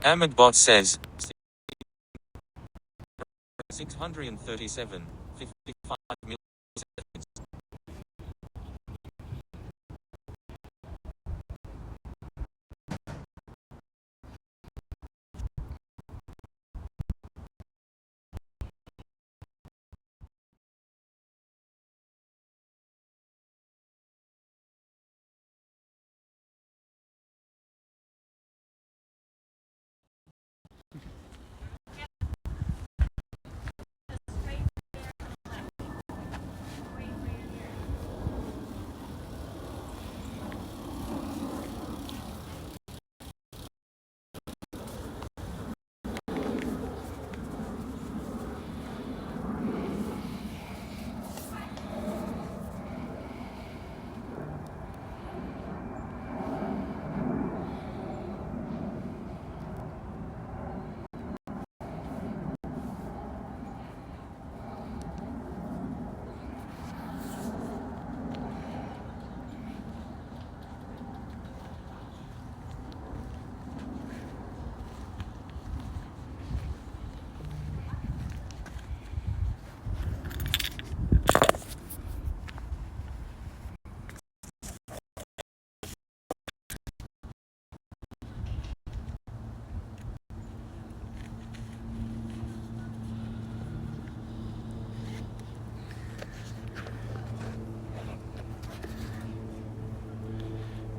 Ahmedbot says 637, 55 milliseconds.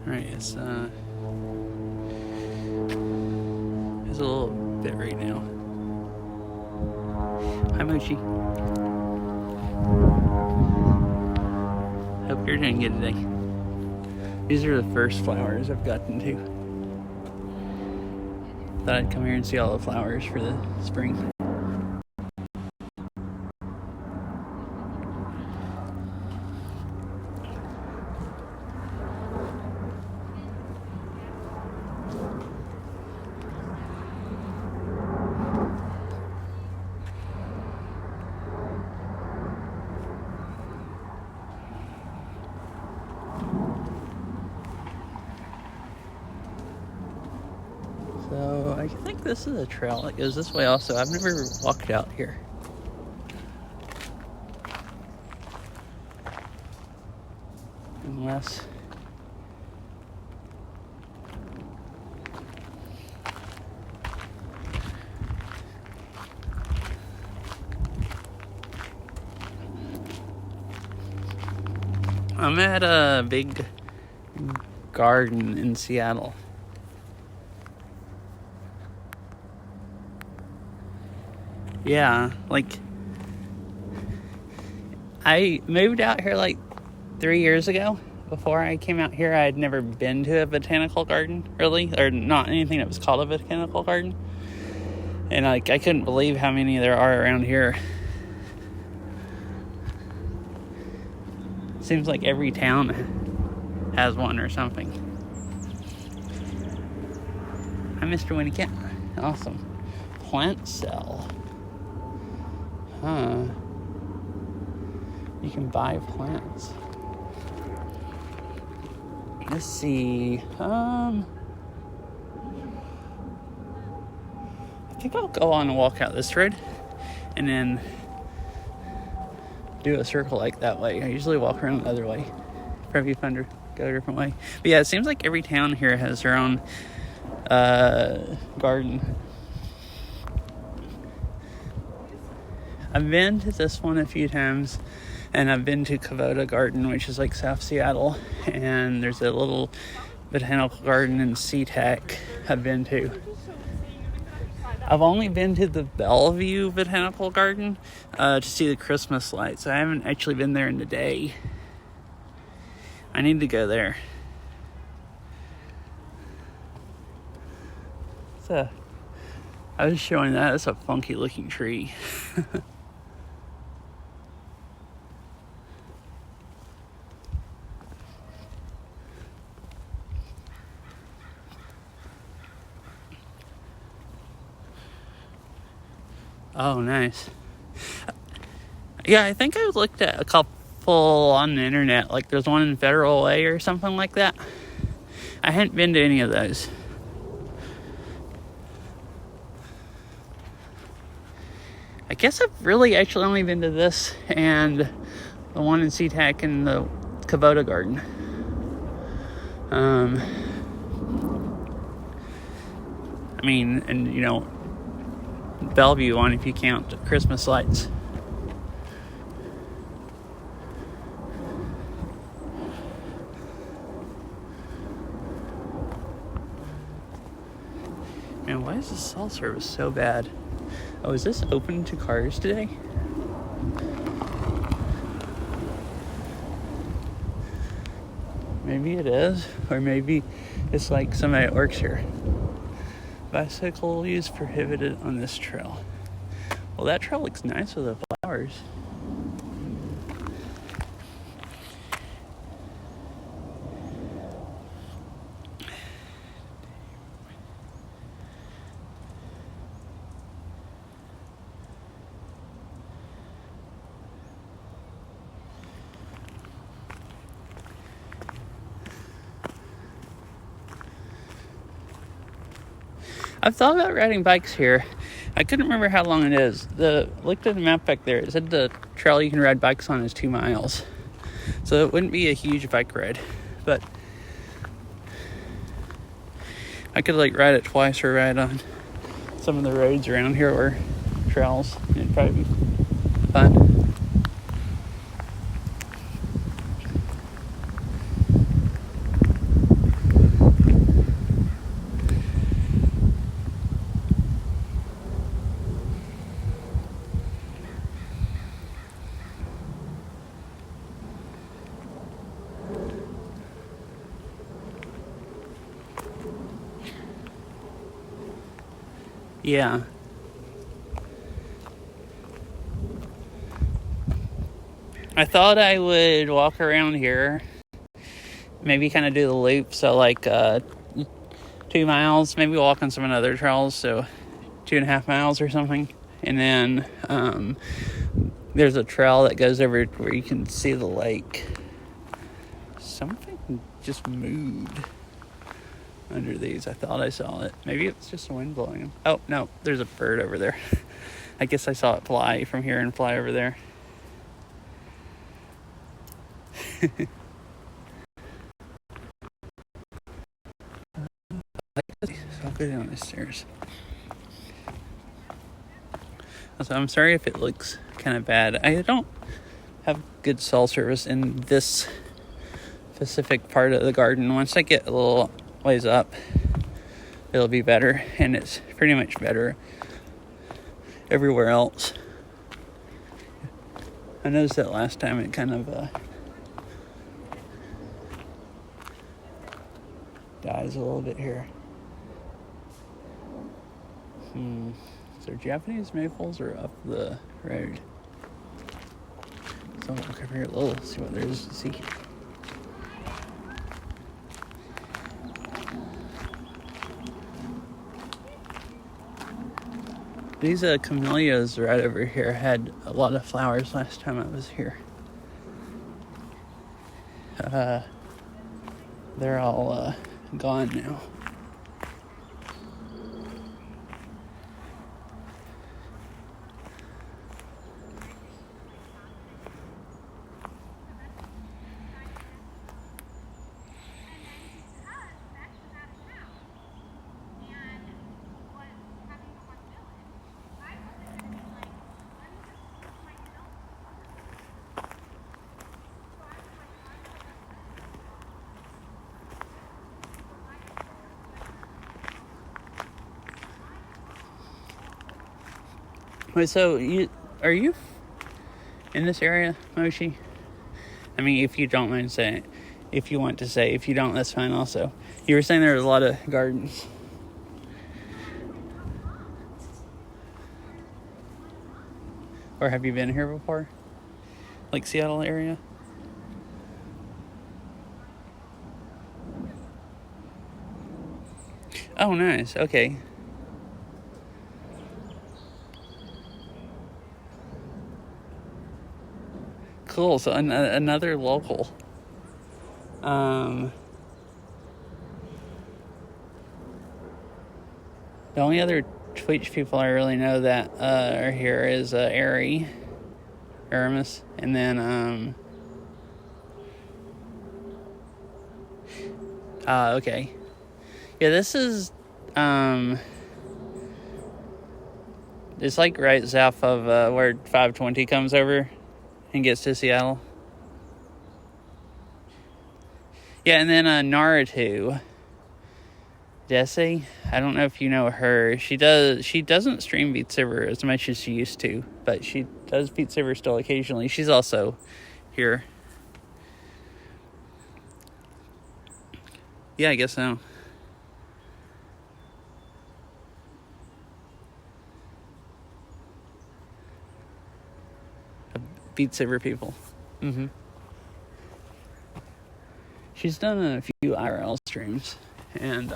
Alright, it's a little bit right now. Hi, Mochi. Hope you're doing good today. These are the first flowers I've gotten to. Thought I'd come here and see all the flowers for the spring. So I think this is a trail that goes this way also. I've never walked out here. Unless... I'm at a big garden in Seattle. Yeah, like, I moved out here like 3 years ago. Before I came out here, I had never been to a botanical garden, really, or not anything that was called a botanical garden. And like, I couldn't believe how many there are around here. Seems like every town has one or something. Hi, Mr. Winnie Cat. Awesome. Plant cell. Huh. You can buy plants. Let's see. I think I'll go on and walk out this road and then do a circle like that way. I usually walk around the other way. Probably fun to go a different way. But yeah, it seems like every town here has their own garden. I've been to this one a few times, and I've been to Kavoda Garden, which is like South Seattle, and there's a little botanical garden in SeaTac I've been to. I've only been to the Bellevue Botanical Garden to see the Christmas lights. I haven't actually been there in the day. I need to go there. I was showing that. It's a funky looking tree. Oh, nice. Yeah, I think I looked at a couple on the internet. Like, there's one in Federal Way or something like that. I hadn't been to any of those. guess I've really actually only been to this and the one in SeaTac and the Kubota Garden. I mean, and you know, Bellevue one if you count the Christmas lights. Man, why is the cell service so bad? Oh, is this open to cars today? Maybe it is, or maybe it's like somebody that works here. Bicycle use prohibited on this trail. Well, that trail looks nice with the flowers. I've thought about riding bikes here. I couldn't remember how long it is. Looked at the map back there. It said the trail you can ride bikes on is 2 miles. So it wouldn't be a huge bike ride. But I could like ride it twice or ride on some of the roads around here or trails. It'd probably be fun. Yeah. I thought I would walk around here, maybe kind of do the loop, so like 2 miles, maybe walk on some other trails, so 2.5 miles or something. And then there's a trail that goes over where you can see the lake. Something just moved under these. I thought I saw it. Maybe it's just the wind blowing them. Oh, no, there's a bird over there. I guess I saw it fly from here and fly over there. I'll go down the stairs. So I'm sorry if it looks kind of bad. I don't have good cell service in this specific part of the garden. Once I get a little ways up, it'll be better, and it's pretty much better everywhere else. I noticed that last time it kind of dies a little bit here. Is there Japanese maples or up the road? So I'll walk over here a little, see what there is to see. These camellias right over here had a lot of flowers last time I was here. They're all gone now. Wait, so are you in this area, Moshi? I mean, if you don't mind saying it. If you want to say. If you don't, that's fine also. You were saying there was a lot of gardens. Or have you been here before? Like Seattle area? Oh, nice. Okay. Cool. So another local. The only other Twitch people I really know that are here is Aramis, and then okay, yeah, this is it's like right south of where 520 comes over and gets to Seattle. Yeah, and then Naruto Desi, I don't know if you know her. She doesn't stream Beat Saber as much as she used to, but she does Beat Saber still occasionally. She's also here. Yeah, I guess so. Beat Saber people. Mm-hmm. She's done a few IRL streams and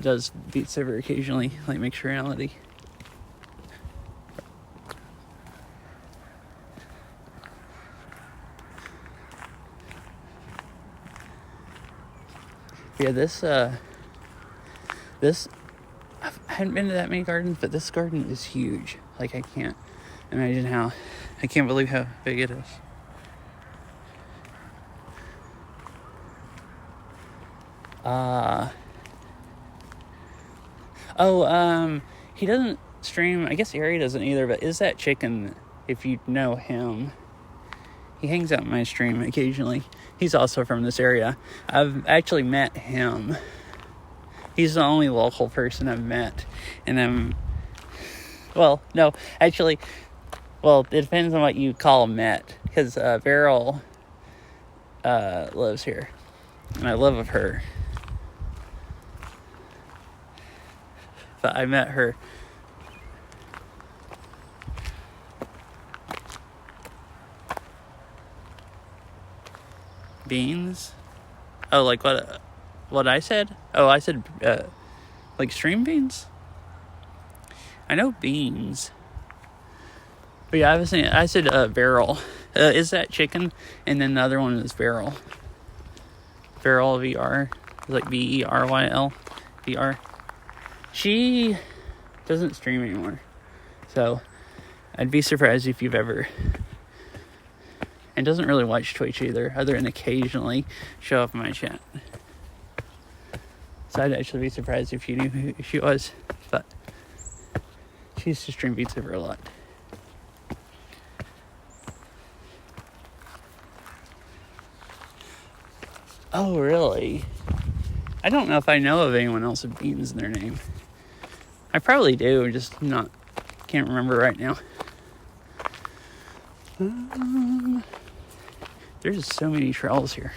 does Beat Saber occasionally, like Mixed Reality. Yeah, this I hadn't been to that many gardens, but this garden is huge. Like, I can't believe how big it is. He doesn't stream, I guess Ari doesn't either, but Is That Chicken, if you know him, he hangs out in my stream occasionally. He's also from this area. I've actually met him. He's the only local person I've met. And it depends on what you call met. Because Beryl lives here. And I live with her. But I met her. Beans? Oh, like what I said? Oh, I said like stream beans? I know beans. But yeah, I said Beryl. Is That Chicken? And then the other one is Beryl. Beryl VR. It's like Beryle VR. She doesn't stream anymore. So I'd be surprised if you've ever... And doesn't really watch Twitch either, other than occasionally show up in my chat. So I'd actually be surprised if you knew who she was. But she used to stream Beat Saber a lot. Oh, really? I don't know if I know of anyone else with Beans in their name. I probably do, can't remember right now. There's so many trolls here.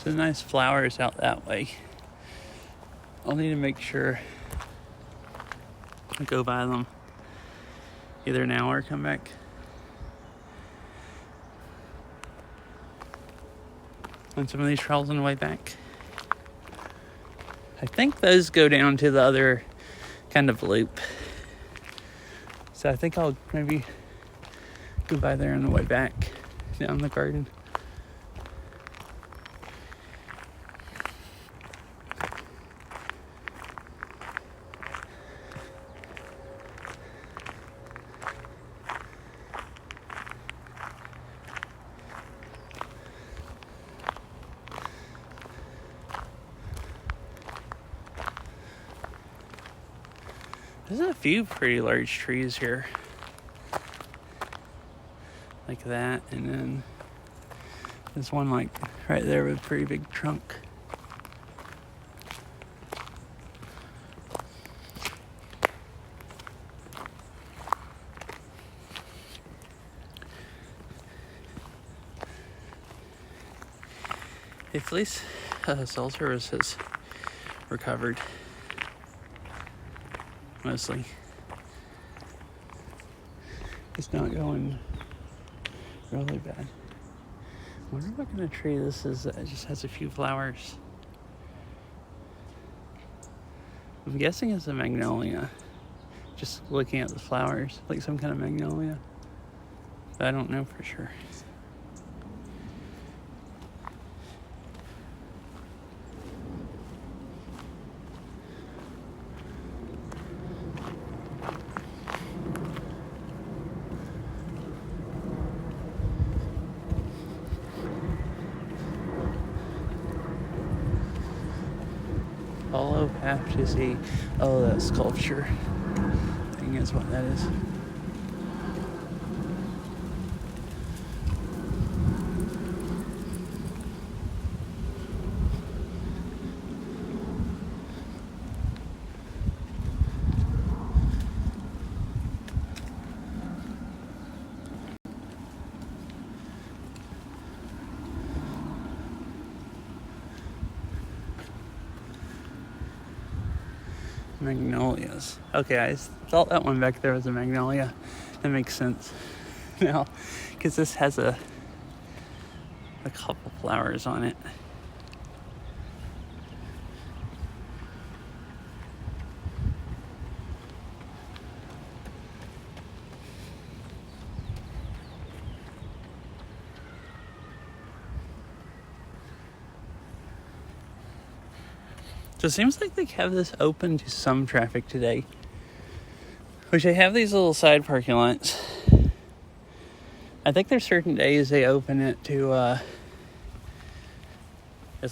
So nice flowers out that way. I'll need to make sure I go by them either now or come back. On some of these trails on the way back. I think those go down to the other kind of loop. So I think I'll maybe go by there on the way back down the garden. There's a few pretty large trees here. Like that, and then there's one like right there with a pretty big trunk. At least cell service has recovered. Mostly. It's not going really bad. I wonder what kind of tree this is that just has a few flowers. I'm guessing it's a magnolia. Just looking at the flowers, like some kind of magnolia. But I don't know for sure. Follow path to see. Oh, that sculpture thing is what that is. Magnolias. Okay, I thought that one back there was a magnolia. That makes sense now, because this has a couple flowers on it. So it seems like they have this open to some traffic today. Which they have these little side parking lots. I think there's certain days they open it to at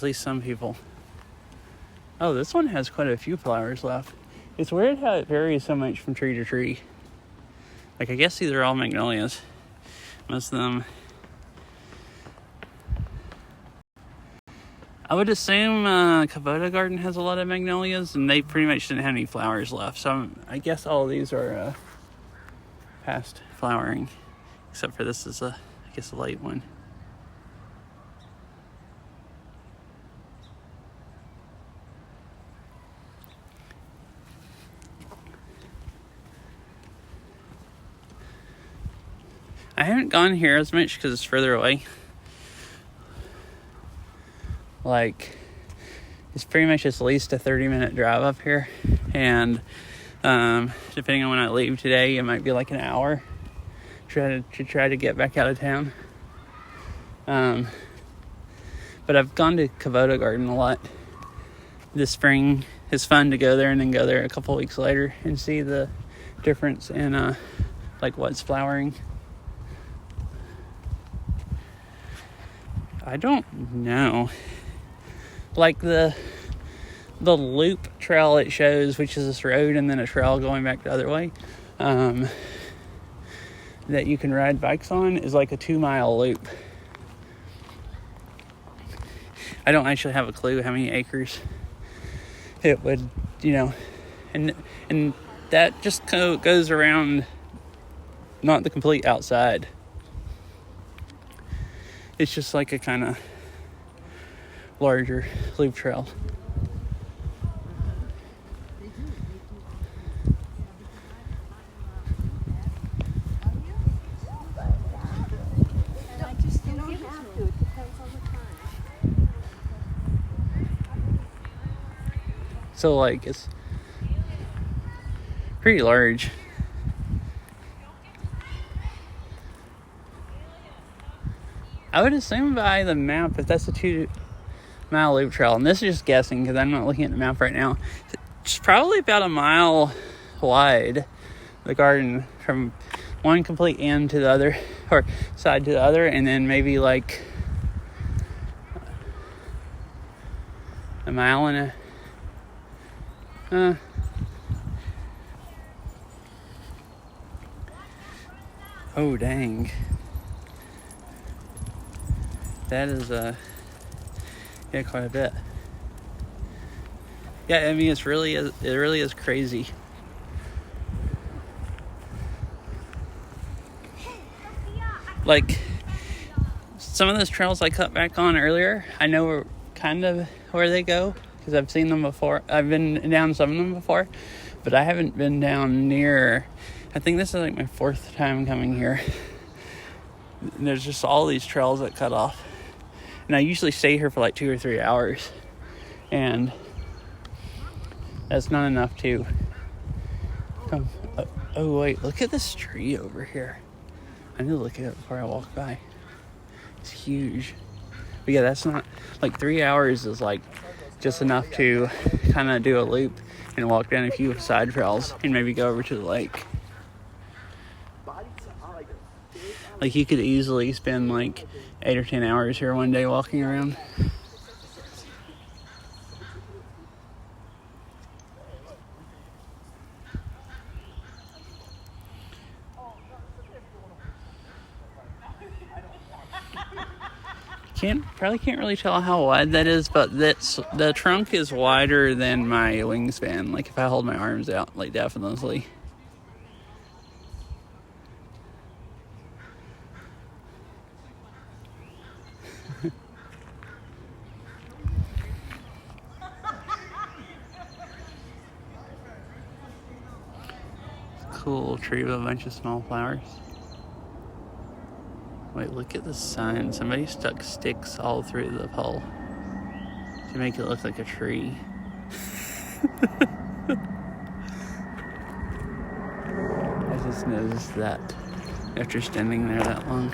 least some people. Oh, this one has quite a few flowers left. It's weird how it varies so much from tree to tree. Like, I guess these are all magnolias. Most of them. I would assume Kubota Garden has a lot of magnolias, and they pretty much didn't have any flowers left. So I guess all of these are past flowering, except for this is a late one. I haven't gone here as much because it's further away. Like, it's pretty much at least a 30-minute drive up here, and depending on when I leave today, it might be like an hour to try to get back out of town. But I've gone to Kubota Garden a lot this spring. It's fun to go there and then go there a couple weeks later and see the difference in like what's flowering. I don't know. Like the loop trail it shows, which is this road and then a trail going back the other way, that you can ride bikes on, is like a 2-mile loop. I don't actually have a clue how many acres it would, and that just goes around, not the complete outside. It's just like a kind of larger loop trail. So like it's pretty large. I would assume by the map if that's a 2-mile loop trail, and this is just guessing because I'm not looking at the map right now, it's probably about a mile wide, the garden, from one complete end to the other, or side to the other, and then maybe like a mile and a oh dang, that is quite a bit. Yeah, I mean it really is crazy. Like some of those trails I cut back on earlier, I know kind of where they go because I've seen them before. I've been down some of them before, but I haven't been down near I think this is like my 4th time coming here. And there's just all these trails that cut off. And I usually stay here for like 2 or 3 hours. And that's not enough to come. Oh, wait, look at this tree over here. I need to look at it before I walk by. It's huge. But yeah, that's not, like 3 hours is like just enough to kind of do a loop and walk down a few side trails and maybe go over to the lake. Like you could easily spend like 8 or 10 hours here one day walking around. Probably can't really tell how wide that is, but the trunk is wider than my wingspan. Like if I hold my arms out, like definitely. Cool tree with a bunch of small flowers. Wait, look at the sign. Somebody stuck sticks all through the pole to make it look like a tree. I just noticed that after standing there that long.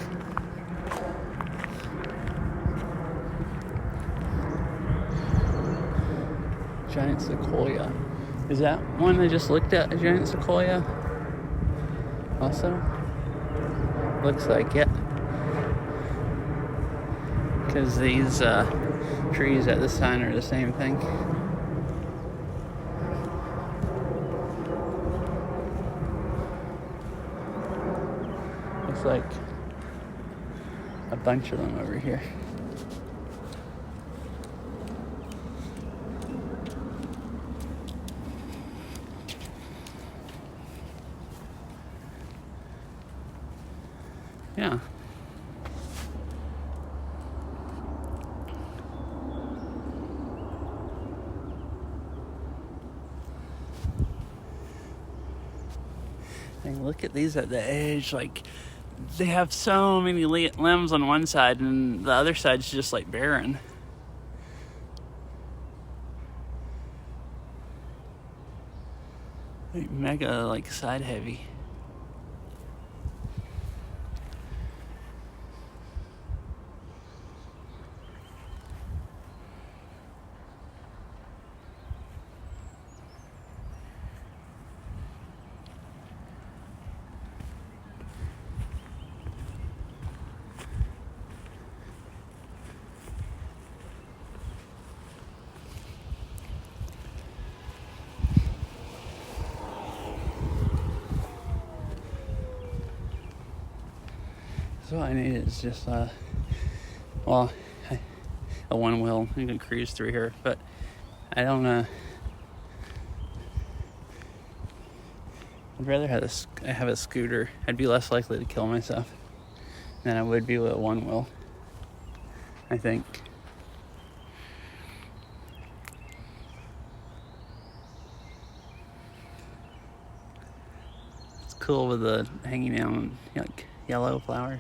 Giant sequoia. Is that one I just looked at, a giant sequoia? Also? Looks like it. Because these trees at this sign are the same thing. Looks like a bunch of them over here. Yeah. And look at these at the edge, like they have so many limbs on one side and the other side's just like barren. Like mega like side heavy. So I need is just a one wheel. You can cruise through here, but I don't I'd rather have a scooter. I'd be less likely to kill myself than I would be with a one wheel, I think. It's cool with the hanging down like yellow flowers.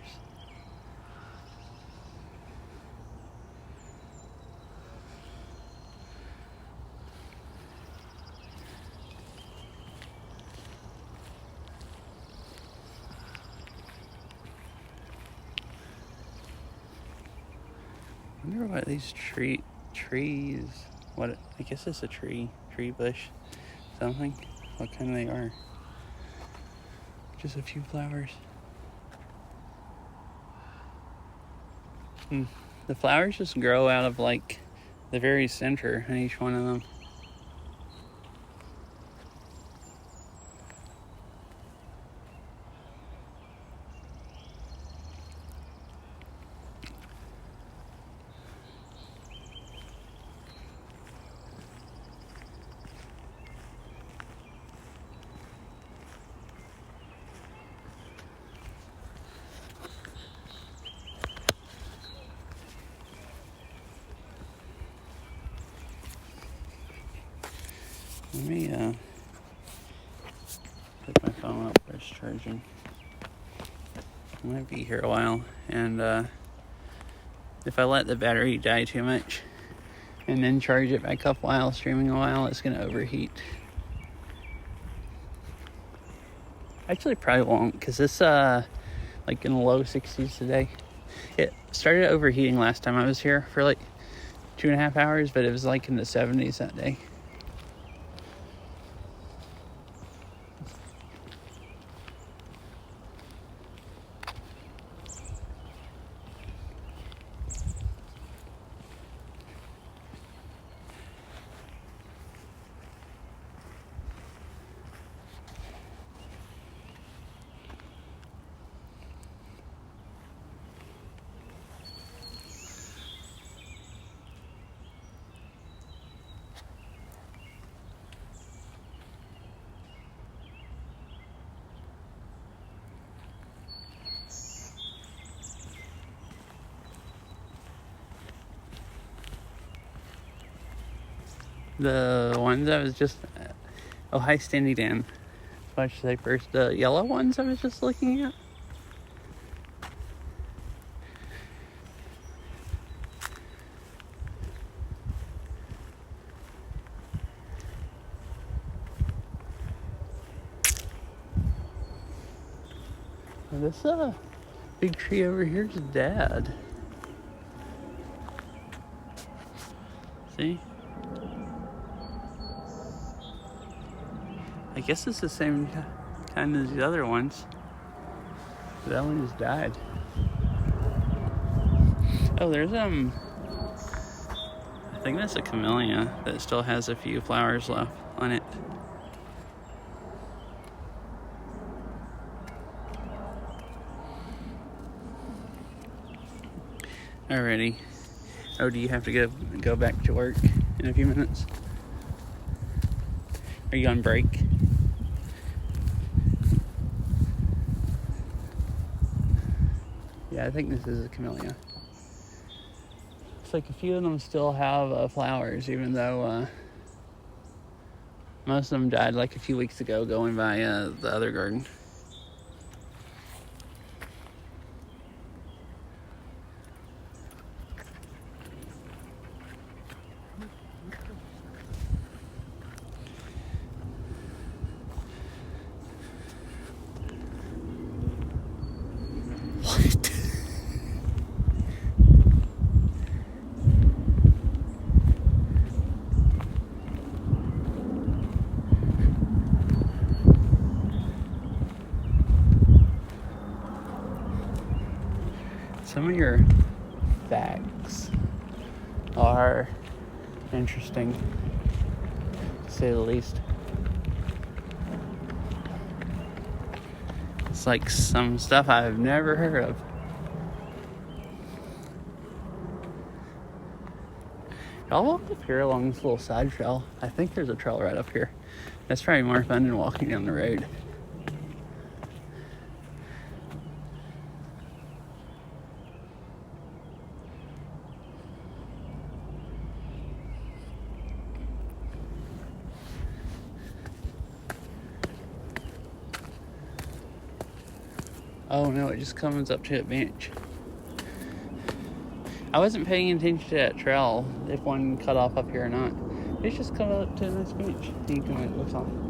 I wonder what these trees, what, I guess it's a tree bush, something, what kind they are. Just a few flowers. The flowers just grow out of like the very center in each one of them. car's charging. I might be here a while, and if I let the battery die too much and then charge it back up while streaming a while, it's gonna overheat. Actually, probably won't, because it's like in the low 60s today. It started overheating last time I was here for like 2.5 hours, but it was like in the 70s that day. The ones I was just... Oh, hi, Standy Dan. What should I say first? The yellow ones I was just looking at. This big tree over here is dead. See? I guess it's the same kind as the other ones. That one just died. Oh, there's I think that's a camellia that still has a few flowers left on it. Alrighty. Oh, do you have to go back to work in a few minutes? Are you on break? Yeah, I think this is a camellia. It's like a few of them still have flowers, even though most of them died like a few weeks ago going by the other garden. Some of your facts are interesting, to say the least. It's like some stuff I've never heard of. I'll walk up here along this little side trail. I think there's a trail right up here. That's probably more fun than walking down the road. Oh no, it just comes up to a bench. I wasn't paying attention to that trail, if one cut off up here or not. It's just come up to a nice bench. You can like look on.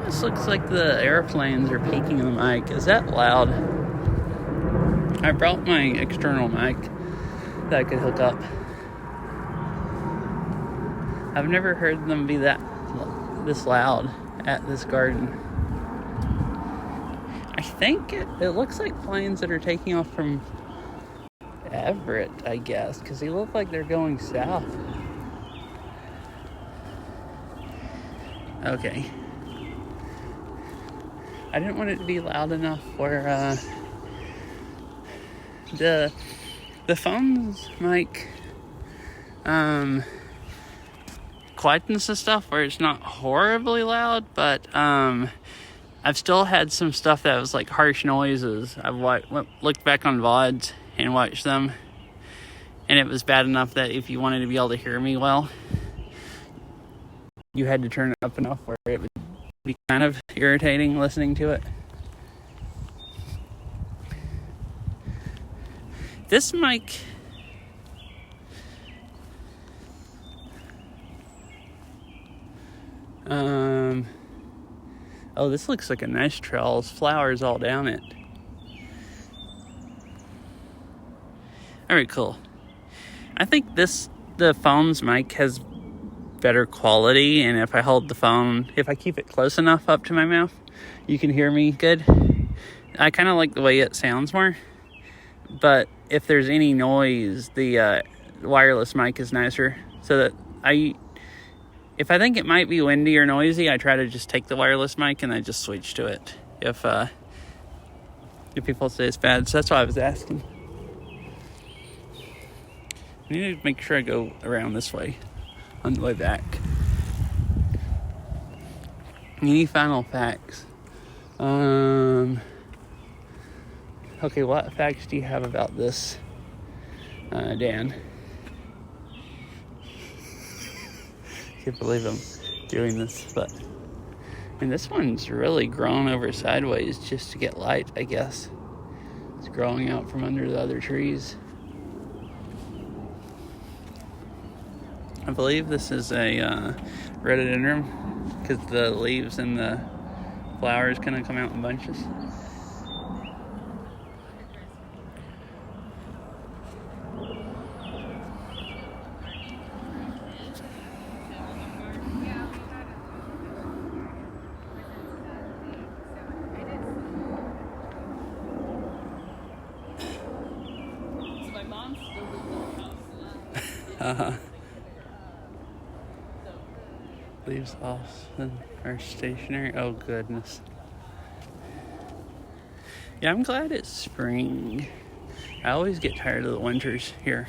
This looks like the airplanes are peaking the mic. Is that loud? I brought my external mic that I could hook up. I've never heard them be this loud at this garden. I think it looks like planes that are taking off from Everett, I guess, because they look like they're going south. Okay. I didn't want it to be loud enough where The phones mic quietness and stuff where it's not horribly loud, but I've still had some stuff that was like harsh noises. I've looked back on VODs and watched them, and it was bad enough that if you wanted to be able to hear me well, you had to turn it up enough where it would be kind of irritating listening to it. This mic, oh, this looks like a nice trail. There's flowers all down it. Alright, cool. I think the phone's mic has better quality, and if I hold the phone, if I keep it close enough up to my mouth, you can hear me good. I kind of like the way it sounds more, but if there's any noise, the wireless mic is nicer. So that if I think it might be windy or noisy, I try to just take the wireless mic and I just switch to it if people say it's bad. So that's why I was asking. I need to make sure I go around this way on the way back. Any final facts? Okay, what facts do you have about this, Dan? Can't believe I'm doing this, but and this one's really grown over sideways just to get light, I guess. It's growing out from under the other trees. I believe this is a rhododendron because the leaves and the flowers kind of come out in bunches. Leaves off and are stationary. Oh goodness. Yeah, I'm glad it's spring. I always get tired of the winters here.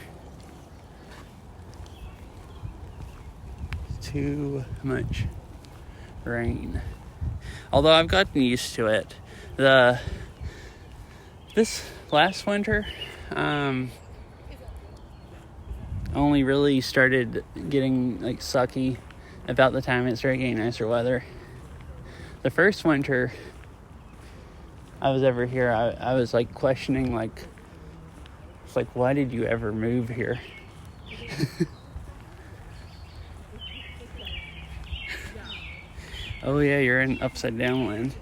It's too much rain. Although I've gotten used to it. This last winter, only really started getting like sucky about the time it started getting nicer weather. The first winter I was ever here, I was like questioning, like, it's like, why did you ever move here? Oh yeah, you're in upside down land.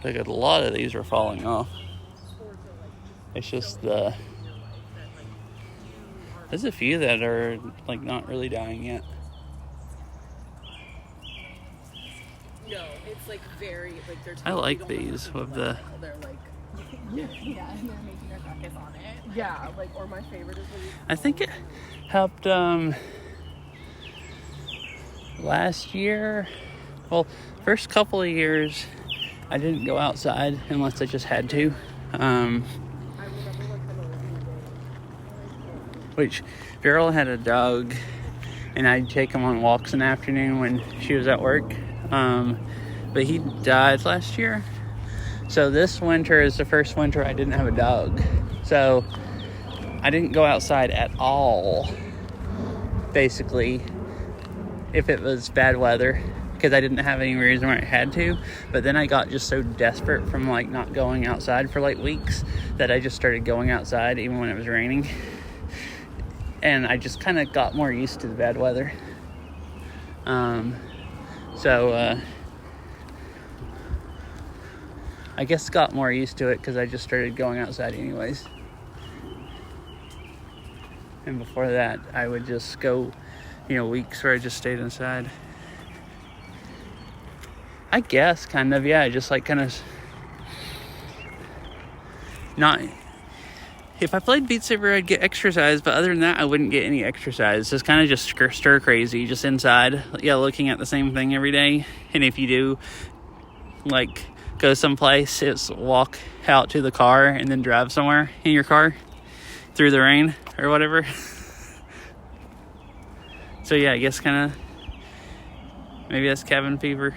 Like a lot of these are falling off. It's just there's a few that are like not really dying yet. No, it's like very like they're. I like these with the. They're like. Yeah, and they're making their focus on it. Yeah, like or my favorite is. I think it helped last year. Well, first couple of years, I didn't go outside unless I just had to. Which Veryl had a dog, and I'd take him on walks in the afternoon when she was at work. But he died last year. So this winter is the first winter I didn't have a dog. So I didn't go outside at all, basically, if it was bad weather, because I didn't have any reason why I had to. But then I got just so desperate from like not going outside for like weeks that I just started going outside even when it was raining. And I just kind of got more used to the bad weather. I guess got more used to it because I just started going outside anyways. And before that, I would just go, weeks where I just stayed inside. I guess, kind of, yeah, just like kind of not... If I played Beat Saber, I'd get exercise, but other than that, I wouldn't get any exercise. It's kind of just stir crazy, just inside, looking at the same thing every day. And if you do, like, go someplace, it's walk out to the car and then drive somewhere in your car through the rain or whatever. So yeah, I guess kind of maybe that's cabin fever.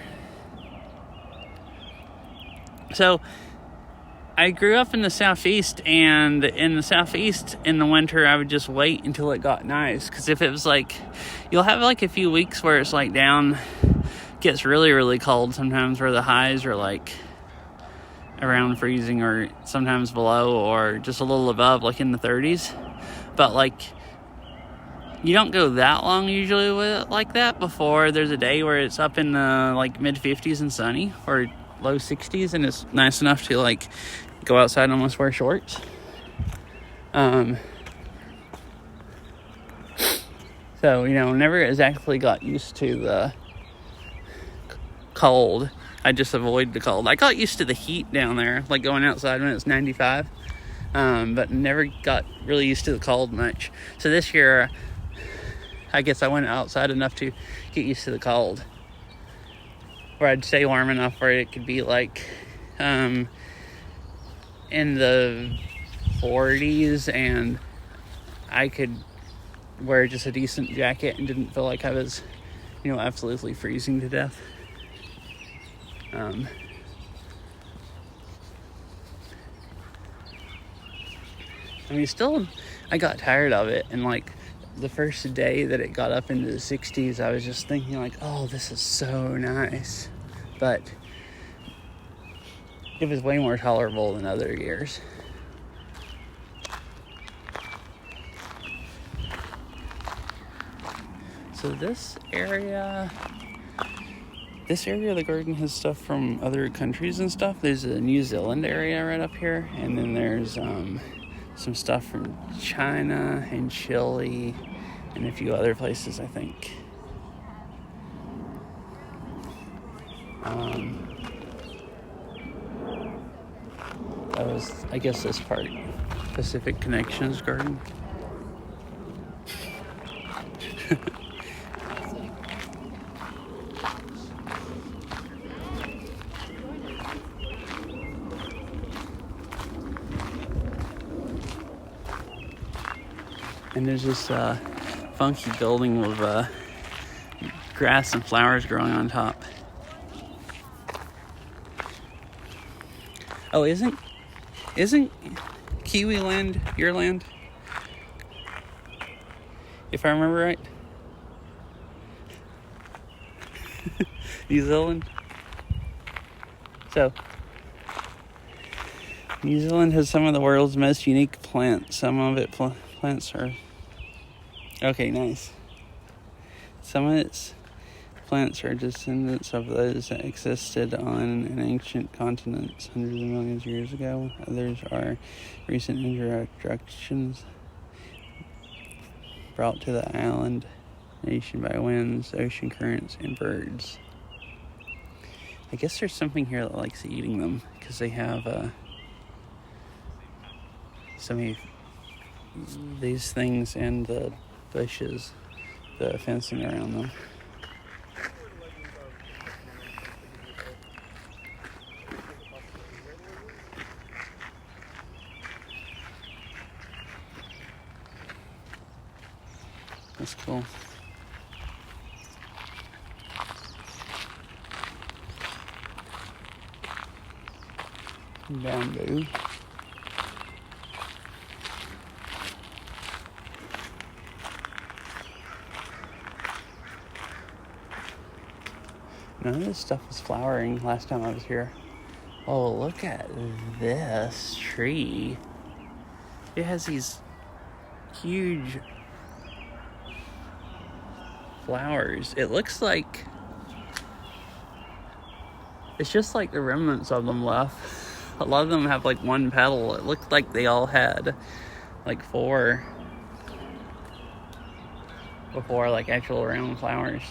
So I grew up in the Southeast, and in the Southeast in the winter I would just wait until it got nice, because if it was like, you'll have like a few weeks where it's like down, gets really really cold sometimes, where the highs are like around freezing or sometimes below or just a little above, like in the 30s. But like, you don't go that long usually with it like that before there's a day where it's up in the like mid 50s and sunny, or low 60s, and it's nice enough to like go outside and almost wear shorts. So, you know, never exactly got used to the cold. I just avoid the cold. I got used to the heat down there, like going outside when it's 95, but never got really used to the cold much. So this year, I guess I went outside enough to get used to the cold, where I'd stay warm enough where it could be like in the 40s, and I could wear just a decent jacket and didn't feel like I was, you know, absolutely freezing to death. I mean, still, I got tired of it, and like the first day that it got up into the 60s, I was just thinking like, oh, this is so nice. But it was way more tolerable than other years. So this area of the garden has stuff from other countries and stuff. There's a New Zealand area right up here, and then there's some stuff from China and Chile and a few other places, I think. That was, I guess, this part, Pacific Connections Garden. And there's this funky building with grass and flowers growing on top. Oh, isn't Kiwi land your land? If I remember right. New Zealand. So, New Zealand has some of the world's most unique plants. Some of it plants are... Okay, nice. Some of its plants are descendants of those that existed on an ancient continent hundreds of millions of years ago. Others are recent introductions brought to the island nation by winds, ocean currents, and birds. I guess there's something here that likes eating them, because they have so many these things and the bushes, the fencing around them. That's cool. Bamboo. None of this stuff was flowering last time I was here. Oh, look at this tree. It has these huge flowers. It looks like it's just like the remnants of them left. A lot of them have like one petal. It looked like they all had like 4 before, like actual round flowers.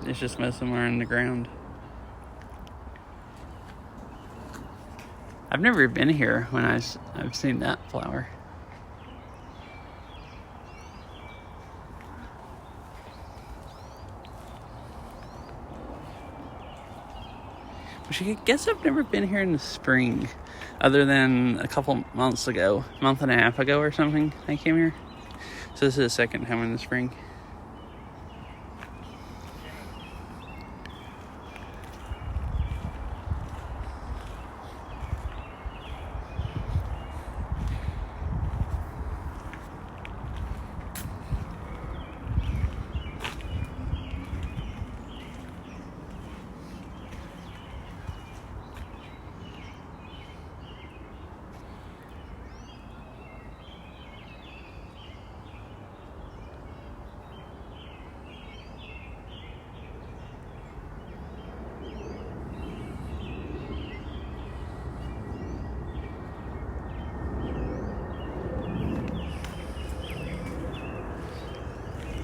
It's just most of them are in the ground. I've never been here when I've seen that flower. Which I guess I've never been here in the spring, other than a couple months ago, month and a half ago or something, I came here. So this is the second time in the spring.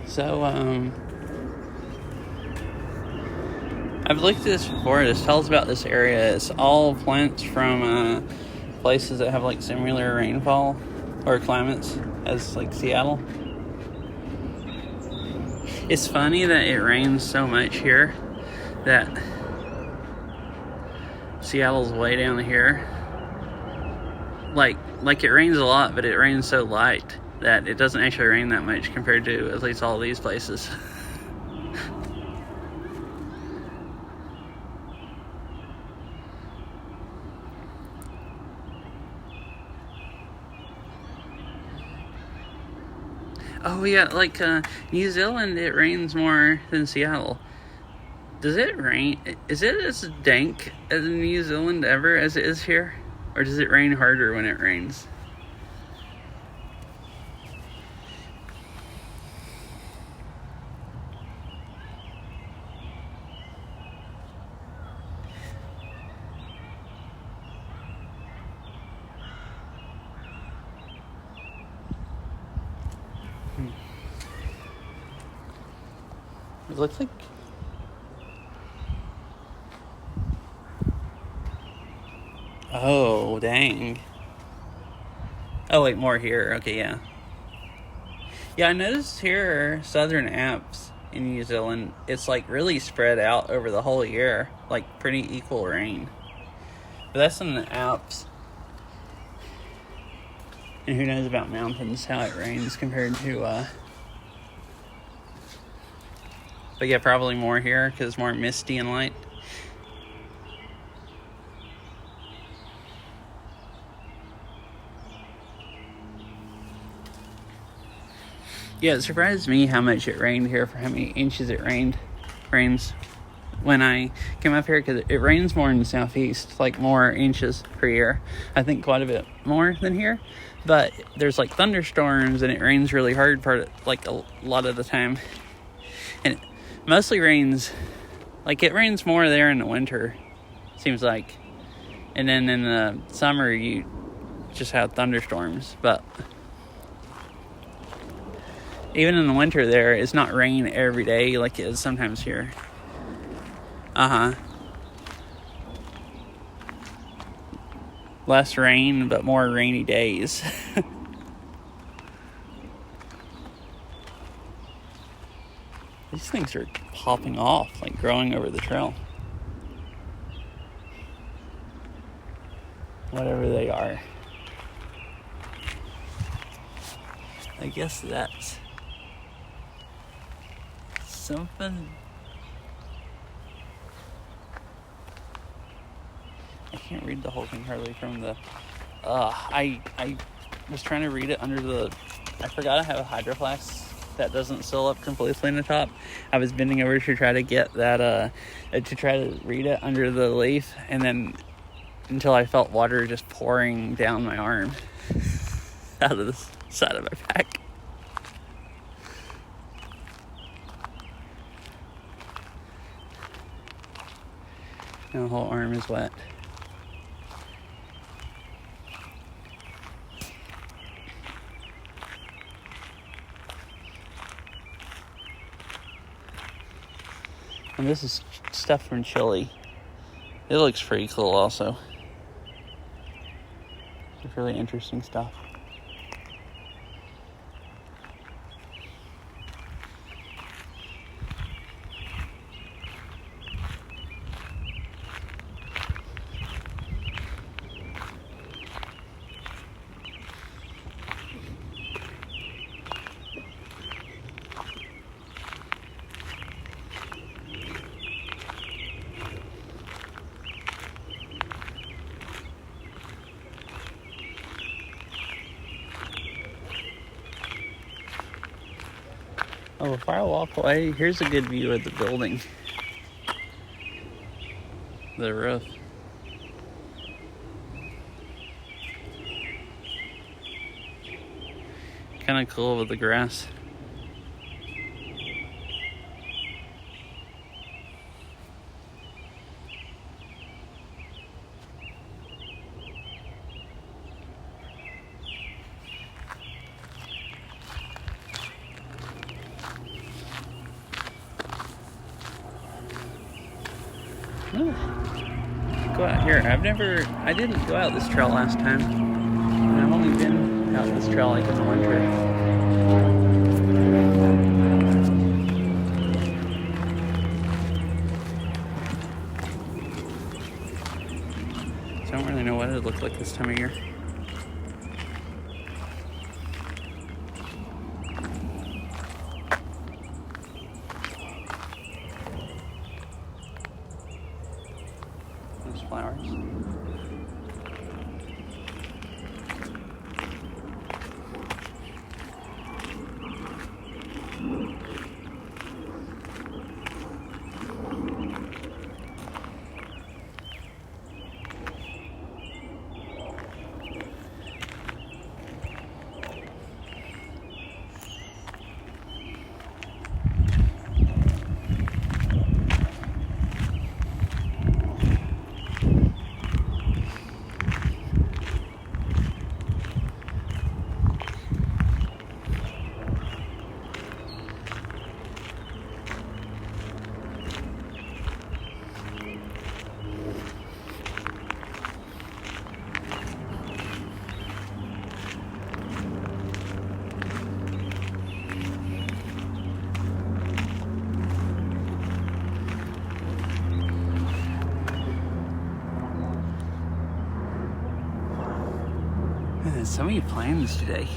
So, I've looked at this before. This tells about this area. It's all plants from places that have like similar rainfall or climates as like Seattle. It's funny that it rains so much here that Seattle's way down here. Like it rains a lot, but it rains so light that it doesn't actually rain that much compared to at least all these places. Oh yeah, like New Zealand, it rains more than Seattle. Does it rain? Is it as dank as in New Zealand ever as it is here? Or does it rain harder when it rains? It looks like... Oh, dang. Oh, wait, more here. Okay, yeah. Yeah, I noticed here, Southern Alps in New Zealand, it's like really spread out over the whole year. Like pretty equal rain. But that's in the Alps. And who knows about mountains, how it rains compared to... But yeah, probably more here because it's more misty and light. Yeah, it surprised me how much it rained here, for how many inches it rains when I came up here, because it rains more in the southeast, like more inches per year. I think quite a bit more than here. But there's like thunderstorms and it rains really hard like a lot of the time. And it mostly rains, like it rains more there in the winter, seems like. And then in the summer you just have thunderstorms. But even in the winter there, it's not rain every day like it is sometimes here. Less rain, but more rainy days. These things are popping off, like growing over the trail. Whatever they are. I guess that's something. I can't read the whole thing hardly from the... I was trying to read it under the... I forgot I have a hydro flask that doesn't seal up completely in the top. I was bending over to try to get that, to try to read it under the leaf, and then until I felt water just pouring down my arm out of the side of my back. Now the whole arm is wet. And this is stuff from Chile. It looks pretty cool also. It's really interesting stuff. Oh, before I walk away, here's a good view of the building. The roof. Kind of cool with the grass. Go out here. I didn't go out this trail last time. And I've only been out this trail like in the winter. So I don't really know what it looked like this time of year. There's flowers. There's so many plans today.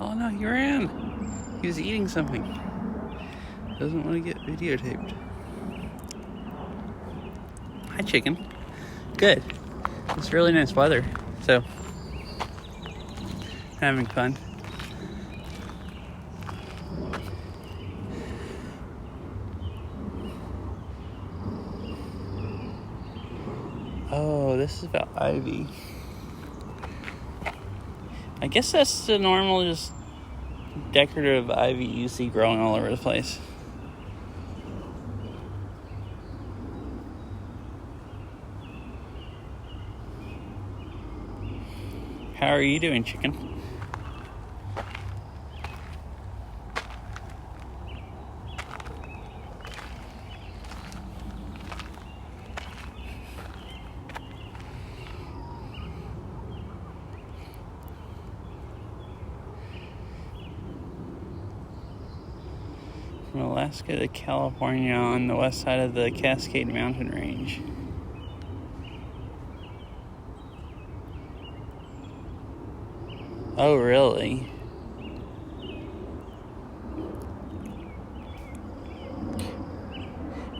Oh no, he ran. He was eating something. Doesn't want to get videotaped. Hi, chicken. Good. It's really nice weather, so having fun. Oh, this is about ivy. I guess that's the normal, just decorative ivy you see growing all over the place. How are you doing, chicken? From Alaska to California on the west side of the Cascade Mountain Range. Oh, really?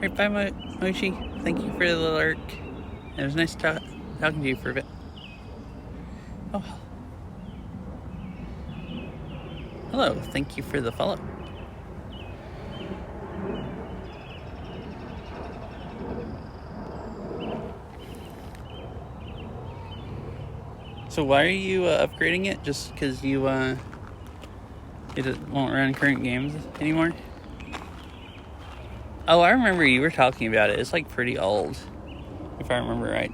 Right, bye, Mochi. Thank you for the alert. It was nice talking to you for a bit. Oh. Hello, thank you for the follow. So why are you upgrading it? Just because you it won't run current games anymore? Oh, I remember you were talking about it. It's like pretty old, if I remember right.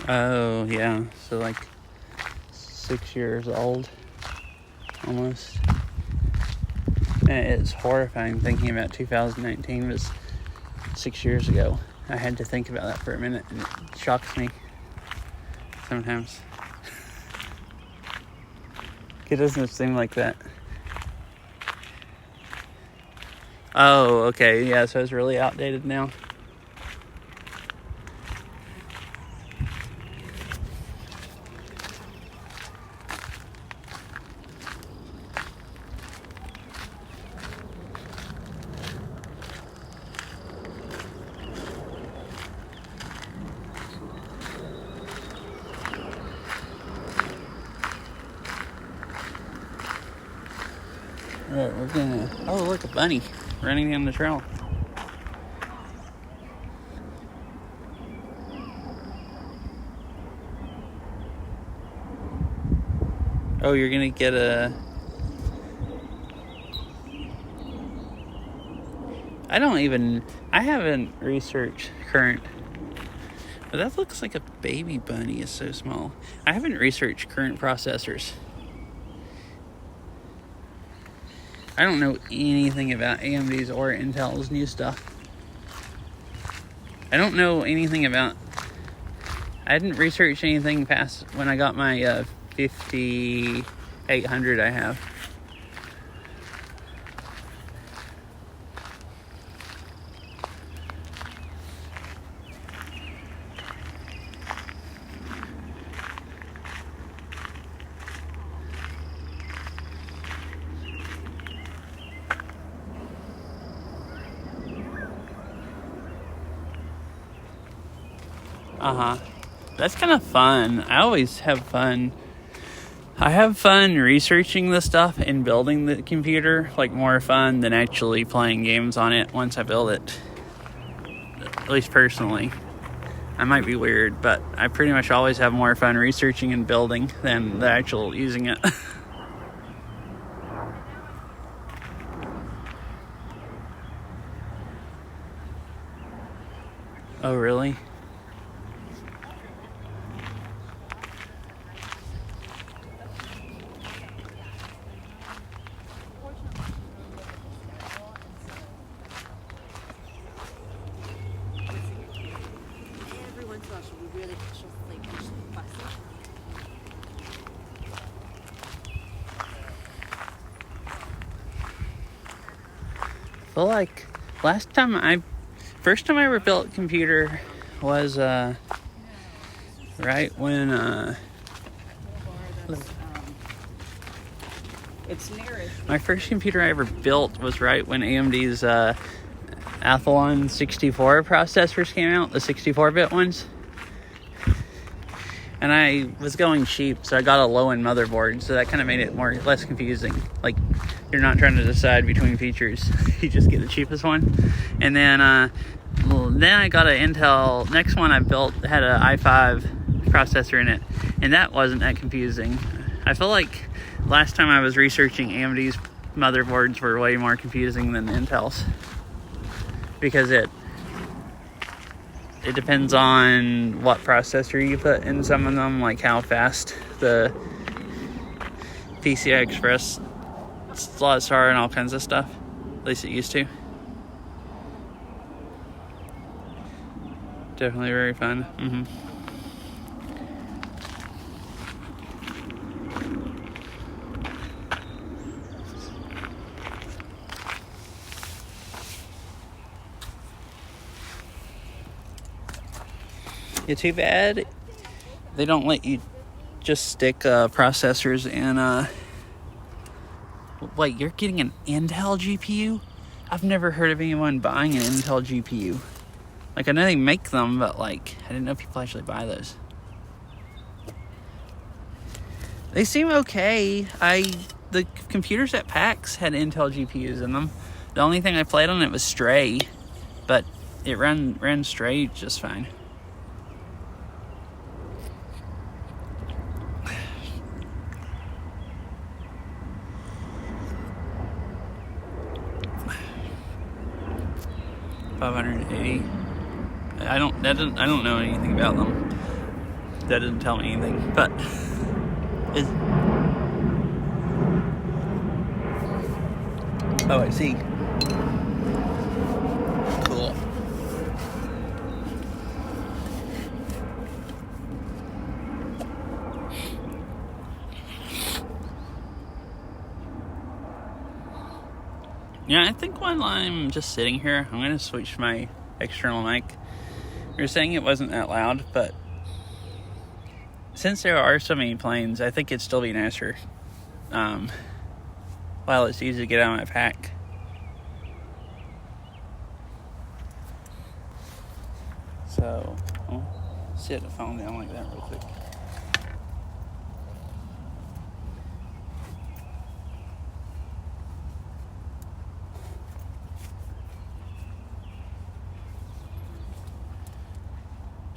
Oh, yeah. So, like, 6 years old, almost. And it's horrifying thinking about 2019 was 6 years ago. I had to think about that for a minute, and it shocks me sometimes. It doesn't seem like that. Oh, okay. Yeah, so it's really outdated now. Alright, we're gonna... Oh, look, a bunny running down the trail. Oh, you're gonna get a... I haven't researched current... But that looks like a baby bunny. It's so small. I haven't researched current processors. I don't know anything about AMD's or Intel's new stuff. I don't know anything about... I didn't research anything past when I got my 5800 I have. That's kind of fun. I always have fun. I have fun researching the stuff and building the computer, like more fun than actually playing games on it once I build it. At least personally. I might be weird, but I pretty much always have more fun researching and building than the actual using it. Oh, really? I feel like first time I ever built a computer was right when my first computer I ever built was right when AMD's Athlon 64 processors came out, the 64-bit ones. And I was going cheap, so I got a low-end motherboard, so that kind of made it less confusing. Like, you're not trying to decide between features. You just get the cheapest one. And then I got an Intel. Next one I built had an i5 processor in it, and that wasn't that confusing. I feel like last time I was researching AMD's motherboards were way more confusing than Intel's. Because it depends on what processor you put in some of them, like how fast the PCI Express slots are and all kinds of stuff. At least it used to. Definitely very fun. Yeah, too bad they don't let you just stick processors in. Wait, you're getting an Intel GPU? I've never heard of anyone buying an Intel GPU. Like, I know they make them, but like, I didn't know people actually buy those. They seem okay. The computers at PAX had Intel GPUs in them. The only thing I played on it was Stray, but it ran Stray just fine. $580. I don't know anything about them. That doesn't tell me anything, but it's... Oh, I see. Cool. Yeah, I think while I'm just sitting here, I'm going to switch my external mic. You're saying it wasn't that loud, but since there are so many planes, I think it'd still be nicer while it's easy to get out of my pack. So, I'll sit the phone down like that real quick.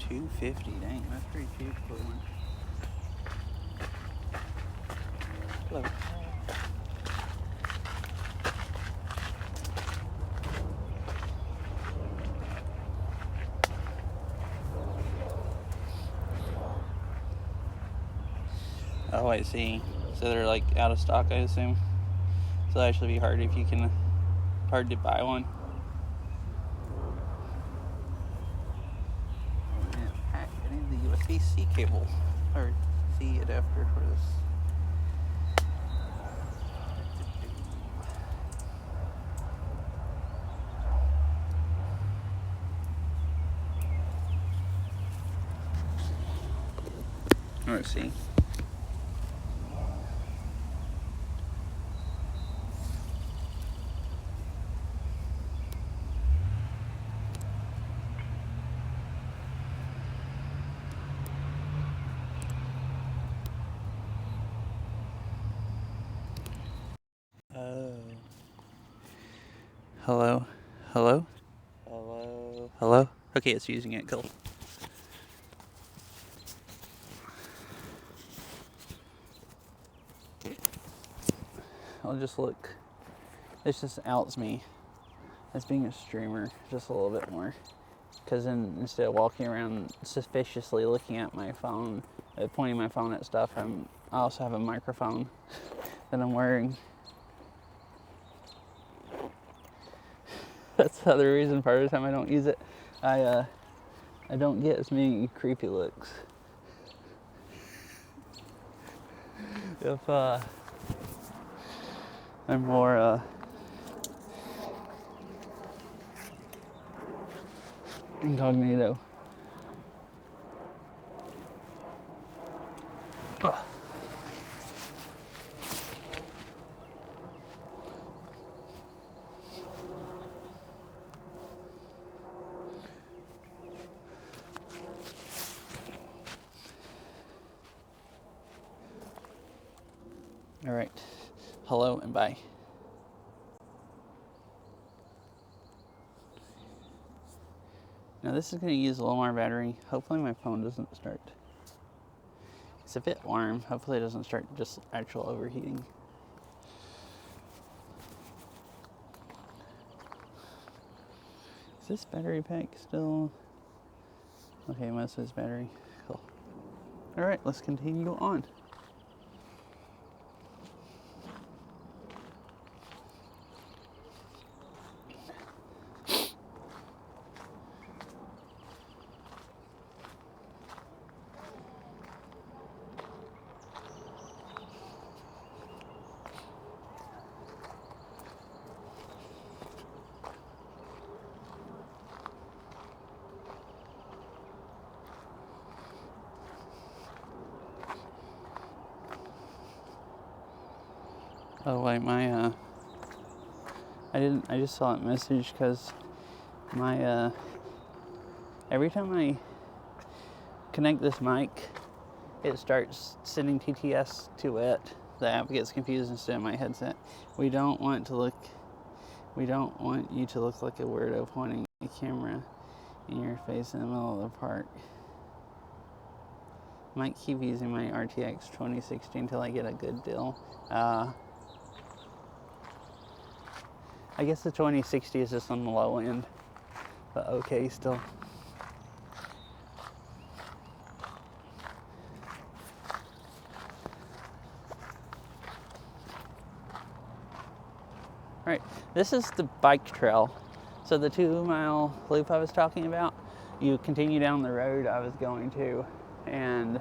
$250, dang, that's pretty cheap for one. Hello. Oh, I see. So they're like out of stock, I assume. So that'll actually be hard hard to buy one. I need the USB-C cable or C adapter for this. Let's see. Hello? Hello? Hello? Hello? Okay, it's using it. Cool. I'll just look. This just outs me as being a streamer just a little bit more. Because then instead of walking around suspiciously looking at my phone, pointing my phone at stuff, I also have a microphone that I'm wearing. That's the other reason part of the time I don't use it. I don't get as many creepy looks. If I'm more incognito. All right. Hello and bye. Now this is going to use a little more battery. Hopefully my phone doesn't start. It's a bit warm. Hopefully it doesn't start just actual overheating. Is this battery pack still? Okay, most of this battery. Cool. All right, let's continue on. Oh wait, I just saw that message because my, every time I connect this mic, it starts sending TTS to it. The app gets confused instead of my headset. We don't want you to look like a weirdo pointing a camera in your face in the middle of the park. Might keep using my RTX 2060 until I get a good deal. I guess the 2060 is just on the low end, but okay still. Right, this is the bike trail. So the 2-mile loop I was talking about, you continue down the road I was going to, and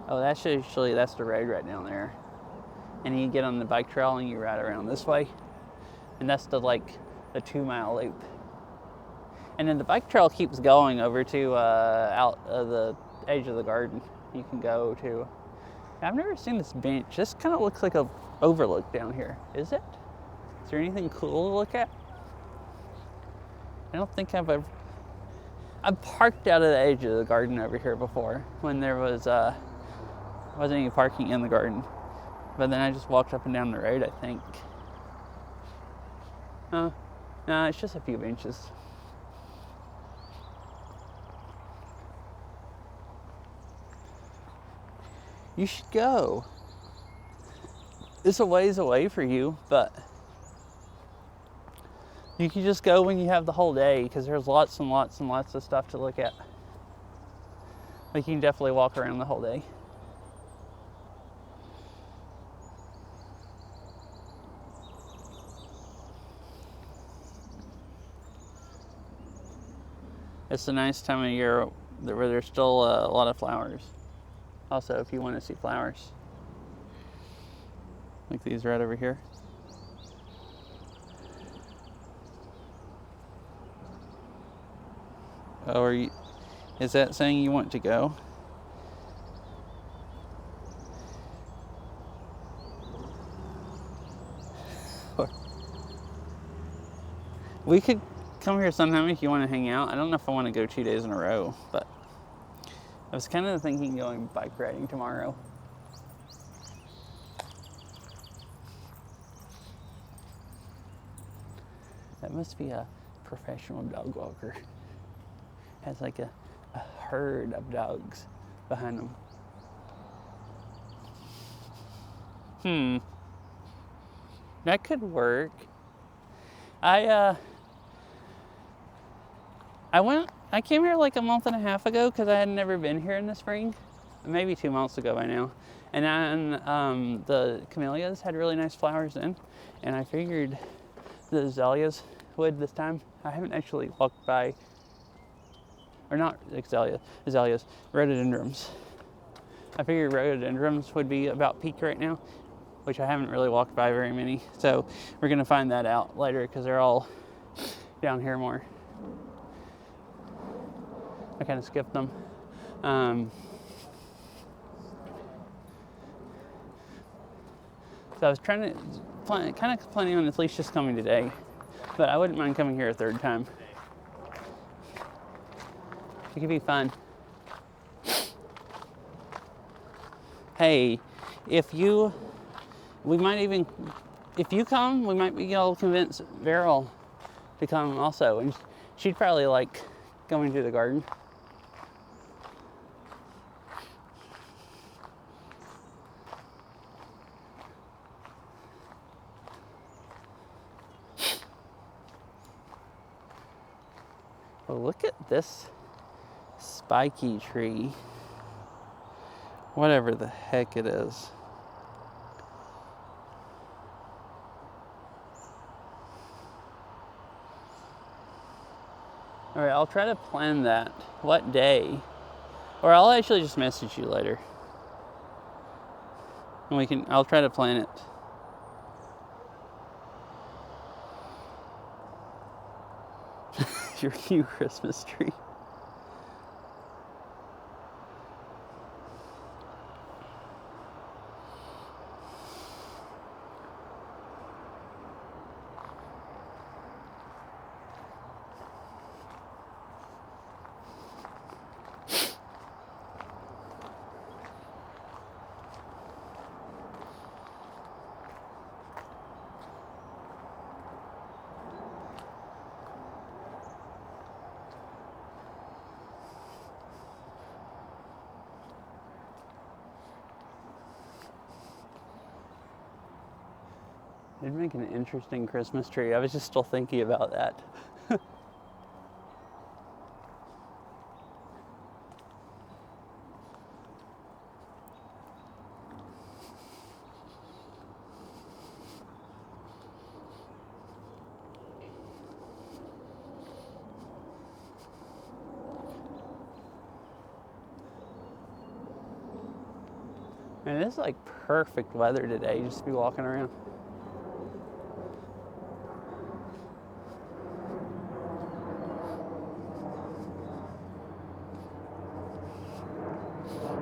oh, that's the road right down there. And you get on the bike trail and you ride around this way, and that's the 2-mile loop. And then the bike trail keeps going over to out of the edge of the garden. You can go to. I've never seen this bench. This kind of looks like a overlook down here. Is it? Is there anything cool to look at? I don't think I've parked out of the edge of the garden over here before when there was wasn't any parking in the garden. But then I just walked up and down the road, I think. No, it's just a few benches. You should go. It's a ways away for you, but you can just go when you have the whole day, because there's lots and lots and lots of stuff to look at. Like, you can definitely walk around the whole day. It's a nice time of year where there's still a lot of flowers. Also, if you want to see flowers, like these right over here. Oh, is that saying you want to go? We could come here sometime if you want to hang out. I don't know if I want to go 2 days in a row, but I was kind of thinking going bike riding tomorrow. That must be a professional dog walker. Has like a herd of dogs behind them. That could work. I came here like a month and a half ago because I had never been here in the spring. Maybe 2 months ago by now. And then the camellias had really nice flowers then. And I figured the azaleas would this time. I haven't actually walked by, or not azaleas, rhododendrons. I figured rhododendrons would be about peak right now, which I haven't really walked by very many. So we're gonna find that out later because they're all down here more. I kind of skipped them. So I was kind of planning on at least just coming today, but I wouldn't mind coming here a third time. It could be fun. Hey, if you come, we might be able to convince Veryl to come also, and she'd probably like going to the garden. Well, look at this spiky tree. Whatever the heck it is. All right, I'll try to plan that. What day? Or I'll actually just message you later. And I'll try to plan it. Your new Christmas tree. It'd make an interesting Christmas tree. I was just still thinking about that. And it's like perfect weather today just to be walking around.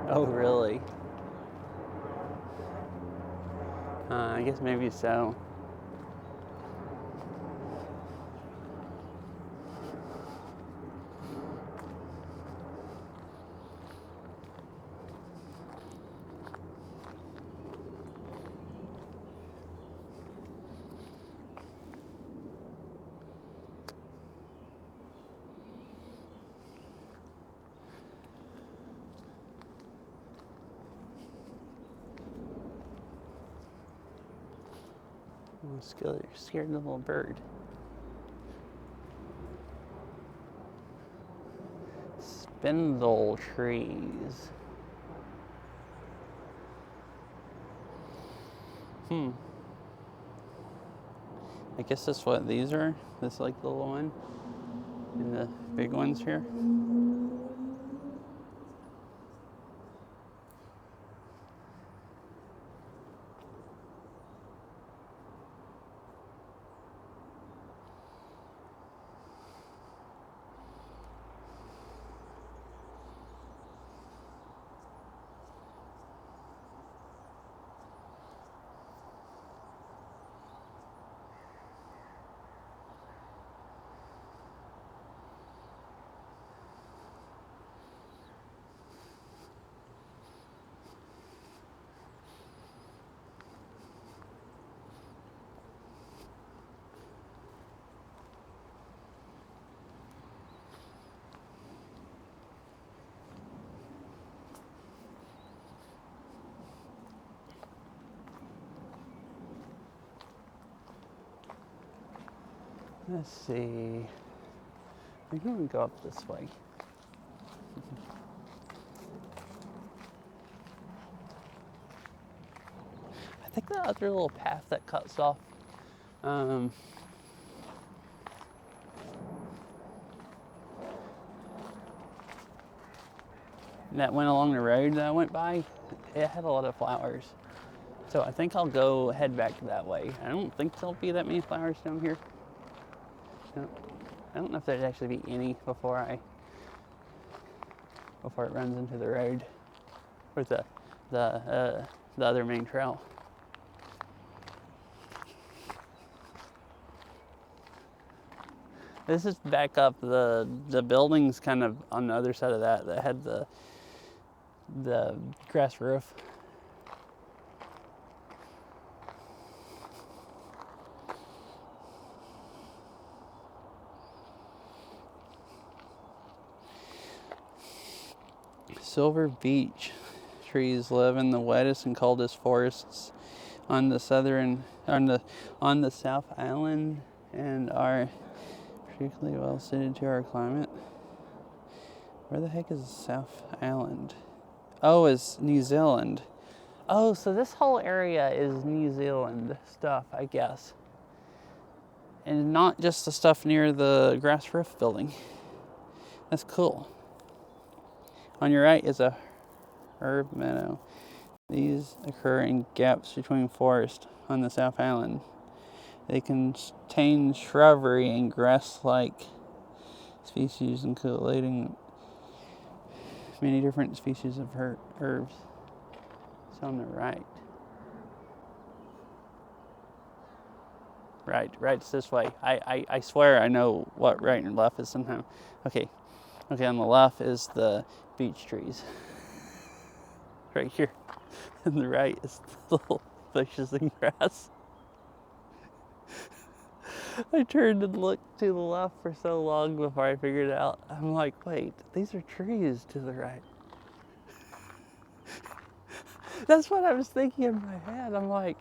Oh, really? I guess maybe so. I'm scared of the little bird. Spindle trees. I guess that's what these are. This like the little one. And the big ones here. Let's see. We're going to go up this way. I think that other little path that cuts off that went along the road that I went by, it had a lot of flowers. So I think I'll head back that way. I don't think there'll be that many flowers down here. No, I don't know if there'd actually be any before it runs into the road or the other main trail. This is back up the buildings kind of on the other side of that had the grass roof. Silver beech trees live in the wettest and coldest forests on the South Island and are particularly well suited to our climate. Where the heck is South Island? Oh, it's New Zealand. Oh, so this whole area is New Zealand stuff, I guess. And not just the stuff near the grass roof building. That's cool. On your right is a herb meadow. These occur in gaps between forest on the South Island. They contain shrubbery and grass-like species, including many different species of herbs. It's on the right. Right's this way. I swear I know what right and left is somehow. Okay, on the left is the beech trees. Right here. And the right is the little bushes and grass. I turned and looked to the left for so long before I figured it out. I'm like, wait, these are trees to the right. That's what I was thinking in my head. I'm like,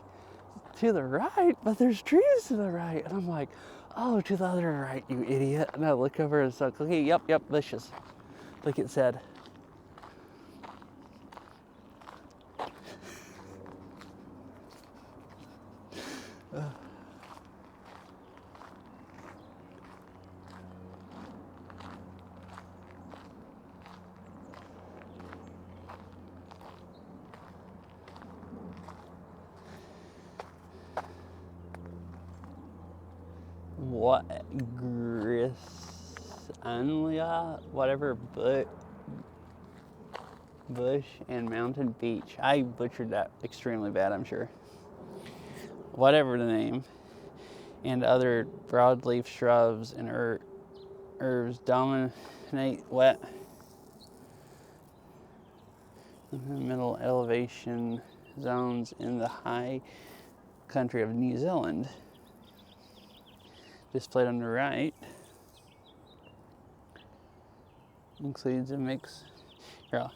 to the right, but there's trees to the right. And I'm like, oh, to the other right, you idiot. And I look over and it's like, okay, yep, bushes. Like it said. what Grisanlia, whatever, bush and mountain beach. I butchered that extremely bad, I'm sure. Whatever the name, and other broadleaf shrubs and herbs dominate wet middle elevation zones in the high country of New Zealand. Displayed on the right includes a mix. Here.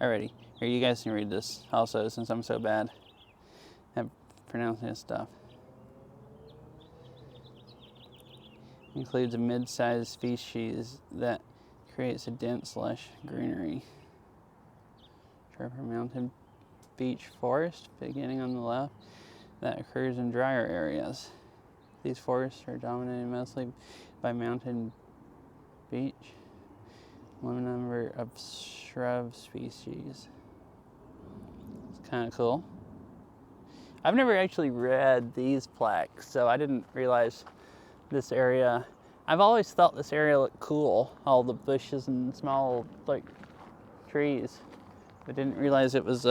Alrighty. Here, you guys can read this also, since I'm so bad at pronouncing this stuff. Includes a mid-sized species that creates a dense, lush greenery. Sharper mountain beech forest, beginning on the left, that occurs in drier areas. These forests are dominated mostly by mountain beech, limited number of shrub species. It's kind of cool. I've never actually read these plaques, so I didn't realize this area. I've always thought this area looked cool, all the bushes and small like trees, but didn't realize it was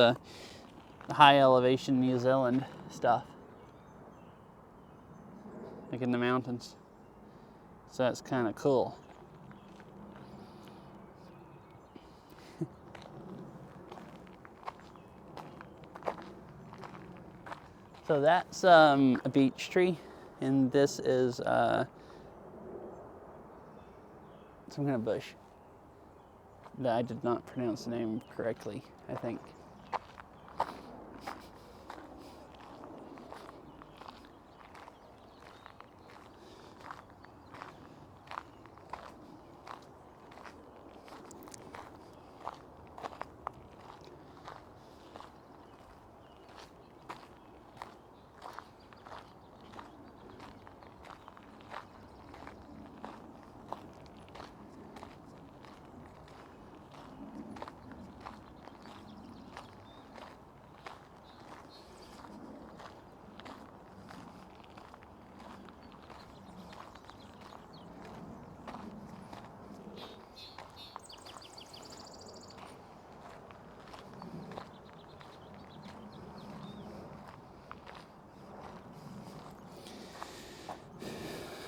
high elevation New Zealand stuff, like in the mountains. So that's kind of cool. So that's a beech tree, and this is some kind of bush that I did not pronounce the name correctly, I think.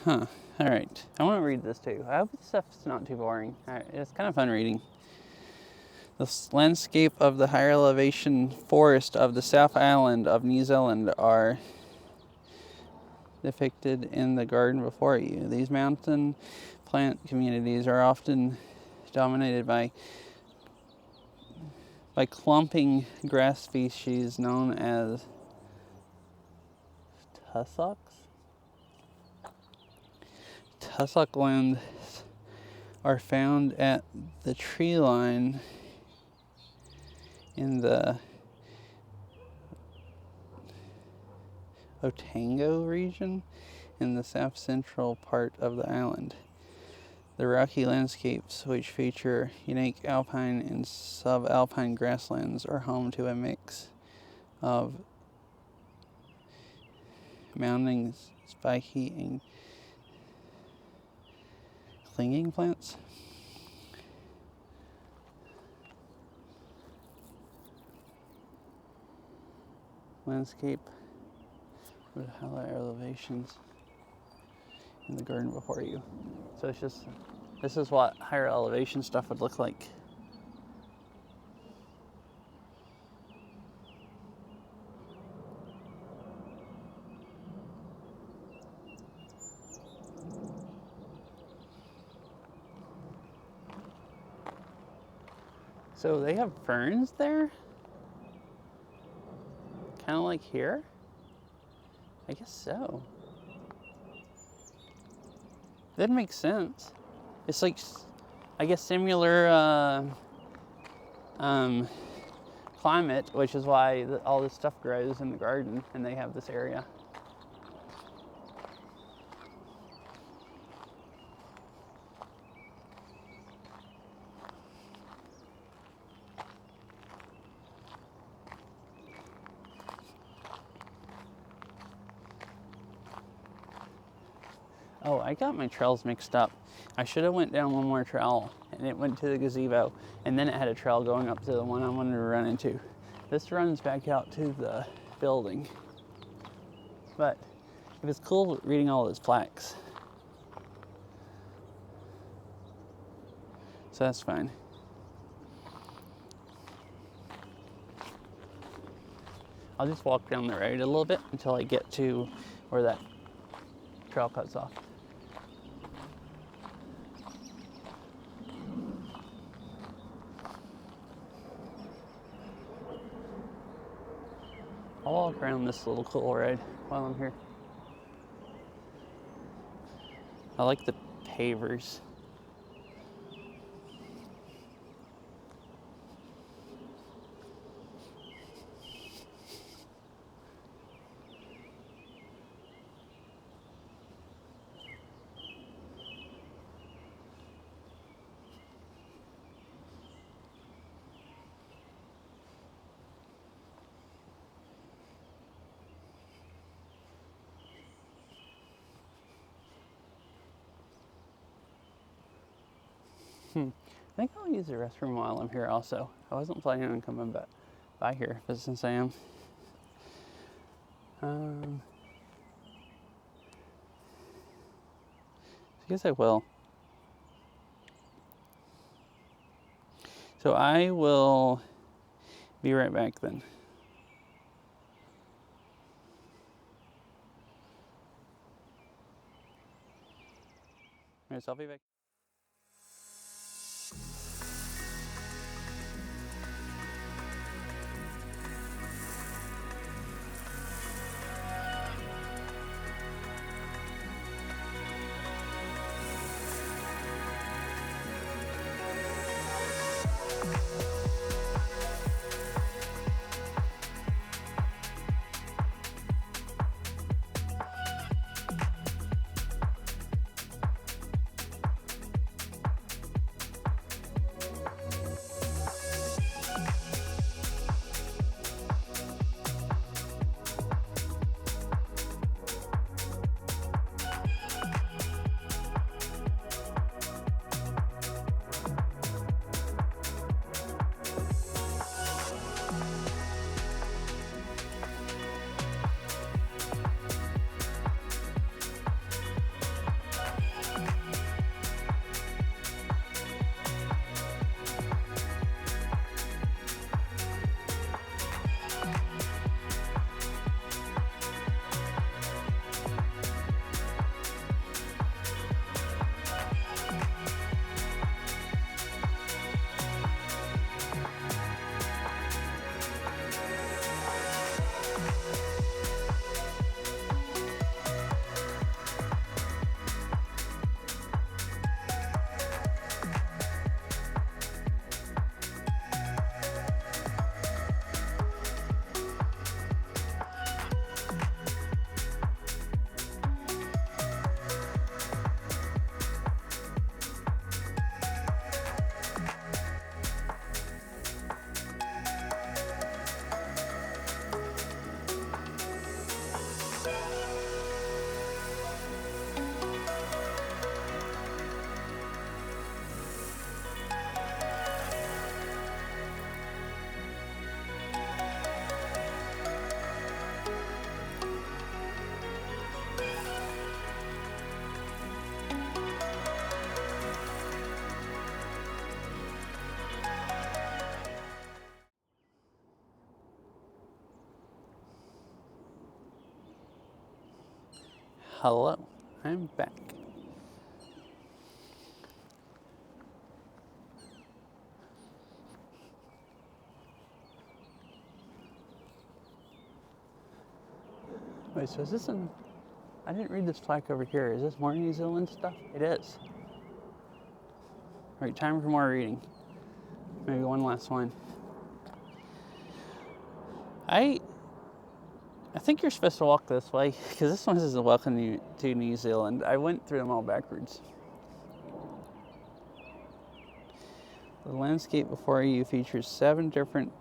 Huh. All right. I want to read this too. I hope this stuff's not too boring. It's kind of fun reading. The landscape of the higher elevation forest of the South Island of New Zealand are depicted in the garden before you. These mountain plant communities are often dominated by clumping grass species known as tussocks. Tussock lands are found at the tree line in the Otago region in the south central part of the island. The rocky landscapes, which feature unique alpine and subalpine grasslands, are home to a mix of mounting, spiky, and clinging plants. Landscape with higher elevations in the garden before you. So it's just, this is what higher elevation stuff would look like. So they have ferns there? Kind of like here? I guess so. That makes sense. It's like, I guess, similar climate, which is why all this stuff grows in the garden, and they have this area. Oh, I got my trails mixed up. I should have went down one more trail, and it went to the gazebo, and then it had a trail going up to the one I wanted to run into. This runs back out to the building. But it was cool reading all those plaques. So that's fine. I'll just walk down the road a little bit until I get to where that trail cuts off. I'll walk around this little cool road while I'm here. I like the pavers. I think I'll use the restroom while I'm here also. I wasn't planning on coming by here, but since I am. I guess I will. So I will be right back then. All right, so I'll be back. Hello, I'm back. Wait, so is this in... I didn't read this plaque over here. Is this more New Zealand stuff? It is. All right, time for more reading. Maybe one last one. I think you're supposed to walk this way, because this one says welcome to New Zealand. I went through them all backwards. The landscape before you features 7 different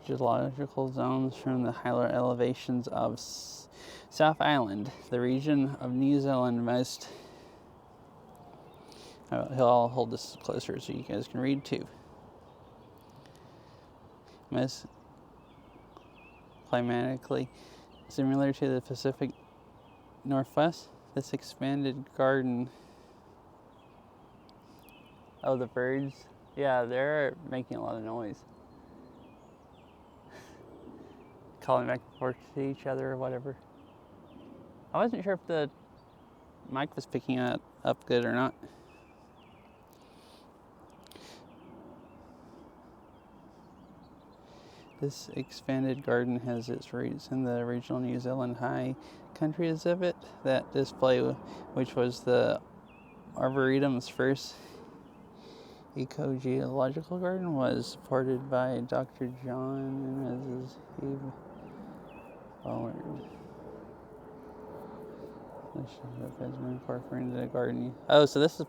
geological zones from the higher elevations of South Island, the region of New Zealand most. I'll hold this closer so you guys can read too. Most climatically similar to the Pacific Northwest, this expanded garden. Oh, the birds. Yeah, they're making a lot of noise. Calling back and forth to each other or whatever. I wasn't sure if the mic was picking up good or not. This expanded garden has its roots in the original New Zealand high country exhibit. That display, which was the Arboretum's first eco-geological garden, was supported by Dr. John and Mrs. Eve Ballard. Has been incorporated into the garden. Oh, so this is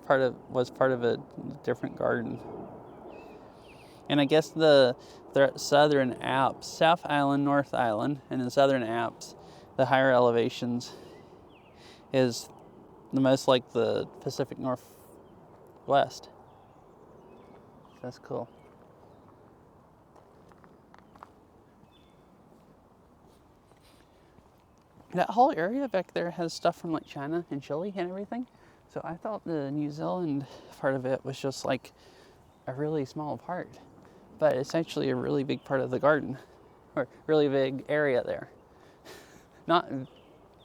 was part of a different garden. And I guess the Southern Alps, South Island, North Island, and the Southern Alps, the higher elevations, is the most like the Pacific Northwest. That's cool. That whole area back there has stuff from like China and Chile and everything. So I thought the New Zealand part of it was just like a really small part. But it's actually a really big part of the garden, or really big area there. Not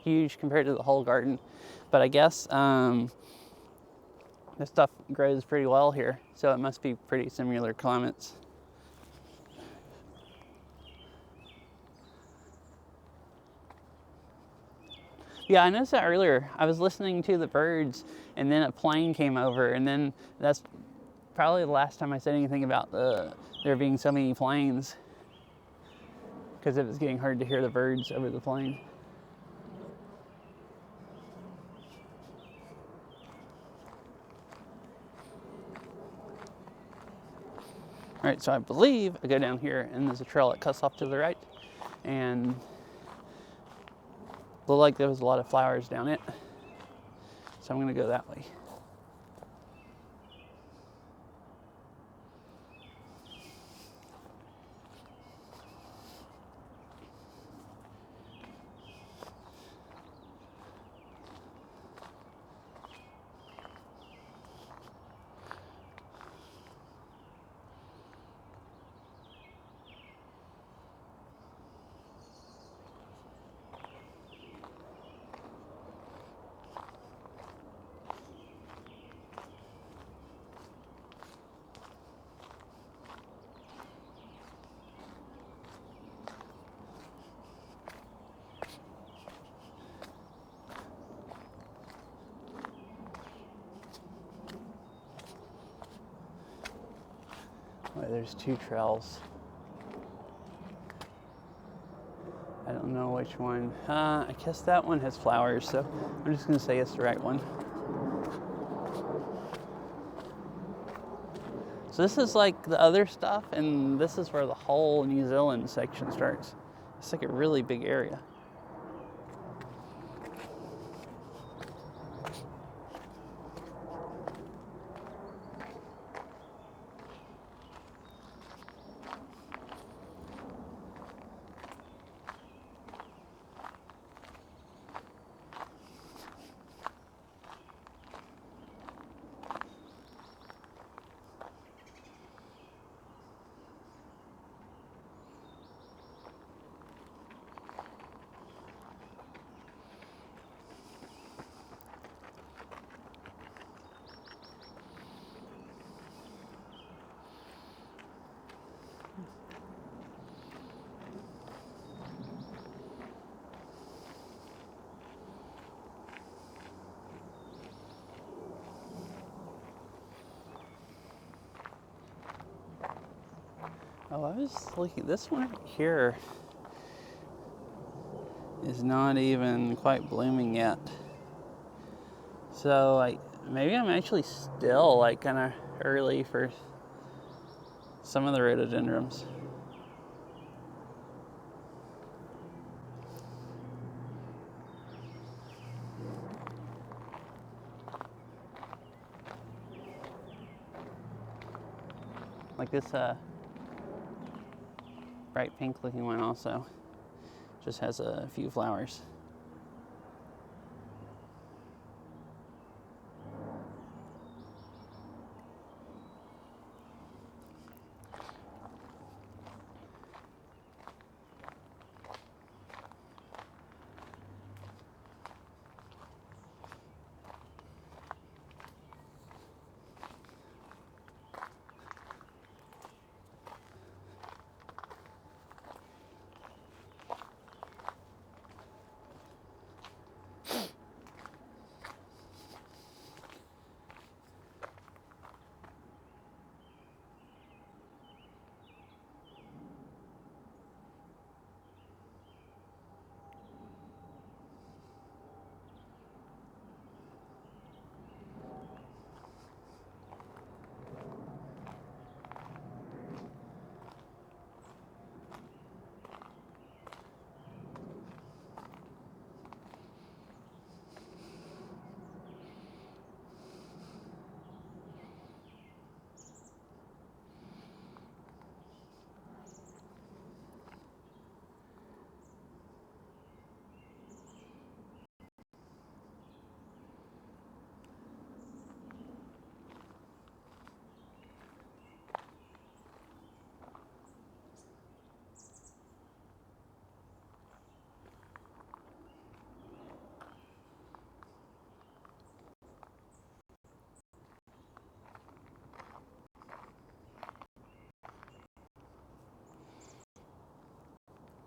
huge compared to the whole garden, but I guess this stuff grows pretty well here, so it must be pretty similar climates. Yeah, I noticed that earlier. I was listening to the birds, and then a plane came over, and then that's probably the last time I said anything about there being so many planes, because it was getting hard to hear the birds over the plane. All right, so I believe I go down here, and there's a trail that cuts off to the right, and looked like there was a lot of flowers down it, so I'm gonna go that way. Wait, there's two trails. I don't know which one. I guess that one has flowers, so I'm just gonna say it's the right one. So this is like the other stuff, and this is where the whole New Zealand section starts. It's like a really big area. Oh, I was looking, this one here is not even quite blooming yet. So like, maybe I'm actually still like kind of early for some of the rhododendrons. Like this bright pink looking one also just has a few flowers.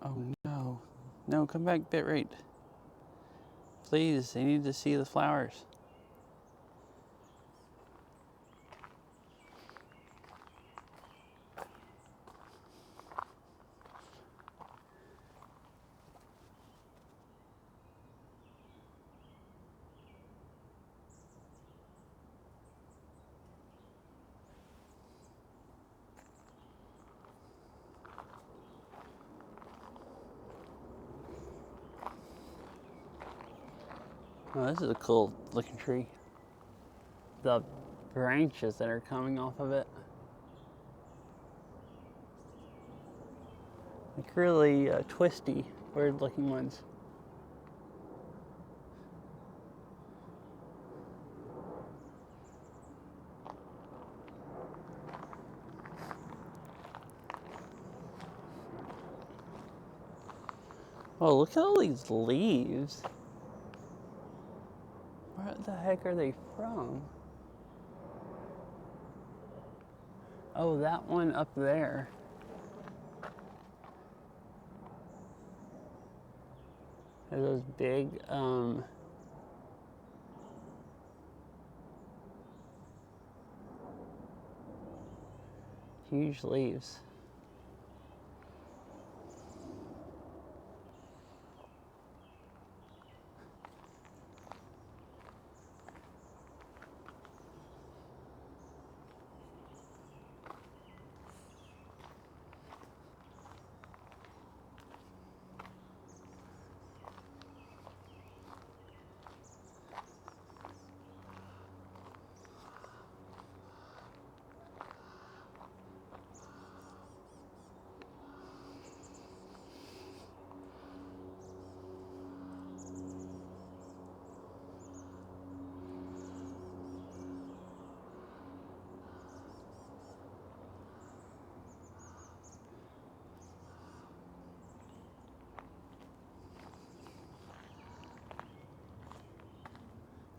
Oh no. No, come back bitrate. Please, I need to see the flowers. Oh, this is a cool looking tree. The branches that are coming off of it. Like really twisty, weird looking ones. Oh, look at all these leaves. Where the heck are they from? Oh, that one up there. There's those big, huge leaves.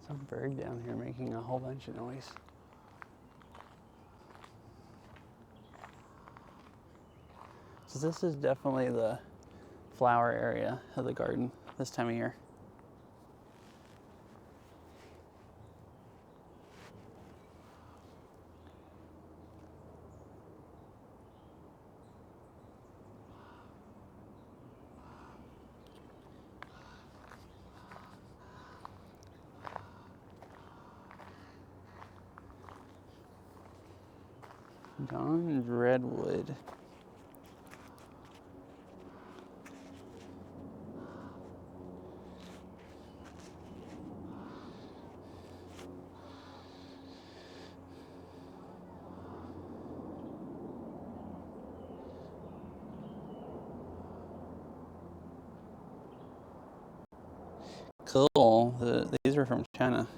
Some bird down here making a whole bunch of noise. So this is definitely the flower area of the garden this time of year. Dawn's redwood. are from China.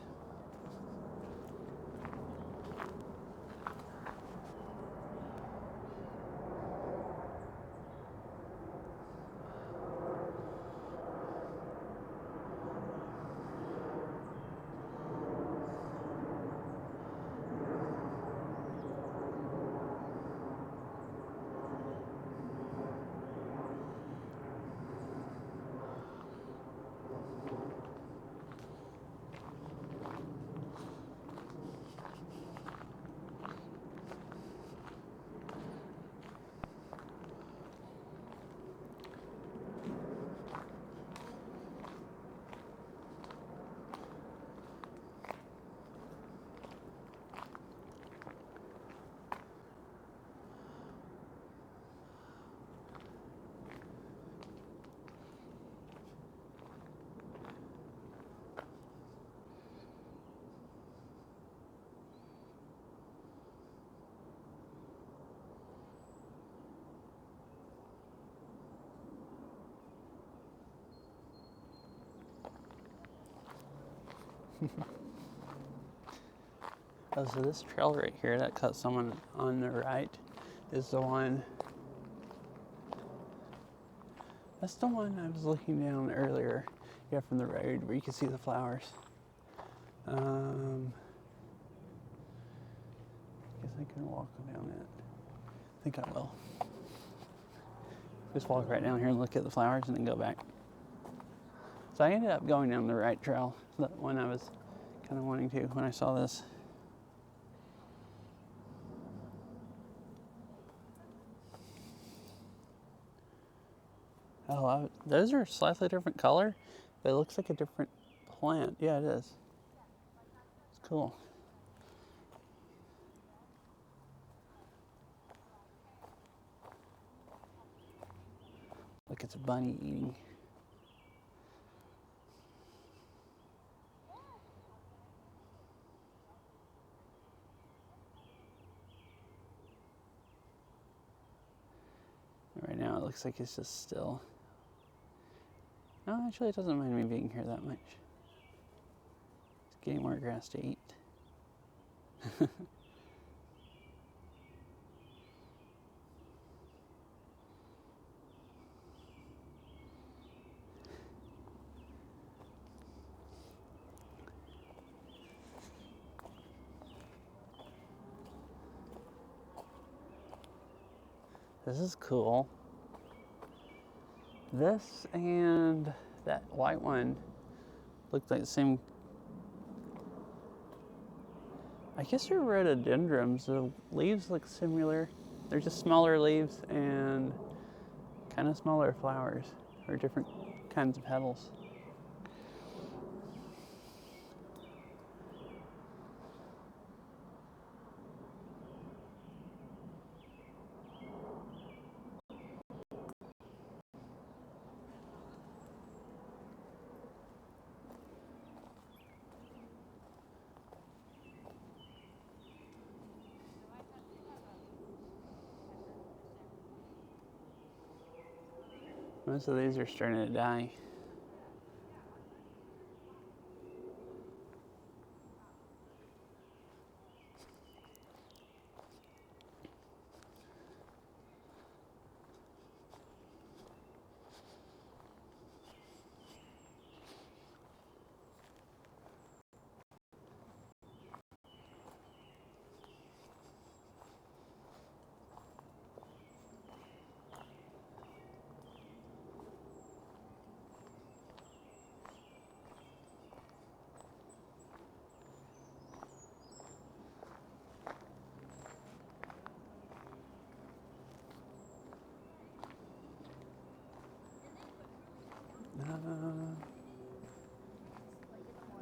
Oh, so this trail right here that cuts someone on the right is the one. That's the one I was looking down earlier. Yeah, from the road where you can see the flowers. I guess I can walk down it. I think I will. Just walk right down here and look at the flowers and then go back. So I ended up going down the right trail, the one I was kind of wanting to when I saw this. Oh, those are slightly different color, but it looks like a different plant. Yeah, it is. It's cool. Look, it's a bunny eating. Right now it looks like it's just still. No, actually it doesn't mind me being here that much. It's getting more grass to eat. This is cool. This and that white one look like the same. I guess they're rhododendrons. The leaves look similar. They're just smaller leaves and kind of smaller flowers, or different kinds of petals. Most of these are starting to die.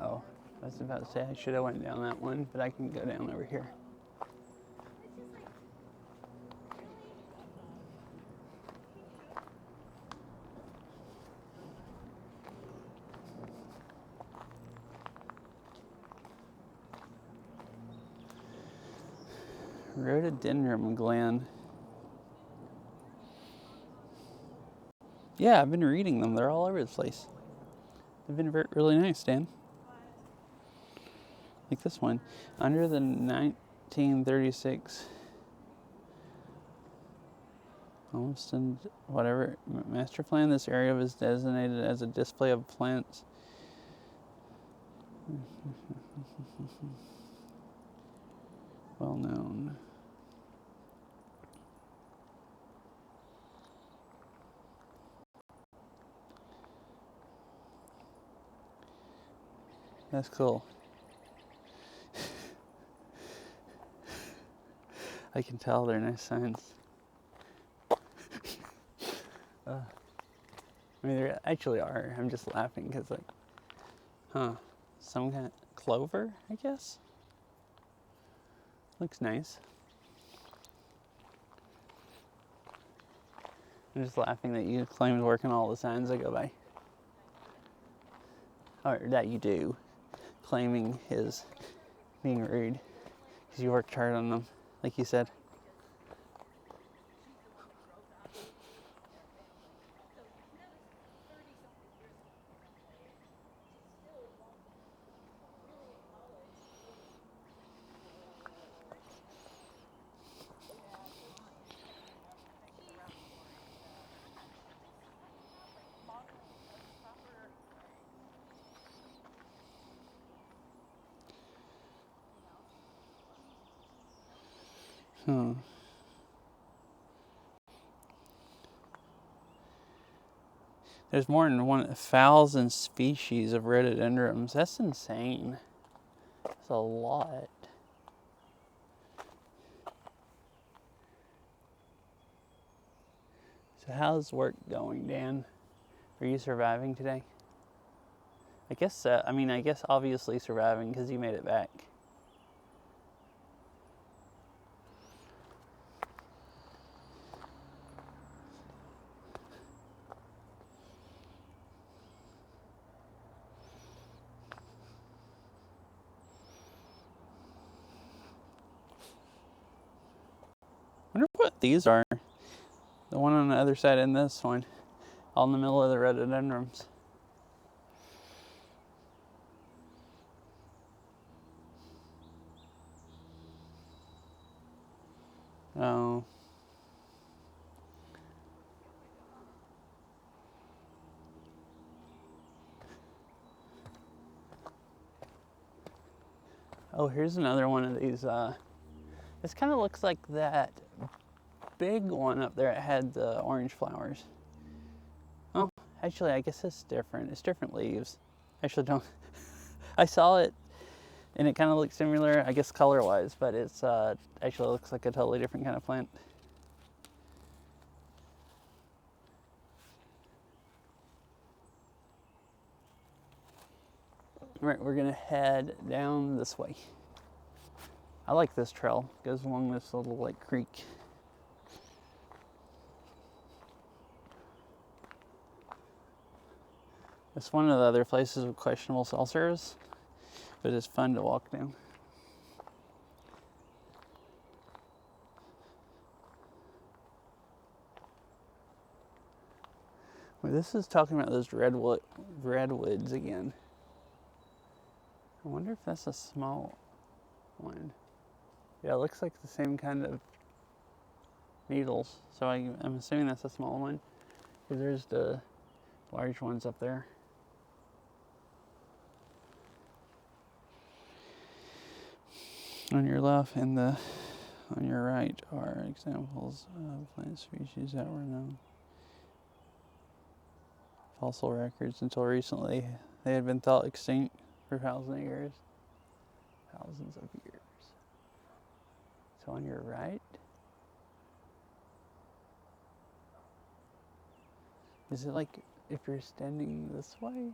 Oh, I was about to say I should have went down that one, but I can go down over here. Rhododendron gland. Yeah, I've been reading them. They're all over the place. They've been really nice, Dan. Like this one. Under the 1936 Homestead, whatever, master plan, this area was designated as a display of plants. Well known. That's cool. I can tell they're nice signs. I mean, they actually are. I'm just laughing because, like, some kind of clover, I guess. Looks nice. I'm just laughing that you claim to work on all the signs I go by. Or that you do. Claiming is being rude. Because you worked hard on them, like you said. There's more than 1,000 species of rhododendrons. That's insane. That's a lot. So how's work going, Dan? Are you surviving today? I guess obviously surviving because you made it back. I wonder what these are. The one on the other side and this one. All in the middle of the rhododendrons. Oh. Oh, here's another one of these. This kind of looks like that big one up there. It had the orange flowers. Oh, actually, I guess it's different. It's different leaves. Actually, don't. I saw it, and it kind of looks similar, I guess, color-wise, but it's actually looks like a totally different kind of plant. All right, we're gonna head down this way. I like this trail. It goes along this little like creek. It's one of the other places with questionable cell service, but it's fun to walk down. Well, this is talking about those redwoods again. I wonder if that's a small one. Yeah, it looks like the same kind of needles. So I'm assuming that's a small one. Because there's the large ones up there. On your left and on your right are examples of plant species that were known. Fossil records until recently, they had been thought extinct for thousands of years. Thousands of years. So on your right, is it like if you're standing this way?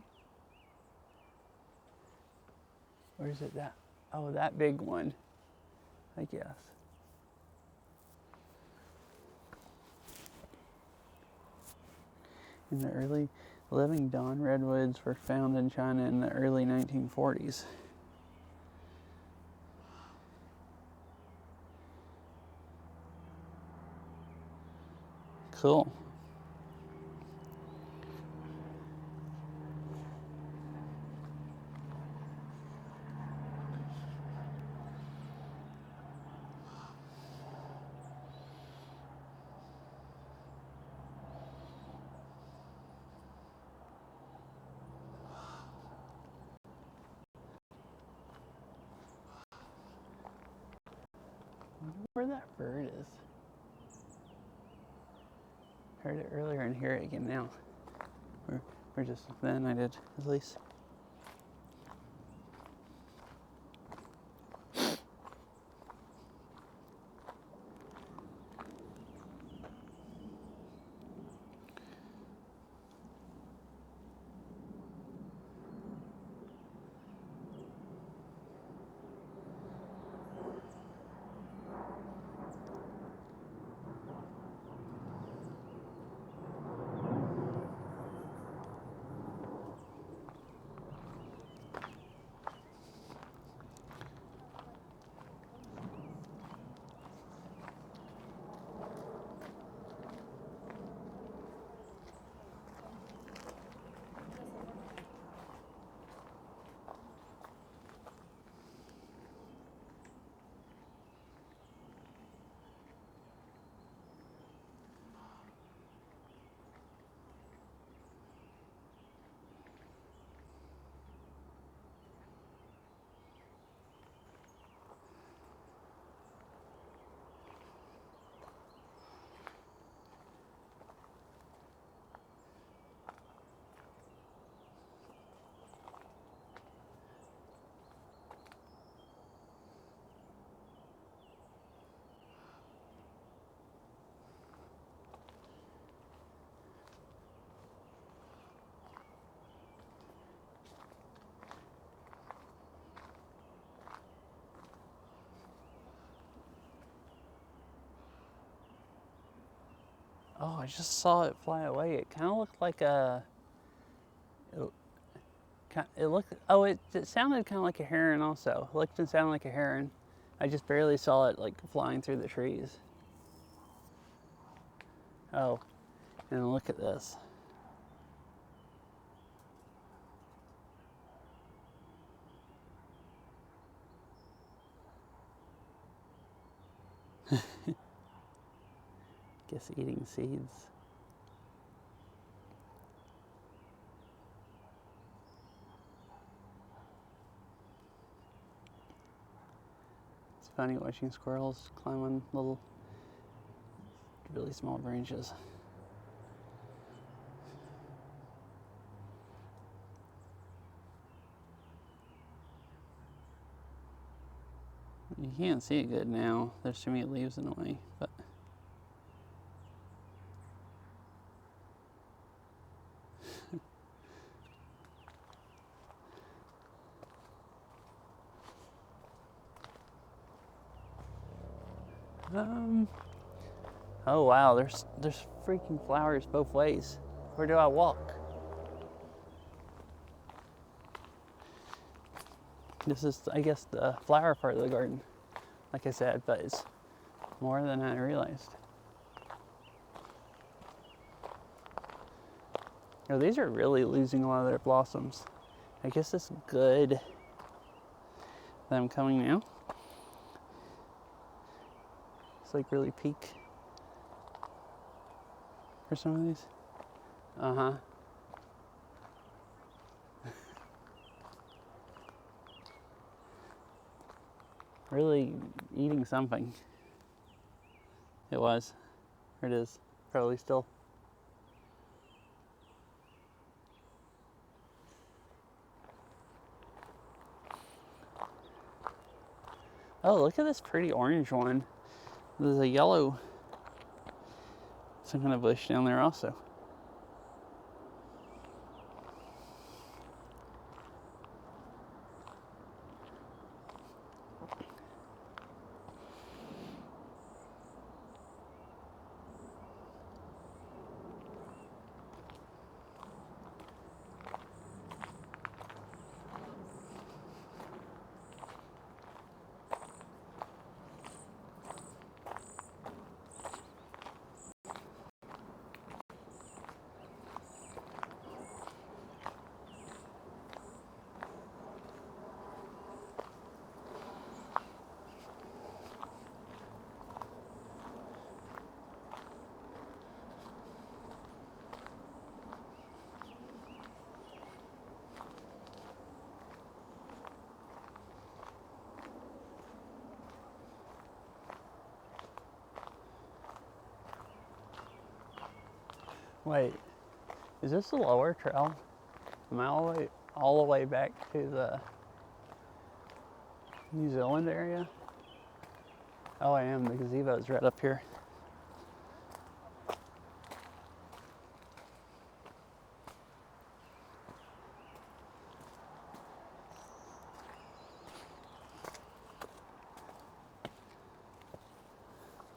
Or is it that? Oh, that big one, I guess. In the early living dawn redwoods were found in China in the early 1940s. Cool. where that bird is. Heard it earlier and hear it again now. Or just then I did, at least. Oh, I just saw it fly away. It kind of looked like a. It looked. Oh, it sounded kind of like a heron. Also, it looked and sounded like a heron. I just barely saw it like flying through the trees. Oh, and look at this. Guess eating seeds. It's funny watching squirrels climb on little, really small branches. You can't see it good now. There's too many leaves in the way, but. Oh wow, there's freaking flowers both ways. Where do I walk? This is, I guess, the flower part of the garden, like I said, but it's more than I realized. Oh, these are really losing a lot of their blossoms. I guess it's good that I'm coming now. It's like really peak for some of these. Uh-huh. Really eating something. It was. Or it is. Probably still. Oh, look at this pretty orange one. There's a yellow, some kind of bush down there also. Wait, is this the lower trail? Am I all the way back to the New Zealand area? Oh, I am. The gazebo's right up here.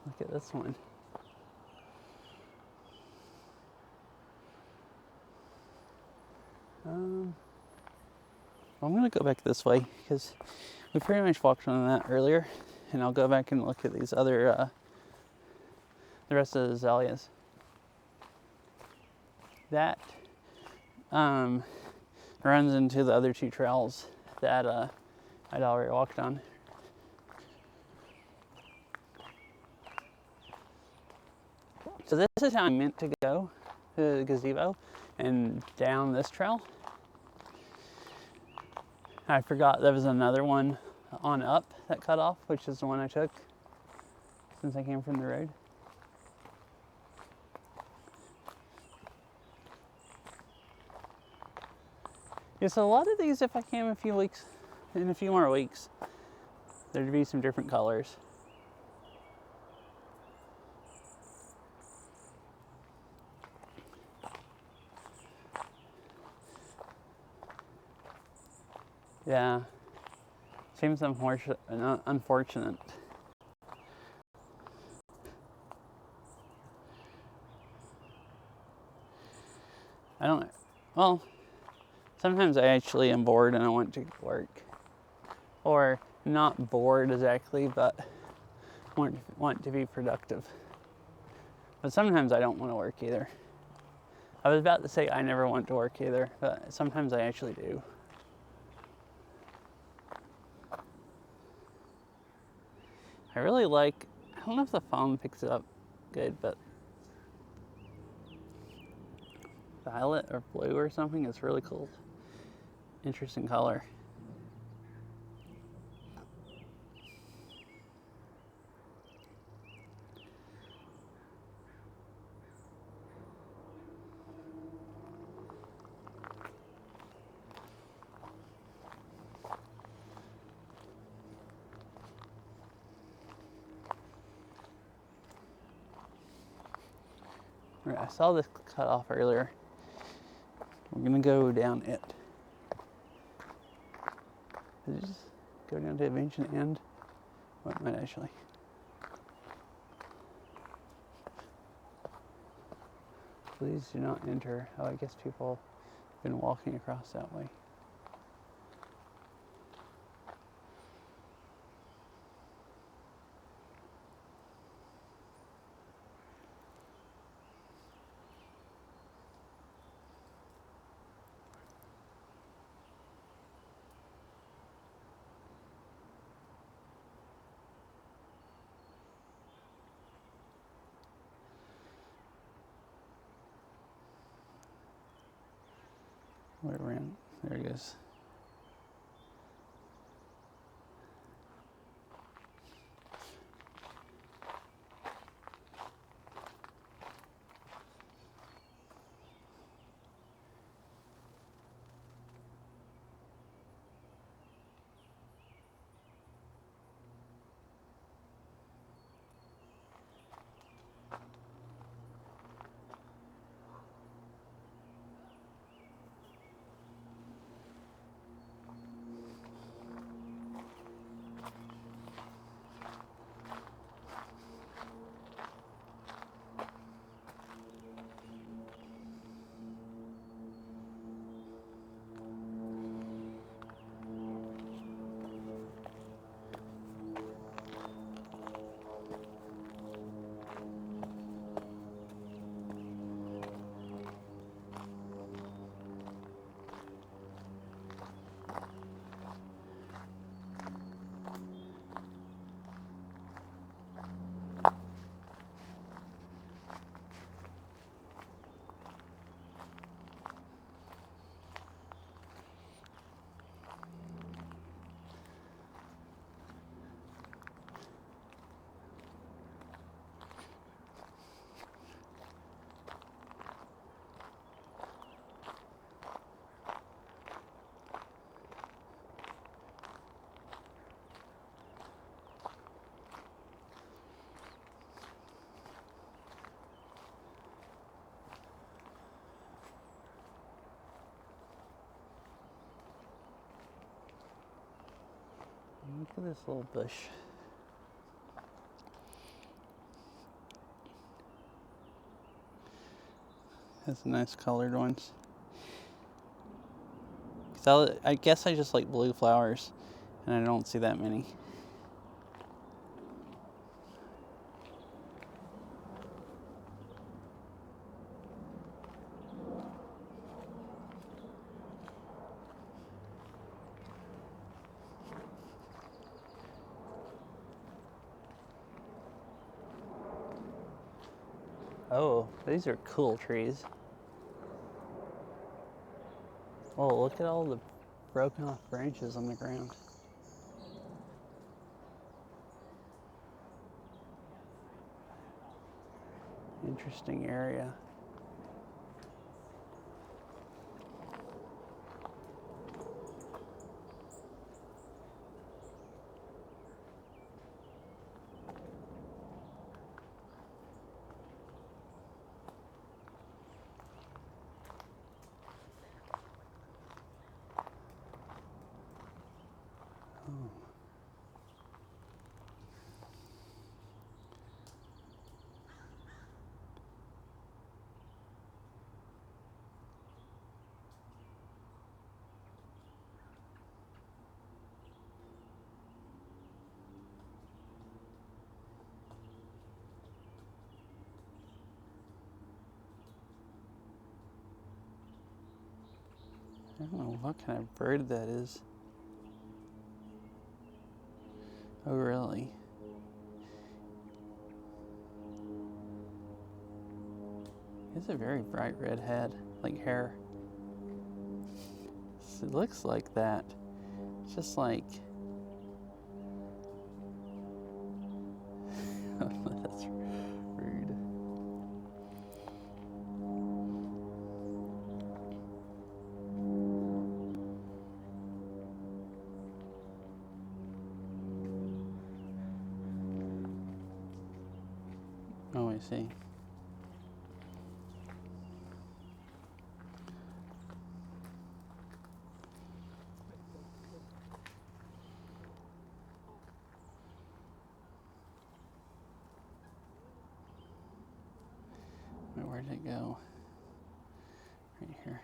Look at this one. I'm gonna go back this way because we pretty much walked on that earlier, and I'll go back and look at these other, the rest of the azaleas. That runs into the other two trails that I'd already walked on. So this is how I meant to go to the gazebo and down this trail. I forgot there was another one on up that cut off, which is the one I took since I came from the road. Yeah, so a lot of these, if I came in a few more weeks, there'd be some different colors. Yeah, seems unfortunate. Well, sometimes I actually am bored and I want to work. Or not bored exactly, but want to be productive. But sometimes I don't want to work either. I was about to say I never want to work either, but sometimes I actually do. I really like, I don't know if the phone picks it up good, but violet or blue or something is really cool. Interesting color. Right, I saw this cut off earlier. We're gonna go down it. Did it just go down to Invention End? Well, it might actually. Please do not enter. Oh, I guess people have been walking across that way. Where we're in. There he goes. Look at this little bush. Has some nice colored ones. I guess I just like blue flowers, and I don't see that many. Oh, these are cool trees. Oh, look at all the broken off branches on the ground. Interesting area. I don't know what kind of bird that is. Oh, really? He has a very bright red head, like hair. It looks like that. It's just like... That's rude. Oh, I see. Wait, where did it go? Right here.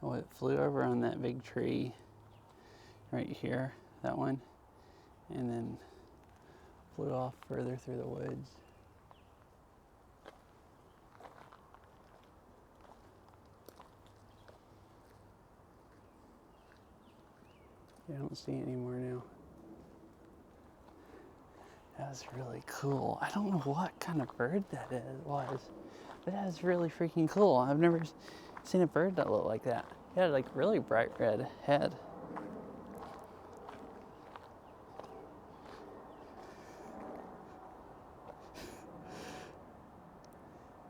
Oh, it flew over on that big tree right here, that one, and then flew off further through the woods. I don't see it anymore now. That was really cool. I don't know what kind of bird that was, but that was really freaking cool. I've never seen a bird that looked like that. It had like really bright red head.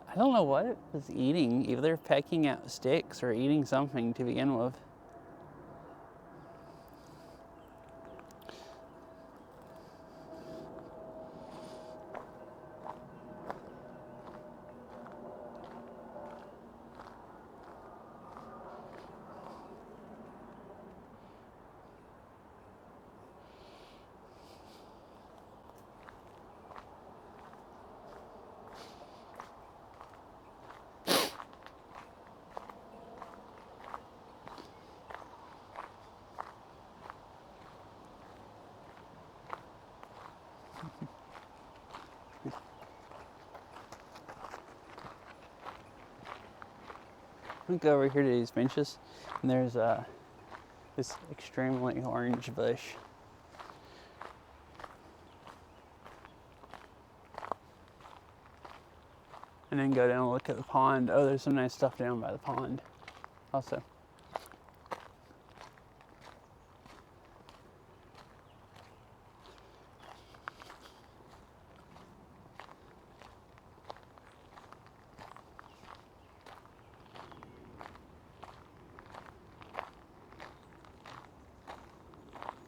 I don't know what it was eating, either pecking out sticks or eating something to begin with. Look over here to these benches, and there's this extremely orange bush. And then go down and look at the pond. Oh, there's some nice stuff down by the pond also.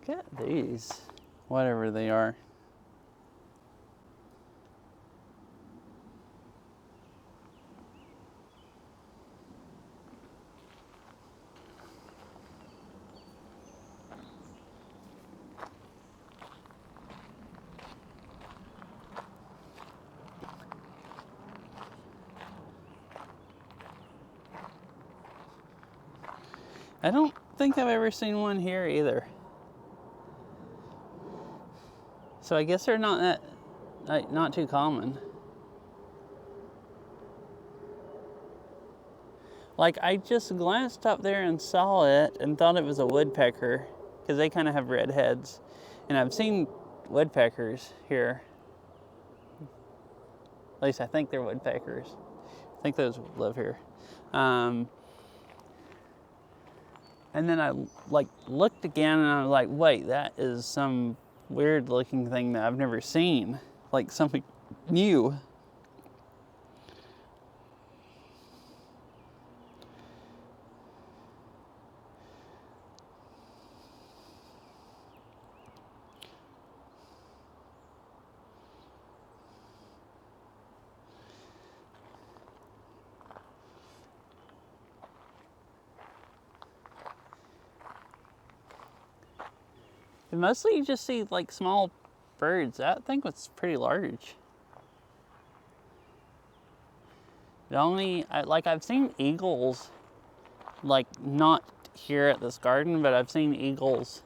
Look at these, whatever they are. I don't think I've ever seen one here either. So I guess they're not not too common. Like, I just glanced up there and saw it and thought it was a woodpecker because they kind of have red heads. And I've seen woodpeckers here. At least I think they're woodpeckers. I think those live here. And then I looked again and I was like, wait, that is some weird looking thing that I've never seen. Like something new. And mostly you just see like small birds. That thing was pretty large. I've seen eagles, like not here at this garden, but I've seen eagles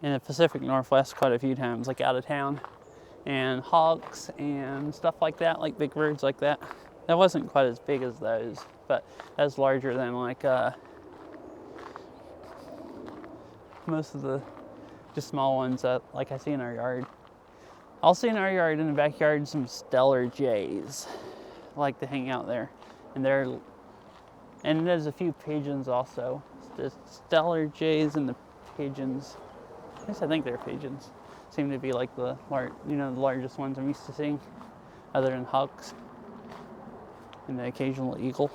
in the Pacific Northwest quite a few times, like out of town, and hawks and stuff like that, like big birds like that. That wasn't quite as big as those, but that's larger than like most of the just small ones that like I see in our yard. I'll see in our yard in the backyard some stellar jays. I like to hang out there, and there's a few pigeons also. The stellar jays and the pigeons. At least I think they're pigeons. Seem to be like the largest ones I'm used to seeing, other than hawks and the occasional eagle.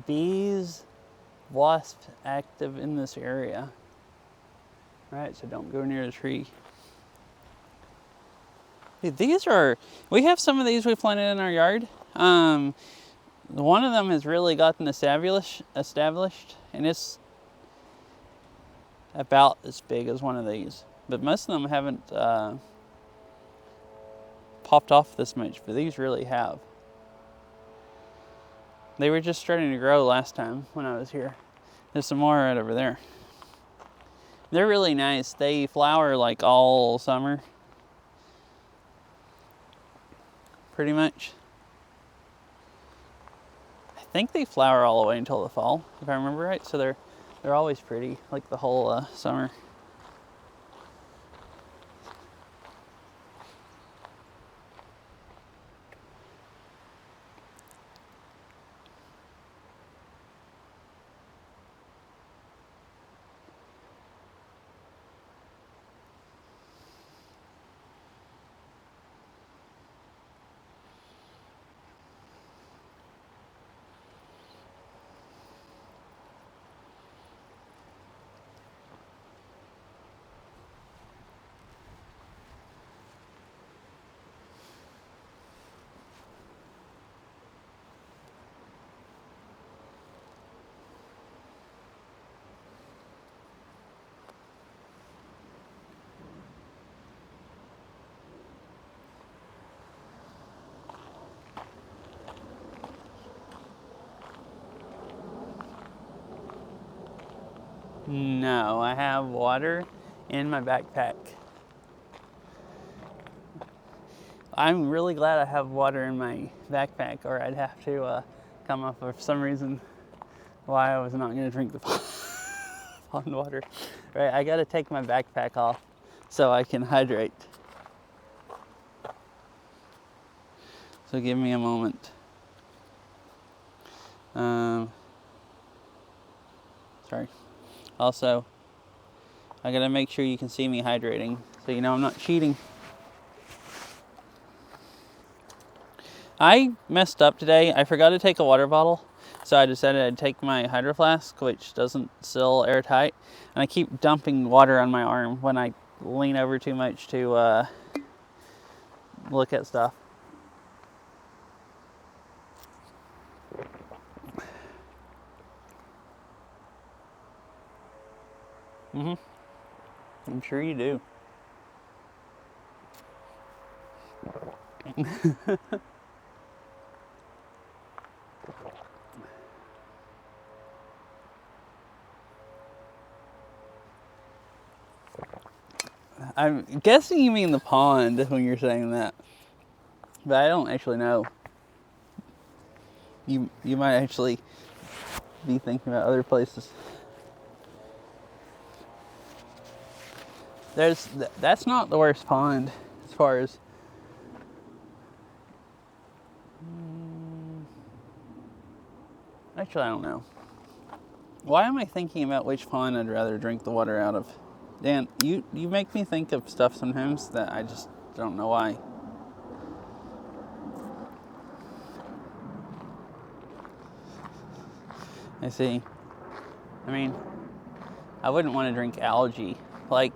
Bees, wasps active in this area. Right, so don't go near the tree. We have some of these we planted in our yard. One of them has really gotten established, and it's about as big as one of these. But most of them haven't popped off this much, but these really have. They were just starting to grow last time when I was here. There's some more right over there. They're really nice. They flower like all summer. Pretty much. I think they flower all the way until the fall, if I remember right. So they're always pretty, like the whole summer. No, I have water in my backpack. I'm really glad I have water in my backpack, or I'd have to come up for some reason why I was not going to drink the pond water. Right, I got to take my backpack off so I can hydrate. So give me a moment. Sorry. Also, I gotta make sure you can see me hydrating so you know I'm not cheating. I messed up today. I forgot to take a water bottle, so I decided I'd take my hydro flask, which doesn't seal airtight, and I keep dumping water on my arm when I lean over too much to look at stuff. I'm sure you do. I'm guessing you mean the pond when you're saying that, but I don't actually know. You might actually be thinking about other places. That's not the worst pond as far as actually I don't know. Why am I thinking about which pond I'd rather drink the water out of? Dan, you make me think of stuff sometimes that I just don't know why. I see. I mean, I wouldn't want to drink algae. Like,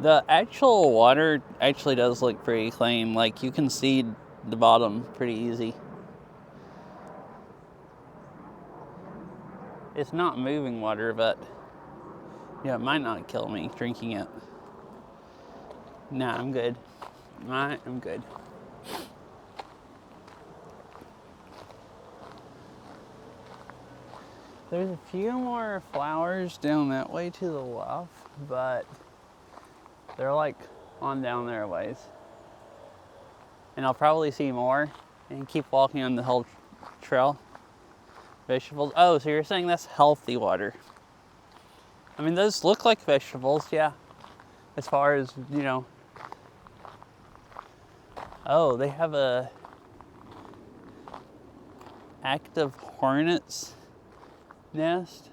the actual water actually does look pretty clean. Like, you can see the bottom pretty easy. It's not moving water, but yeah, it might not kill me drinking it. Nah, I'm good. I am good. There's a few more flowers down that way to the left, but they're like on down there a ways. And I'll probably see more and keep walking on the whole trail. Vegetables. Oh, so you're saying that's healthy water. I mean, those look like vegetables, yeah. As far as, you know. Oh, they have a active hornet's nest.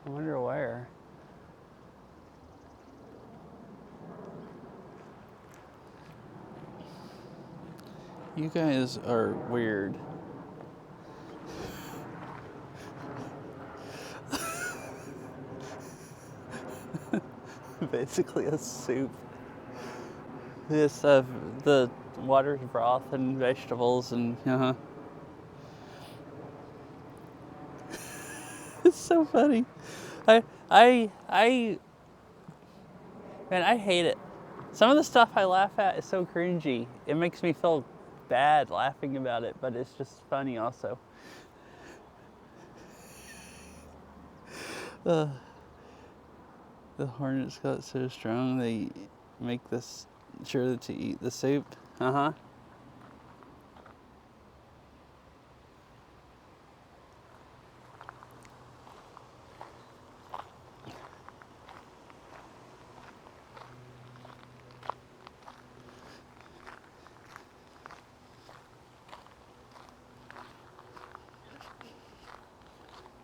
I wonder where. You guys are weird. Basically a soup. This the water's broth and vegetables and It's so funny. I man, I hate it. Some of the stuff I laugh at is so cringy. It makes me feel bad laughing about it, but it's just funny also. The hornets got so strong they make this sure to eat the soup.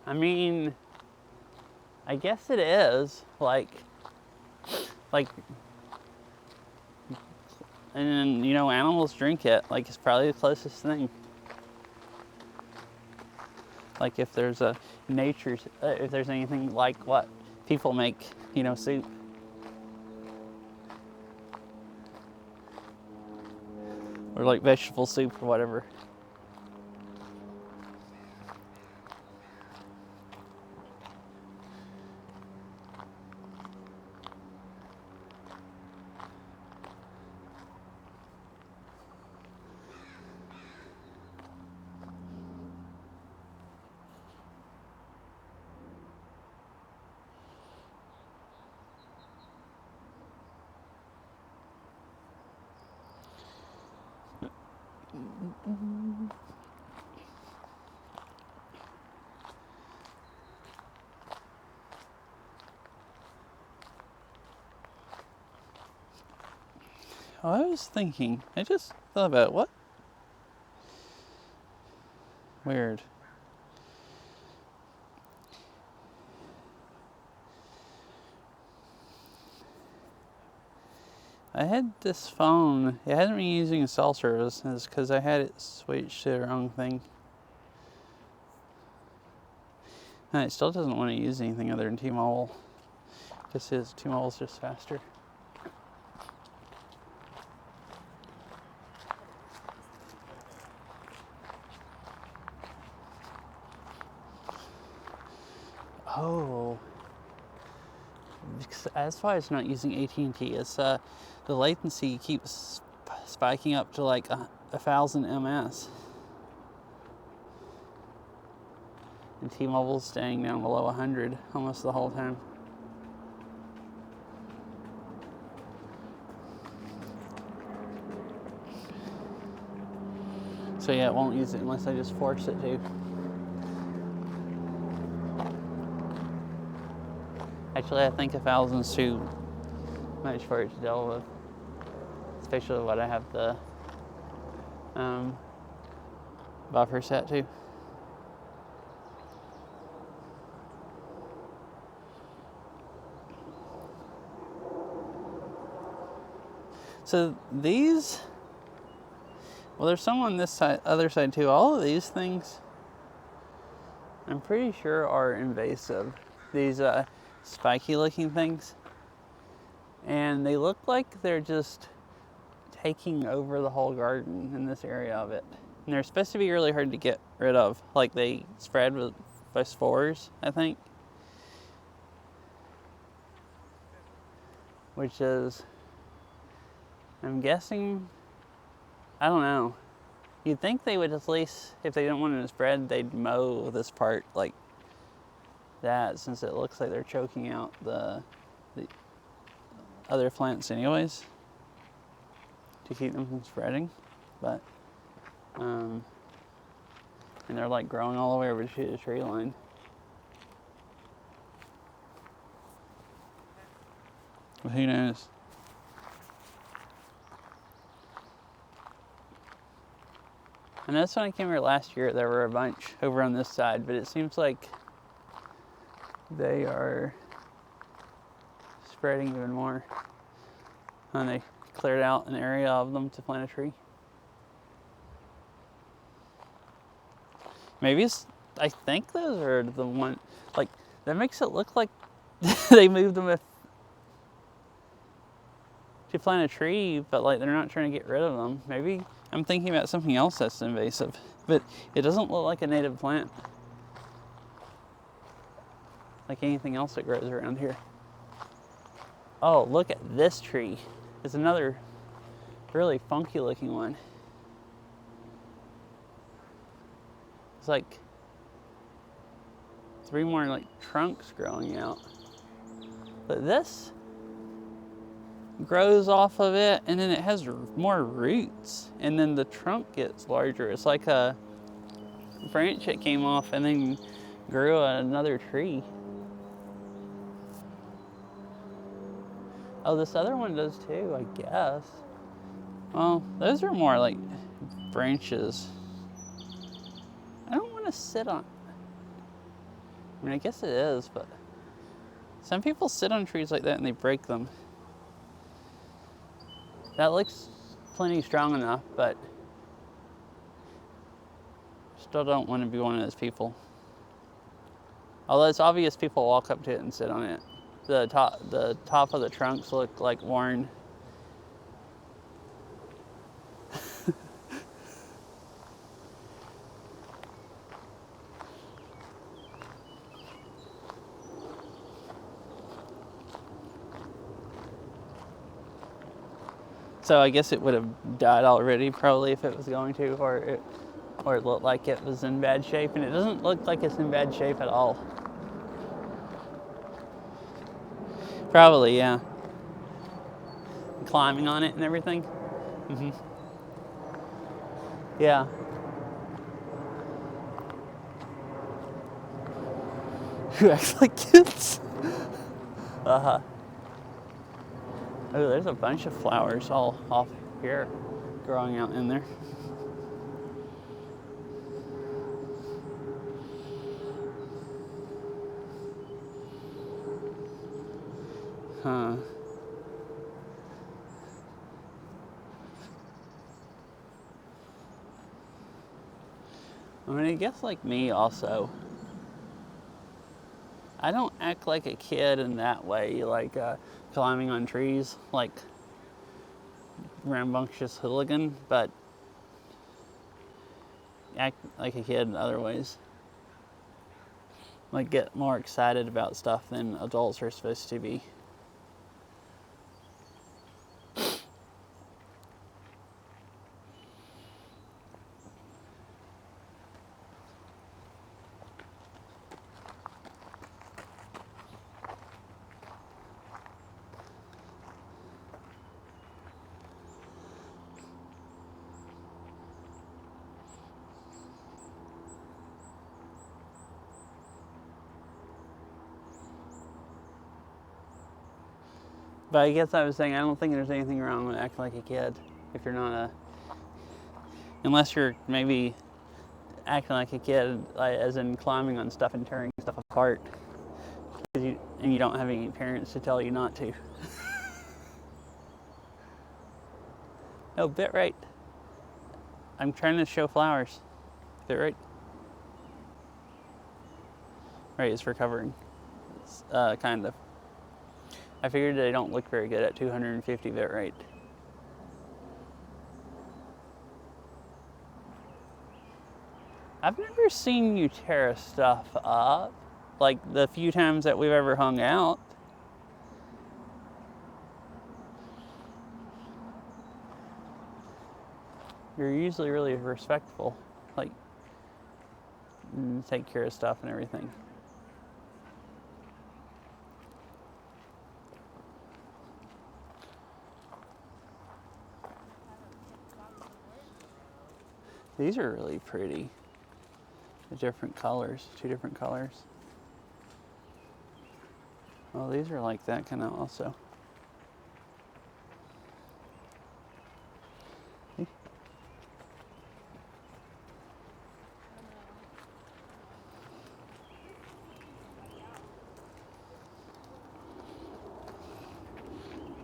I mean, I guess it is like, and you know, animals drink it. Like, it's probably the closest thing. Like, if there's a if there's anything like what people make, you know, soup. Or like vegetable soup or whatever. I was thinking. I just thought about it. What? Weird. I had this phone. It hadn't been using a cell service because I had it switched to the wrong thing. And it still doesn't want to use anything other than T-Mobile. Just his T-Mobile's just faster. Oh, that's why it's not using AT&T. It's the latency keeps spiking up to like 1,000 ms, and T-Mobile's staying down below 100 almost the whole time. So yeah, it won't use it unless I just force it to. Actually, I think 1,000's too much for it to deal with, especially what I have the buffer set to. So these, well, there's some on this side, other side too. All of these things, I'm pretty sure are invasive. These spiky looking things. And they look like they're just taking over the whole garden in this area of it. And they're supposed to be really hard to get rid of. Like they spread with by spores, I think. Which is, I'm guessing, I don't know. You'd think they would at least, if they don't want it to spread, they'd mow this part like that, since it looks like they're choking out the other plants anyways, to keep them from spreading. But and they're like growing all the way over to the tree line. Well, who knows? I noticed when I came here last year there were a bunch over on this side, but it seems like they are spreading even more. And they cleared out an area of them to plant a tree. Maybe it's, I think those are the one, like, that makes it look like they moved them to plant a tree, but like they're not trying to get rid of them. Maybe I'm thinking about something else that's invasive, but it doesn't look like a native plant, like anything else that grows around here. Oh, look at this tree. It's another really funky looking one. It's like 3 more like trunks growing out. But this grows off of it, and then it has more roots, and then the trunk gets larger. It's like a branch that came off and then grew another tree. Oh, this other one does too, I guess. Well, those are more like branches. I don't want to sit on, I mean, I guess it is, but some people sit on trees like that and they break them. That looks plenty strong enough, but still don't want to be one of those people. Although it's obvious people walk up to it and sit on it. The top of the trunks look like worn. So I guess it would have died already, probably, if it was going to, or it looked like it was in bad shape, and it doesn't look like it's in bad shape at all. Probably, yeah. Climbing on it and everything. Mm-hmm. Yeah. Who acts like kids? Uh-huh. Oh, there's a bunch of flowers all off here growing out in there. Huh. I mean, I guess like me also. I don't act like a kid in that way, like climbing on trees, like rambunctious hooligan, but act like a kid in other ways. Like get more excited about stuff than adults are supposed to be. But I guess I was saying I don't think there's anything wrong with acting like a kid if you're not a, unless you're maybe acting like a kid, like, as in climbing on stuff and tearing stuff apart, and you don't have any parents to tell you not to. No, bit right. I'm trying to show flowers. Bit right. Right, it's for covering. It's, kind of. I figured they don't look very good at 250 bit rate. I've never seen you tear stuff up, like the few times that we've ever hung out. You're usually really respectful, like take care of stuff and everything. These are really pretty. The different colors, 2 different colors. Well, these are like that kind of also. See?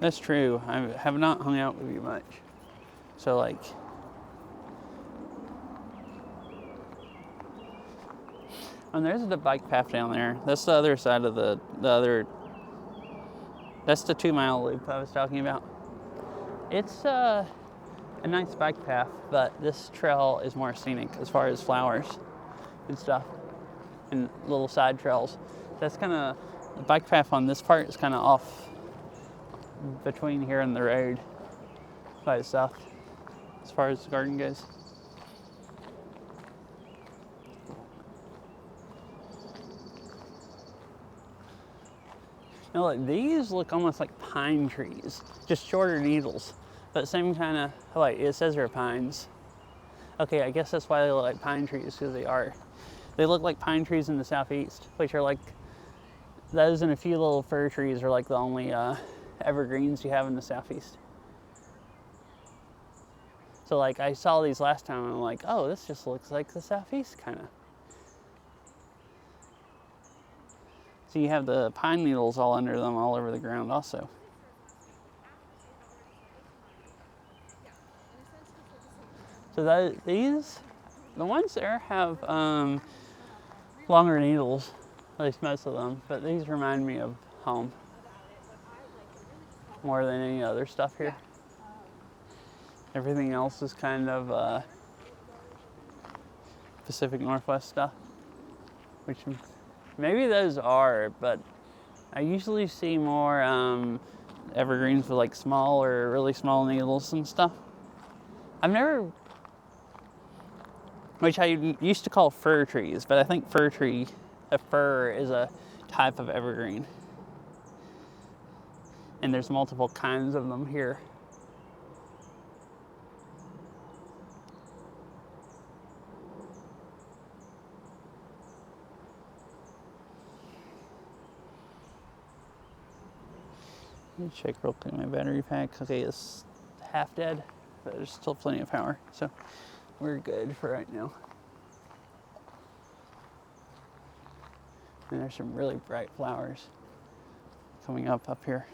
That's true. I have not hung out with you much. So like, and there's the bike path down there. That's the other side of the other. That's the 2-mile loop I was talking about. It's a nice bike path, but this trail is more scenic as far as flowers and stuff and little side trails. That's kind of, the bike path on this part is kind of off between here and the road by itself as far as the garden goes. Now look, these look almost like pine trees, just shorter needles, but same kind of, like it says they're pines. Okay, I guess that's why they look like pine trees, because they are. They look like pine trees in the southeast, which are like, those and a few little fir trees are like the only evergreens you have in the southeast. So like I saw these last time and I'm like, oh, this just looks like the southeast kind of. So you have the pine needles all under them, all over the ground also. So these, the ones there have longer needles, at least most of them, but these remind me of home more than any other stuff here. Everything else is kind of Pacific Northwest stuff, which maybe those are, but I usually see more evergreens with like small or really small needles and stuff. I've never, which I used to call fir trees, but I think a fir is a type of evergreen. And there's multiple kinds of them here. Let me check real quick my battery pack. Okay, it's half dead, but there's still plenty of power, so we're good for right now. And there's some really bright flowers coming up here.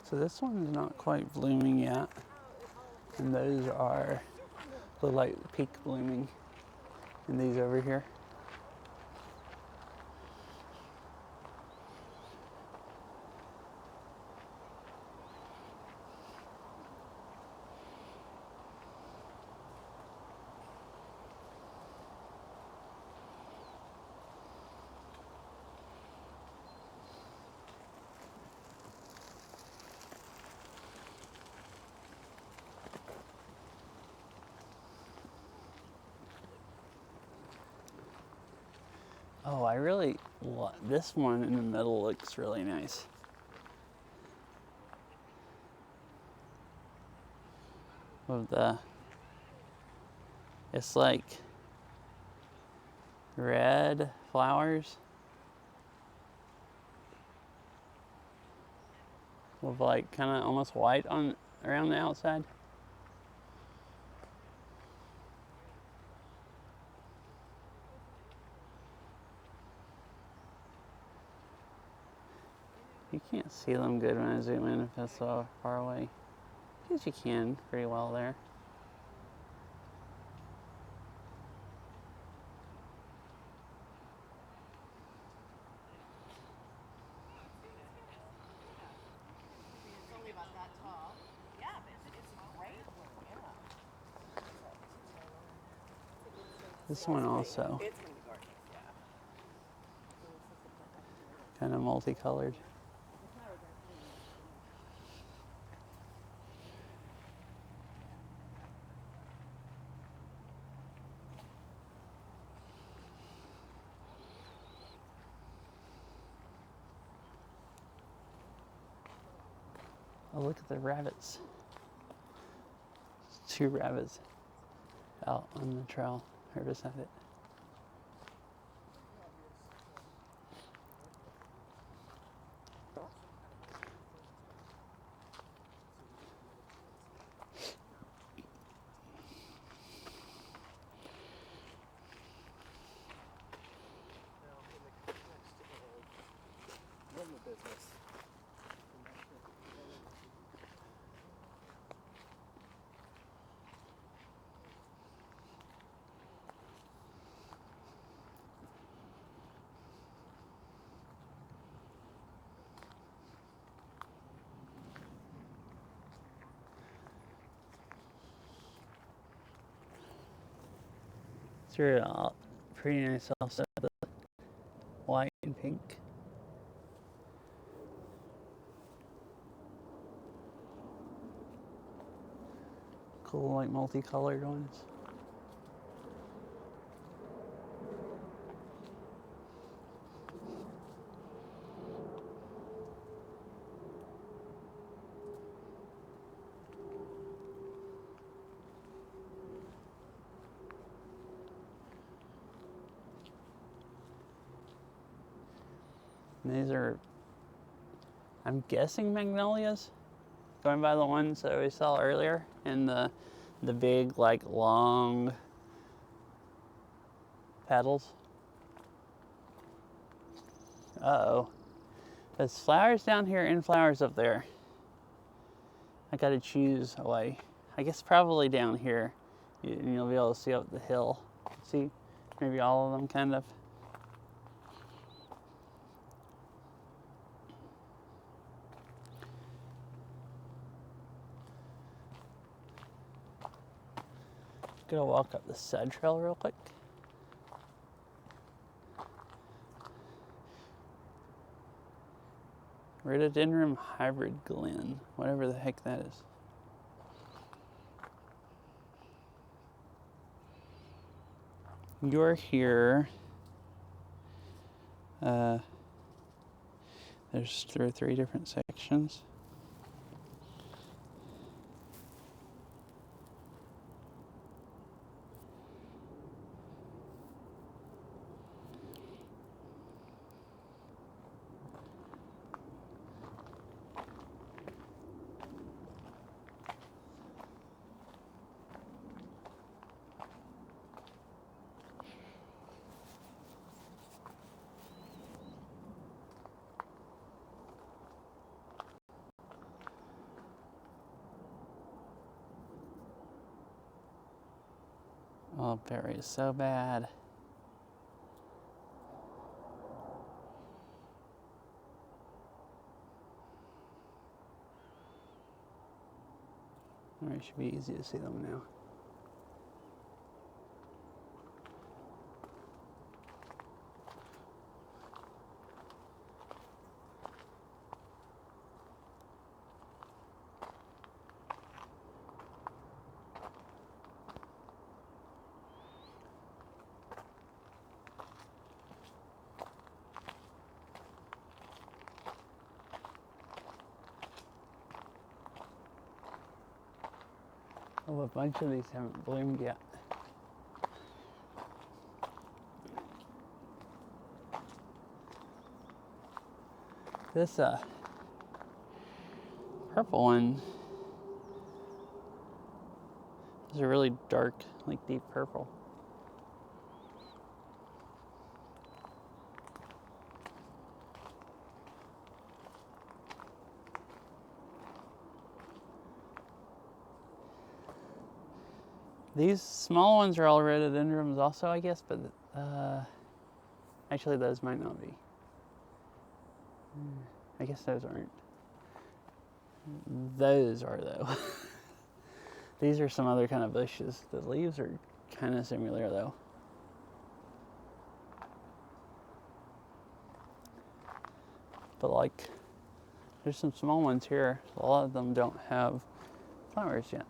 So this one is not quite blooming yet, and those are the light peak blooming, and these over here. Oh, I really, this one in the middle looks really nice. Of the, it's like red flowers with like kind of almost white on around the outside. You can't see them good when I zoom in if it's so far away. I guess you can pretty well there. This one also kind of multicolored. Oh, look at the rabbits. There's 2 rabbits out on the trail right beside it. They're pretty nice also, the white and pink. Cool, like multicolored ones. And these are, I'm guessing magnolias, going by the ones that we saw earlier, and the big, like, long petals. Uh-oh. There's flowers down here and flowers up there. I gotta choose a way. I guess probably down here, and you'll be able to see up the hill. See, maybe all of them, kind of. Gonna walk up the side trail real quick. Rhododendron hybrid glen, whatever the heck that is. you're here. There's 3 different sections. Oh, Barry is so bad. It should be easy to see them now. Oh, a bunch of these haven't bloomed yet. This purple one is a really dark, like deep purple. These small ones are all rhododendrons also, I guess, but actually those might not be. I guess those aren't. Those are though. These are some other kind of bushes. The leaves are kind of similar though. But like, there's some small ones here. A lot of them don't have flowers yet.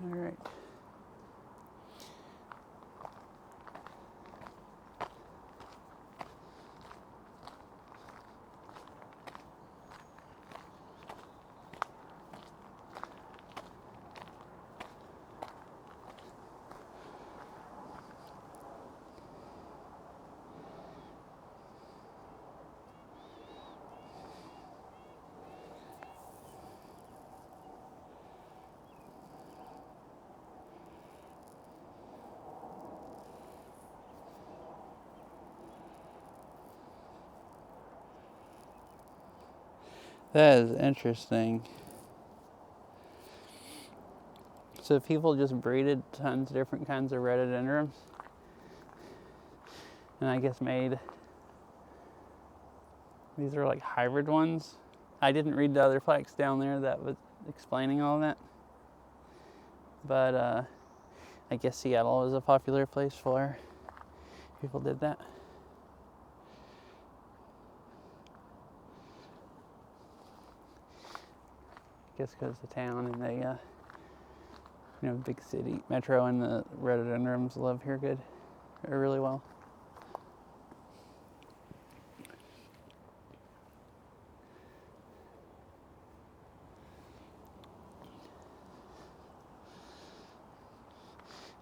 All right. That is interesting. So people just breeded tons of different kinds of rhododendrons, and I guess made, these are like hybrid ones. I didn't read the other plaques down there that was explaining all that, but I guess Seattle is a popular place for people did that. guess because the town and they, big city, metro, and the rhododendrons live here good, or really well.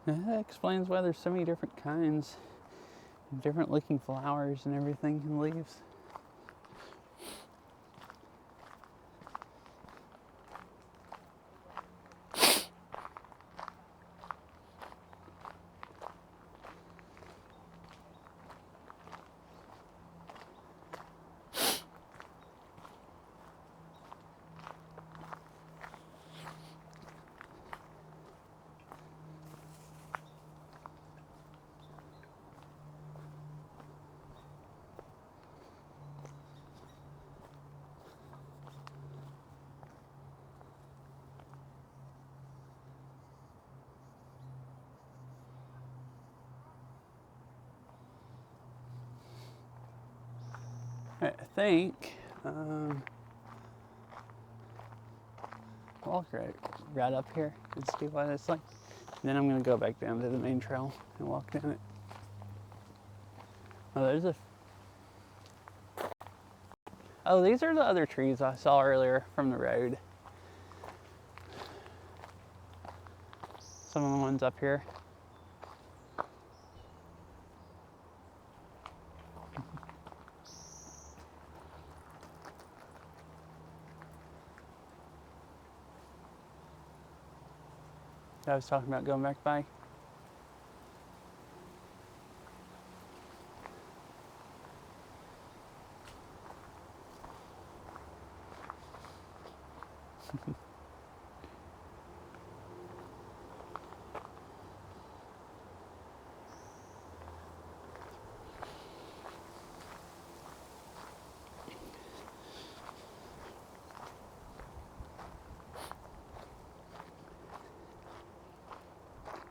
And that explains why there's so many different kinds, different looking flowers and everything, and leaves. I think walk right up here and see what it's like. Then I'm gonna go back down to the main trail and walk down it. Oh, these are the other trees I saw earlier from the road. Some of the ones up here. I was talking about going back by.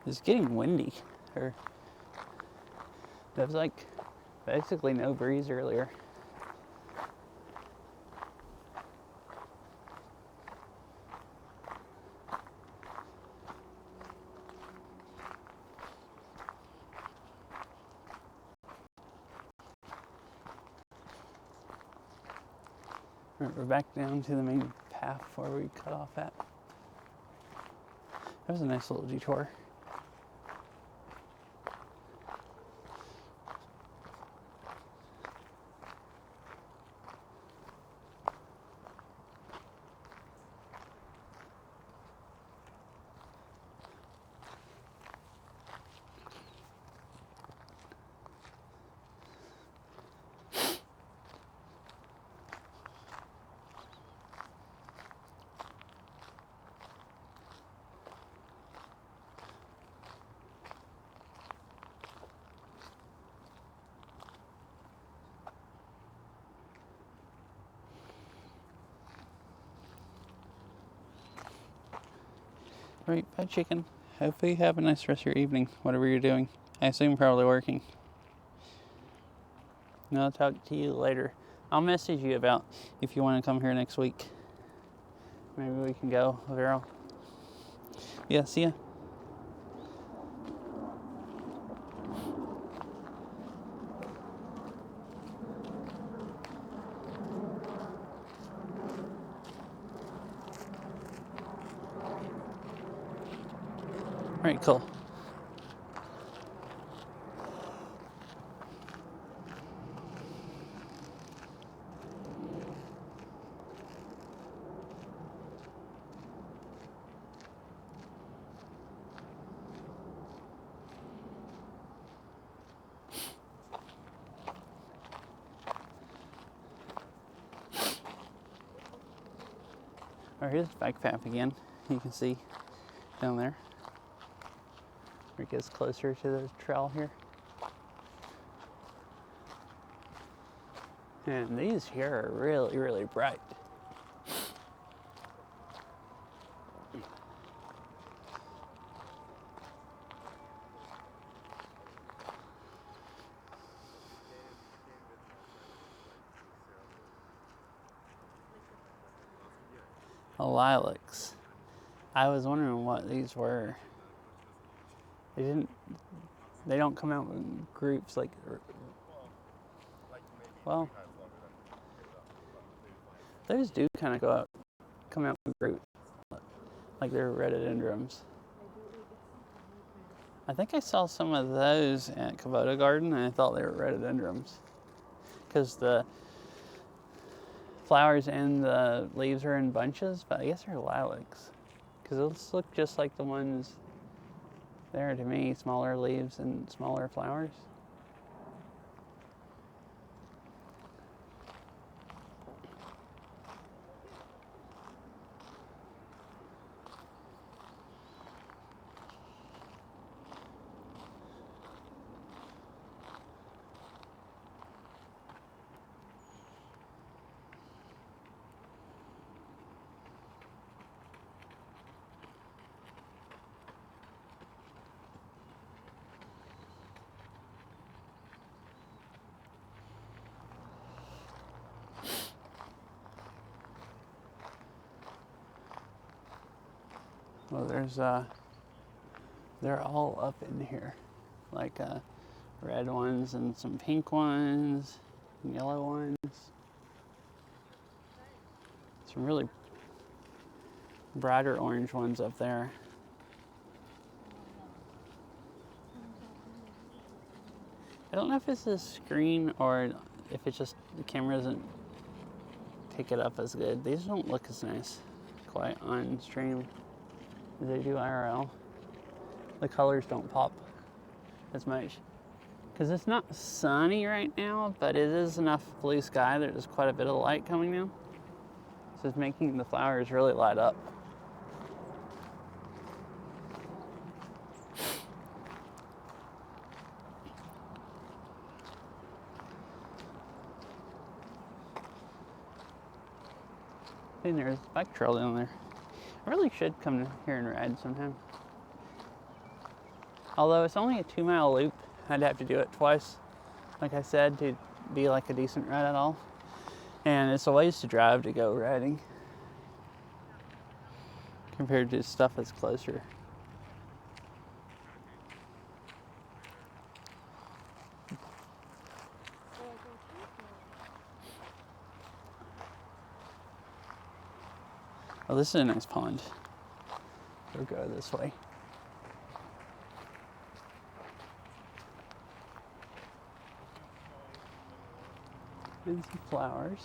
It's getting windy. There was like basically no breeze earlier. We're back down to the main path where we cut off at. That was a nice little detour. Right, bye chicken. Hopefully you have a nice rest of your evening, whatever you're doing. I assume probably working. And I'll talk to you later. I'll message you about if you want to come here next week. Maybe we can go, Vero. Yeah, see ya. All right, cool. All right, here's the bike path again. You can see down there. Where it gets closer to the trail here. And these here are really, really bright. lilacs. I was wondering what these were. They don't come out in groups like, well, those do kind of come out in groups, like they're rhododendrons. I think I saw some of those at Kubota Garden and I thought they were rhododendrons because the flowers and the leaves are in bunches, but I guess they're lilacs because those look just like the ones there to me, smaller leaves and smaller flowers. Well, they're all up in here, like red ones and some pink ones, and yellow ones. Some really brighter orange ones up there. I don't know if it's the screen or if it's just the camera doesn't pick it up as good. These don't look as nice quite on stream as they do IRL. The colors don't pop as much because it's not sunny right now, but it is enough blue sky that there's quite a bit of light coming down, so it's making the flowers really light up. I think there's a bike trail down there. I really should come here and ride sometime. Although it's only a 2-mile loop, I'd have to do it twice, like I said, to be like a decent ride at all. And it's a ways to drive to go riding compared to stuff that's closer. Oh, this is a nice pond. We'll go this way. And some flowers.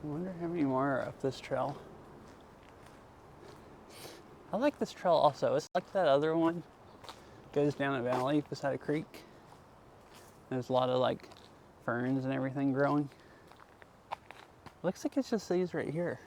I wonder how many more are up this trail. I like this trail also. It's like that other one. Goes down a valley beside a creek. There's a lot of like ferns and everything growing. Looks like it's just these right here.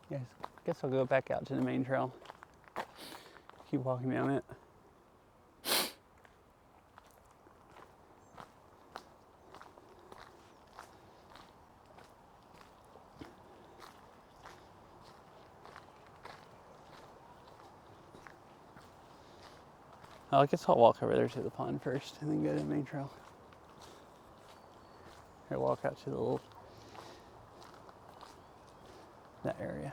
Yes, I guess I'll go back out to the main trail. Keep walking down it. Oh, I guess I'll walk over there to the pond first and then go to the main trail. Or walk out to the that area.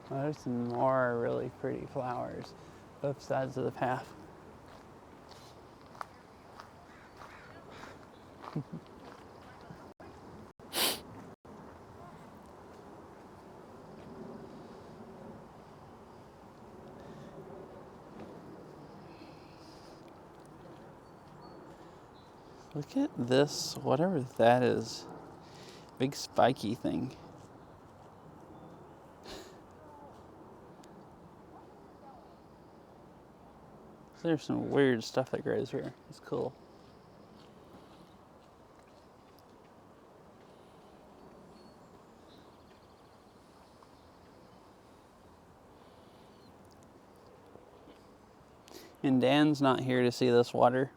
Oh, there's some more really pretty flowers both sides of the path. Look at this, whatever that is. Big spiky thing. There's some weird stuff that grows here. It's cool. And Dan's not here to see this water.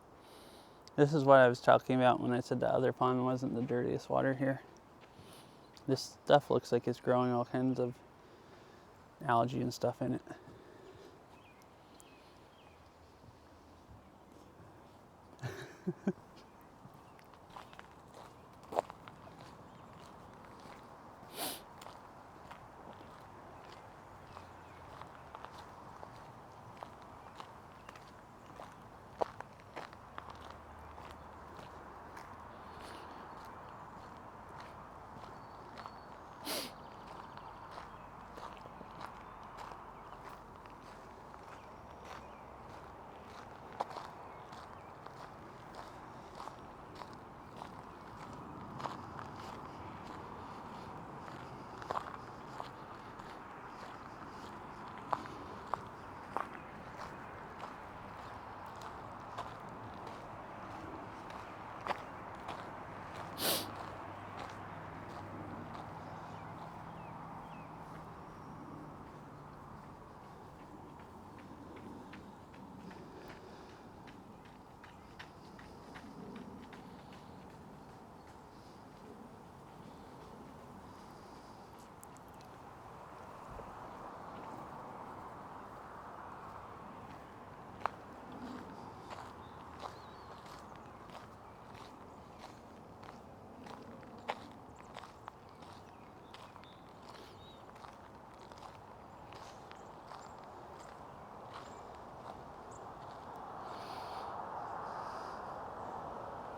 This is what I was talking about when I said the other pond wasn't the dirtiest water here. This stuff looks like it's growing all kinds of algae and stuff in it.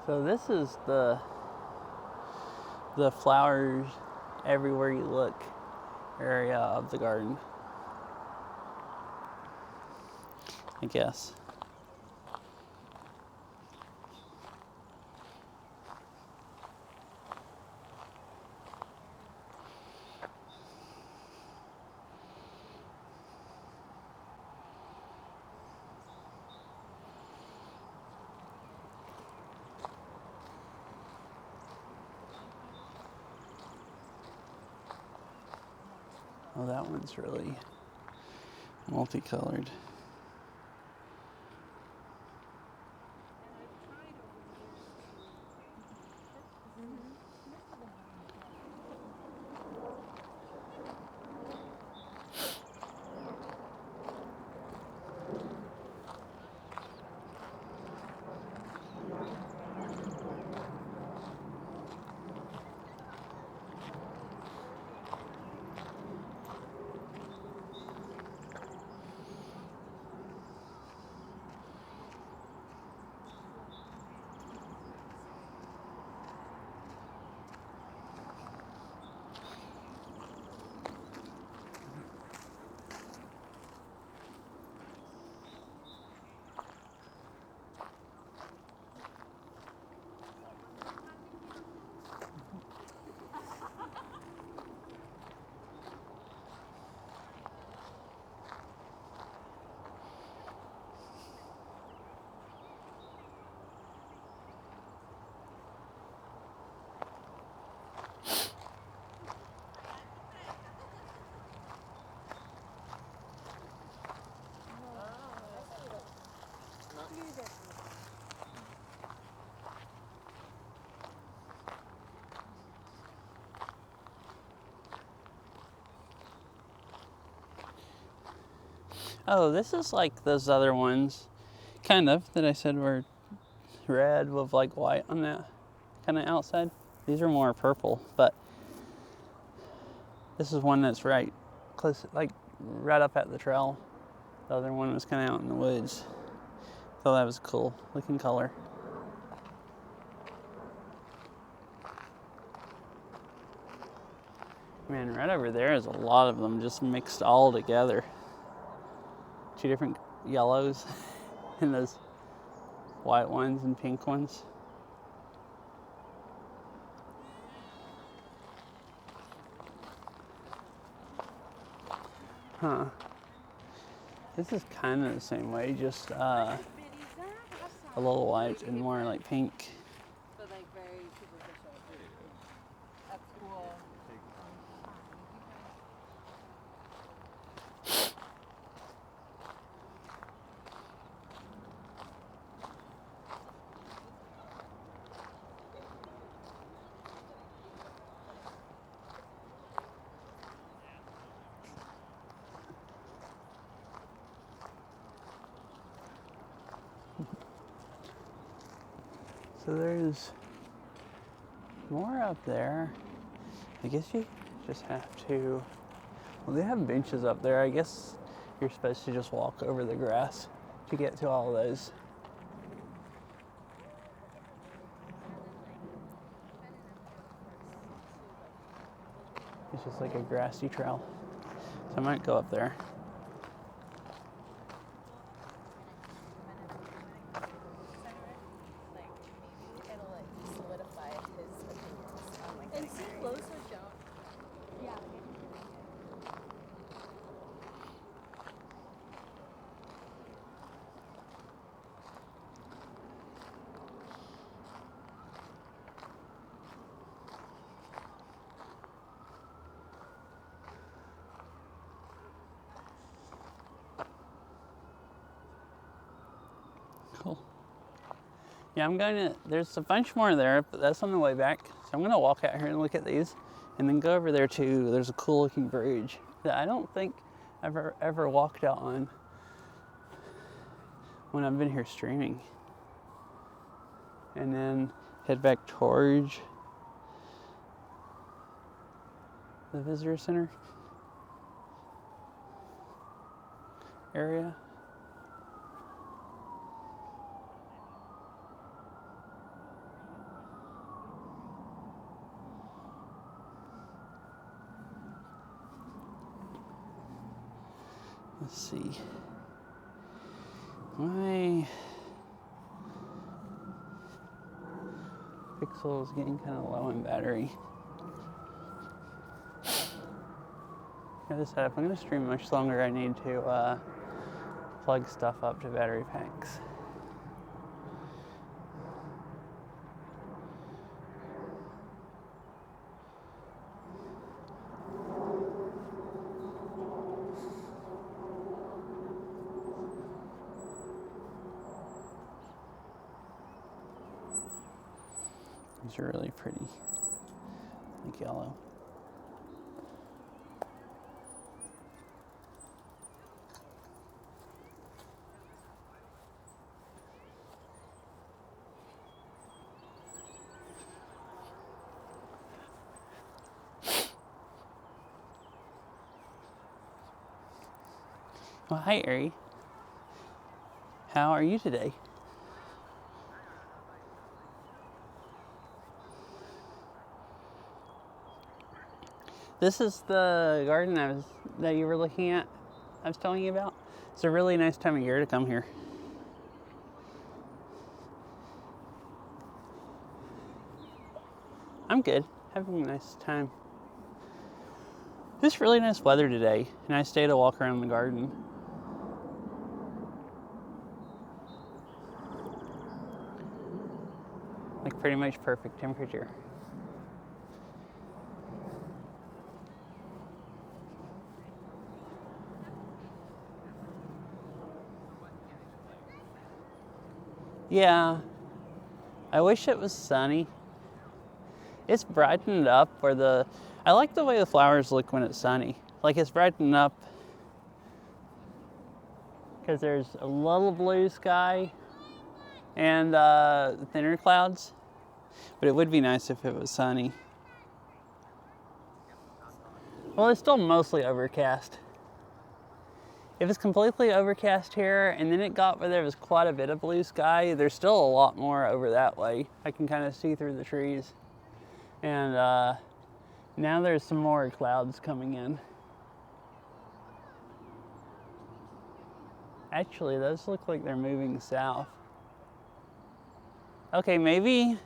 So this is the flowers everywhere you look area of the garden, I guess. Oh, that one's really multicolored. Oh, this is like those other ones, kind of, that I said were red with like white on that kind of outside. These are more purple, but this is one that's right close, like right up at the trail. The other one was kind of out in the woods. Thought that was a cool looking color. Man, right over there is a lot of them just mixed all together. 2 different yellows and those white ones and pink ones. Huh. This is kind of the same way, just a little white and more like pink. So like very superficial. That's cool. So there's more up there. I guess you just have to, well, they have benches up there. I guess you're supposed to just walk over the grass to get to all of those. It's just like a grassy trail. So I might go up there. Cool. Yeah, there's a bunch more there, but that's on the way back. So I'm gonna walk out here and look at these and then go over there too. There's a cool looking bridge that I don't think I've ever walked out on when I've been here streaming. And then head back towards the visitor center area. Let's see. My Pixel is getting kind of low in battery. Like I said, if I'm going to stream much longer, I need to plug stuff up to battery packs. These are really pretty, like yellow. Well, hi, Ari. How are you today? This is the garden that you were looking at, I was telling you about. It's a really nice time of year to come here. I'm good, having a nice time. It's really nice weather today, nice day to walk around the garden. Like pretty much perfect temperature. Yeah, I wish it was sunny. It's brightened up I like the way the flowers look when it's sunny. Like it's brightened up because there's a little blue sky and thinner clouds, but it would be nice if it was sunny. Well, it's still mostly overcast. It was completely overcast here, and then it got where there was quite a bit of blue sky. There's still a lot more over that way. I can kind of see through the trees. And now there's some more clouds coming in. Actually, those look like they're moving south. Okay, maybe.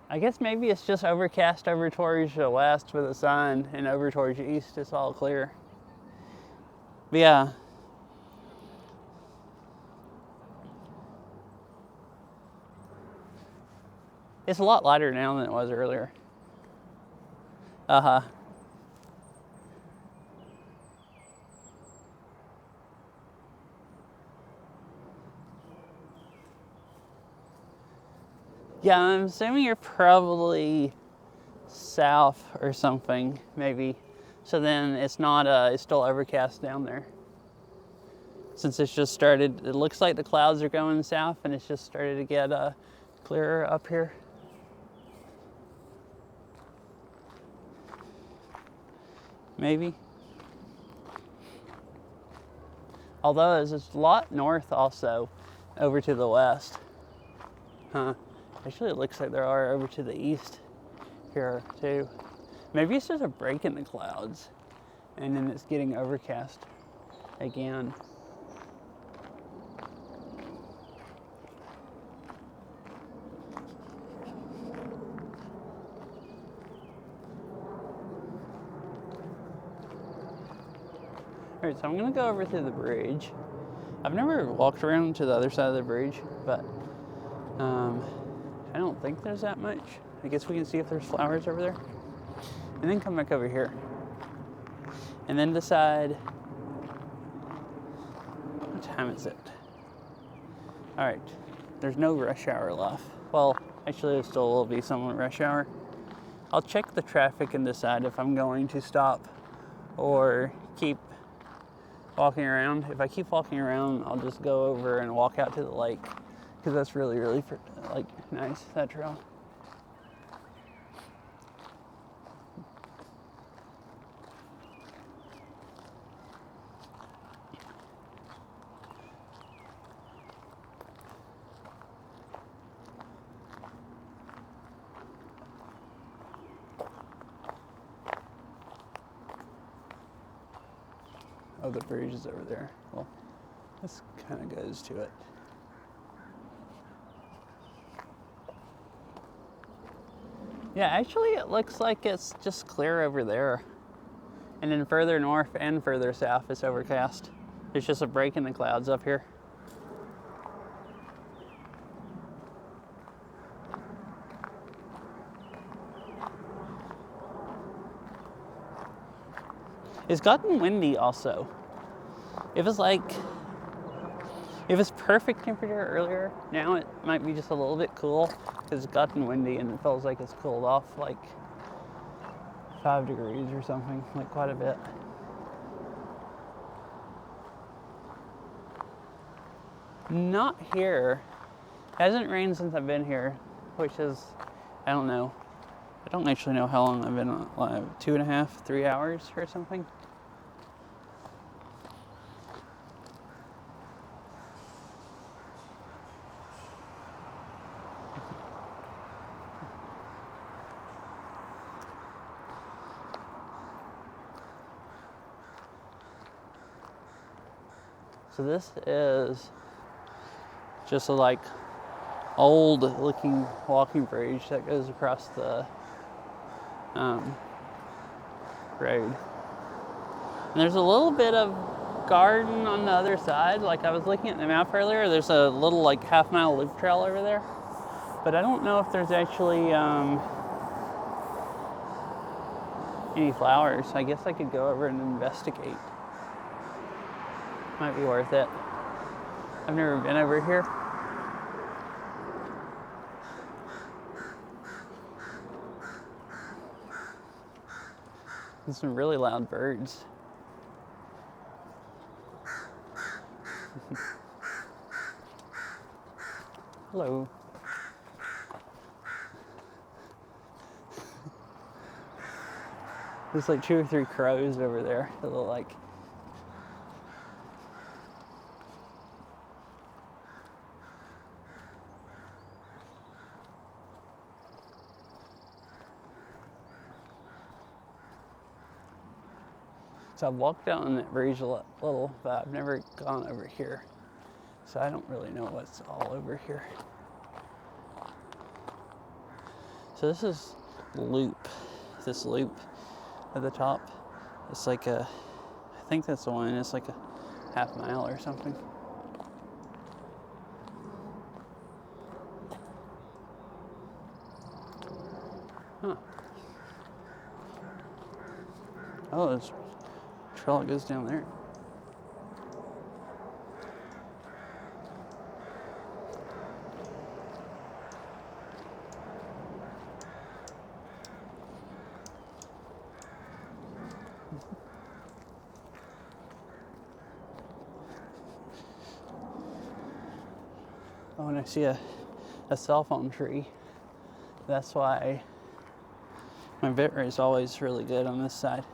I guess maybe it's just overcast over towards the west with the sun, and over towards the east it's all clear. But yeah. It's a lot lighter now than it was earlier. Uh-huh. Yeah, I'm assuming you're probably south or something, maybe. So then it's not, it's still overcast down there. Since it's just started, it looks like the clouds are going south and it's just started to get clearer up here. Maybe. Although there's a lot north also, over to the west. Huh. Actually, it looks like there are over to the east here too. Maybe it's just a break in the clouds and then it's getting overcast again. All right, so I'm gonna go over to the bridge. I've never walked around to the other side of the bridge, but I don't think there's that much. I guess we can see if there's flowers over there. And then come back over here. And then decide, what time is it? All right, there's no rush hour left. Well, actually there still will be some rush hour. I'll check the traffic and decide if I'm going to stop or keep walking around. If I keep walking around, I'll just go over and walk out to the lake because that's really, really like nice, that trail. Oh, the bridge is over there. Well, this kind of goes to it. Yeah, actually it looks like it's just clear over there. And then further north and further south it's overcast. There's just a break in the clouds up here. It's gotten windy also. If it's perfect temperature earlier, now it might be just a little bit cool because it's gotten windy and it feels like it's cooled off like 5 degrees or something, like quite a bit. Not here. It hasn't rained since I've been here, which is, I don't know. I don't actually know how long I've been on, like 2.5, 3 hours or something. So this is just a like old looking walking bridge that goes across the road. And there's a little bit of garden on the other side. Like I was looking at the map earlier, there's a little like half-mile loop trail over there. But I don't know if there's actually any flowers. I guess I could go over and investigate. Might be worth it. I've never been over here. There's some really loud birds. Hello. There's like 2 or 3 crows over there that look like. So I've walked down that bridge a little, but I've never gone over here. So I don't really know what's all over here. So this is loop. This loop at the top. It's like I think that's the one. It's like a half mile or something. Huh. Oh, there's a trail that goes down there. Oh, and I see a cell phone tree. That's why my bit rate is always really good on this side.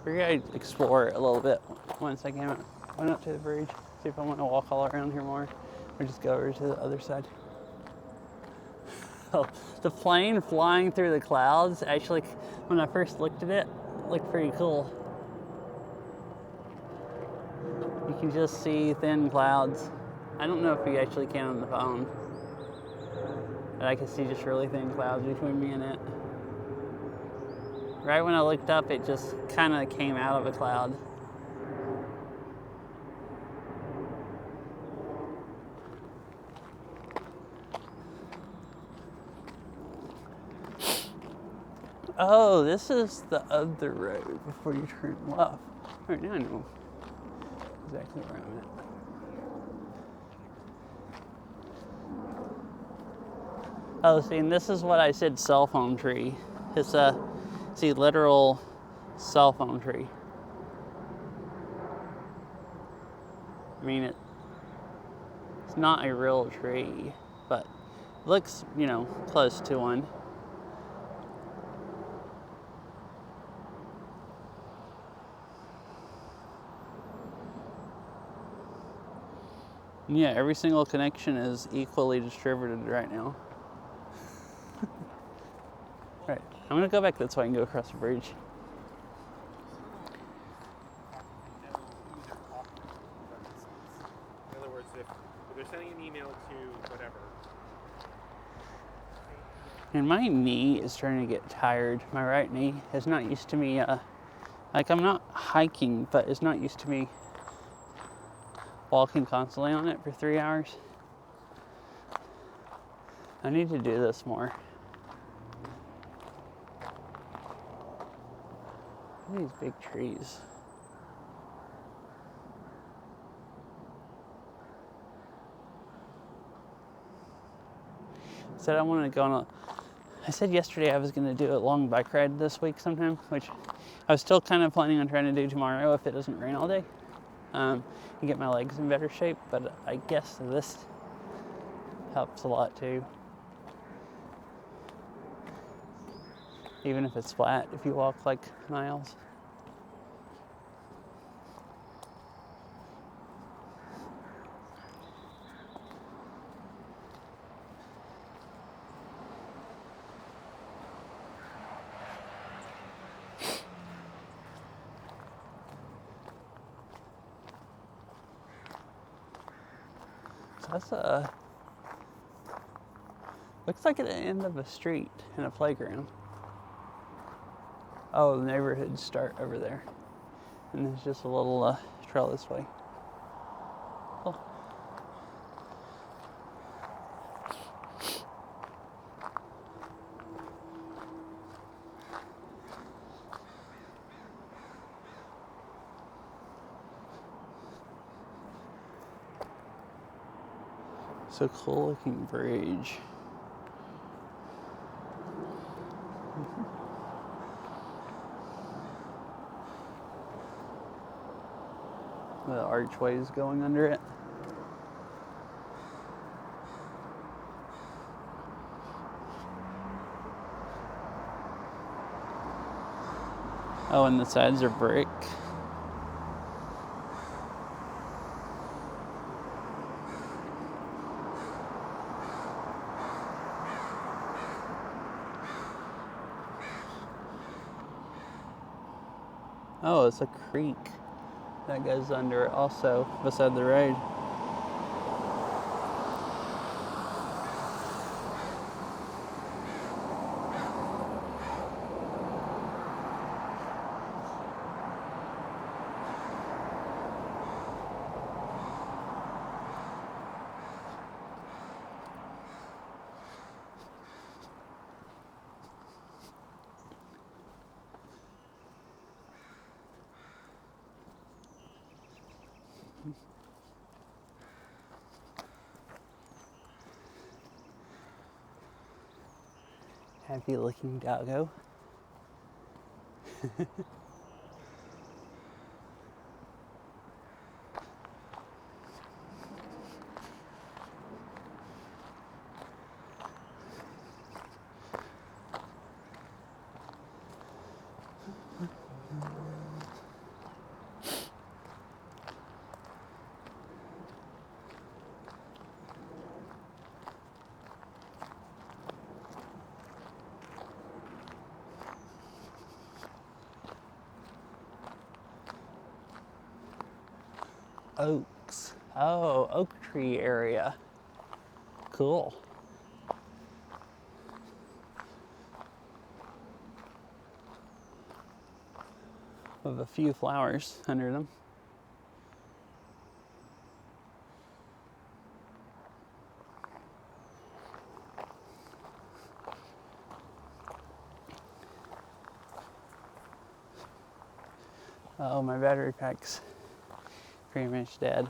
We're gonna explore a little bit once I went up to the bridge, see if I want to walk all around here more, or just go over to the other side. Oh, the plane flying through the clouds, actually, when I first looked at it, looked pretty cool. You can just see thin clouds. I don't know if you actually can on the phone, but I can see just really thin clouds between me and it. Right when I looked up, it just kind of came out of a cloud. Oh, this is the other road before you turn left. All right, now I know exactly where I'm at. Oh, see, and this is what I said cell phone tree. It's a literal cell phone tree. I mean, it's not a real tree, but it looks, close to one. Yeah, every single connection is equally distributed right now. Right, I'm gonna go back this way and go across the bridge. In other words, if they're sending an email to whatever. And my knee is starting to get tired. My right knee is not used to me, like I'm not hiking, but it's not used to me walking constantly on it for 3 hours. I need to do this more. Look at these big trees. I said yesterday I was going to do a long bike ride this week sometime, which I was still kind of planning on trying to do tomorrow if it doesn't rain all day. And get my legs in better shape, but I guess this helps a lot too. Even if it's flat, if you walk like miles. That's looks like at the end of a street and a playground. Oh, the neighborhoods start over there. And there's just a little trail this way. Oh. So cool looking bridge. The archways going under it. Oh, and the sides are brick. Oh, it's a creek that goes under it also, beside the road. Happy looking doggo. Oaks. Oh, oak tree area. Cool. With a few flowers under them. Oh, my battery pack's pretty much dead,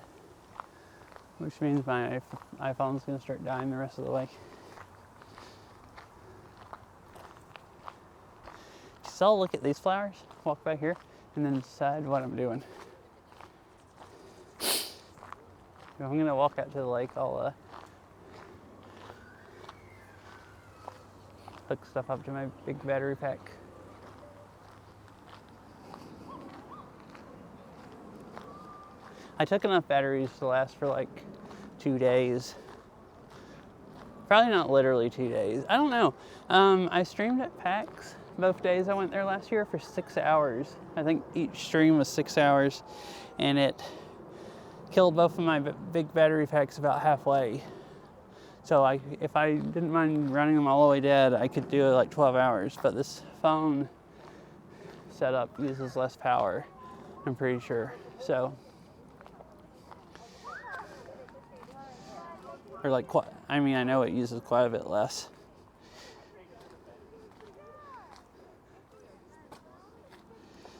which means my iPhone's gonna start dying the rest of the way. So I'll look at these flowers, walk back here, and then decide what I'm doing. If I'm gonna walk out to the lake, I'll hook stuff up to my big battery pack. I took enough batteries to last for like 2 days. Probably not literally 2 days. I don't know. I streamed at PAX both days I went there last year for 6 hours. I think each stream was 6 hours, and it killed both of my big battery packs about halfway. So if I didn't mind running them all the way dead, I could do it like 12 hours. But this phone setup uses less power, I'm pretty sure. So, or like, I mean, I know it uses quite a bit less.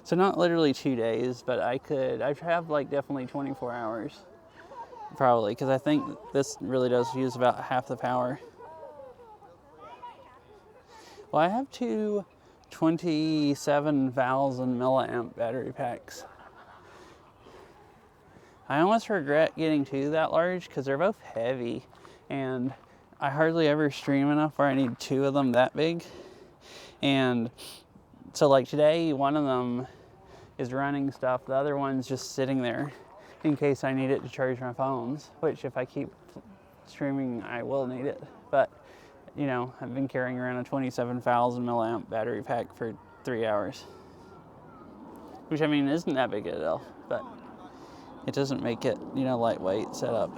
So not literally 2 days, but I'd have like definitely 24 hours. Probably, because I think this really does use about half the power. Well, I have two 27,000 milliamp battery packs. I almost regret getting two that large because they're both heavy, and I hardly ever stream enough where I need two of them that big. And so like today, one of them is running stuff, the other one's just sitting there in case I need it to charge my phones, which if I keep streaming, I will need it. But, you know, I've been carrying around a 27,000 milliamp battery pack for 3 hours. Which, I mean, isn't that big a deal, but it doesn't make it, you know, lightweight setup.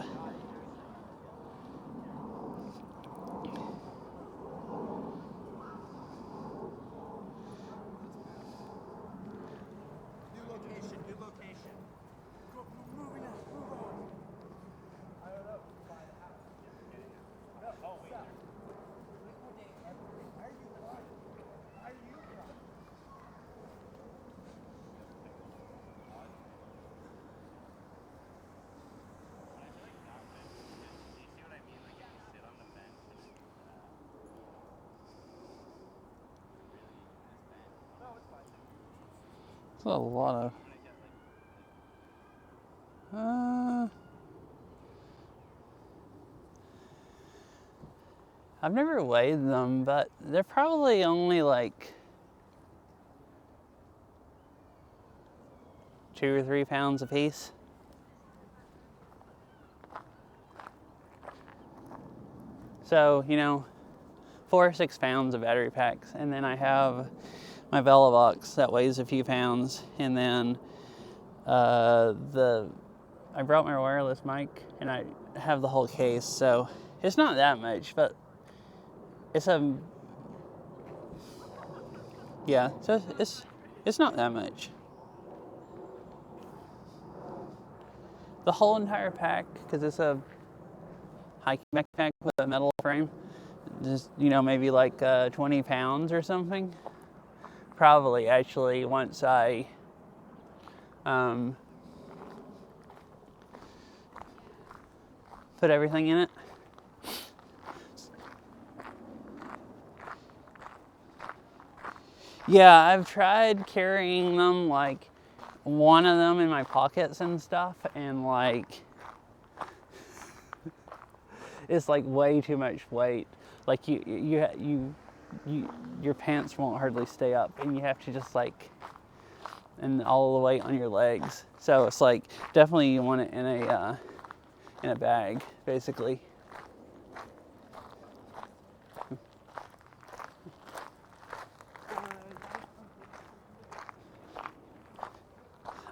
That's a lot of... I've never weighed them, but they're probably only like 2 or 3 pounds a piece. So, 4 or 6 pounds of battery packs. And then I have my Vela box that weighs a few pounds. And then I brought my wireless mic and I have the whole case. So it's not that much, but so it's not that much. The whole entire pack, because it's a hiking backpack with a metal frame, just, maybe like 20 pounds or something. Probably, actually, once I put everything in it. Yeah, I've tried carrying them, like one of them in my pockets and stuff, and like it's like way too much weight. Like your pants won't hardly stay up, and you have to just like, and all the weight on your legs. So it's like definitely you want it in a bag, basically.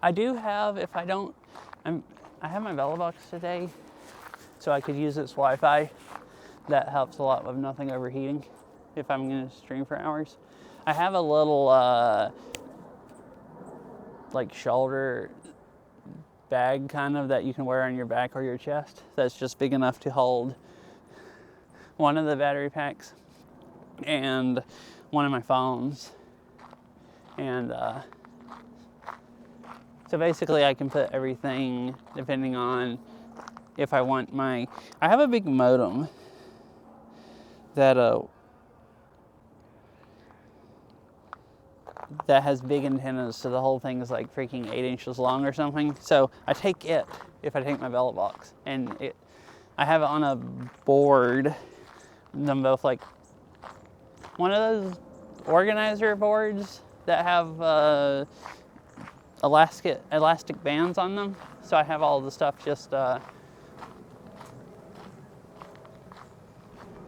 I do have, if I don't, I have my Vela box today, so I could use its Wi-Fi. That helps a lot with nothing overheating if I'm going to stream for hours. I have a little like shoulder bag kind of that you can wear on your back or your chest that's just big enough to hold one of the battery packs and one of my phones. And so basically I can put everything depending on if I want I have a big modem that has big antennas, so the whole thing is like freaking 8 inches long or something. So I take it if I take my Vela box, and I have it on a board. Them both like one of those organizer boards that have elastic bands on them. So I have all the stuff just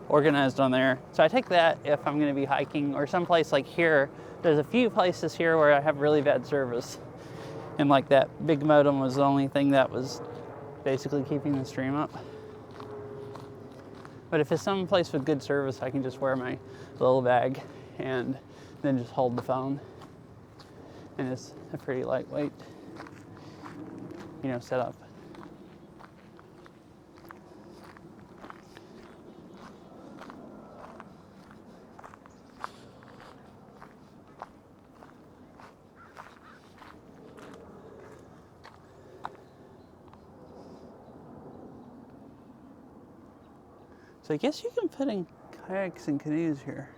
organized on there. So I take that if I'm going to be hiking or someplace like here. There's a few places here where I have really bad service, and like that big modem was the only thing that was basically keeping the stream up. But if it's some place with good service, I can just wear my little bag and then just hold the phone, and it's a pretty lightweight, setup. So I guess you can put in kayaks and canoes here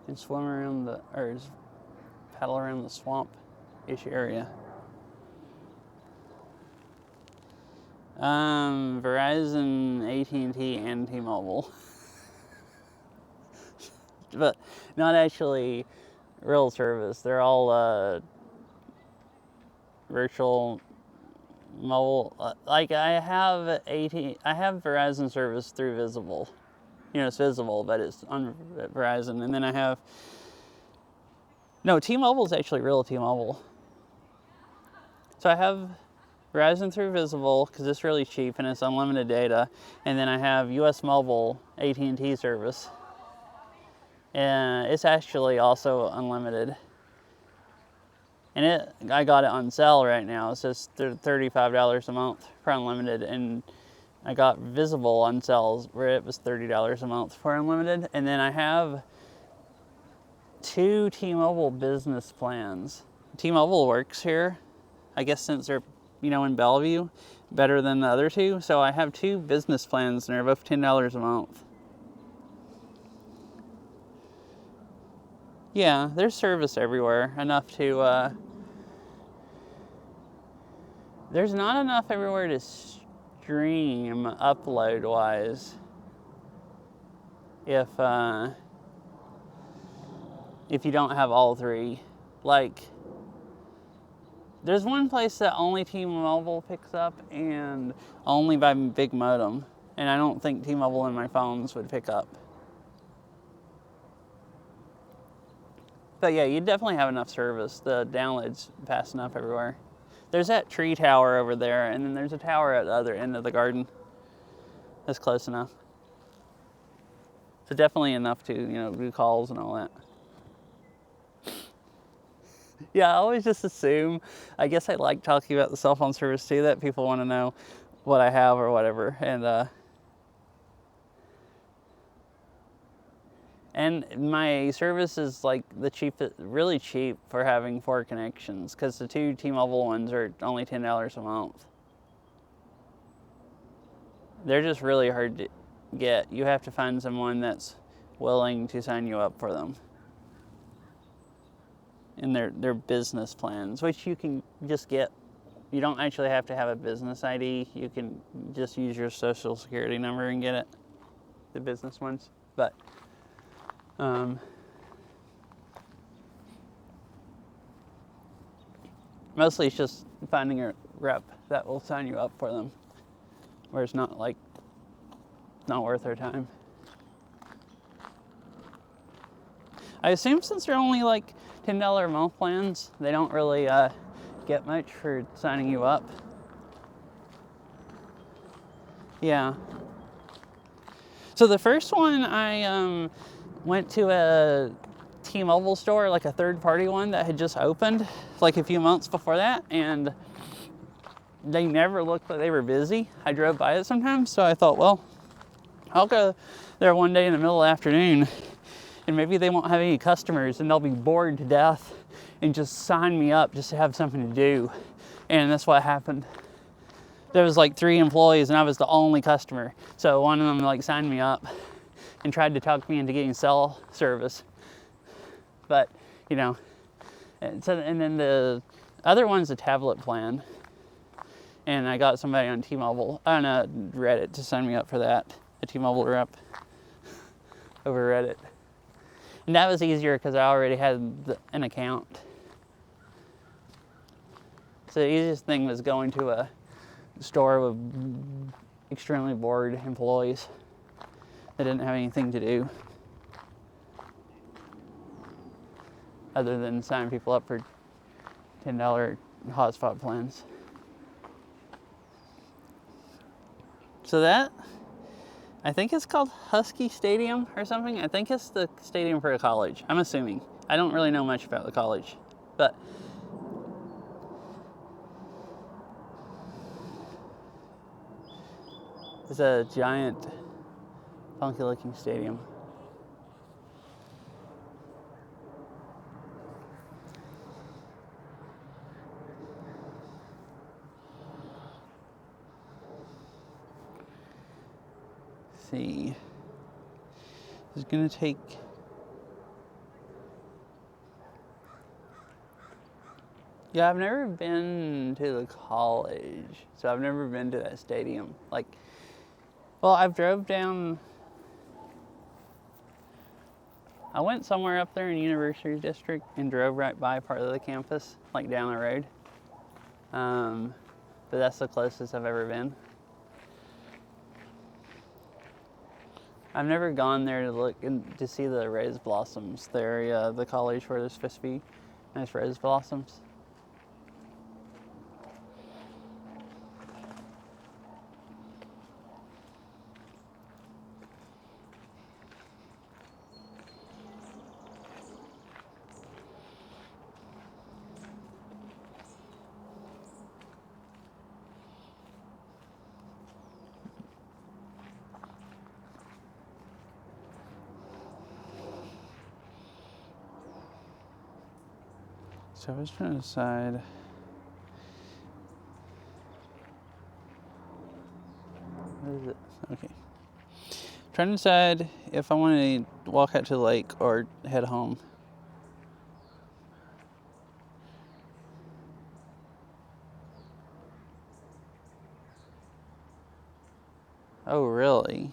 and swim around paddle around the swamp-ish area. Verizon, AT&T, and T-Mobile. But not actually real service. They're all virtual mobile. Like I have Verizon service through Visible. It's Visible, but it's on Verizon. And then I have T-Mobile is actually real T-Mobile. So I have Verizon through Visible because it's really cheap and it's unlimited data. And then I have US Mobile AT&T service. And it's actually also unlimited. And I got it on sale right now. It's just $35 a month for unlimited. And I got Visible on sale where it was $30 a month for unlimited. And then I have 2 T-Mobile business plans. T-Mobile works here, I guess, since they're, in Bellevue, better than the other 2. So I have 2 business plans and they're both $10 a month. Yeah, there's service everywhere, enough to, there's not enough everywhere to stream upload-wise. if you don't have all three. Like, there's one place that only T-Mobile picks up and only by big modem, and I don't think T-Mobile and my phones would pick up. But yeah, you definitely have enough service. The download's fast enough everywhere. There's that tree tower over there, and then there's a tower at the other end of the garden. That's close enough. So definitely enough to, do calls and all that. Yeah, I always just assume, I guess I like talking about the cell phone service too, that people want to know what I have or whatever. And my service is like the cheapest, really cheap for having 4 connections, because the 2 T-Mobile ones are only $10 a month. They're just really hard to get. You have to find someone that's willing to sign you up for them. And their business plans, which you can just get. You don't actually have to have a business ID. You can just use your social security number and get it, the business ones. But mostly it's just finding a rep that will sign you up for them, where it's not worth their time. I assume since they're only like $10 a month plans, they don't really get much for signing you up. Yeah. So the first one, I went to a T-Mobile store, like a third-party one that had just opened like a few months before that, and they never looked like they were busy. I drove by it sometimes, so I thought, well, I'll go there one day in the middle of the afternoon, and maybe they won't have any customers, and they'll be bored to death and just sign me up just to have something to do. And that's what happened. There was like 3 employees, and I was the only customer. So one of them like signed me up and tried to talk me into getting cell service. But, and then the other one's a tablet plan. And I got somebody on T-Mobile, on Reddit to sign me up for that, a T-Mobile rep over Reddit. And that was easier because I already had an account. So the easiest thing was going to a store with extremely bored employees that didn't have anything to do other than sign people up for $10 hotspot plans. So that, I think it's called Husky Stadium or something. I think it's the stadium for a college. I'm assuming. I don't really know much about the college, but it's a giant, funky-looking stadium. Let's see. It's gonna take. Yeah, I've never been to the college, so I've never been to that stadium. I've drove down. I went somewhere up there in University District and drove right by part of the campus, like down the road. But that's the closest I've ever been. I've never gone there to look and to see the rose blossoms. The college where there's supposed to be nice rose blossoms. So I was trying to decide. What is it? Okay. Trying to decide if I want to walk out to the lake or head home. Oh, really?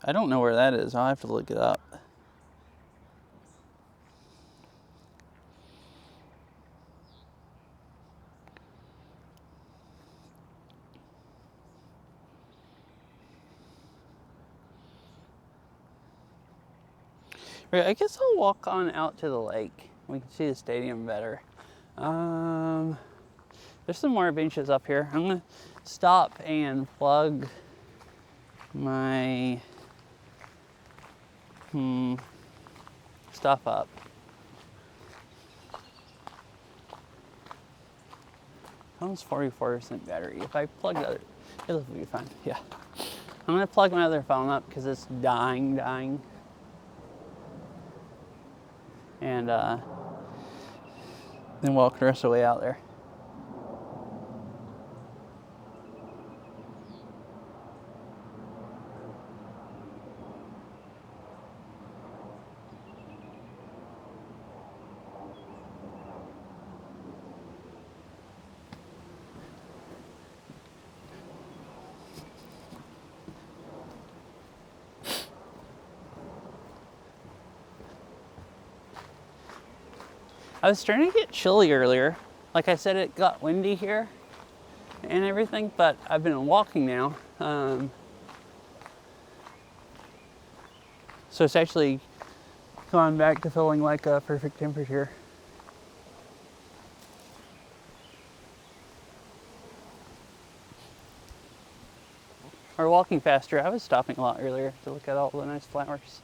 I don't know where that is. I'll have to look it up. Right, I guess I'll walk on out to the lake. We can see the stadium better. There's some more benches up here. I'm gonna stop and plug my stuff up. Almost 44% battery. If I plug the other, it'll be fine. Yeah. I'm gonna plug my other phone up because it's dying. And then walk the rest of the way out there. I was starting to get chilly earlier. Like I said, it got windy here and everything, but I've been walking now. So it's actually gone back to feeling like a perfect temperature. Or walking faster. I was stopping a lot earlier to look at all the nice flowers.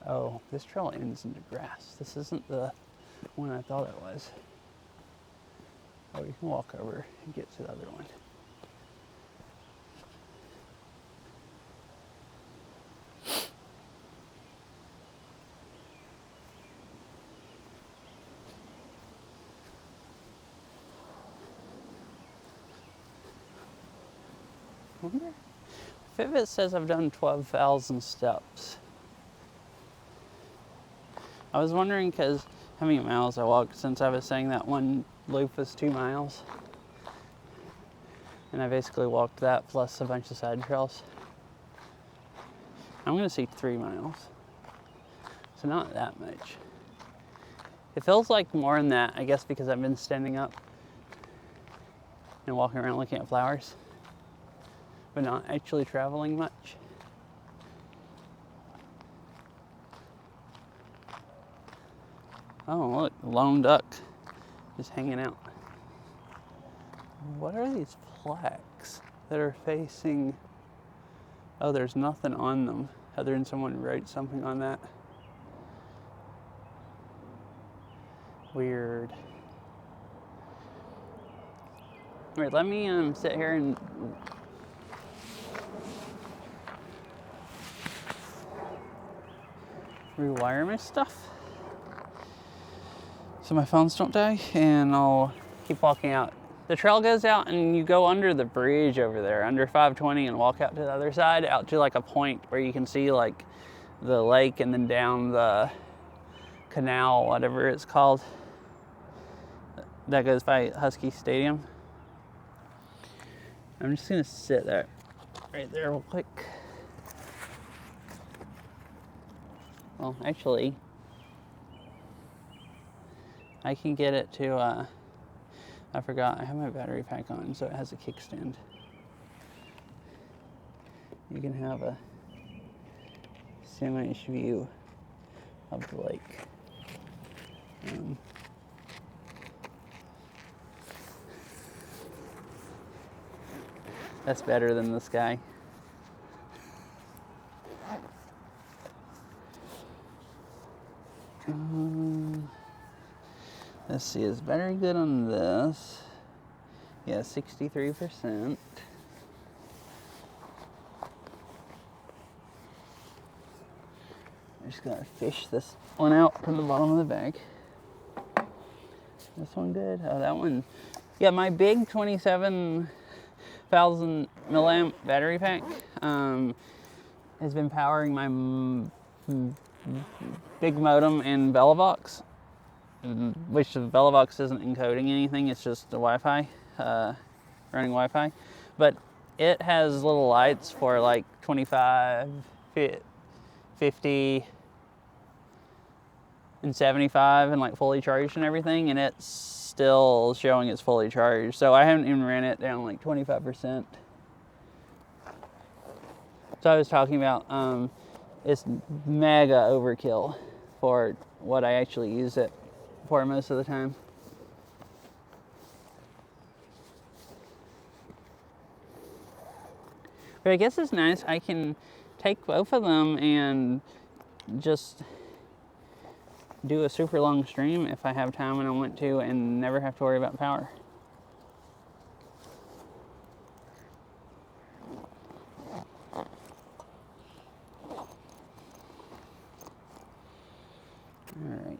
Oh, this trail ends into grass. This isn't the one I thought it was. Oh, you can walk over and get to the other one. I wonder, Fitbit says I've done 12,000 steps. I was wondering because how many miles I walked since I was saying that one loop was 2 miles. And I basically walked that plus a bunch of side trails. I'm gonna see 3 miles. So not that much. It feels like more than that, I guess because I've been standing up and walking around looking at flowers, but not actually traveling much. Oh, look, lone duck just hanging out. What are these plaques that are facing? Oh, there's nothing on them other than someone wrote something on that. Weird. All right, let me sit here and rewire my stuff so my phones don't die, and I'll keep walking out. The trail goes out and you go under the bridge over there, under 520, and walk out to the other side, out to like a point where you can see like the lake and then down the canal, whatever it's called, that goes by Husky Stadium. I'm just gonna sit there, right there real quick. Well, actually, I can get it to, I forgot, I have my battery pack on, so it has a kickstand. You can have a semi-ish view of the lake. That's better than the sky. Let's see, it's very good on this. Yeah, 63%. I just gotta fish this one out from the bottom of the bag. This one good? Oh, that one. Yeah, my big 27,000 milliamp battery pack has been powering my big modem in Belavox, which the Belavox isn't encoding anything, it's just the Wi-Fi, running Wi-Fi. But it has little lights for like 25, 50, and 75 and like fully charged and everything, and it's still showing it's fully charged. So I haven't even ran it down like 25%. So I was talking about it's mega overkill for what I actually use it for most of the time. But I guess it's nice. I can take both of them and just do a super long stream if I have time and I want to, and never have to worry about power. Alright.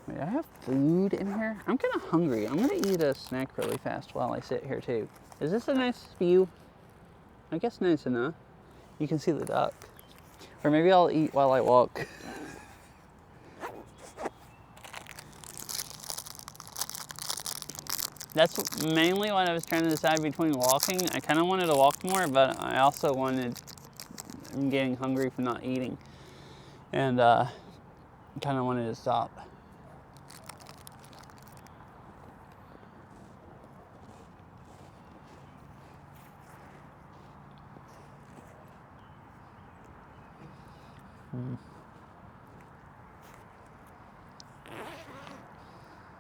Wait, I have food in here? I'm kind of hungry. I'm going to eat a snack really fast while I sit here too. Is this a nice view? I guess nice enough. You can see the duck. Or maybe I'll eat while I walk. That's mainly what I was trying to decide between walking. I kind of wanted to walk more, but I also I'm getting hungry from not eating. And kind of wanted to stop.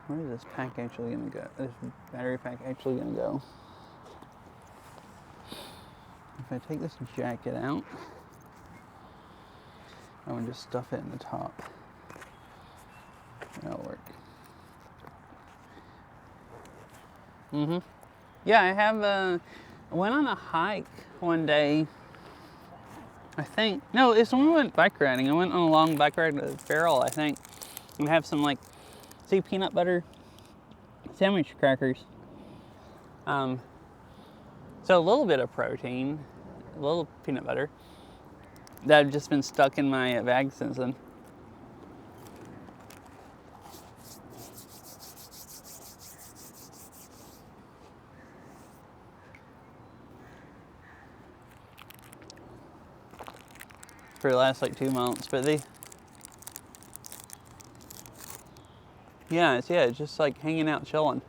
Where is this pack actually gonna go? This battery pack actually gonna go? If I take this jacket out, I would just stuff it in the top. That'll work. Yeah, I have I went on a hike one day. I think, no, it's when we went bike riding. I went on a long bike ride to Farrell, I think, and have some like, see, peanut butter sandwich crackers. So a little bit of protein, a little peanut butter. That have just been stuck in my bag since then. For the last like 2 months, but it's just like hanging out, chilling.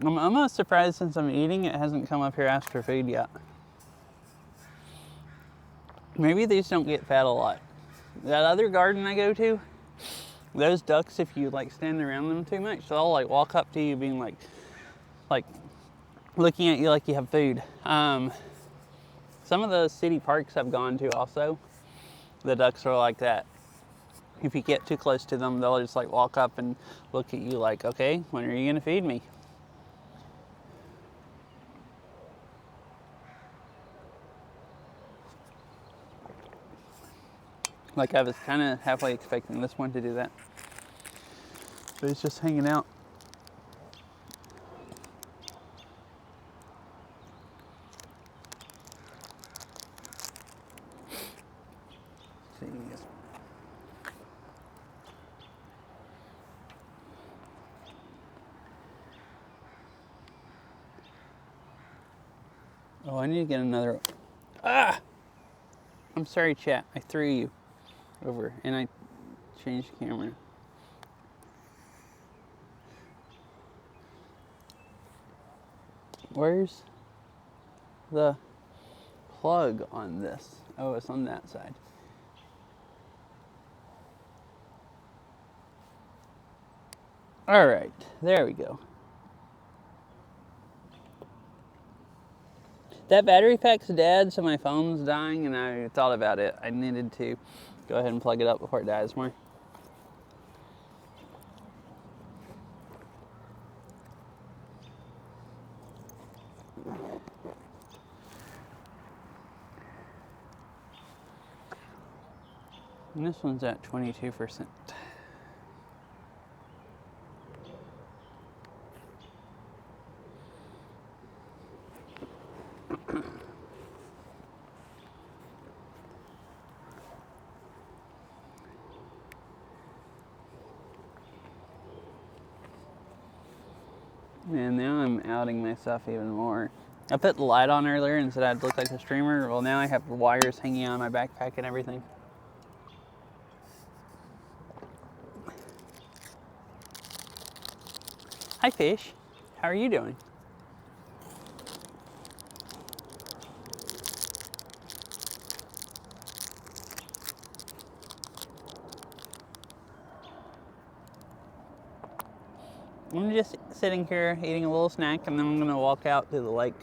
I'm almost surprised since I'm eating, it hasn't come up here asked for food yet. Maybe these don't get fed a lot. That other garden I go to, those ducks, if you like stand around them too much, they'll like walk up to you being like looking at you like you have food. Some of the city parks I've gone to also, the ducks are like that. If you get too close to them, they'll just like walk up and look at you like, okay, when are you gonna feed me? Like I was kind of halfway expecting this one to do that. But it's just hanging out. Let's see. Oh, I need to get another. Ah! I'm sorry, chat. I threw you over and I changed the camera. Where's the plug on this? Oh, it's on that side. All right, there we go. That battery pack's dead, so my phone's dying, and I thought about it. I needed to go ahead and plug it up before it dies more. And this one's at 22%. And now I'm outing myself even more. I put the light on earlier and said I'd look like a streamer. Well, now I have wires hanging out of my backpack and everything. Hi, fish. How are you doing? I'm just sitting here eating a little snack, and then I'm gonna walk out to the lake.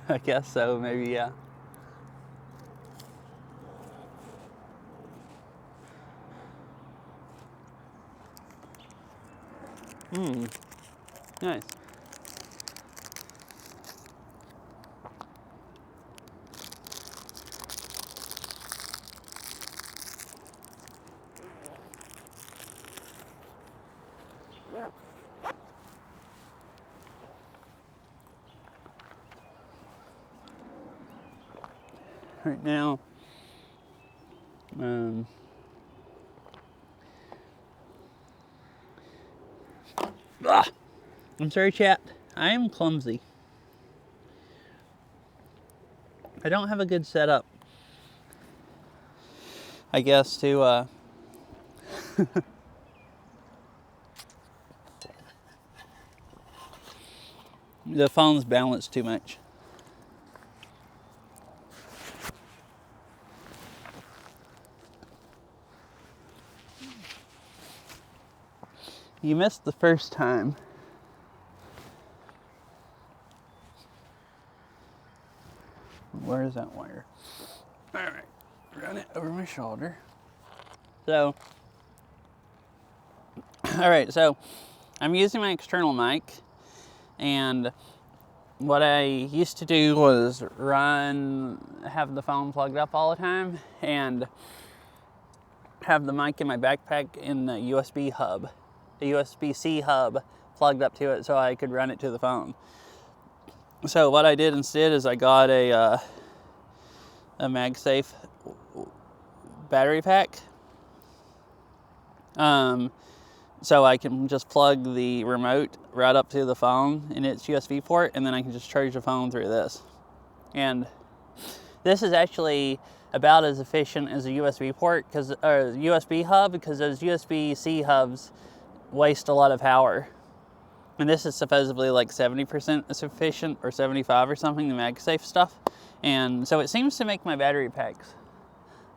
I guess so, maybe, yeah. Nice. Right now, I'm sorry, chat. I am clumsy. I don't have a good setup, I guess, to the phone's balanced too much. You missed the first time. Where is that wire? All right, run it over my shoulder. So, all right, so I'm using my external mic, and what I used to do was have the phone plugged up all the time, and have the mic in my backpack in the USB hub, the USB-C hub plugged up to it so I could run it to the phone. So what I did instead is I got a MagSafe battery pack. So I can just plug the remote right up to the phone in its USB port, and then I can just charge the phone through this. And this is actually about as efficient as a USB port, or USB hub, because those USB-C hubs waste a lot of power. And this is supposedly like 70% as efficient, or 75 or something, the MagSafe stuff. And so it seems to make my battery packs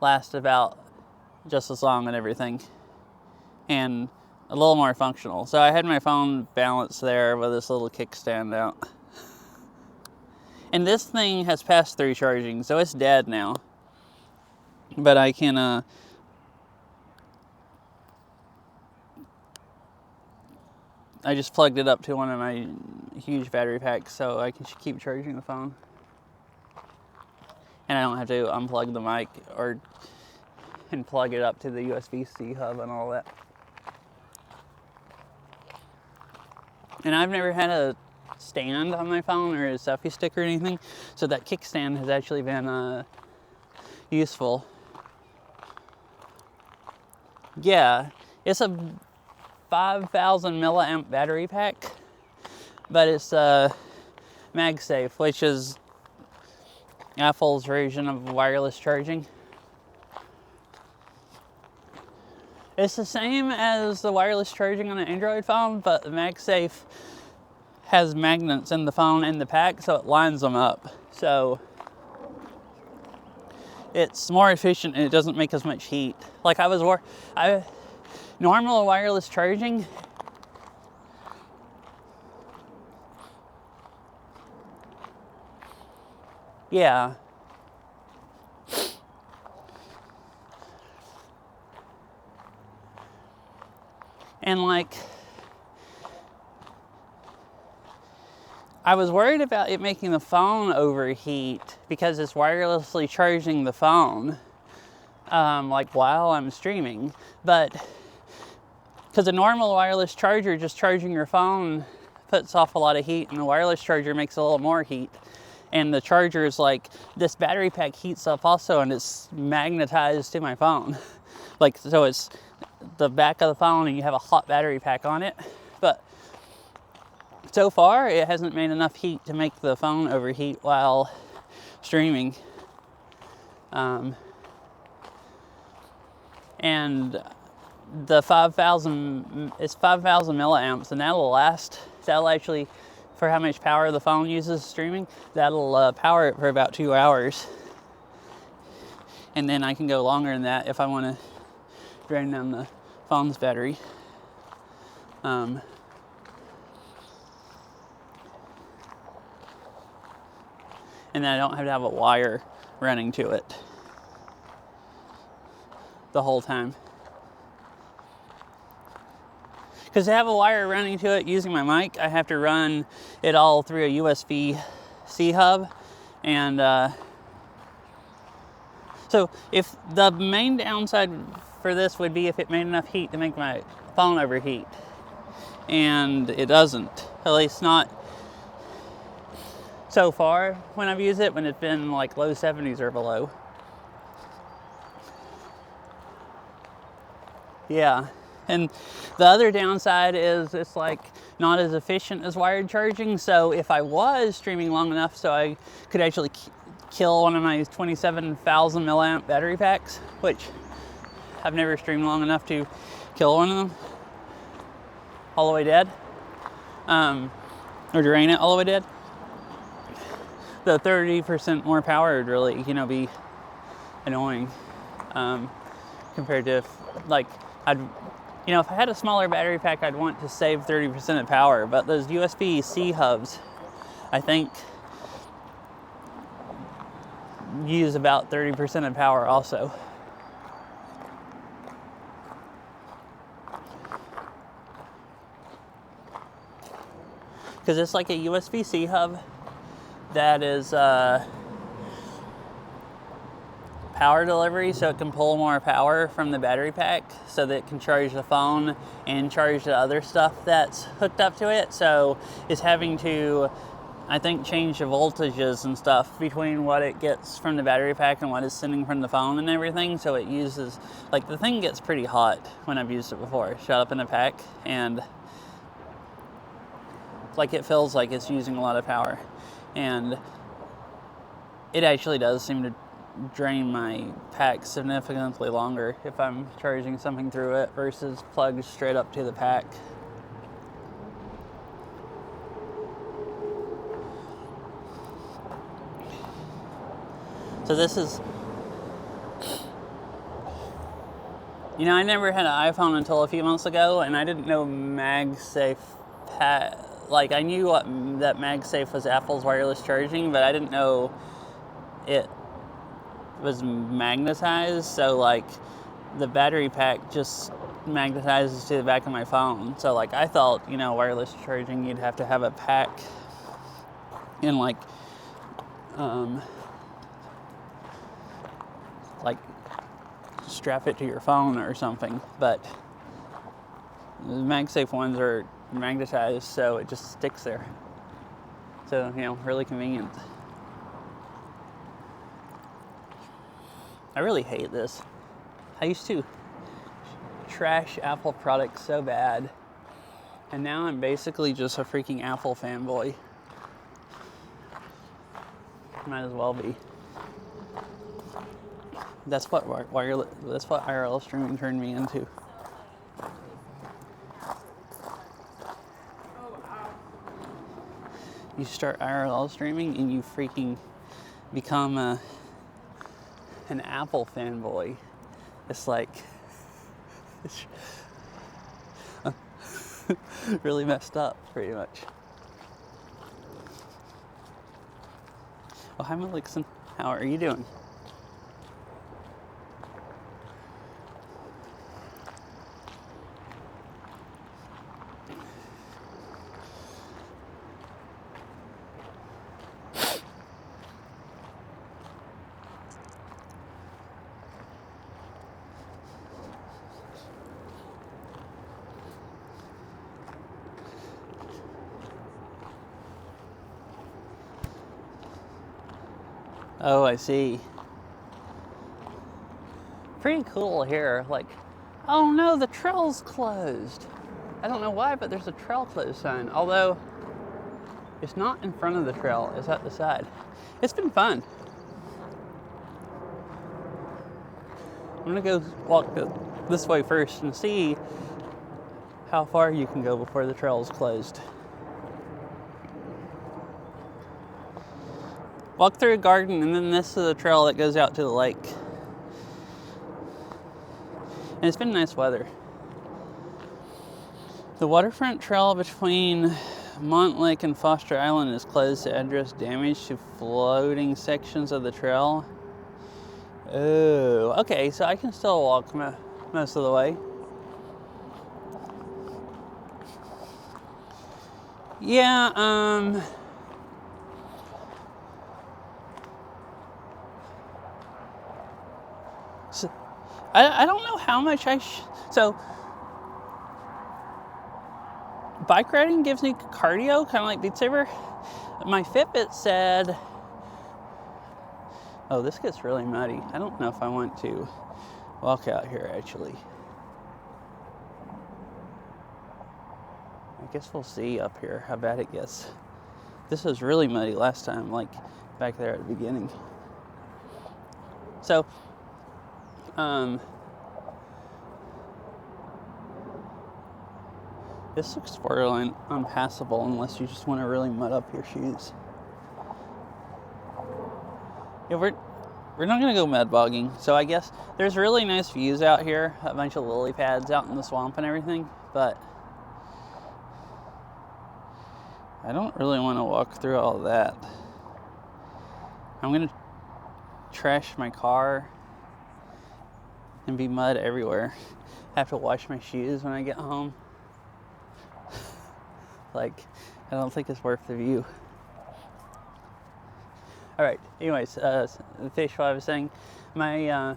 last about just as long and everything, and a little more functional. So I had my phone balanced there with this little kickstand out. And this thing has passed through charging, so it's dead now. But I can I just plugged it up to one of my huge battery packs so I can keep charging the phone. And I don't have to unplug the mic and plug it up to the USB-C hub and all that. And I've never had a stand on my phone or a selfie stick or anything, so that kickstand has actually been useful. Yeah, it's a 5,000 milliamp battery pack, but it's MagSafe, which is Apple's version of wireless charging. It's the same as the wireless charging on an Android phone, but the MagSafe has magnets in the phone and the pack, so it lines them up. So it's more efficient and it doesn't make as much heat. Like normal wireless charging, Yeah. And like, I was worried about it making the phone overheat because it's wirelessly charging the phone, like while I'm streaming. But because a normal wireless charger, just charging your phone, puts off a lot of heat, and the wireless charger makes a little more heat. And the charger is like, this battery pack heats up also, and it's magnetized to my phone. Like, so it's the back of the phone, and you have a hot battery pack on it. But so far, it hasn't made enough heat to make the phone overheat while streaming. And the 5,000, it's 5,000 milliamps, and that'll actually, for how much power the phone uses streaming, that'll power it for about 2 hours. And then I can go longer than that if I want to drain down the phone's battery. And then I don't have to have a wire running to it the whole time. Because to have a wire running to it using my mic, I have to run it all through a USB-C hub. And so if the main downside for this would be if it made enough heat to make my phone overheat. And it doesn't, at least not so far when I've used it, when it's been like low 70s or below. Yeah. And the other downside is it's like not as efficient as wired charging. So if I was streaming long enough so I could actually kill one of my 27,000 milliamp battery packs, which I've never streamed long enough to kill one of them all the way dead, or drain it all the way dead, the 30% more power would really, be annoying, compared to if I had a smaller battery pack, I'd want to save 30% of power, but those USB-C hubs, I think, use about 30% of power also. Because it's like a USB-C hub that is power delivery, so it can pull more power from the battery pack so that it can charge the phone and charge the other stuff that's hooked up to it. So it's having to, I think, change the voltages and stuff between what it gets from the battery pack and what it's sending from the phone and everything. So it uses, like, the thing gets pretty hot when I've used it before. Shut up in a pack, and like it feels like it's using a lot of power. And it actually does seem to drain my pack significantly longer if I'm charging something through it versus plugged straight up to the pack. So this is, I never had an iPhone until a few months ago, and I didn't know MagSafe had, I knew that MagSafe was Apple's wireless charging, but I didn't know it was magnetized. So the battery pack just magnetizes to the back of my phone. So I thought, wireless charging, you'd have to have a pack and strap it to your phone or something, but the MagSafe ones are magnetized, so it just sticks there. So, really convenient. I really hate this. I used to trash Apple products so bad, and now I'm basically just a freaking Apple fanboy. Might as well be. That's what IRL streaming turned me into. You start IRL streaming and you freaking become an Apple fanboy. It's it's really messed up, pretty much. Oh, hi, Melixon. How are you doing? Oh, I see. Pretty cool here. Like, oh no, the trail's closed. I don't know why, but there's a trail closed sign. Although, it's not in front of the trail, it's at the side. It's been fun. I'm gonna go walk this way first and see how far you can go before the trail is closed. Walk through a garden, and then this is a trail that goes out to the lake. And it's been nice weather. The waterfront trail between Montlake and Foster Island is closed to address damage to floating sections of the trail. Oh, okay, so I can still walk most of the way. Yeah, so I don't know how much so bike riding gives me cardio, kind of like Beat Saber. My Fitbit said, oh, this gets really muddy. I don't know if I want to walk out here, actually. I guess we'll see up here how bad it gets. This was really muddy last time, like back there at the beginning. So, this looks borderline unpassable unless you just want to really mud up your shoes. Yeah, we're not gonna go mud bogging. So I guess there's really nice views out here, a bunch of lily pads out in the swamp and everything, but I don't really want to walk through all that. I'm gonna trash my car and be mud everywhere. Have to wash my shoes when I get home. Like, I don't think it's worth the view. All right, anyways, the fish, what I was saying, my,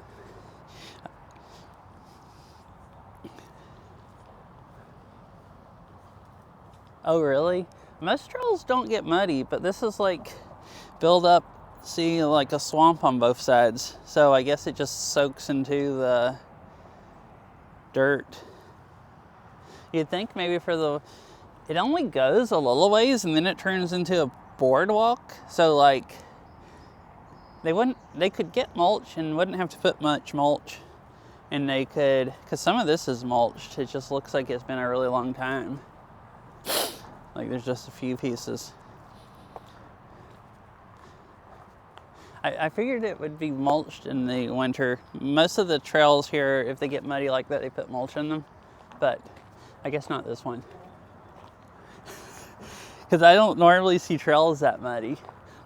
oh really? Most trails don't get muddy, but this is like build up, see like a swamp on both sides. So I guess it just soaks into the dirt. You'd think maybe it only goes a little ways and then it turns into a boardwalk. So like, they could get mulch and wouldn't have to put much mulch. And they could, because some of this is mulched, it just looks like it's been a really long time. Like there's just a few pieces. I figured it would be mulched in the winter. Most of the trails here, if they get muddy like that, they put mulch in them. But I guess not this one. Because I don't normally see trails that muddy.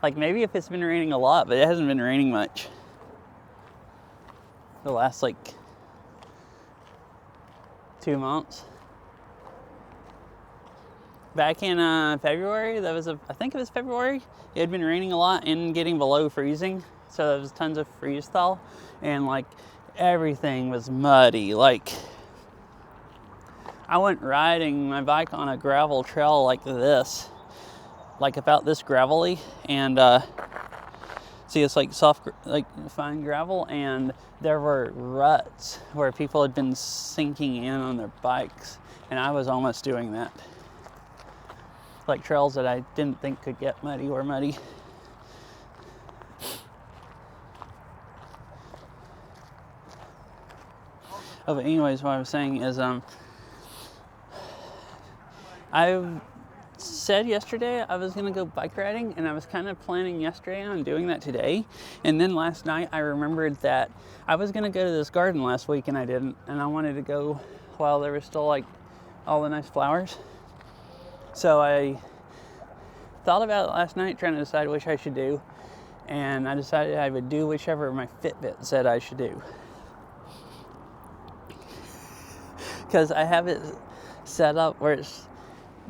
Like maybe if it's been raining a lot, but it hasn't been raining much. The last like 2 months. Back in February, I think it was February, it had been raining a lot and getting below freezing. So there was tons of freeze thaw and like everything was muddy. Like I went riding my bike on a gravel trail like this, like about this gravelly, and see it's like soft, like fine gravel, and there were ruts where people had been sinking in on their bikes, and I was almost doing that. Like trails that I didn't think could get muddy were muddy. Oh, but anyways, what I was saying is, I said yesterday I was gonna go bike riding, and I was kind of planning yesterday on doing that today. And then last night I remembered that I was gonna go to this garden last week and I didn't, and I wanted to go while there was still like all the nice flowers. So I thought about it last night, trying to decide which I should do. and I decided I would do whichever my Fitbit said I should do. Because I have it set up where it's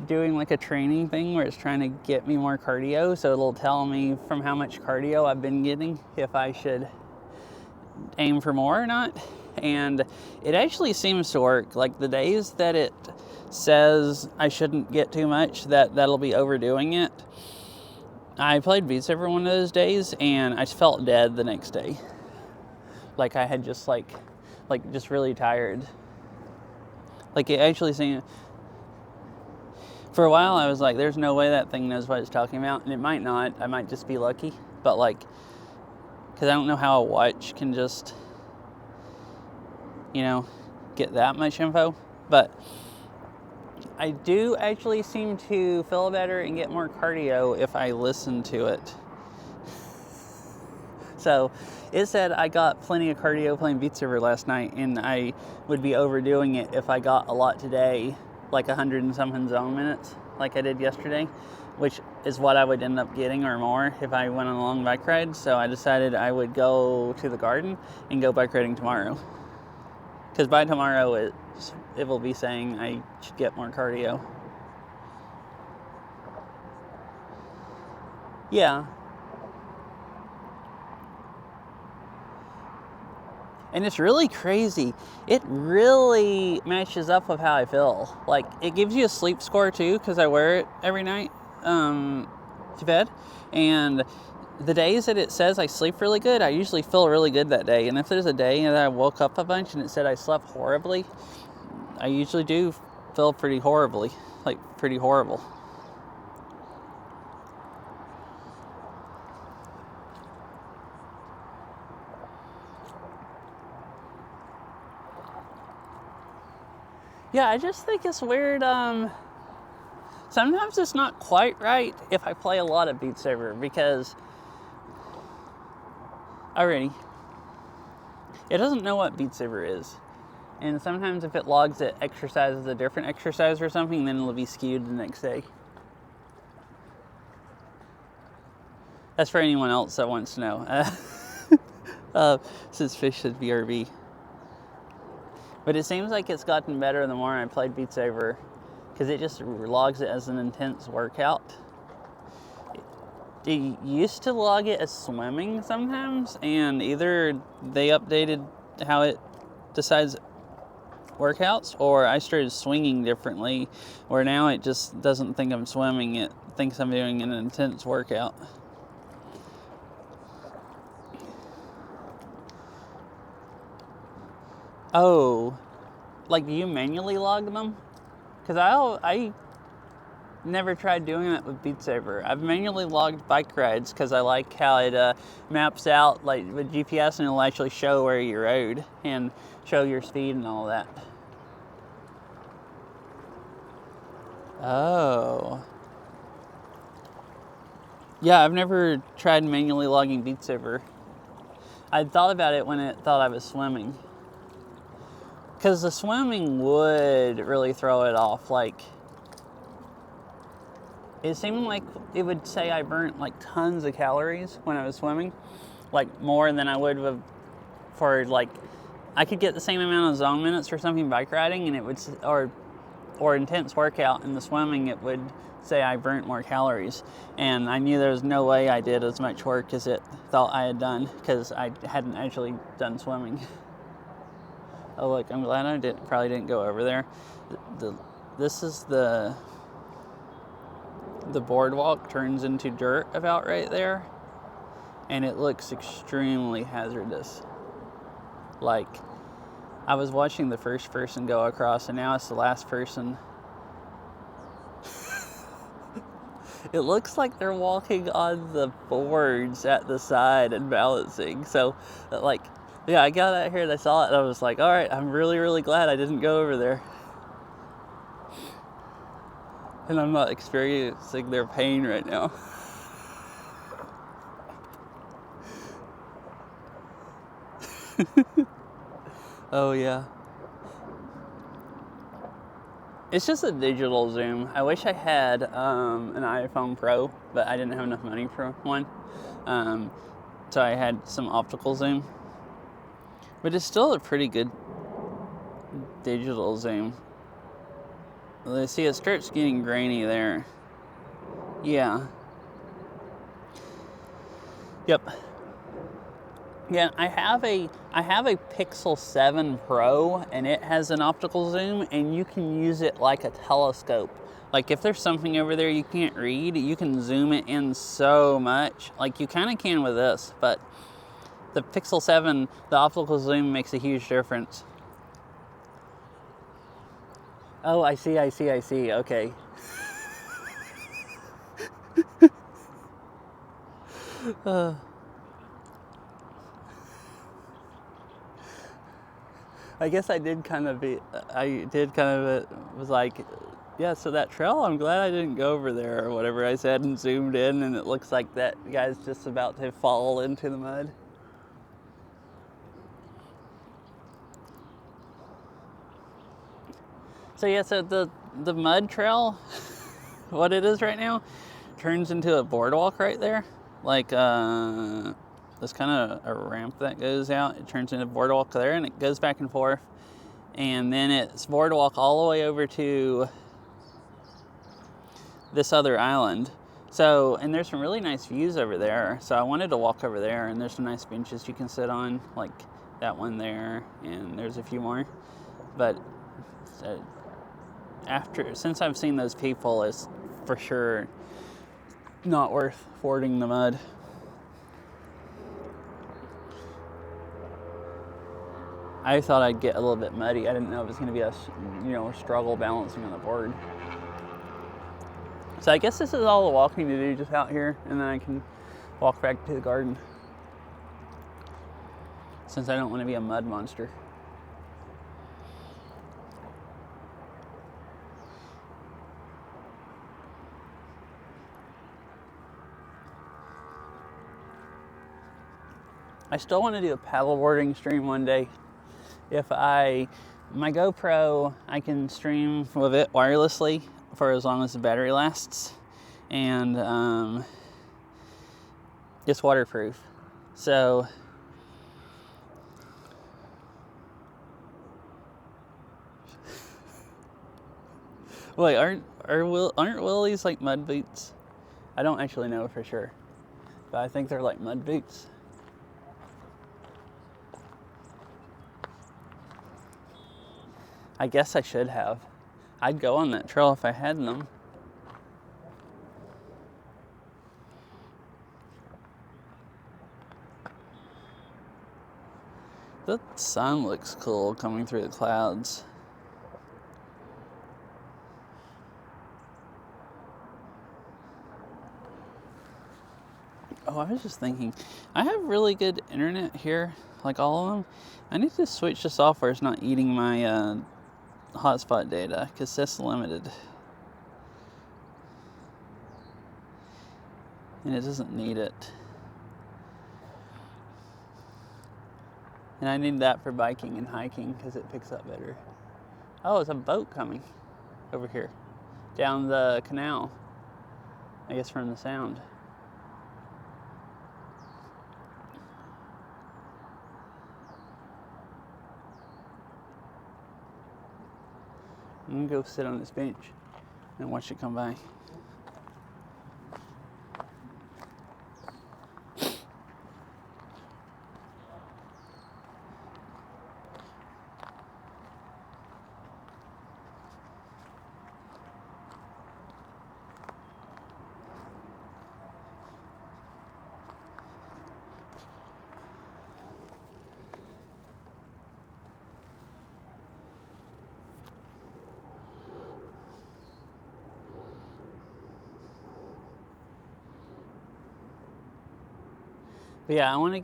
doing like a training thing where it's trying to get me more cardio, so it'll tell me from how much cardio I've been getting if I should aim for more or not. And it actually seems to work. Like the days that it says I shouldn't get too much, that'll be overdoing it. I played Beat Saber one of those days and I felt dead the next day. Like I had just like just really tired. Like it actually seemed, for a while I was like, there's no way that thing knows what it's talking about, and it might not. I might just be lucky, but like, because I don't know how a watch can just, get that much info. But I do actually seem to feel better and get more cardio if I listen to it. So it said I got plenty of cardio playing Beat Saber last night, and I would be overdoing it if I got a lot today, like 100 and something zone minutes, like I did yesterday, which is what I would end up getting or more if I went on a long bike ride. So I decided I would go to the garden and go bike riding tomorrow. Because by tomorrow it will be saying I should get more cardio. Yeah. And it's really crazy. It really matches up with how I feel. Like, it gives you a sleep score too, because I wear it every night to bed. And the days that it says I sleep really good, I usually feel really good that day. And if there's a day that I woke up a bunch and it said I slept horribly, I usually do feel pretty horribly, like pretty horrible. Yeah, I just think it's weird. Sometimes it's not quite right if I play a lot of Beat Saber, because already it doesn't know what Beat Saber is. And sometimes if it logs it exercises a different exercise or something, then it'll be skewed the next day. That's for anyone else that wants to know. Since Fish said BRB. But it seems like it's gotten better the more I played Beat Saber, because it just logs it as an intense workout. It used to log it as swimming sometimes, and either they updated how it decides workouts, or I started swinging differently, where now it just doesn't think I'm swimming, it thinks I'm doing an intense workout. Oh, like, do you manually log them? Because I never tried doing that with Beat Saber. I've manually logged bike rides because I like how it maps out, like, with GPS, and it'll actually show where you rode and show your speed and all that. Oh. Yeah, I've never tried manually logging Beat Saber. I thought about it when it thought I was swimming. Because the swimming would really throw it off. Like, it seemed like it would say I burnt like tons of calories when I was swimming. Like, more than I would have for, like, I could get the same amount of zone minutes or something bike riding, and it would, or intense workout, in the swimming it would say I burnt more calories. And I knew there was no way I did as much work as it thought I had done, because I hadn't actually done swimming. Oh, look, I'm glad I probably didn't go over there. This is the boardwalk turns into dirt about right there, and it looks extremely hazardous. Like, I was watching the first person go across, and now it's the last person. It looks like they're walking on the boards at the side and balancing. So, like, yeah, I got out here and I saw it, and I was like, all right, I'm really, really glad I didn't go over there. And I'm not experiencing their pain right now. Oh, yeah. It's just a digital zoom. I wish I had an iPhone Pro, but I didn't have enough money for one. So I had some optical zoom. But it's still a pretty good digital zoom. Let's see, it starts getting grainy there. Yeah. Yep. Yeah, I have a Pixel 7 Pro, and it has an optical zoom, and you can use it like a telescope. Like if there's something over there you can't read, you can zoom it in so much. Like you kind of can with this, but the Pixel 7, the optical zoom makes a huge difference. Oh, I see. Okay. I guess I did kind of was like, yeah, so that trail, I'm glad I didn't go over there or whatever I said, and zoomed in, and it looks like that guy's just about to fall into the mud. So yeah, so the mud trail, what it is right now, turns into a boardwalk right there. Like, there's kind of a ramp that goes out. It turns into a boardwalk there, and it goes back and forth. And then it's boardwalk all the way over to this other island. So, and there's some really nice views over there. So I wanted to walk over there, and there's some nice benches you can sit on, like that one there, and there's a few more. But since I've seen those people, it's for sure not worth fording the mud. I thought I'd get a little bit muddy. I didn't know it was going to be a struggle balancing on the board. So I guess this is all the walking to do just out here, and then I can walk back to the garden, since I don't want to be a mud monster. I still want to do a paddleboarding stream one day. My GoPro, I can stream with it wirelessly for as long as the battery lasts, and it's waterproof. So wait, aren't willies like mud boots? I don't actually know for sure, but I think they're like mud boots. I guess I should have. I'd go on that trail if I had them. The sun looks cool coming through the clouds. Oh, I was just thinking, I have really good internet here, like all of them. I need to switch the software. It's not eating my hotspot data, because that's limited. And it doesn't need it. And I need that for biking and hiking, because it picks up better. Oh, it's a boat coming over here, down the canal, I guess from the sound. I'm gonna go sit on this bench and watch it come by. But yeah, I want to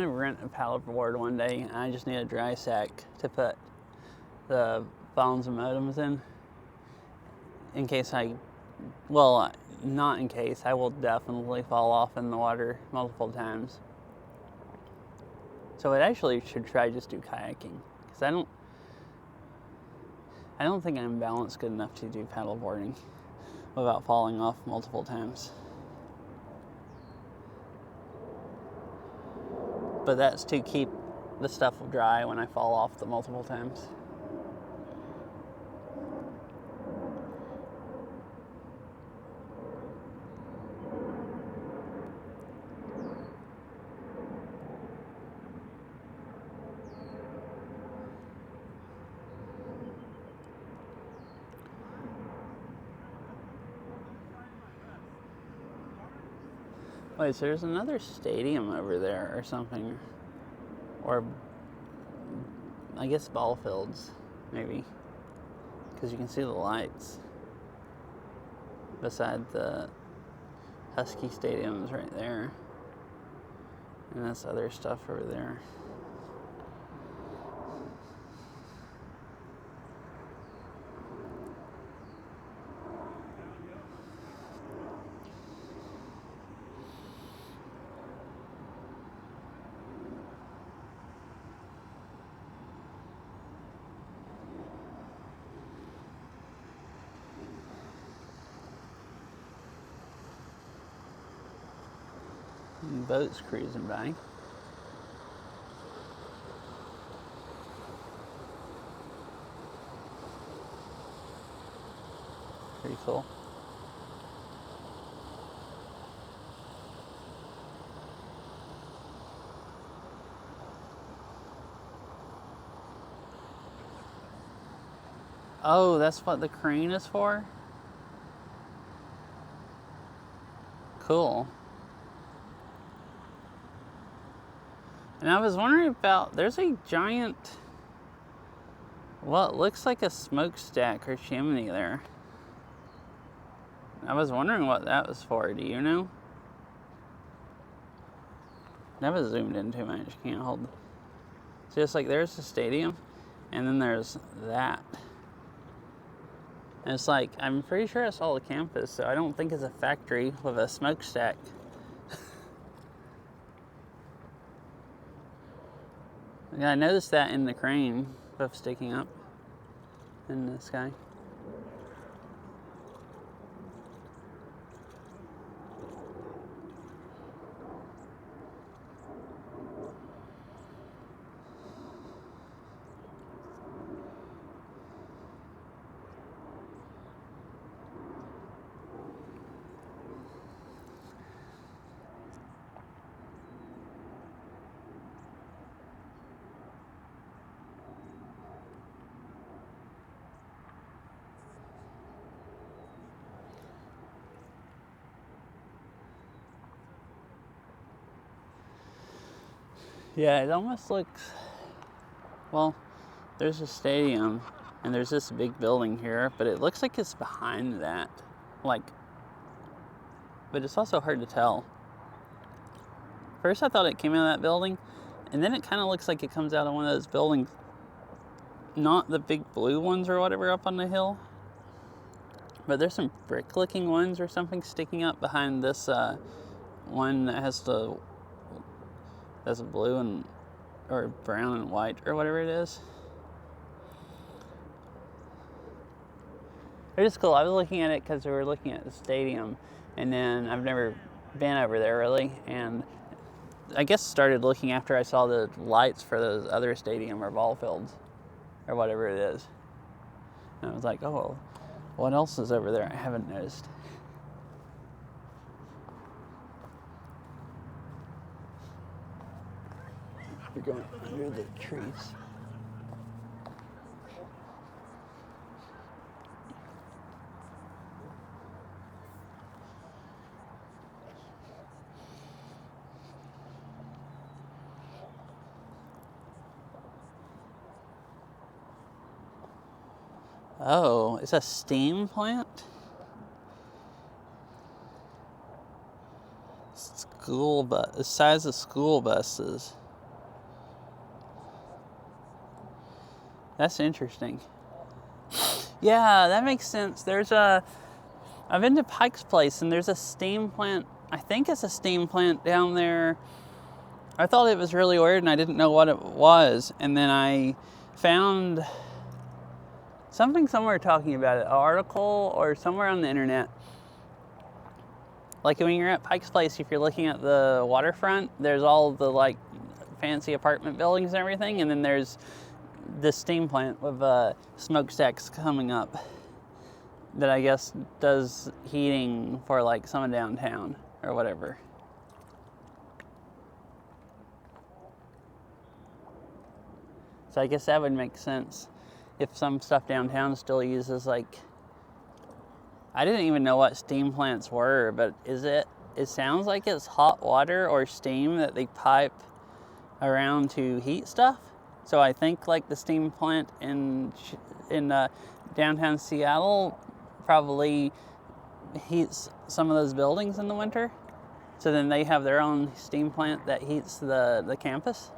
rent a paddleboard one day, and I just need a dry sack to put the phones and modems in case not in case, I will definitely fall off in the water multiple times. So I actually should try just do kayaking, because I don't think I'm balanced good enough to do paddleboarding without falling off multiple times. But that's to keep the stuff dry when I fall off the multiple times. Wait, so there's another stadium over there or something. Or, I guess ball fields, maybe. Because you can see the lights. Beside the Husky Stadium's right there. And that's other stuff over there. Boats cruising by. Pretty cool. Oh, that's what the crane is for? Cool. And I was wondering about, there's a giant, well, it looks like a smokestack or chimney there. I was wondering what that was for. Do you know? That was zoomed in too much. Can't hold. So it's like there's the stadium, and then there's that. And it's like, I'm pretty sure it's all the campus, so I don't think it's a factory with a smokestack. Yeah, I noticed that in the crane, both sticking up in the sky. Yeah, it almost looks, well, there's a stadium and there's this big building here, but it looks like it's behind that. Like, but it's also hard to tell. First I thought it came out of that building, and then it kind of looks like it comes out of one of those buildings, not the big blue ones or whatever up on the hill, but there's some brick looking ones or something sticking up behind this one that has the blue and or brown and white or whatever it is. It is cool. I was looking at it because we were looking at the stadium, and then I've never been over there really, and I guess started looking after I saw the lights for those other stadium or ball fields or whatever it is. And I was like, oh, what else is over there I haven't noticed? We're going under the trees. Oh, it's a steam plant? School bus, the size of school buses. That's interesting. Yeah, that makes sense. I've been to Pike's Place, and there's a steam plant. I think it's a steam plant down there. I thought it was really weird, and I didn't know what it was. And then I found something somewhere talking about it, an article or somewhere on the internet. Like when you're at Pike's Place, if you're looking at the waterfront, there's all the like fancy apartment buildings and everything, and then there's this steam plant with smokestacks coming up that I guess does heating for like some of downtown or whatever. So I guess that would make sense if some stuff downtown still uses like, I didn't even know what steam plants were, but it sounds like it's hot water or steam that they pipe around to heat stuff. So I think like the steam plant in downtown Seattle probably heats some of those buildings in the winter. So then they have their own steam plant that heats the campus.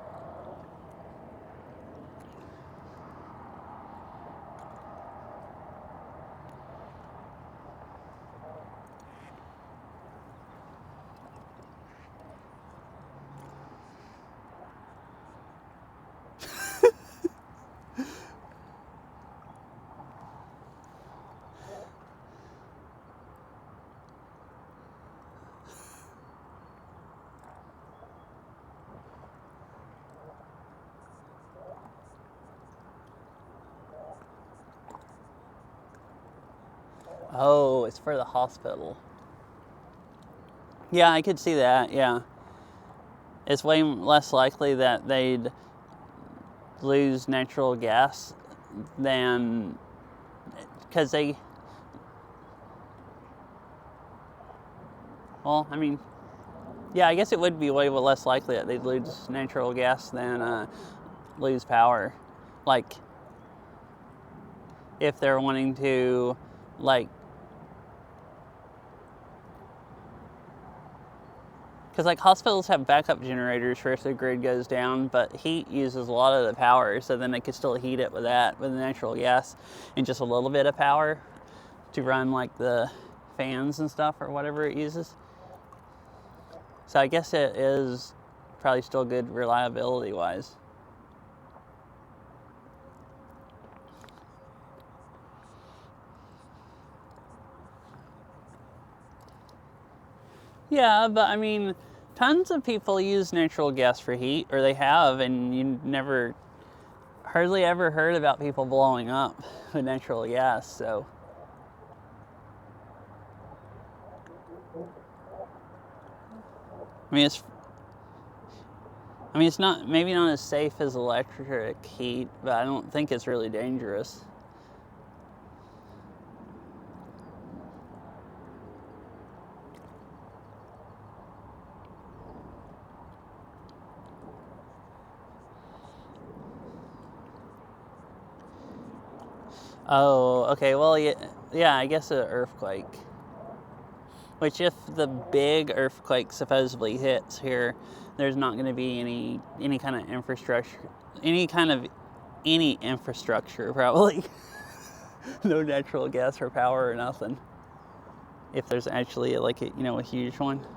Oh, it's for the hospital. Yeah, I could see that, yeah. It's way less likely that they'd lose natural gas than, because well, I mean, yeah, I guess it would be way less likely that they'd lose natural gas than lose power. Like, if they're wanting to, like, because like hospitals have backup generators for if the grid goes down, but heat uses a lot of the power, so then they could still heat it with the natural gas and just a little bit of power to run like the fans and stuff or whatever it uses. So I guess it is probably still good reliability wise. Yeah, but I mean, tons of people use natural gas for heat, or they have, and you hardly ever heard about people blowing up with natural gas, so. I mean, it's not, maybe not as safe as electric heat, but I don't think it's really dangerous. Oh, okay, well, yeah, I guess an earthquake. Which, if the big earthquake supposedly hits here, there's not going to be any kind of infrastructure, any infrastructure probably. No natural gas or power or nothing. If there's actually like a huge one.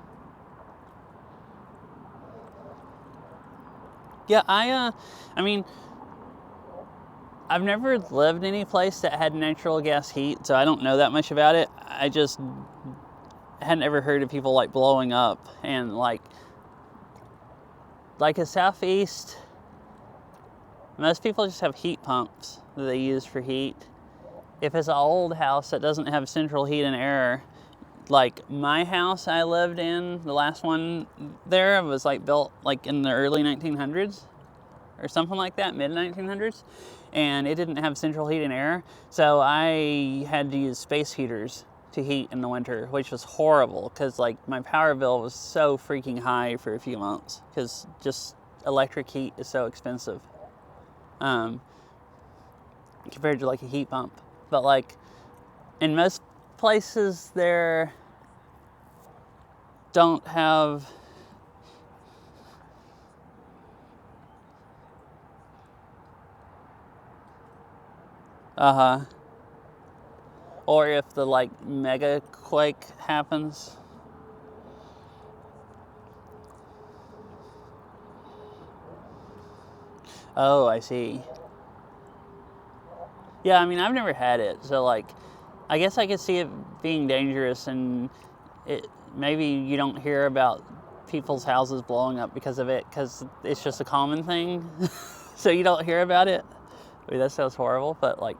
Yeah, I mean, I've never lived any place that had natural gas heat, so I don't know that much about it. I just hadn't ever heard of people like blowing up, and like a Southeast, most people just have heat pumps that they use for heat. If it's an old house that doesn't have central heat and air, like my house I lived in, the last one there was like built like in the early 1900s or something like that, mid 1900s, and it didn't have central heat and air, so I had to use space heaters to heat in the winter, which was horrible because like my power bill was so freaking high for a few months because just electric heat is so expensive compared to like a heat pump. But like in most places there don't have or if the like mega quake happens. Oh, I see. Yeah, I mean, I've never had it, so like, I guess I could see it being dangerous, and maybe you don't hear about people's houses blowing up because of it, because it's just a common thing, so you don't hear about it. I mean, that sounds horrible, but like,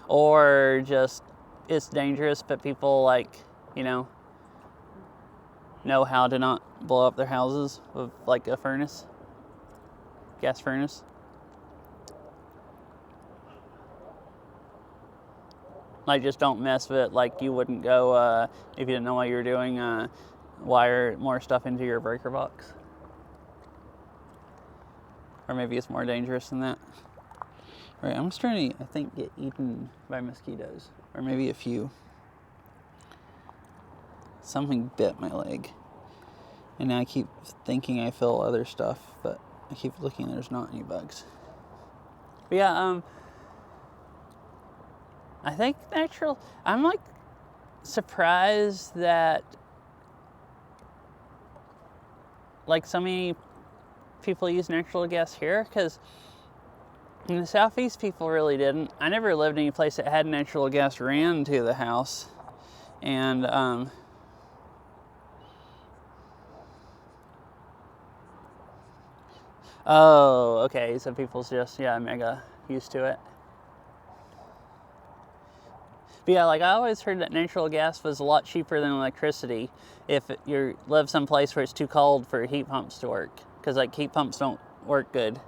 or just it's dangerous, but people like, you know how to not blow up their houses with like a furnace, gas furnace. Like, just don't mess with it. Like, you wouldn't go, if you didn't know what you were doing, wire more stuff into your breaker box. Or maybe it's more dangerous than that. Right, I'm starting to, I think, get eaten by mosquitoes. Or maybe a few. Something bit my leg. And now I keep thinking I feel other stuff, but I keep looking and there's not any bugs. But yeah, I think I'm like surprised that like so many people use natural gas here, because in the Southeast people really didn't. I never lived in any place that had natural gas ran to the house. And oh, okay, so people's just mega used to it. But yeah, like I always heard that natural gas was a lot cheaper than electricity if you live someplace where it's too cold for heat pumps to work, because like heat pumps don't work good.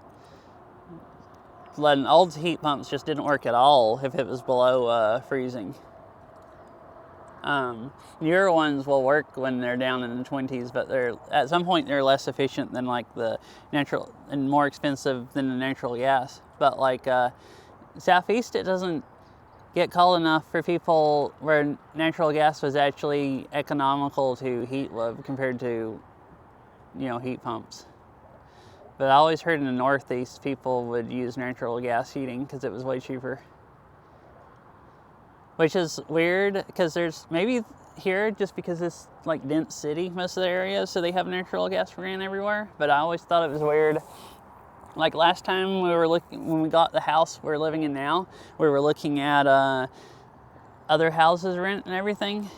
Old heat pumps just didn't work at all if it was below freezing. Newer ones will work when they're down in the 20s, but at some point they're less efficient than like the natural, and more expensive than the natural gas. But like Southeast, it doesn't get cold enough for people where natural gas was actually economical to heat with compared to, heat pumps. But I always heard in the Northeast people would use natural gas heating because it was way cheaper. Which is weird, because there's maybe here, just because it's like dense city, most of the areas, so they have natural gas ran everywhere. But I always thought it was weird. Like last time when we got the house we're living in now, we were looking at other houses rent and everything.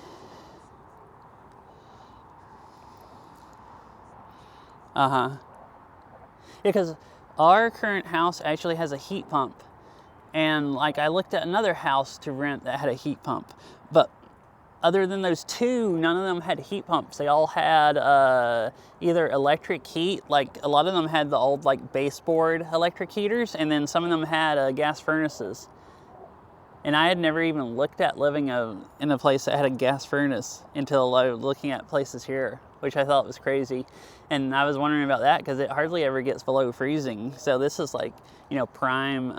Because our current house actually has a heat pump. And like I looked at another house to rent that had a heat pump. But other than those two, none of them had heat pumps. They all had either electric heat, like a lot of them had the old like baseboard electric heaters, and then some of them had gas furnaces. And I had never even looked at living in a place that had a gas furnace until I was looking at places here, which I thought was crazy. And I was wondering about that because it hardly ever gets below freezing. So this is like, prime,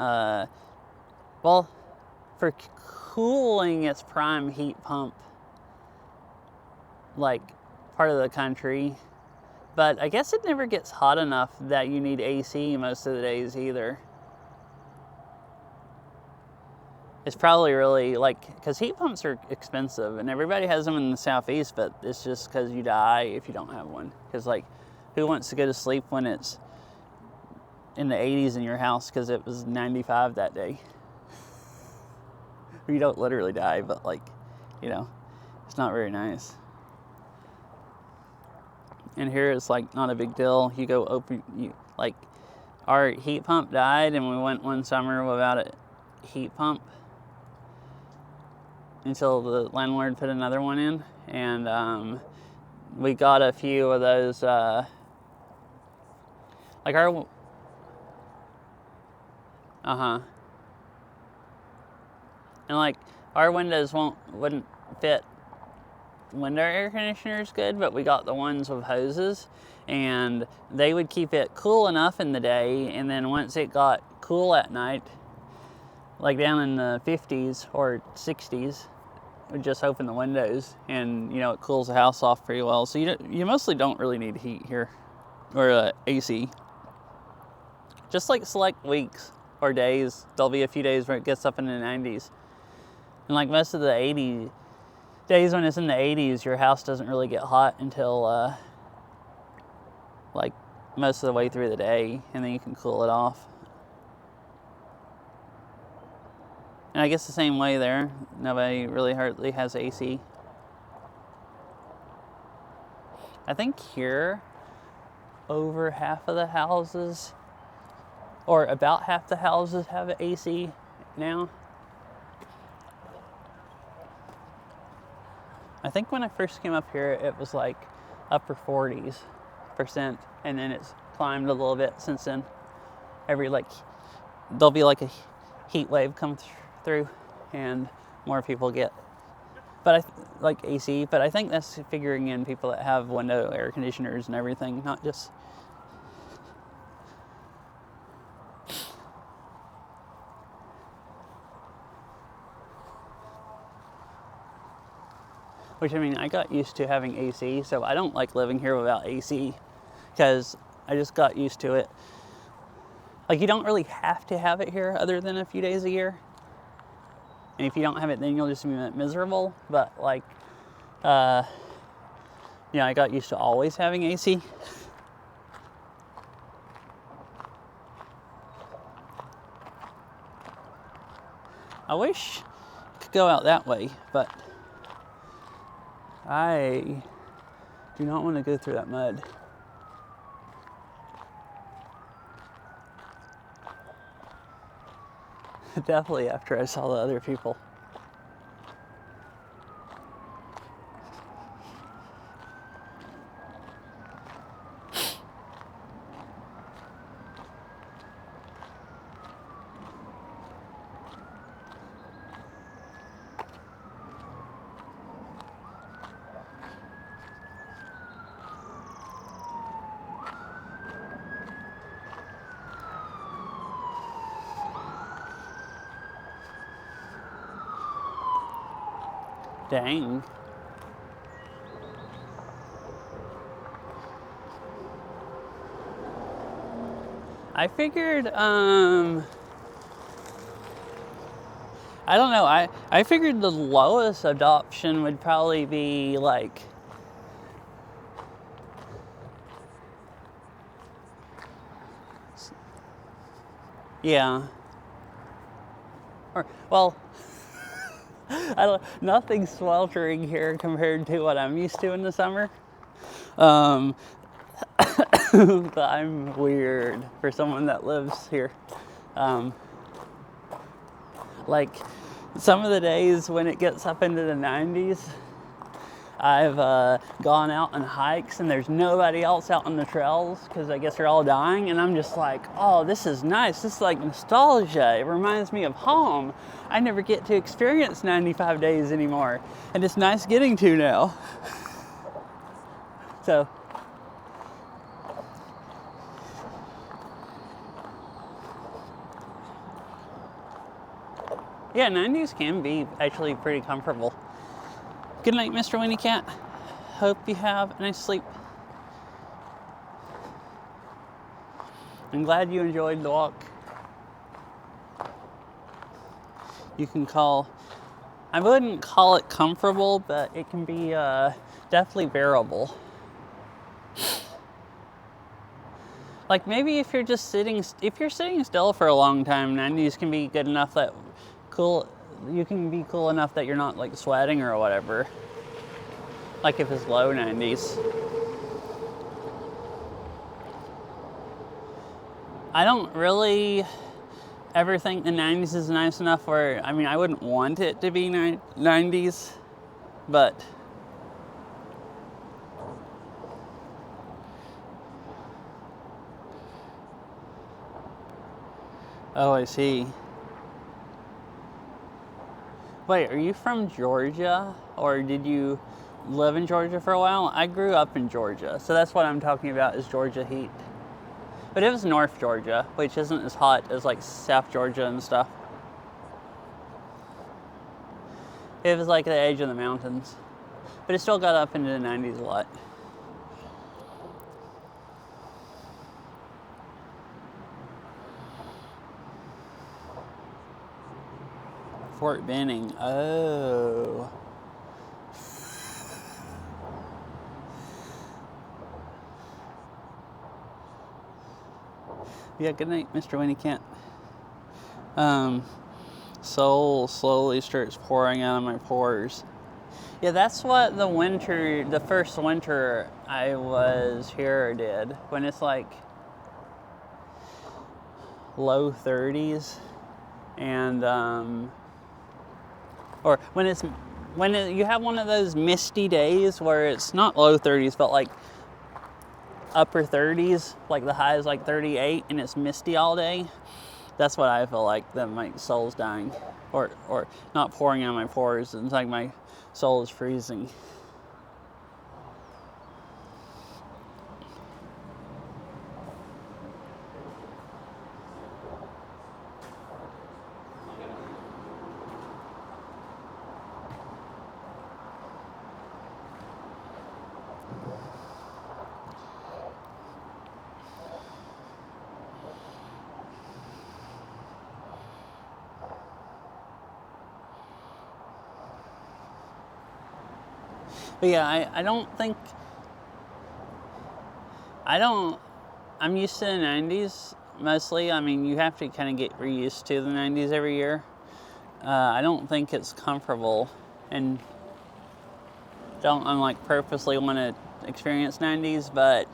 for cooling, it's prime heat pump, like part of the country. But I guess it never gets hot enough that you need AC most of the days either. It's probably really because heat pumps are expensive and everybody has them in the Southeast, but it's just because you die if you don't have one. Because who wants to go to sleep when it's in the 80s in your house because it was 95 that day? You don't literally die, but it's not very nice. And here it's not a big deal. You go open, our heat pump died and we went one summer without a heat pump until the landlord put another one in. And we got a few of those, our, and our windows wouldn't fit window air conditioners good, but we got the ones with hoses, and they would keep it cool enough in the day, and then once it got cool at night, like down in the 50s or 60s, we just open the windows, and it cools the house off pretty well. So you mostly don't really need heat here, or AC. Just select weeks or days, there'll be a few days where it gets up in the 90s. And most of the 80 days when it's in the 80s, your house doesn't really get hot until most of the way through the day, and then you can cool it off. And I guess the same way there. Nobody really hardly has AC. I think here, over half of the houses, or about half the houses have AC now. I think when I first came up here, it was like upper 40s%, and then it's climbed a little bit since then. There'll be like a heat wave come through, and more people get, like AC. But I think that's figuring in people that have window air conditioners and everything, not just. Which, I mean, I got used to having AC, so I don't like living here without AC, because I just got used to it. Like, you don't really have to have it here other than a few days a year. And if you don't have it, then you'll just be miserable. But, like, I got used to always having AC. I wish I could go out that way, but I do not want to go through that mud. Definitely after I saw the other people. Dang. I figured, I don't know, I figured the lowest adoption would probably be like, yeah. Or, well, nothing's sweltering here compared to what I'm used to in the summer. But I'm weird for someone that lives here. Like, some of the days when it gets up into the 90s, I've gone out on hikes and there's nobody else out on the trails because I guess they're all dying, and I'm just like, oh, this is nice. This is like nostalgia. It reminds me of home. I never get to experience 95 days anymore, and it's nice getting to now. So, yeah, 90s can be actually pretty comfortable. Good night, Mr. Winnie Cat. Hope you have a nice sleep. I'm glad you enjoyed the walk. You can I wouldn't call it comfortable, but it can be definitely bearable. Like, maybe if you're sitting still for a long time, 90s can be good enough that you can be cool enough that you're not like sweating or whatever. Like if it's low 90s. I don't really ever think the 90s is nice enough where, I mean, I wouldn't want it to be 90s, but oh, I see. Wait, are you from Georgia, or did you live in Georgia for a while? I grew up in Georgia, so that's what I'm talking about is Georgia heat. But it was North Georgia, which isn't as hot as like South Georgia and stuff. It was like the edge of the mountains, but it still got up into the 90s a lot. Fort Benning. Oh. Yeah, good night, Mr. Winnie Cat. Soul slowly starts pouring out of my pores. Yeah, that's what the first winter I was here did. When it's like low 30s, and or you have one of those misty days where it's not low 30s, but like upper 30s, like the high is like 38, and it's misty all day. That's what I feel like, that my soul's dying, or not pouring out my pores. It's like my soul is freezing. But yeah, I'm used to the 90s mostly. I mean, you have to kind of get used to the 90s every year. I don't think it's comfortable, and I'm like purposely want to experience 90s, but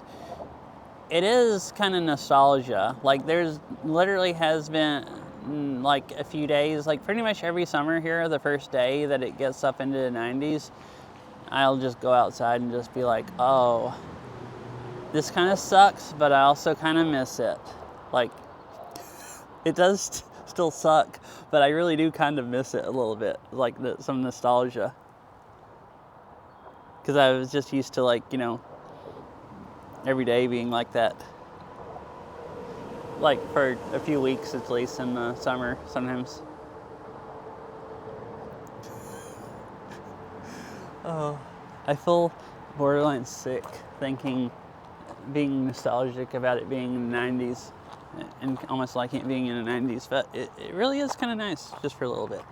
it is kind of nostalgia. Like there's literally has been like a few days, like pretty much every summer here, the first day that it gets up into the 90s, I'll just go outside and just be like, oh, this kind of sucks, but I also kind of miss it. Like, it does still suck, but I really do kind of miss it a little bit, like some nostalgia. Because I was just used to, like, every day being like that. Like, for a few weeks at least in the summer, sometimes. Oh, I feel borderline sick being nostalgic about it being in the 90s and almost liking it being in the 90s, but it really is kind of nice just for a little bit.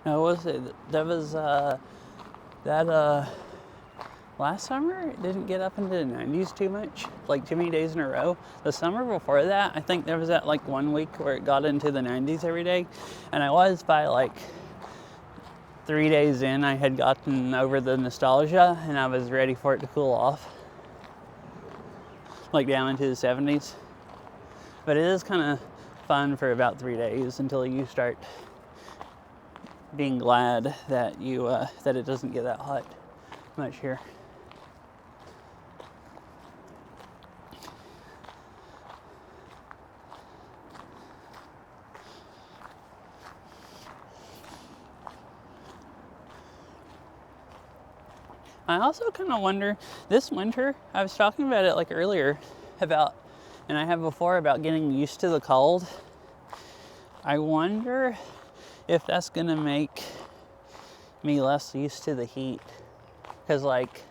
No, was it? That was last summer. It didn't get up into the 90s too much, like too many days in a row. The summer before that, I think there was that like 1 week where it got into the 90s every day, and I was by like 3 days in, I had gotten over the nostalgia and I was ready for it to cool off, like down into the 70s. But it is kind of fun for about 3 days until you start being glad that that it doesn't get that hot much here. I also kind of wonder, this winter, I was talking about it like earlier about, and I have before, about getting used to the cold. I wonder if that's gonna make me less used to the heat. Because like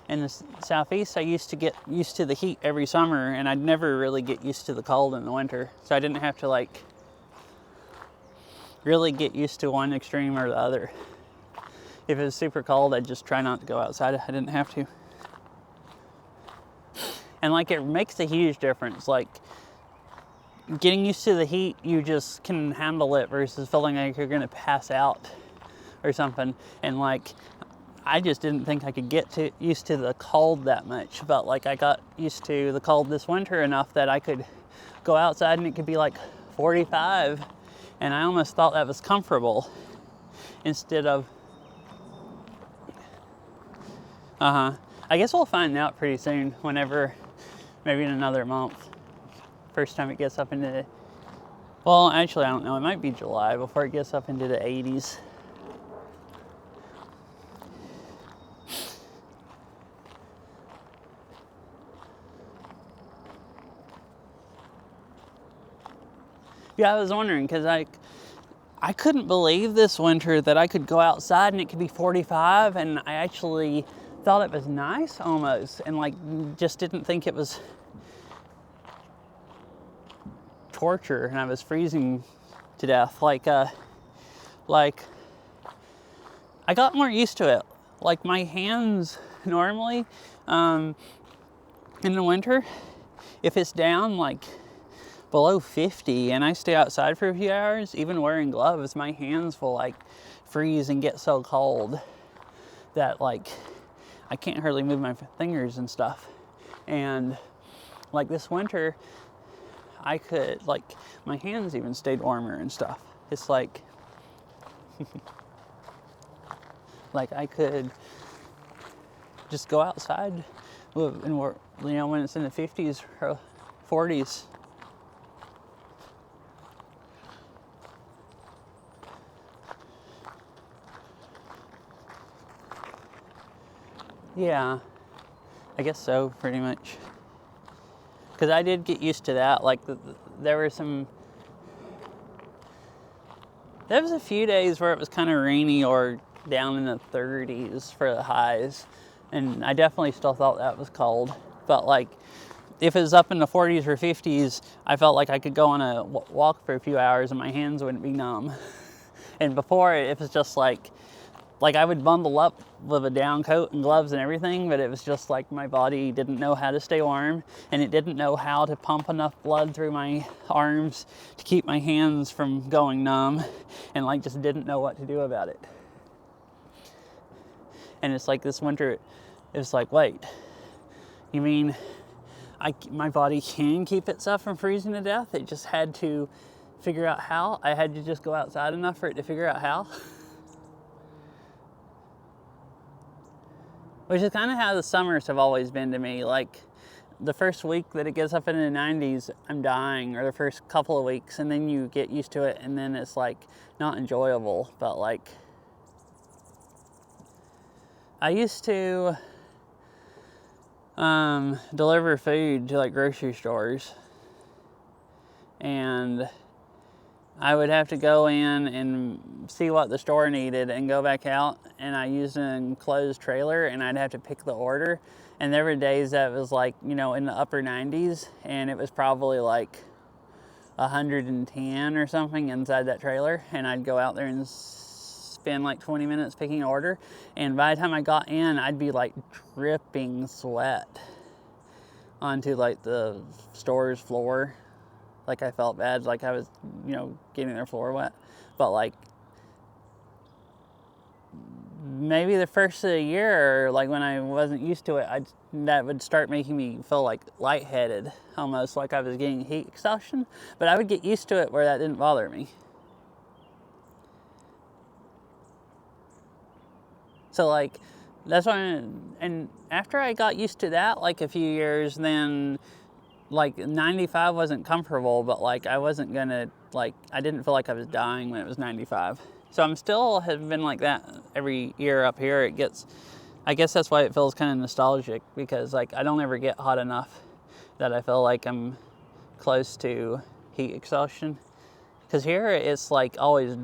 in the southeast, I used to get used to the heat every summer, and I'd never really get used to the cold in the winter. So I didn't have to like really get used to one extreme or the other. If it was super cold, I'd just try not to go outside. I didn't have to. And like, it makes a huge difference. Like, getting used to the heat, you just can handle it, versus feeling like you're gonna pass out or something. And like, I just didn't think I could get used to the cold that much. But like, I got used to the cold this winter enough that I could go outside and it could be like 45. And I almost thought that was comfortable instead of, I guess we'll find out pretty soon, whenever, maybe in another month. First time it gets up into the, well, actually, I don't know. It might be July before it gets up into the 80s. Yeah, I was wondering, because like, I couldn't believe this winter that I could go outside and it could be 45, and I actually thought it was nice almost, and like just didn't think it was torture, and I was freezing to death. Like I got more used to it. Like my hands normally in the winter, if it's down like below 50 and I stay outside for a few hours, even wearing gloves, my hands will like freeze and get so cold that like I can't hardly move my fingers and stuff. And like this winter, I could, like, my hands even stayed warmer and stuff. It's like, like I could just go outside and work, you know, when it's in the 50s or 40s. Yeah, I guess so, pretty much. Because I did get used to that. Like, there was a few days where it was kind of rainy or down in the 30s for the highs. And I definitely still thought that was cold. But, like, if it was up in the 40s or 50s, I felt like I could go on a walk for a few hours and my hands wouldn't be numb. And before, it was just like I would bundle up with a down coat and gloves and everything, but it was just like my body didn't know how to stay warm, and it didn't know how to pump enough blood through my arms to keep my hands from going numb, and like just didn't know what to do about it. And it's like this winter, it's like, wait, you mean my body can keep itself from freezing to death? It just had to figure out how? I had to just go outside enough for it to figure out how? Which is kind of how the summers have always been to me. Like, the first week that it gets up into the 90s, I'm dying, or the first couple of weeks, and then you get used to it, and then it's like not enjoyable. But like, I used to deliver food to like grocery stores, and I would have to go in and see what the store needed and go back out, and I used an enclosed trailer, and I'd have to pick the order. And there were days that was like, you know, in the upper 90s, and it was probably like 110 or something inside that trailer, and I'd go out there and spend like 20 minutes picking an order, and by the time I got in, I'd be like dripping sweat onto like the store's floor. Like, I felt bad, like I was, you know, getting their floor wet. But like, maybe the first of the year, like when I wasn't used to it, that would start making me feel like lightheaded, almost like I was getting heat exhaustion. But I would get used to it where that didn't bother me. So like, that's why, and after I got used to that, like a few years, then like 95 wasn't comfortable, but like I wasn't gonna, like, I didn't feel like I was dying when it was 95. So I'm still have been like that every year up here. It gets, I guess that's why it feels kind of nostalgic, because like I don't ever get hot enough that I feel like I'm close to heat exhaustion. Because here it's like always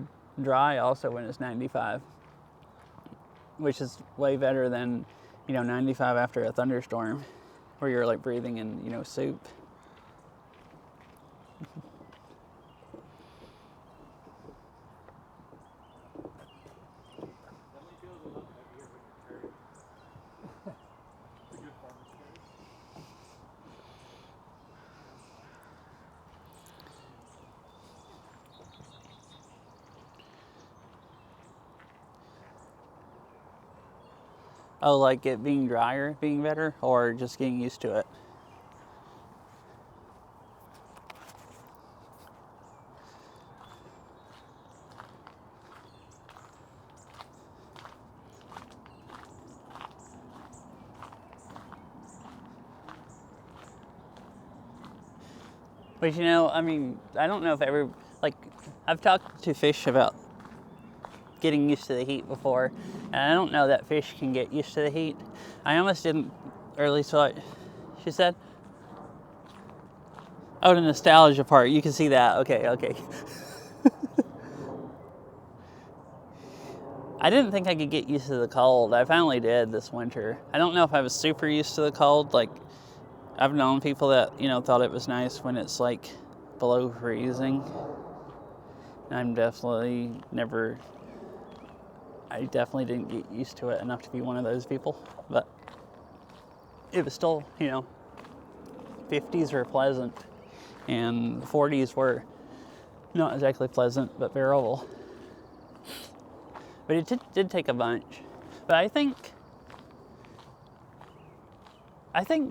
dry also when it's 95, which is way better than, you know, 95 after a thunderstorm where you're like breathing in, you know, soup. Oh, like it being drier, being better, or just getting used to it? But you know, I mean, I don't know if like, I've talked to fish about getting used to the heat before, and I don't know that fish can get used to the heat. I almost didn't, or at least what she said. Oh, the nostalgia part, you can see that. Okay. I didn't think I could get used to the cold. I finally did this winter. I don't know if I was super used to the cold. Like, I've known people that, you know, thought it was nice when it's like below freezing. I'm definitely never, I definitely didn't get used to it enough to be one of those people. But it was still, you know, 50s were pleasant and 40s were not exactly pleasant, but bearable. But it did take a bunch. But I think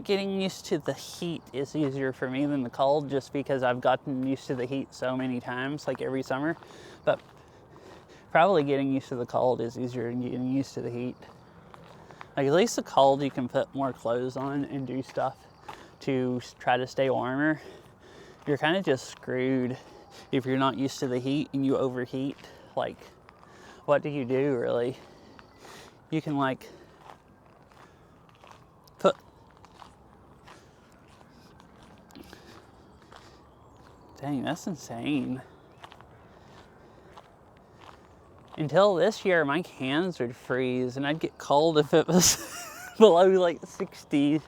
getting used to the heat is easier for me than the cold, just because I've gotten used to the heat so many times, like every summer. But probably getting used to the cold is easier than getting used to the heat. Like, at least the cold you can put more clothes on and do stuff to try to stay warmer. You're kind of just screwed if you're not used to the heat and you overheat. Like, what do you do, really? You can, like, put... Dang, that's insane. Until this year, my hands would freeze, and I'd get cold if it was below, like, 60.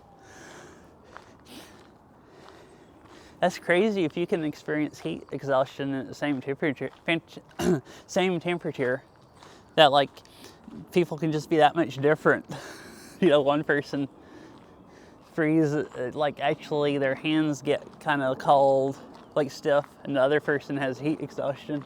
That's crazy if you can experience heat exhaustion at the same temperature, that, like, people can just be that much different. You know, one person freeze, like, actually their hands get kind of cold, like stiff, and the other person has heat exhaustion.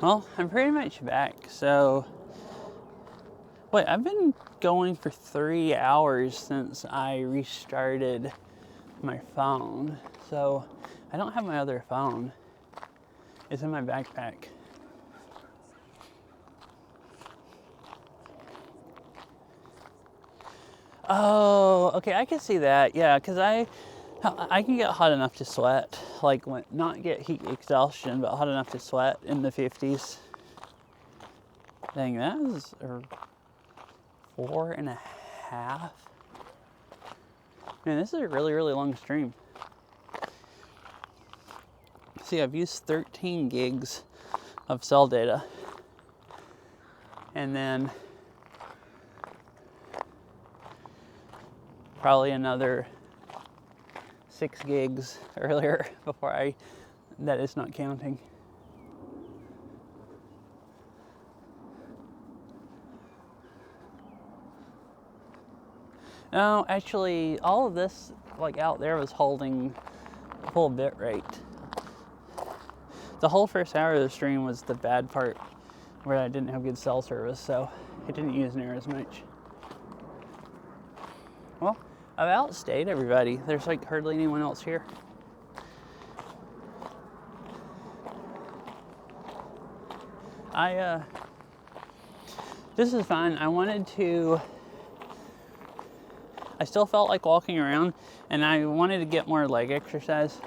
Well, I'm pretty much back, so... Wait, I've been going for 3 hours since I restarted my phone, so I don't have my other phone. It's in my backpack. Oh, okay, I can see that, yeah, because I can get hot enough to sweat, like, not get heat exhaustion, but hot enough to sweat in the 50s. Dang, that is 4.5. Man, this is a really, really long stream. See, I've used 13 gigs of cell data. And then probably another 6 gigs earlier before that is not counting. No, actually, all of this, like, out there was holding full bit rate. The whole first hour of the stream was the bad part, where I didn't have good cell service, so it didn't use near as much. Well, I've outstayed everybody. There's, like, hardly anyone else here. This is fine. I still felt like walking around, and I wanted to get more leg exercise.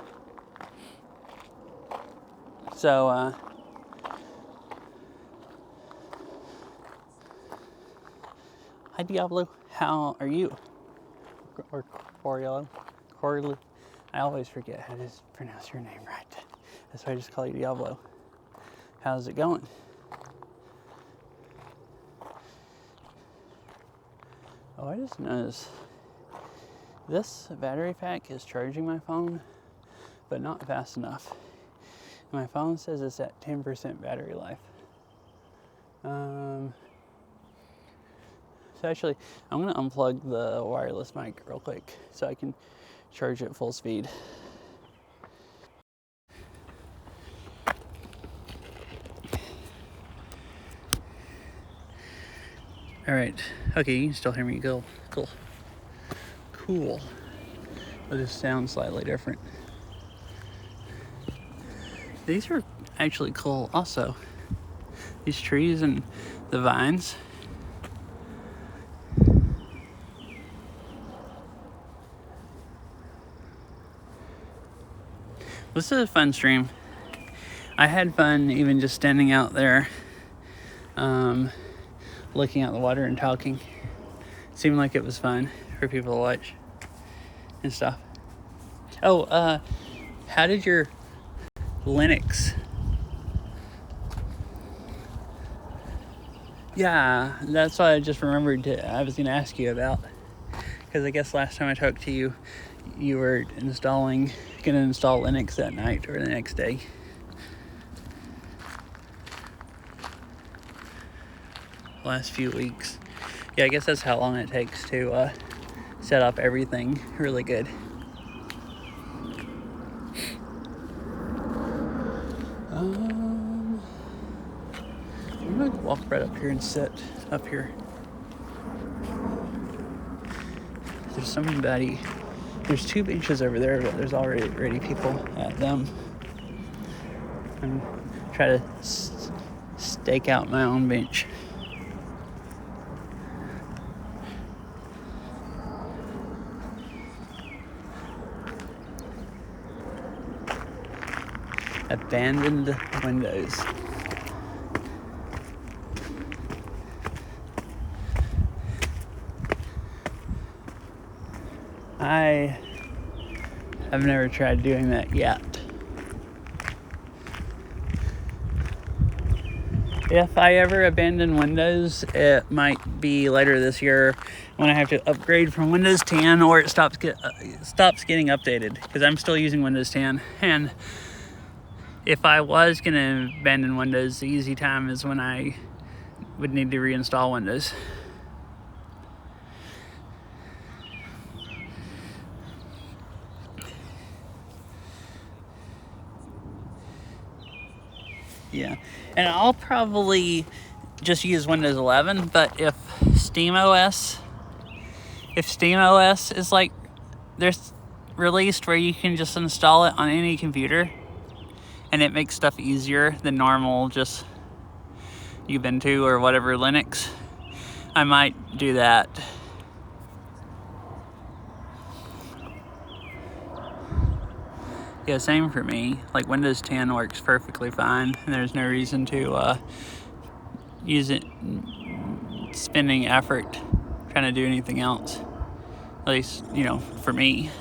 So, hi Diablo, how are you? Or Coriello? Corley? I always forget how to pronounce your name right. That's why I just call you Diablo. How's it going? Oh, I just noticed this battery pack is charging my phone, but not fast enough. My phone says it's at 10% battery life. So actually, I'm gonna unplug the wireless mic real quick so I can charge at full speed. All right, okay, you can still hear me. Cool. But it sounds slightly different. These are actually cool also. These trees and the vines. This is a fun stream. I had fun even just standing out there, looking at the water and talking. It seemed like it was fun for people to watch and stuff. Oh, how did your Linux? Yeah, that's what I just remembered I was going to ask you about. Because I guess last time I talked to you, you were going to install Linux that night or the next day. Last few weeks. Yeah, I guess that's how long it takes to set up everything really good. I'm gonna walk right up here and sit up here. There's two benches over there, but there's already people at them. I'm trying to stake out my own bench. Abandoned windows. I have never tried doing that yet. If I ever abandon Windows, it might be later this year when I have to upgrade from Windows 10 or it stops getting updated, because I'm still using Windows 10. And if I was going to abandon Windows, the easy time is when I would need to reinstall Windows. Yeah, and I'll probably just use Windows 11, but if SteamOS is like, there's released where you can just install it on any computer, and it makes stuff easier than normal just Ubuntu or whatever Linux, I might do that. Yeah, same for me. Like Windows 10 works perfectly fine, and there's no reason to use it, spending effort trying to do anything else. At least, for me.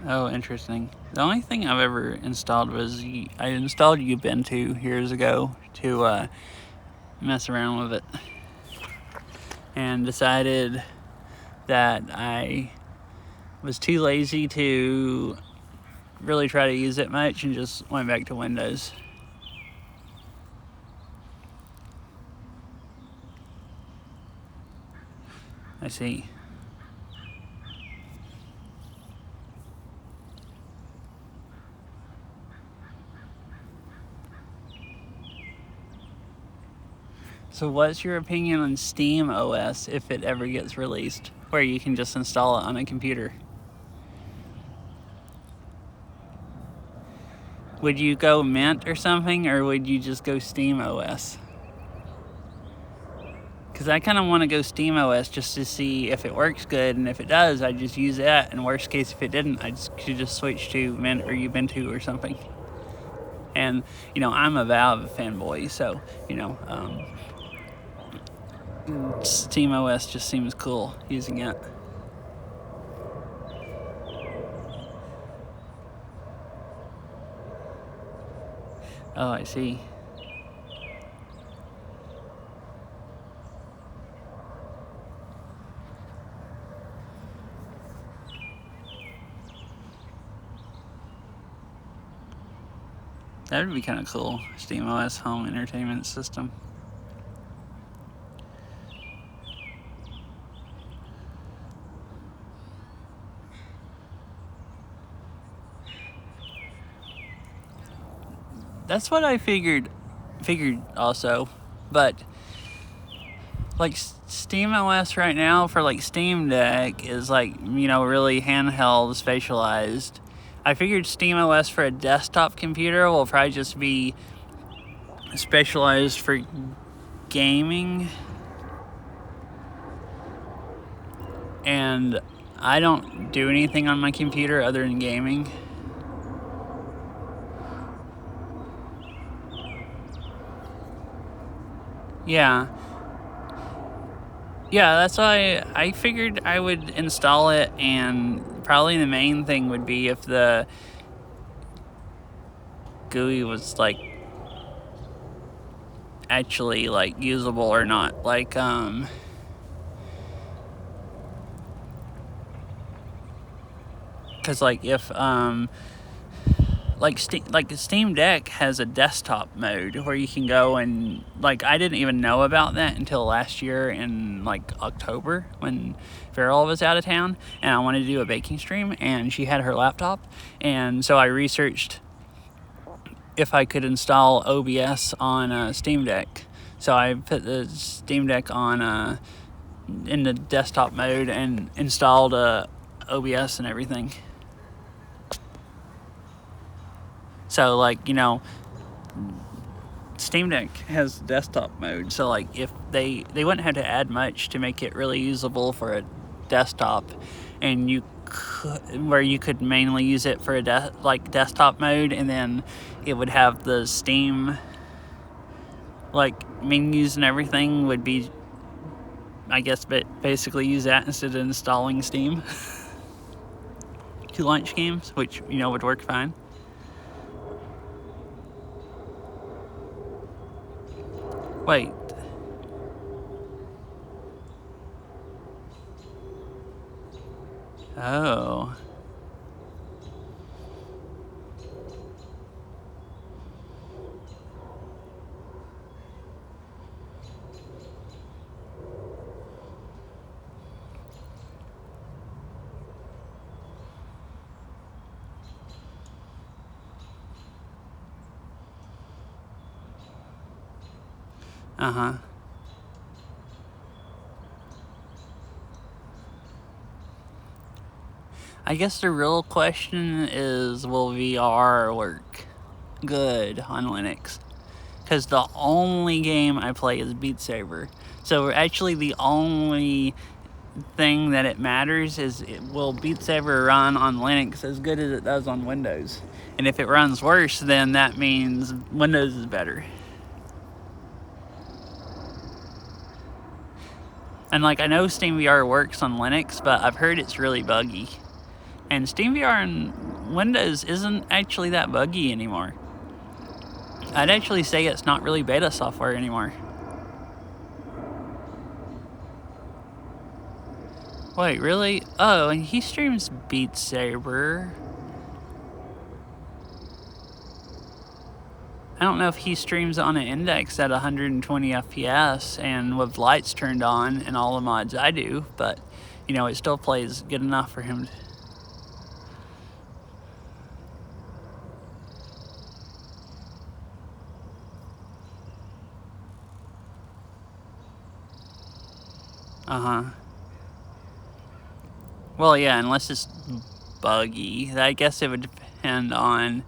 Oh, interesting. The only thing I've ever installed was I installed Ubuntu years ago to mess around with it, and decided that I was too lazy to really try to use it much and just went back to Windows. I see. So what's your opinion on SteamOS if it ever gets released, where you can just install it on a computer? Would you go Mint or something, or would you just go SteamOS? Because I kind of want to go SteamOS just to see if it works good, and if it does, I just use that. And worst case, if it didn't, I could just switch to Mint or Ubuntu or something. And, I'm a Valve fanboy, so, SteamOS just seems cool using it. Oh, I see. That would be kind of cool. SteamOS home entertainment system. That's what I figured also, but like Steam OS right now for like Steam Deck is like, you know, really handheld spatialized. I figured Steam OS for a desktop computer will probably just be specialized for gaming. And I don't do anything on my computer other than gaming. Yeah. Yeah, that's why I figured I would install it, and probably the main thing would be if the GUI was like actually like usable or not. Like cuz like if like Steam Deck has a desktop mode where you can go and like I didn't even know about that until last year in like October when Farrell was out of town and I wanted to do a baking stream and she had her laptop, and so I researched if I could install OBS on a Steam Deck. So I put the Steam Deck on in the desktop mode and installed OBS and everything. So, like, you know, Steam Deck has desktop mode. So, like, if they wouldn't have to add much to make it really usable for a desktop, and you could mainly use it for a desktop mode, and then it would have the Steam like menus and everything would be, I guess, basically use that instead of installing Steam to launch games, which, you know, would work fine. Wait. Oh. Uh-huh. I guess the real question is, will VR work good on Linux? Because the only game I play is Beat Saber. So actually the only thing that it matters is, will Beat Saber run on Linux as good as it does on Windows? And if it runs worse, then that means Windows is better. And like, I know SteamVR works on Linux, but I've heard it's really buggy. And SteamVR on Windows isn't actually that buggy anymore. I'd actually say it's not really beta software anymore. Wait, really? Oh, and he streams Beat Saber. I don't know if he streams on an index at 120 FPS and with lights turned on and all the mods I do, but, you know, it still plays good enough for him to... Uh-huh. Well, yeah, unless it's buggy. I guess it would depend on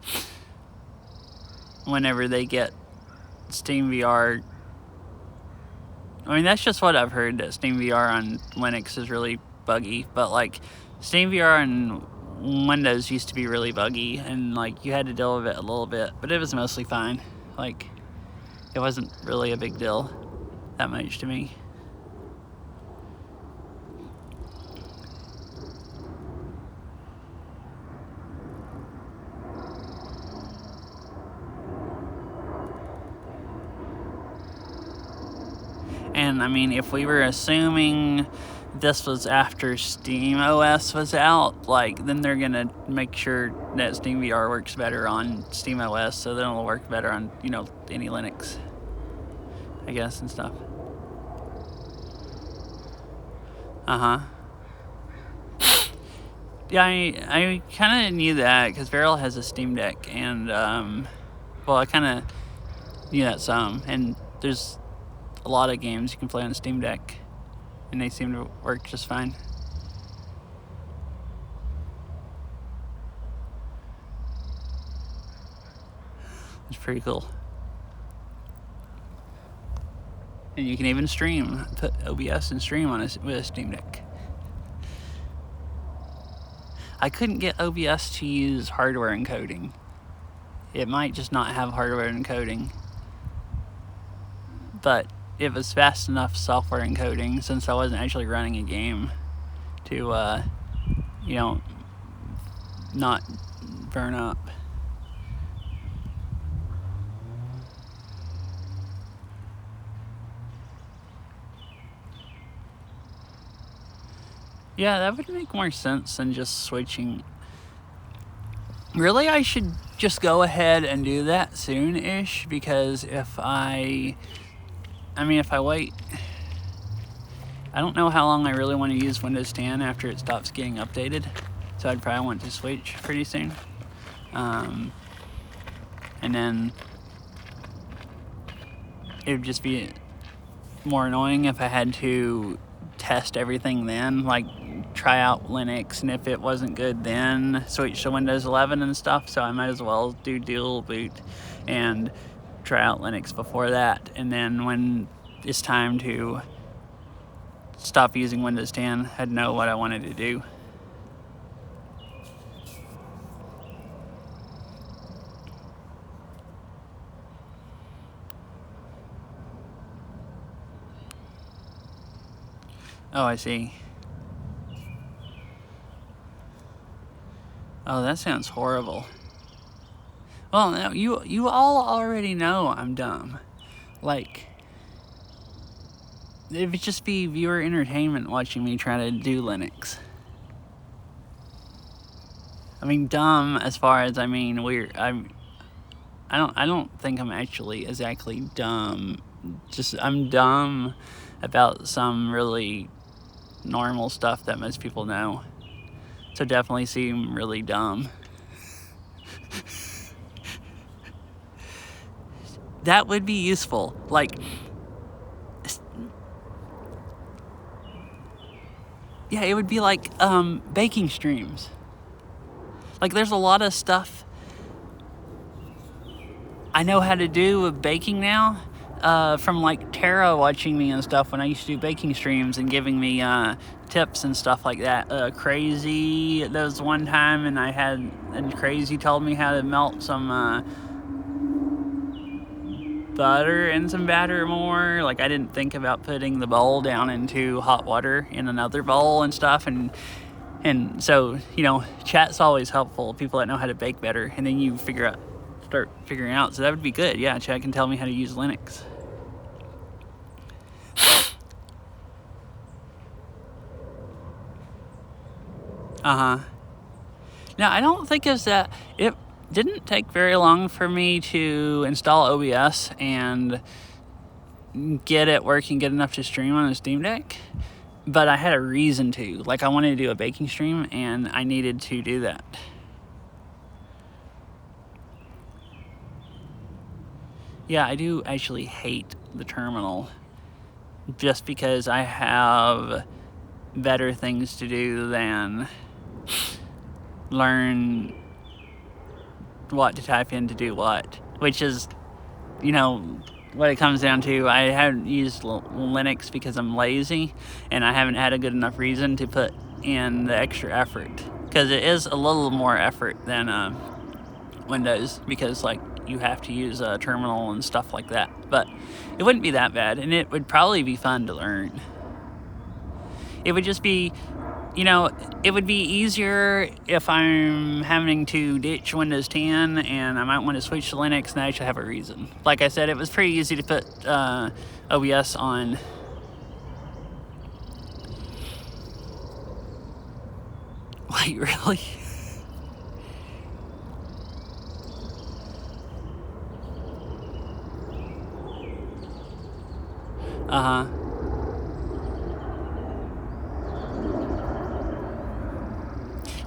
whenever they get SteamVR. I mean, that's just what I've heard, that SteamVR on Linux is really buggy. But, like, SteamVR on Windows used to be really buggy, and, like, you had to deal with it a little bit. But it was mostly fine. Like, it wasn't really a big deal that much to me. And I mean, if we were assuming this was after Steam OS was out, like, then they're gonna make sure that SteamVR works better on Steam OS, so then it'll work better on, you know, any Linux, I guess, and stuff. Uh-huh. Yeah, I kind of knew that, because Farrell has a Steam Deck, and, well, I kind of knew that some, and there's a lot of games you can play on Steam Deck, and they seem to work just fine. It's pretty cool. And you can even stream, put OBS and stream on with a Steam Deck. I couldn't get OBS to use hardware encoding. It might just not have hardware encoding. But it was fast enough software encoding, since I wasn't actually running a game, to, not burn up. Yeah, that would make more sense than just switching. Really, I should just go ahead and do that soon-ish, because if I wait, I don't know how long I really want to use Windows 10 after it stops getting updated, so I'd probably want to switch pretty soon. And then it would just be more annoying if I had to test everything then, like try out Linux, and if it wasn't good then switch to Windows 11 and stuff. So I might as well do dual boot and try out Linux before that, and then when it's time to stop using Windows 10, I'd know what I wanted to do. Oh, I see. Oh, that sounds horrible. Well, no, you all already know I'm dumb. Like, it would just be viewer entertainment watching me try to do Linux. I mean, dumb as far as, I mean, weird. I don't think I'm actually exactly dumb. Just, I'm dumb about some really normal stuff that most people know. So definitely seem really dumb. That would be useful. Like, yeah, it would be like baking streams. Like, there's a lot of stuff I know how to do with baking now, from like Tara watching me and stuff when I used to do baking streams and giving me tips and stuff like that. Crazy, there was one time and Crazy told me how to melt some butter and some batter more. Like, I didn't think about putting the bowl down into hot water in another bowl and stuff, and so, chat's always helpful, people that know how to bake better, and then you start figuring out. So that would be good. Yeah, chat can tell me how to use Linux. Now, I don't think it didn't take very long for me to install OBS and get it working good enough to stream on a Steam Deck, but I had a reason to. Like, I wanted to do a baking stream, and I needed to do that. Yeah, I do actually hate the terminal, just because I have better things to do than learn what to type in to do what, which is, what it comes down to. I haven't used Linux because I'm lazy, and I haven't had a good enough reason to put in the extra effort, because it is a little more effort than Windows, because like you have to use a terminal and stuff like that. But it wouldn't be that bad, and it would probably be fun to learn. It would just be, it would be easier if I'm having to ditch Windows 10 and I might want to switch to Linux, and I actually have a reason. Like I said, it was pretty easy to put OBS on. Wait, really?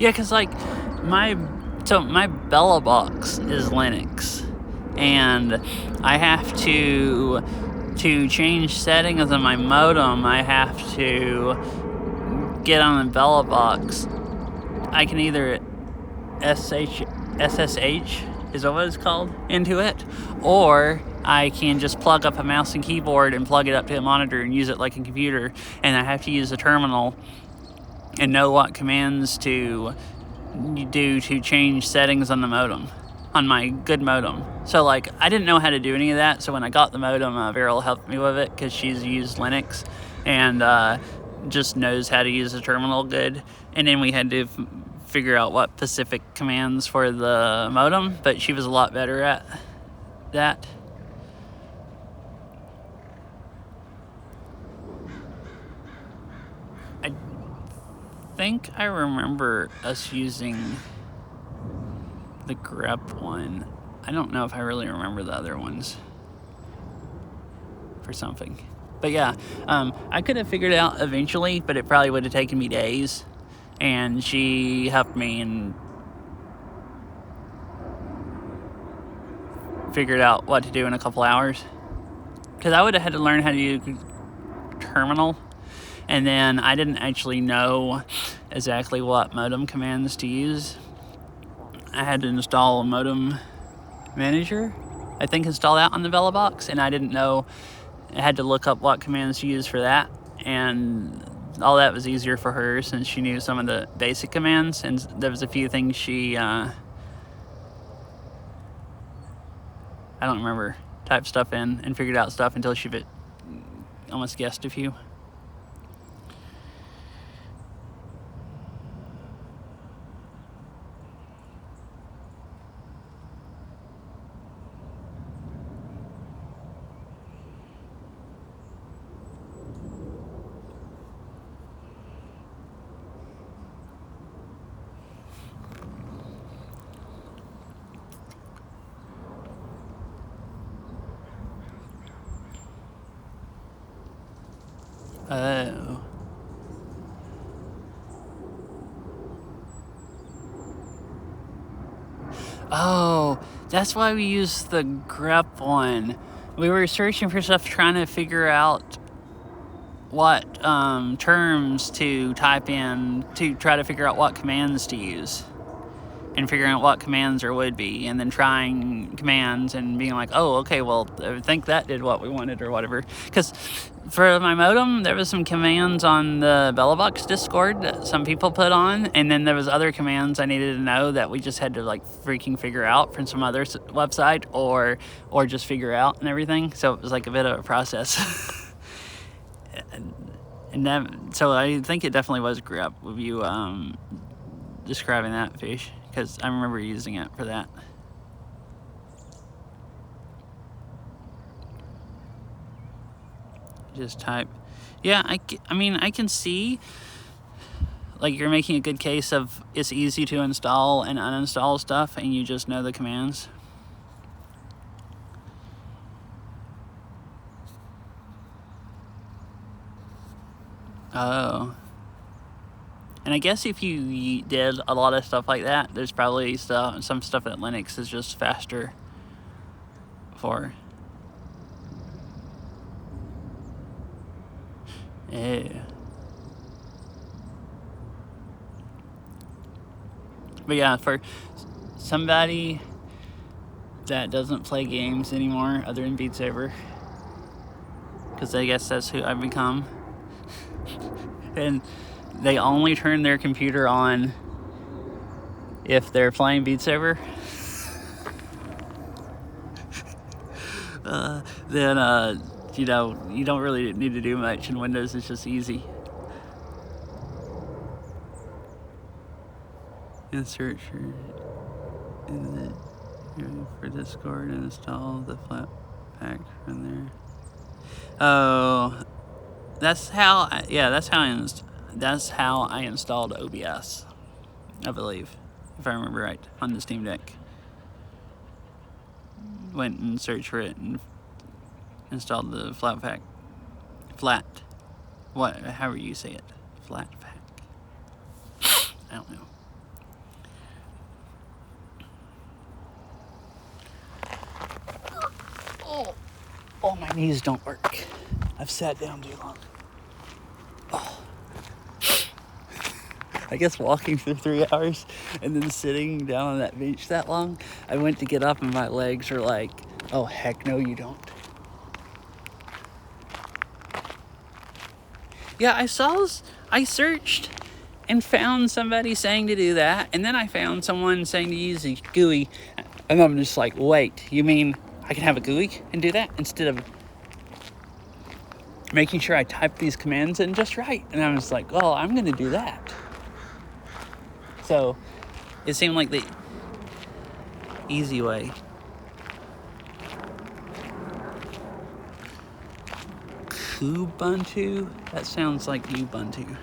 Yeah, because like my Bella box is Linux, and I have to to change settings on my modem, I have to get on the Bella box. I can either SSH, is that what it's called, into it, or I can just plug up a mouse and keyboard and plug it up to a monitor and use it like a computer, and I have to use a terminal and know what commands to do to change settings on the modem, on my good modem. So like, I didn't know how to do any of that, so when I got the modem, Viral helped me with it because she's used Linux and just knows how to use a terminal good, and then we had to figure out what specific commands for the modem, but she was a lot better at that. I think I remember us using the grep one. I don't know if I really remember the other ones for something. But yeah, I could have figured it out eventually, but it probably would have taken me days. And she helped me and figured out what to do in a couple hours. Because I would have had to learn how to use terminal, and then I didn't actually know exactly what modem commands to use. I had to install a modem manager, I think, install that on the Bella box, and I didn't know. I had to look up what commands to use for that, and all that was easier for her since she knew some of the basic commands, and there was a few things she I don't remember, typed stuff in and figured out stuff until she almost guessed a few. Oh. Oh, that's why we used the grep one. We were searching for stuff, trying to figure out what terms to type in to try to figure out what commands to use, and figuring out what commands there would be, and then trying commands and being like, oh, okay, well, I think that did what we wanted or whatever. Because for my modem, there was some commands on the Bellabox Discord that some people put on, and then there was other commands I needed to know that we just had to like freaking figure out from some other website or just figure out and everything. So it was like a bit of a process. And that, so I think it definitely was grep with you describing that fish, because I remember using it for that. Just type. Yeah, I mean, I can see, like, you're making a good case of it's easy to install and uninstall stuff, and you just know the commands. Oh. And I guess if you did a lot of stuff like that, there's probably some stuff that Linux is just faster for. Yeah. But yeah, for somebody that doesn't play games anymore other than Beat Saber, because I guess that's who I've become, and they only turn their computer on if they're playing Beat Saber, then you know, you don't really need to do much in Windows. It's just easy. Insert for Discord and install the Flatpak from there. Oh, that's how I installed OBS, I believe, if I remember right, on the Steam Deck. Went and searched for it and installed the Flatpak. However you say it. Flatpak. I don't know. Oh, my knees don't work. I've sat down too long. Oh. I guess walking for 3 hours and then sitting down on that beach that long, I went to get up and my legs are like, oh, heck no, you don't. Yeah, I searched and found somebody saying to do that, and then I found someone saying to use a GUI, and I'm just like, wait, you mean I can have a GUI and do that instead of making sure I type these commands in just right? And I was like, well, I'm going to do that. So it seemed like the easy way. Kubuntu? That sounds like Ubuntu.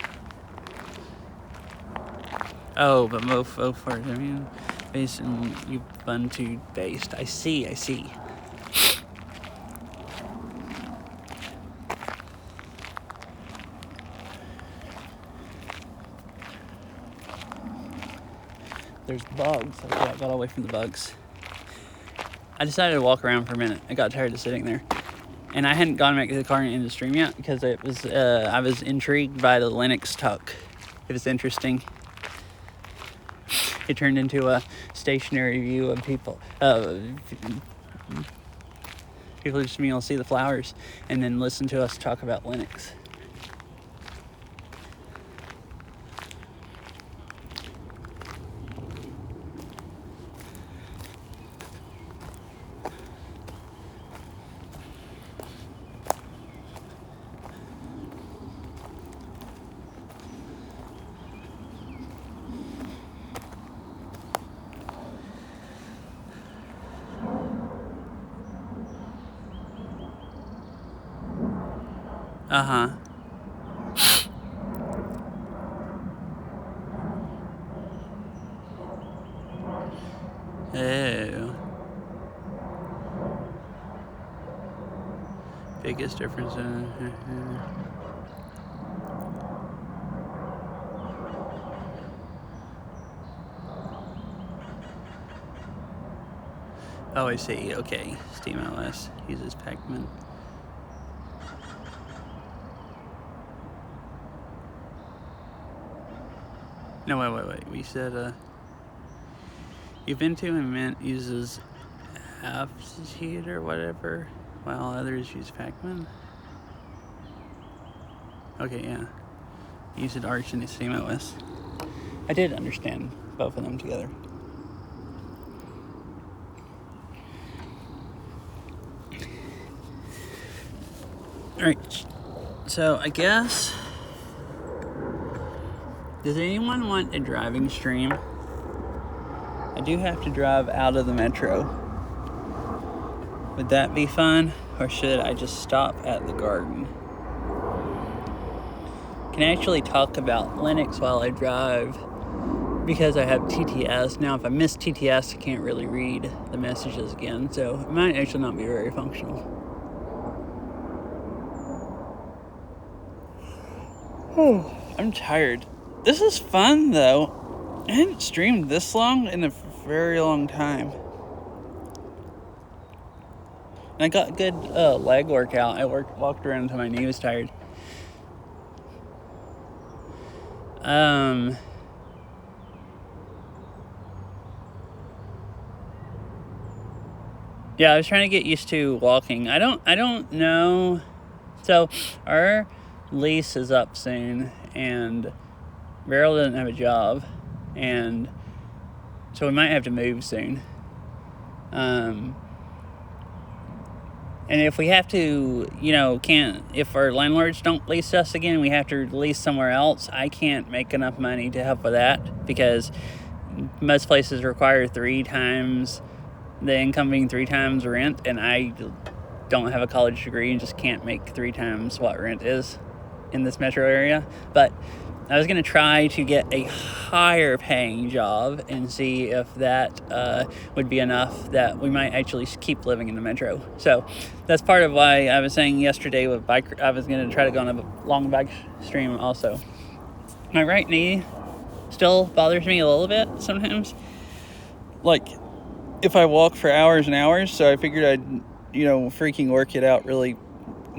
Oh, but mofo for I mean, based on Ubuntu based. I see. There's bugs. Okay, I got away from the bugs. I decided to walk around for a minute. I got tired of sitting there. And I hadn't gone back to the car in the stream yet because it was I was intrigued by the Linux talk. It was interesting. It turned into a stationary view of people. People just being able to see the flowers and then listen to us talk about Linux. Uh-huh. Oh. Biggest difference in... Oh, I see. Okay. SteamOS uses Pacman. No, wait. We said, Ubuntu and Mint uses Aptitude or whatever, while others use Pacman. Okay, yeah. Use it Arch and SteamOS. I did understand both of them together. Alright, so I guess... Does anyone want a driving stream? I do have to drive out of the metro. Would that be fun? Or should I just stop at the garden? Can I actually talk about Linux while I drive? Because I have TTS. Now, if I miss TTS, I can't really read the messages again. So it might actually not be very functional. Oh, I'm tired. This is fun, though. I hadn't streamed this long in a very long time. And I got good leg workout. I walked around until my knee was tired. Yeah, I was trying to get used to walking. I don't know. So our lease is up soon, and Beryl doesn't have a job, and so we might have to move soon. And if we have to, if our landlords don't lease us again, we have to lease somewhere else. I can't make enough money to help with that because most places require 3 times the income being 3 times rent, and I don't have a college degree and just can't make 3 times what rent is in this metro area. But I was going to try to get a higher paying job and see if that would be enough that we might actually keep living in the metro. So that's part of why I was saying yesterday with bike, I was going to try to go on a long bike stream also. My right knee still bothers me a little bit sometimes. Like if I walk for hours and hours, so I figured I'd freaking work it out really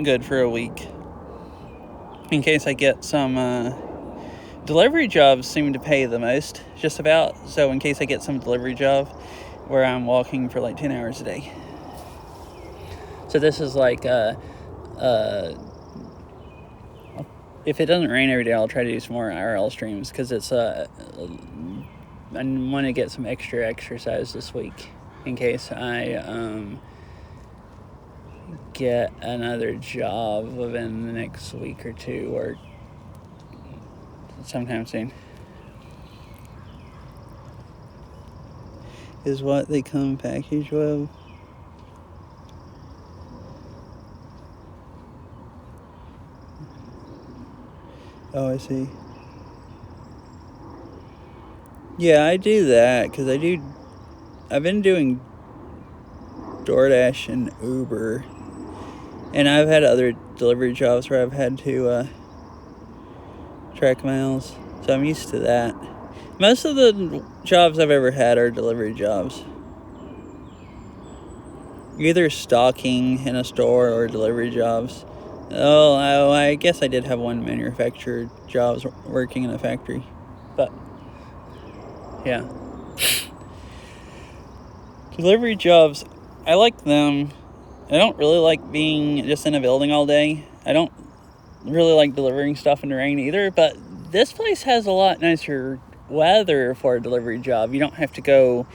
good for a week. In case I get some, delivery jobs seem to pay the most, just about. So in case I get some delivery job where I'm walking for like 10 hours a day. So this is like, if it doesn't rain every day, I'll try to do some more IRL streams, because it's, I want to get some extra exercise this week in case I, get another job within the next week or two, or sometime soon. Is what they come packaged with. Oh, I see. Yeah, I do that because I've been doing DoorDash and Uber, and I've had other delivery jobs where I've had to track miles, so I'm used to that. Most of the jobs I've ever had are delivery jobs. Either stocking in a store or delivery jobs. Oh, I guess I did have one manufacturer jobs working in a factory. But, yeah. Delivery jobs, I like them. I don't really like being just in a building all day. I don't really like delivering stuff in the rain either, but this place has a lot nicer weather for a delivery job. You don't have to go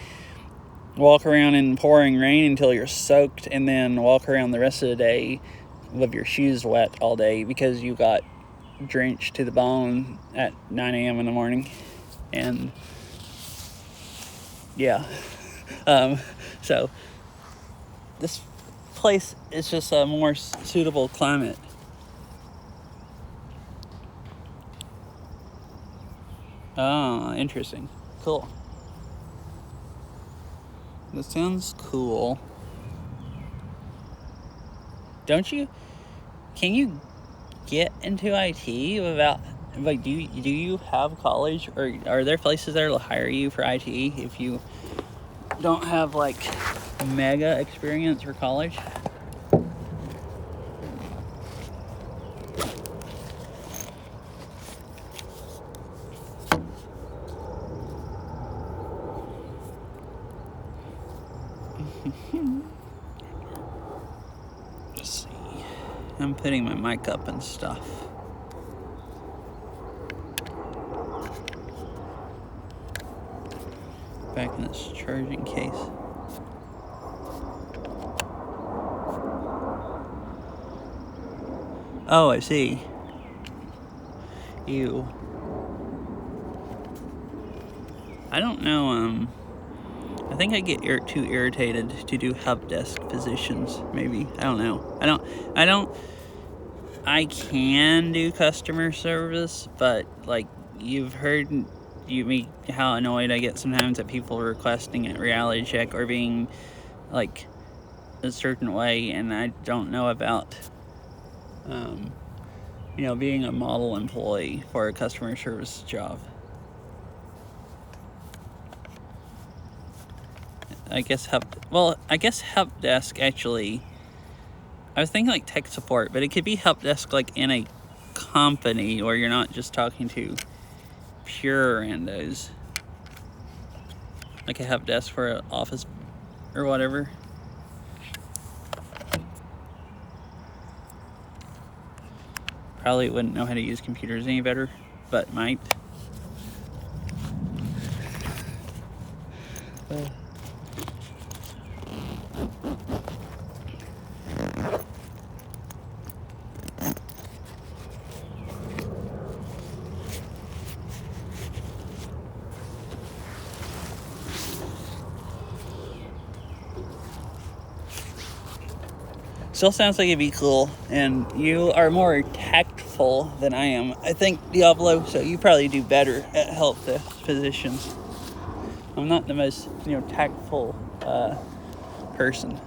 walk around in pouring rain until you're soaked and then walk around the rest of the day with your shoes wet all day because you got drenched to the bone at 9 a.m. in the morning. And yeah. So this place is just a more suitable climate. Oh, interesting. Cool. This sounds cool. Can you get into IT without, like, do you have college, or are there places that will hire you for IT if you don't have, like, mega experience for college? Let's see. I'm putting my mic up and stuff. Back in this charging case. Oh, I see. Ew. I don't know, I think I get too irritated to do help desk positions, maybe. I don't know. I can do customer service, but, like, you've heard how annoyed I get sometimes at people requesting a reality check or being, like, a certain way, and I don't know about, being a model employee for a customer service job. I guess help desk, actually, I was thinking like tech support, but it could be help desk like in a company where you're not just talking to pure randos. Like a help desk for an office or whatever. Probably wouldn't know how to use computers any better, but might. Still sounds like it'd be cool, and you are more tactful than I am, I think, Diablo, so you probably do better at help desk positions. I'm not the most, tactful person.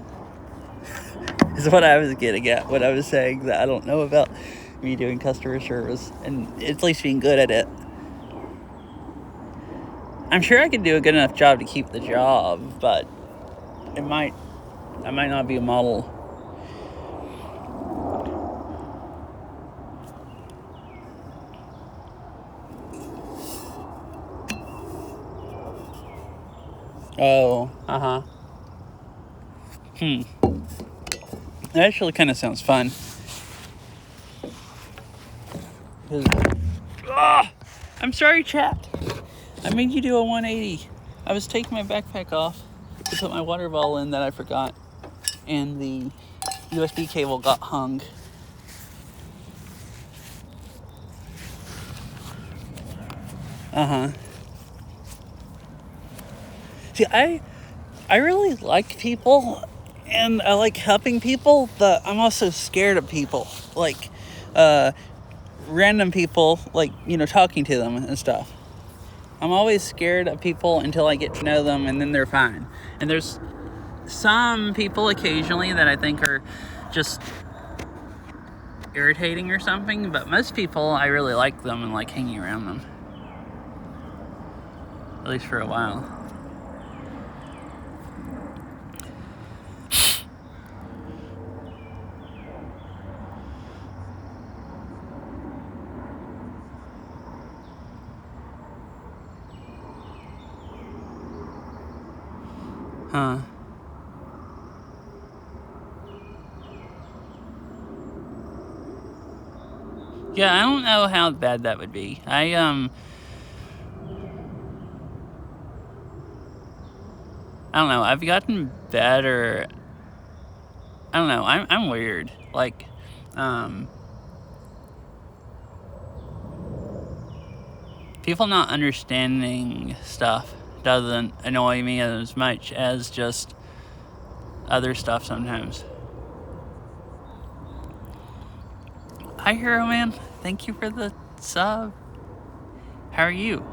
Is what I was getting at, what I was saying, that I don't know about me doing customer service, and at least being good at it. I'm sure I can do a good enough job to keep the job, but I might not be a model Oh, uh-huh. That actually kind of sounds fun. I'm sorry, chat. I made you do a 180. I was taking my backpack off to put my water bottle in that I forgot, and the USB cable got hung. Uh-huh. See, I really like people, and I like helping people, but I'm also scared of people. Like, random people, like, talking to them and stuff. I'm always scared of people until I get to know them, and then they're fine. And there's some people occasionally that I think are just irritating or something, but most people, I really like them and like hanging around them. At least for a while. Huh. Yeah, I don't know how bad that would be. I don't know. I've gotten better. I don't know. I'm weird. Like, people not understanding stuff doesn't annoy me as much as just other stuff sometimes. Hi, Hero Man. Thank you for the sub. How are you?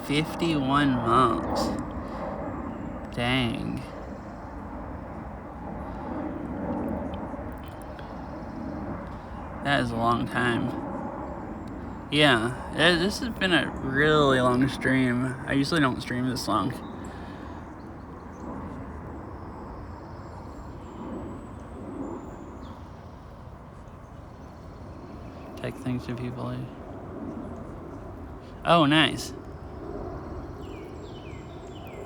"51 months. Dang. That is a long time. Yeah, this has been a really long stream. I usually don't stream this long. Take things to people. Oh, nice.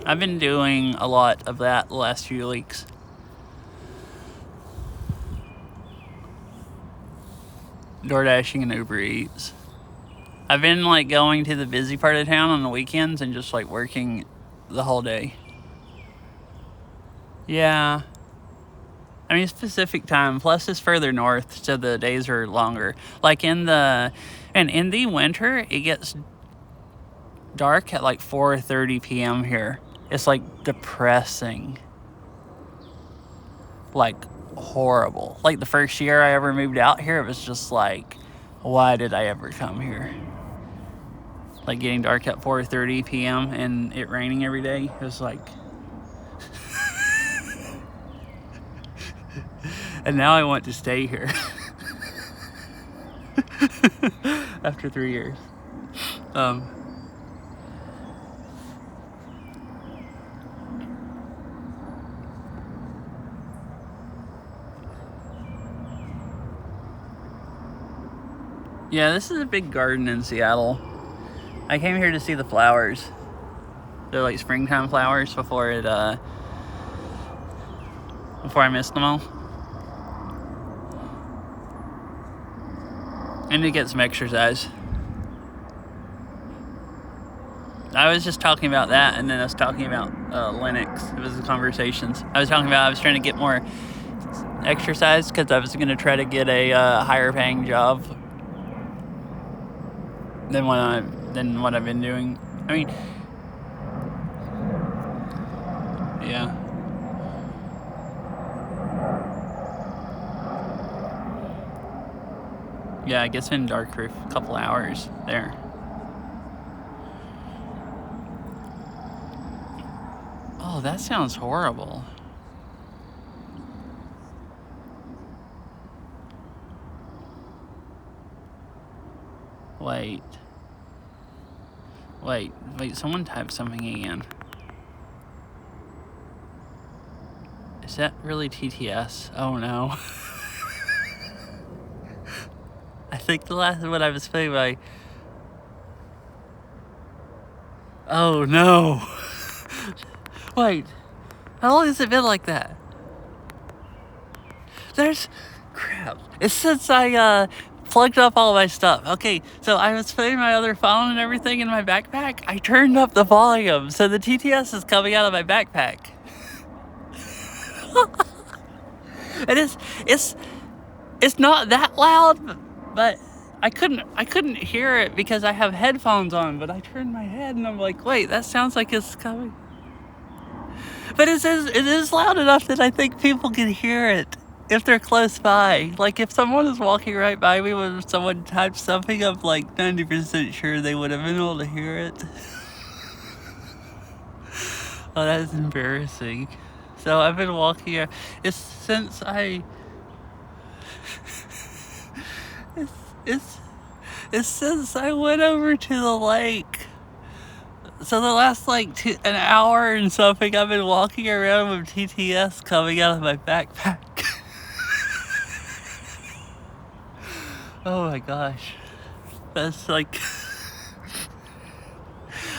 I've been doing a lot of that the last few weeks. DoorDashing and Uber Eats. I've been like going to the busy part of town on the weekends and just like working the whole day. Yeah. I mean, it's Pacific time, plus it's further north, so the days are longer. Like in the winter, it gets dark at like 4:30 p.m. here. It's like depressing. Like horrible. Like the first year I ever moved out here, it was just like, why did I ever come here? Like getting dark at 4:30 p.m. and it raining every day. It was like... And now I want to stay here. After 3 years. Yeah, this is a big garden in Seattle. I came here to see the flowers. They're like springtime flowers before I missed them all. And to get some exercise. I was just talking about that, and then I was talking about Linux. It was the conversations. I was talking about I was trying to get more exercise because I was going to try to get a higher paying job than what I've been doing. I mean, yeah. Yeah, it gets been dark for a couple hours there. Oh, that sounds horrible. Wait, someone type something again. Is that really TTS? Oh no. I think the last one I was playing by. Oh no. Wait. How long has it been like that? There's crap. It's since I plugged up all my stuff. Okay, so I was putting my other phone and everything in my backpack. I turned up the volume, so the TTS is coming out of my backpack. And it's not that loud, but I couldn't hear it because I have headphones on, but I turned my head and I'm like, wait, that sounds like it's coming. But it is loud enough that I think people can hear it if they're close by. Like if someone is walking right by me when someone typed something, I'm like 90% sure they would have been able to hear it. Oh, that is embarrassing. So I've been walking here. It's since I it's since I went over to the lake. So the last like an hour and something, I've been walking around with TTS coming out of my backpack. Oh my gosh, that's like.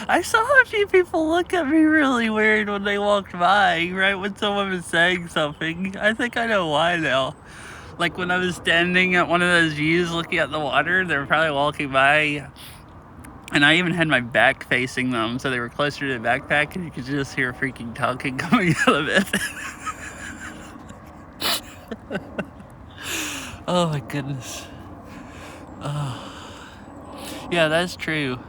I saw a few people look at me really weird when they walked by, right when someone was saying something. I think I know why now. Like when I was standing at one of those views looking at the water, they were probably walking by. And I even had my back facing them, so they were closer to the backpack, and you could just hear freaking talking coming out of it. Oh my goodness. Oh. Yeah, that's true.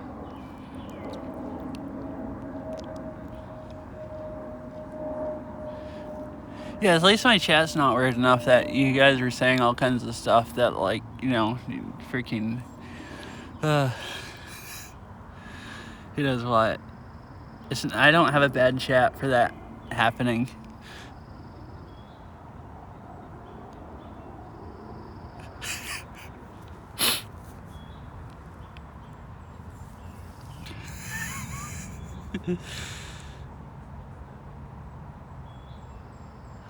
Yeah, at least my chat's not weird enough that you guys were saying all kinds of stuff that, like, you know, freaking... who knows what. I don't have a bad chat for that happening.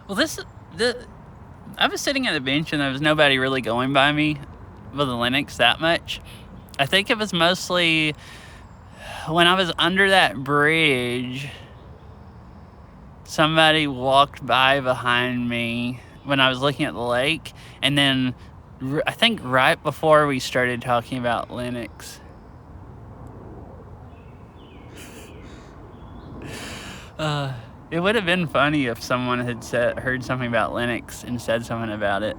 Well, I was sitting at the bench and there was nobody really going by me with the Linux that much. I think it was mostly when I was under that bridge, somebody walked by behind me when I was looking at the lake, and then I think right before we started talking about Linux. It would have been funny if someone had heard something about Linux and said something about it.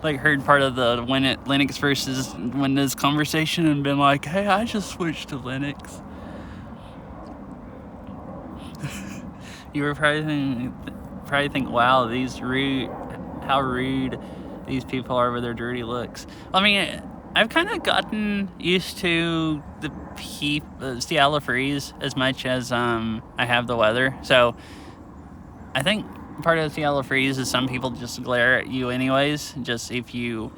Like heard part of the Linux versus Windows conversation and been like, hey, I just switched to Linux. You were probably think, wow, how rude these people are with their dirty looks. I mean, I've kind of gotten used to the Seattle freeze as much as I have the weather. So I think part of the Seattle freeze is some people just glare at you anyways, just if you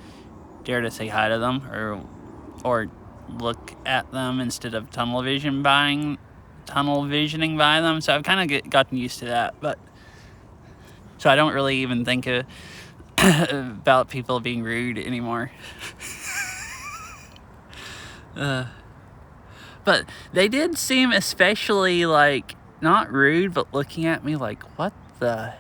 dare to say hi to them or look at them instead of tunnel visioning by them. So I've kind of gotten used to that, but so I don't really even think about people being rude anymore. But they did seem especially like not rude, but looking at me like, what the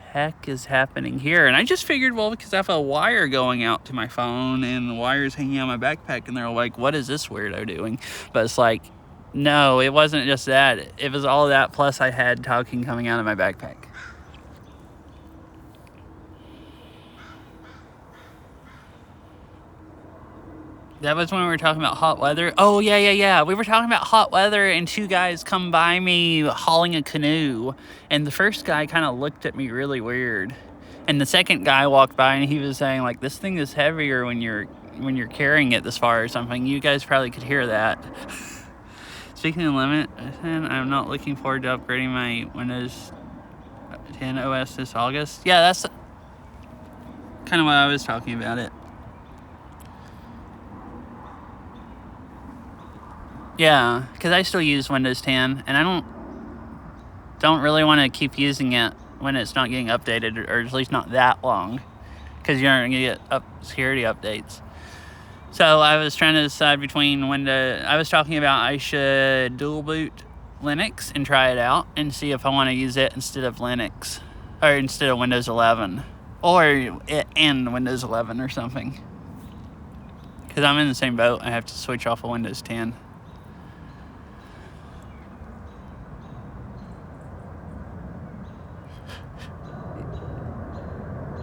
heck is happening here? And I just figured, well, because I have a wire going out to my phone and the wire's hanging out my backpack, and they're like, what is this weirdo doing? But it's like, no, it wasn't just that. It was all that, plus I had talking coming out of my backpack. That was when we were talking about hot weather. Oh, yeah. We were talking about hot weather, and two guys come by me hauling a canoe. And the first guy kind of looked at me really weird. And the second guy walked by, and he was saying, like, this thing is heavier when you're carrying it this far or something. You guys probably could hear that. Speaking of limit, I'm not looking forward to upgrading my Windows 10 OS this August. Yeah, that's kind of what I was talking about it. Yeah, because I still use Windows 10, and I don't really want to keep using it when it's not getting updated, or at least not that long, because you aren't going to get security updates. So I was trying to decide between I was talking about I should dual boot Linux and try it out and see if I want to use it instead of Linux, or instead of Windows 11, or it and Windows 11 or something. Because I'm in the same boat. I have to switch off of Windows 10.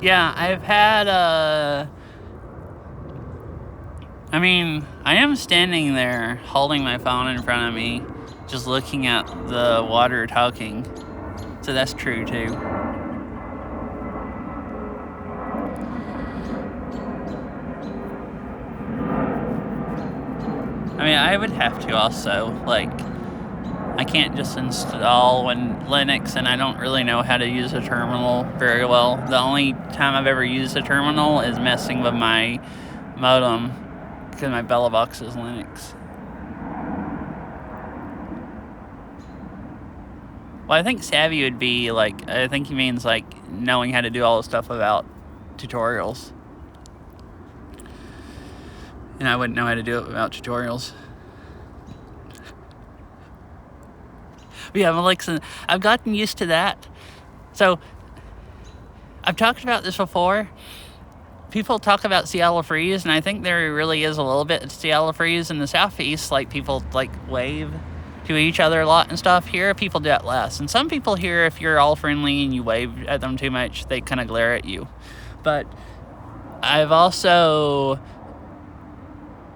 Yeah, I've had I am standing there holding my phone in front of me, just looking at the water talking. So that's true too. I would have to also, like, I can't just install Linux, and I don't really know how to use a terminal very well. The only time I've ever used a terminal is messing with my modem, because my Bella box is Linux. Well, I think savvy would be, like, I think he means, like, knowing how to do all the stuff without tutorials. And I wouldn't know how to do it without tutorials. But yeah, Alexa, I've gotten used to that. So, I've talked about this before. People talk about Seattle freeze, and I think there really is a little bit of Seattle freeze in the southeast. Like, people, like, wave to each other a lot and stuff. Here, people do that less. And some people here, if you're all friendly and you wave at them too much, they kind of glare at you. But I've also...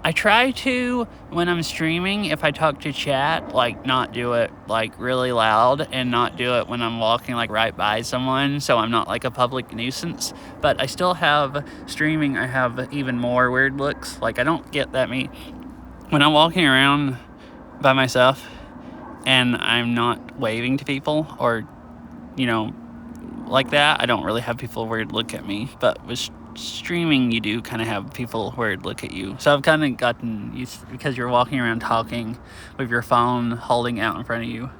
I try to, when I'm streaming, if I talk to chat, like, not do it, like, really loud, and not do it when I'm walking, like, right by someone, so I'm not, like, a public nuisance. But I still have, streaming, I have even more weird looks. Like, I don't get that many. When I'm walking around by myself, and I'm not waving to people, or, you know, like that, I don't really have people weird look at me. But with streaming, you do kind of have people weird look at you. So I've kind of gotten used, because you're walking around talking with your phone holding out in front of you.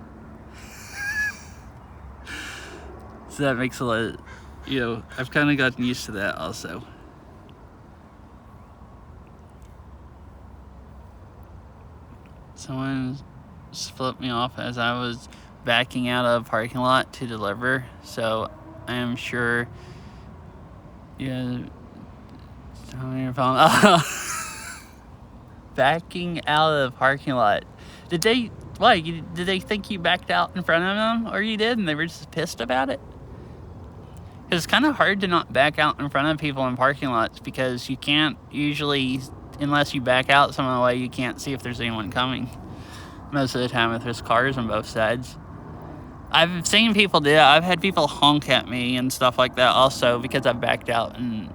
So that makes a lot, I've kind of gotten used to that also. Someone flipped me off as I was backing out of a parking lot to deliver, so I am sure. Yeah, on your phone. Backing out of the parking lot. Did they think you backed out in front of them, or you did, and they were just pissed about it? Because it's kind of hard to not back out in front of people in parking lots, because you can't usually, unless you back out some of the way, you can't see if there's anyone coming. Most of the time, if there's cars on both sides. I've seen people do that. I've had people honk at me and stuff like that also, because I've backed out, and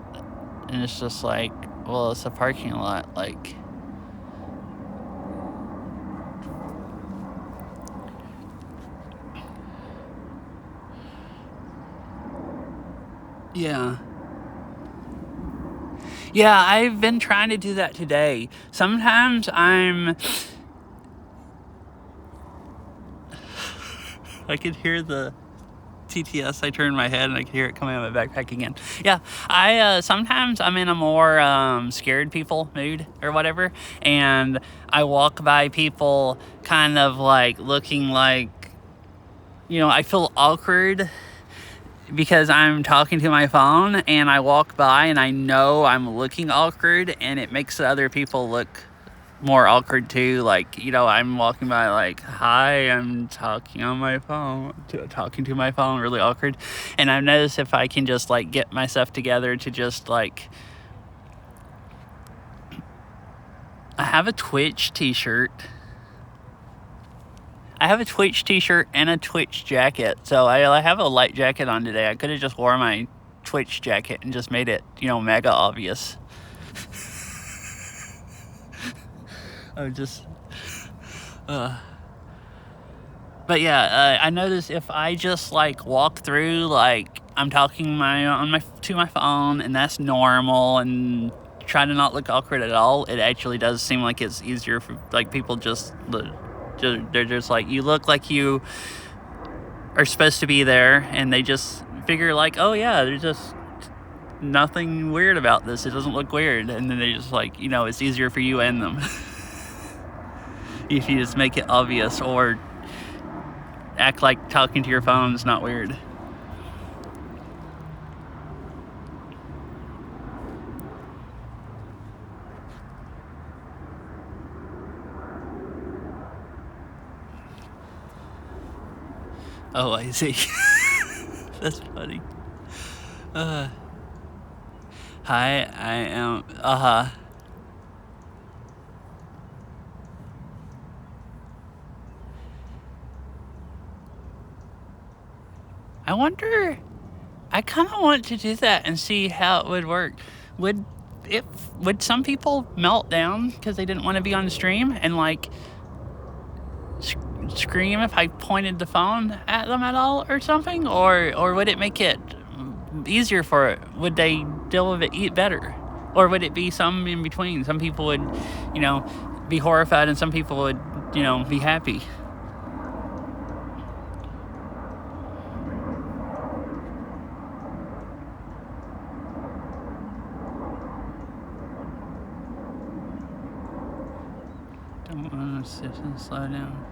it's just like, well, it's a parking lot, like. Yeah. Yeah, I've been trying to do that today. Sometimes I could hear the TTS. I turned my head and I could hear it coming out of my backpack again. Yeah, sometimes I'm in a more scared people mood or whatever, and I walk by people kind of like looking like, I feel awkward because I'm talking to my phone, and I walk by and I know I'm looking awkward, and it makes the other people look more awkward too. Like, I'm walking by like, hi, I'm talking to my phone, really awkward. And I've noticed if I can just like get myself together to just like, I have a Twitch t-shirt. I have a Twitch t-shirt and a Twitch jacket. So I have a light jacket on today. I could have just wore my Twitch jacket and just made it, mega obvious. I'm just, but yeah, I notice if I just like walk through, like I'm talking to my phone, and that's normal, and try to not look awkward at all, it actually does seem like it's easier for like people they're just like, you look like you are supposed to be there, and they just figure like, oh yeah, there's just nothing weird about this. It doesn't look weird. And then they just like, it's easier for you and them if you just make it obvious or act like talking to your phone is not weird. Oh, I see. That's funny. Hi, I am. I wonder. I kind of want to do that and see how it would work. Would some people melt down because they didn't want to be on stream and like scream if I pointed the phone at them at all or something, or would it make it easier for it? Would they deal with it better, or would it be some in between? Some people would, be horrified, and some people would, be happy. Don't want to sit and slow down.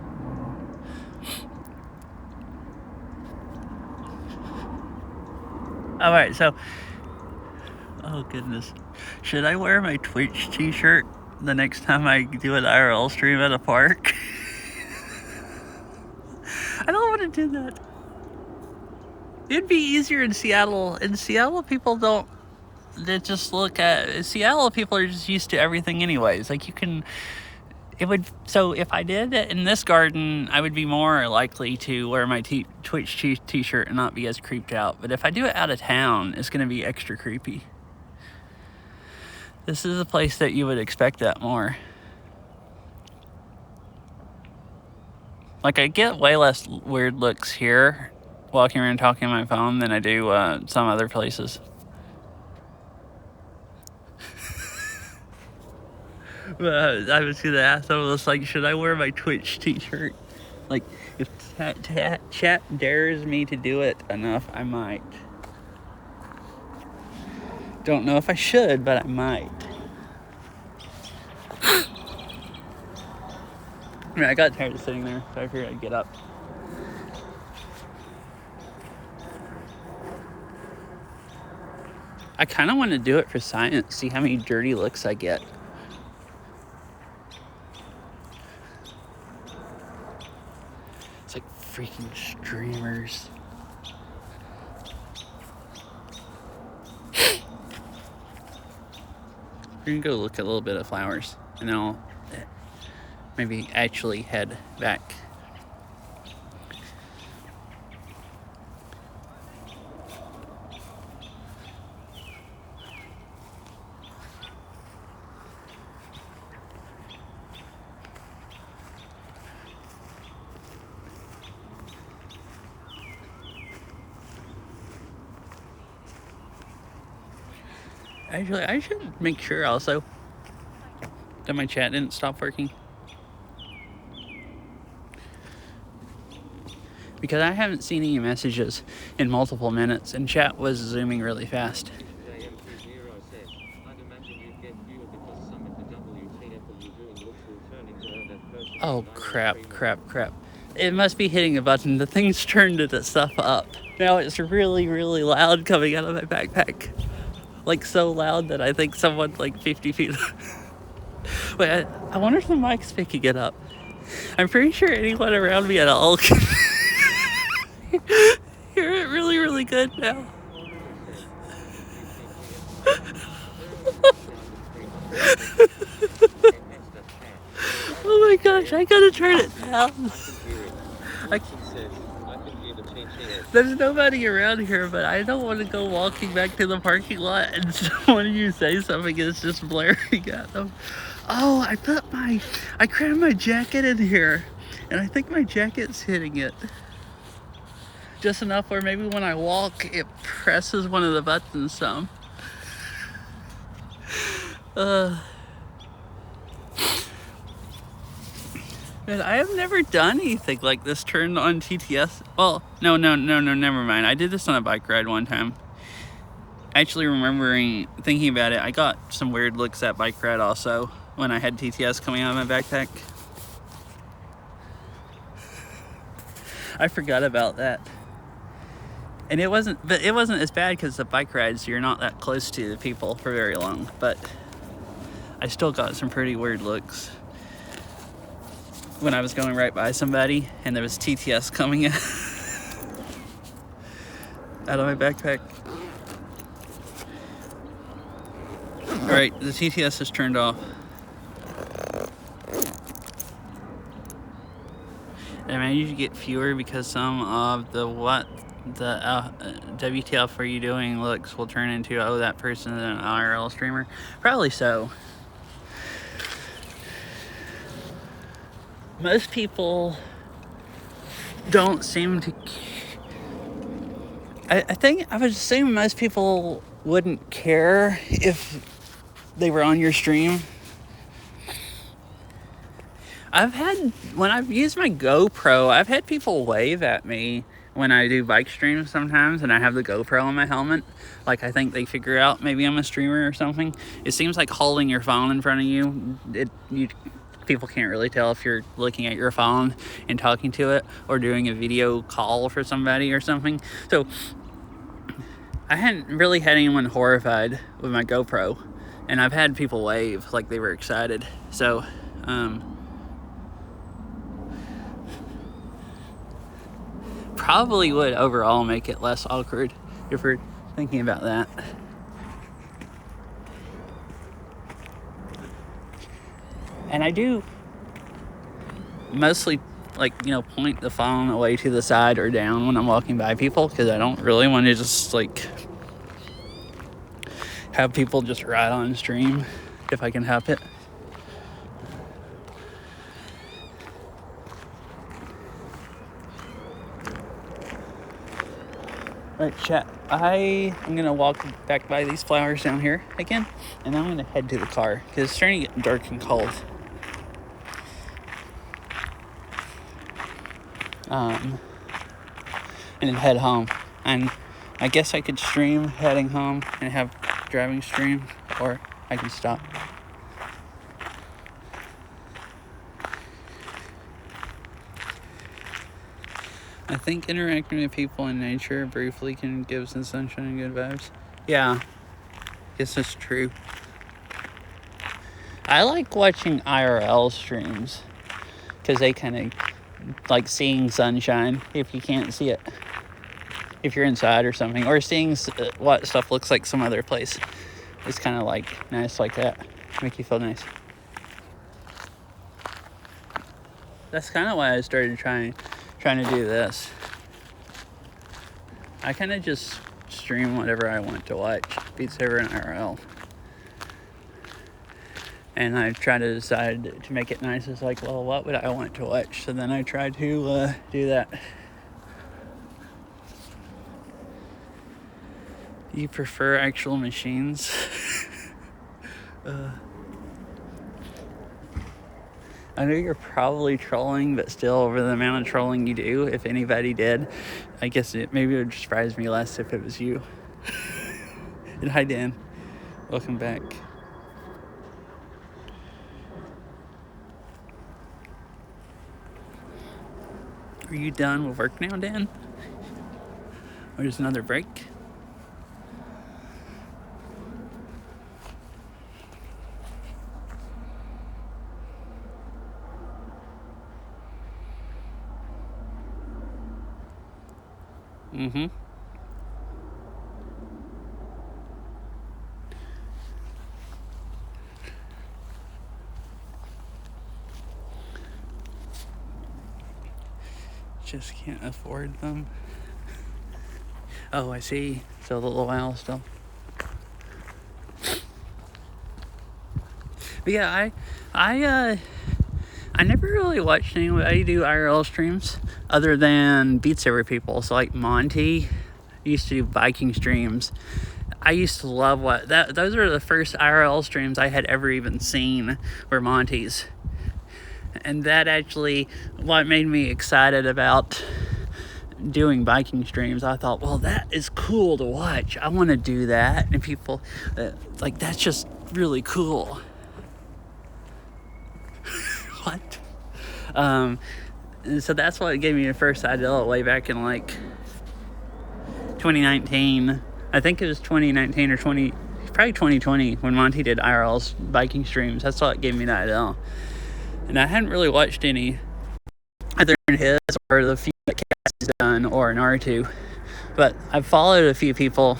All right, so, oh goodness, should I wear my Twitch t-shirt the next time I do an IRL stream at a park? I don't want to do that. It'd be easier in Seattle. In Seattle, people don't, they just look at, Seattle people are just used to everything anyways. Like so if I did it in this garden, I would be more likely to wear my Twitch t-shirt and not be as creeped out. But if I do it out of town, it's going to be extra creepy. This is a place that you would expect that more. Like, I get way less weird looks here walking around talking on my phone than I do some other places. I was gonna ask someone else, like, should I wear my Twitch t-shirt? Like, if chat dares me to do it enough, I might. Don't know if I should, but I might. I got tired of sitting there, so I figured I'd get up. I kind of want to do it for science, see how many dirty looks I get. It's like freaking streamers. We're gonna go look at a little bit of flowers, and then I'll maybe actually head back. Actually, I should make sure also that my chat didn't stop working. Because I haven't seen any messages in multiple minutes, and chat was zooming really fast. Oh, crap. It must be hitting a button. The thing's turned the stuff up. Now it's really, really loud coming out of my backpack. Like, so loud that I think someone, like, 50 feet... Wait, I wonder if the mic's picking it up. I'm pretty sure anyone around me at all can hear it really, really good now. Oh my gosh, I gotta turn it down. There's nobody around here, but I don't want to go walking back to the parking lot and one of you say something is just blaring at them. Oh, I crammed my jacket in here, and I think my jacket's hitting it. Just enough where maybe when I walk, it presses one of the buttons some. But I have never done anything like this turned on TTS. Well, no, never mind. I did this on a bike ride one time. Actually, thinking about it, I got some weird looks at bike ride also when I had TTS coming out of my backpack. I forgot about that. And it wasn't as bad because the bike rides, you're not that close to the people for very long. But I still got some pretty weird looks when I was going right by somebody and there was TTS coming in out of my backpack. Alright, the TTS is turned off. And I managed to get fewer because some of the WTF are you doing looks will turn into, oh, that person is an IRL streamer. Probably so. Most people don't seem to. I think I would assume most people wouldn't care if they were on your stream. When I've used my GoPro, I've had people wave at me when I do bike streams sometimes and I have the GoPro on my helmet. Like, I think they figure out maybe I'm a streamer or something. It seems like holding your phone in front of you, people can't really tell if you're looking at your phone and talking to it or doing a video call for somebody or something. So I hadn't really had anyone horrified with my GoPro, and I've had people wave like they were excited. So probably would overall make it less awkward if we're thinking about that. And I do mostly, point the phone away to the side or down when I'm walking by people, because I don't really want to just, have people just ride on stream if I can help it. Alright, chat. I am going to walk back by these flowers down here again, and then I'm going to head to the car, because it's starting to get dark and cold. And then head home. And I guess I could stream heading home and have driving stream, or I can stop. I think interacting with people in nature briefly can give some sunshine and good vibes. Yeah, guess that's true. I like watching IRL streams because they kind of like seeing sunshine if you can't see it, if you're inside or something, or seeing what stuff looks like some other place. It's kind of like nice like that, make you feel nice. That's kind of why I started trying to do this. I kind of just stream whatever I want to watch, Beat Saber and IRL. And I try to decide to make it nice. It's like, well, what would I want to watch? So then I try to do that. Do you prefer actual machines? I know you're probably trolling, but still, over the amount of trolling you do, if anybody did, I guess maybe it would surprise me less if it was you. And hi, Dan. Welcome back. Are you done with work now, Dan? Or just another break? Mm-hmm. Just can't afford them. Oh, I see. So a little while still. But yeah, I never really watched anybody do IRL streams other than Beat Saber people. So like Monty used to do biking streams. I used to love those were the first IRL streams I had ever even seen were Monty's. And that actually, what made me excited about doing biking streams, I thought, well, that is cool to watch. I want to do that. And people, like, that's just really cool. What? So that's what gave me the first idea way back in like 2019. I think it was 2019 or probably 2020 when Monty did IRL's biking streams. That's what gave me that idea. And I hadn't really watched any other than his or the few that Cassie's done or Naruto. But I've followed a few people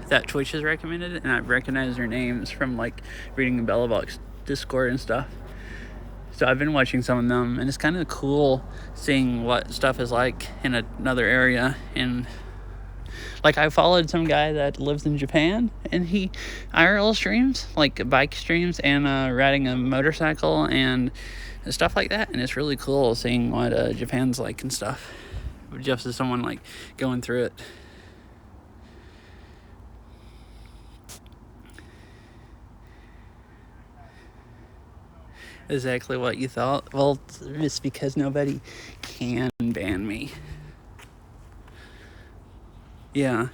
that Twitch has recommended, and I've recognized their names from like reading the Bella Box Discord and stuff. So I've been watching some of them, and it's kind of cool seeing what stuff is like in another area. And like, I followed some guy that lives in Japan, and he IRL streams, like bike streams and riding a motorcycle and stuff like that. And it's really cool seeing what Japan's like and stuff, just as someone like going through it. Exactly what you thought. Well, it's because nobody can ban me. Yeah.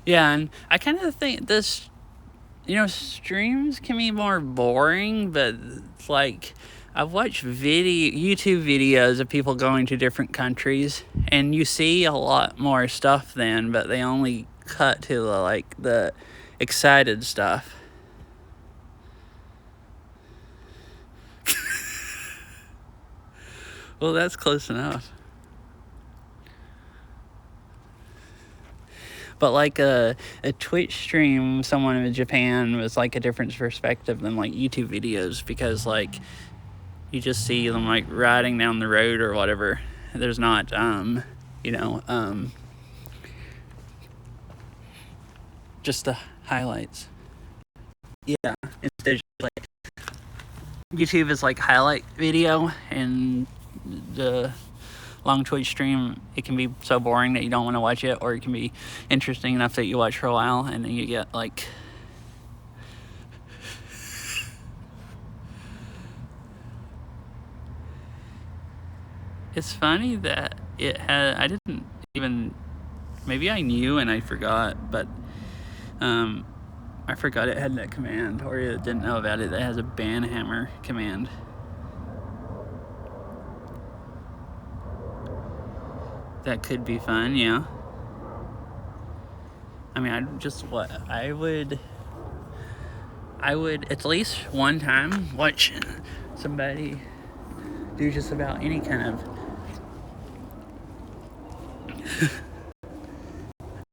Yeah, and I kind of think this, streams can be more boring, but like, I've watched YouTube videos of people going to different countries, and you see a lot more stuff then, but they only cut to the excited stuff. Well, that's close enough. But like a Twitch stream, someone in Japan was like a different perspective than like YouTube videos, because like you just see them like riding down the road or whatever. There's not just the highlights. Yeah, instead like YouTube is like highlight video, and the long Twitch stream, it can be so boring that you don't want to watch it, or it can be interesting enough that you watch for a while, and then you get like it's funny that it had, I didn't even, maybe I knew and I forgot, but I forgot it had that command, or I didn't know about it. It has a ban hammer command. That could be fun, yeah. I mean, I would at least one time watch somebody do just about any kind of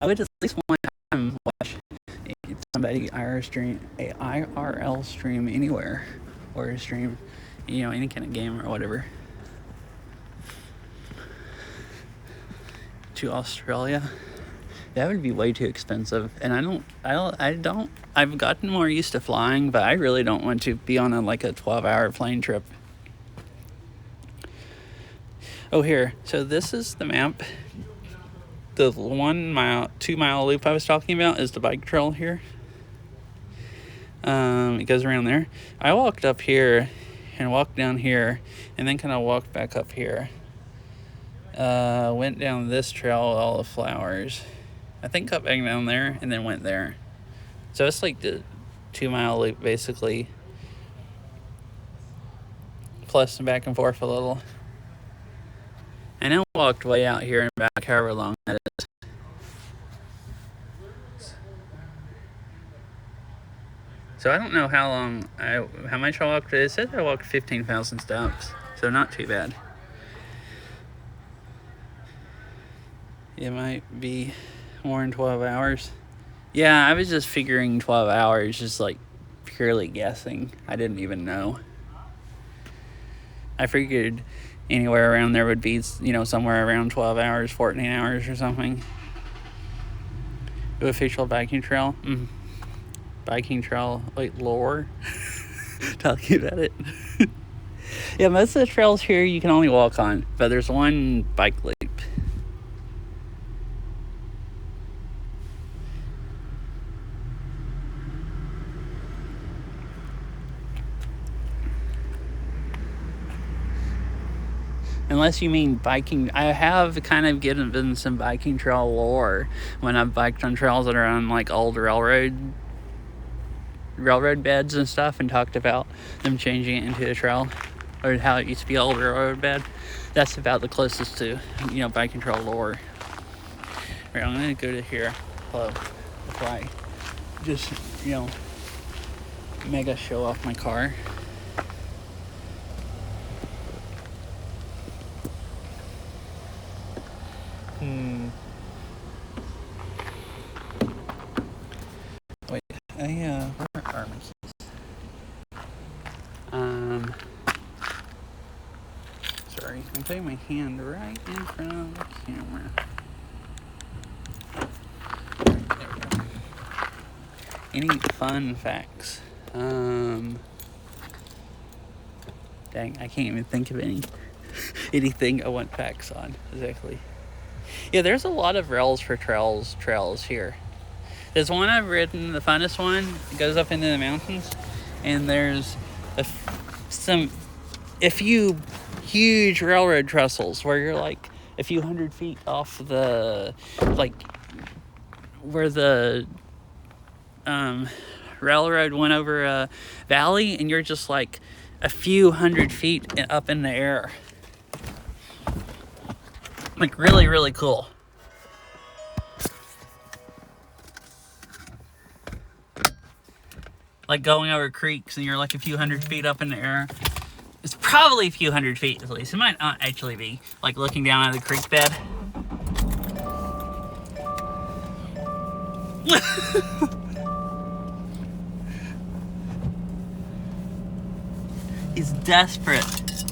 I would at least one time watch somebody IRL stream anywhere, or stream, any kind of game or whatever. To Australia, that would be way too expensive, and I've gotten more used to flying, but I really don't want to be on a 12-hour plane trip. Oh, here, so this is the map. The 2-mile loop I was talking about is the bike trail here. It goes around there. I walked up here and walked down here, and then kind of walked back up here. Went down this trail with all the flowers. I think got back down there and then went there. So it's like the 2-mile loop basically, plus back and forth a little. And then walked way out here and back, however long that is. So I don't know how much I walked. It said I walked 15,000 steps, so not too bad. It might be more than 12 hours. Yeah, I was just figuring 12 hours, just like purely guessing. I didn't even know. I figured anywhere around there would be, somewhere around 12 hours, 14 hours or something. The official biking trail. Biking trail, lore. Talking about it. Yeah, most of the trails here you can only walk on, but there's one bike loop. Unless you mean biking. I have kind of given some biking trail lore when I've biked on trails that are on like old railroad beds and stuff, and talked about them changing it into a trail, or how it used to be an old railroad bed. That's about the closest to, biking trail lore. Right, I'm gonna go to here. Hello. Before I just, mega show off my car. Wait, where are my keys? Sorry, I'm putting my hand right in front of the camera. There we go. Any fun facts? Dang, I can't even think of anything I want facts on exactly. Yeah, there's a lot of rails for trails here. There's one I've ridden, the funnest one. It goes up into the mountains, and there's a few huge railroad trestles where you're like a few hundred feet off the, like, where the railroad went over a valley, and you're just like a few hundred feet up in the air. Like, really, really cool. Like going over creeks, and you're like a few hundred feet up in the air. It's probably a few hundred feet at least. It might not actually be. Like looking down at the creek bed. He's desperate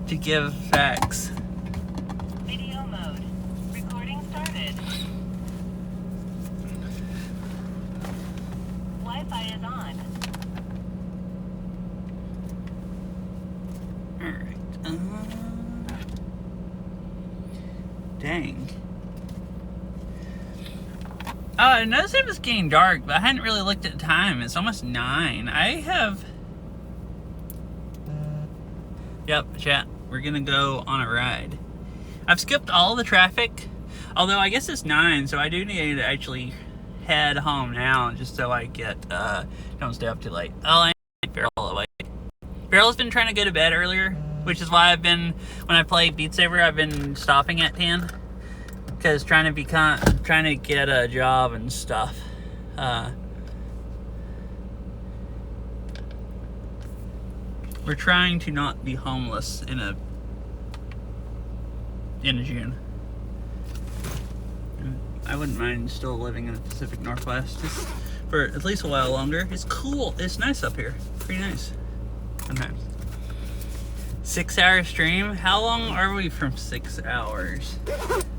to give facts. Video mode. Recording started. Wi-Fi is on. Alright. Dang. Oh, I noticed it was getting dark, but I hadn't really looked at the time. It's almost 9. Yep, chat. We're gonna go on a ride. I've skipped all the traffic, although I guess it's 9, so I do need to actually head home now, just so I don't stay up too late. Oh, I need Farrell awake. Farrell's been trying to go to bed earlier, which is why when I play Beat Saber, I've been stopping at 10, because trying to get a job and stuff. We're trying to not be homeless in June. I wouldn't mind still living in the Pacific Northwest just for at least a while longer. It's cool. It's nice up here. Pretty nice. Sometimes. 6-hour stream? How long are we from 6 hours?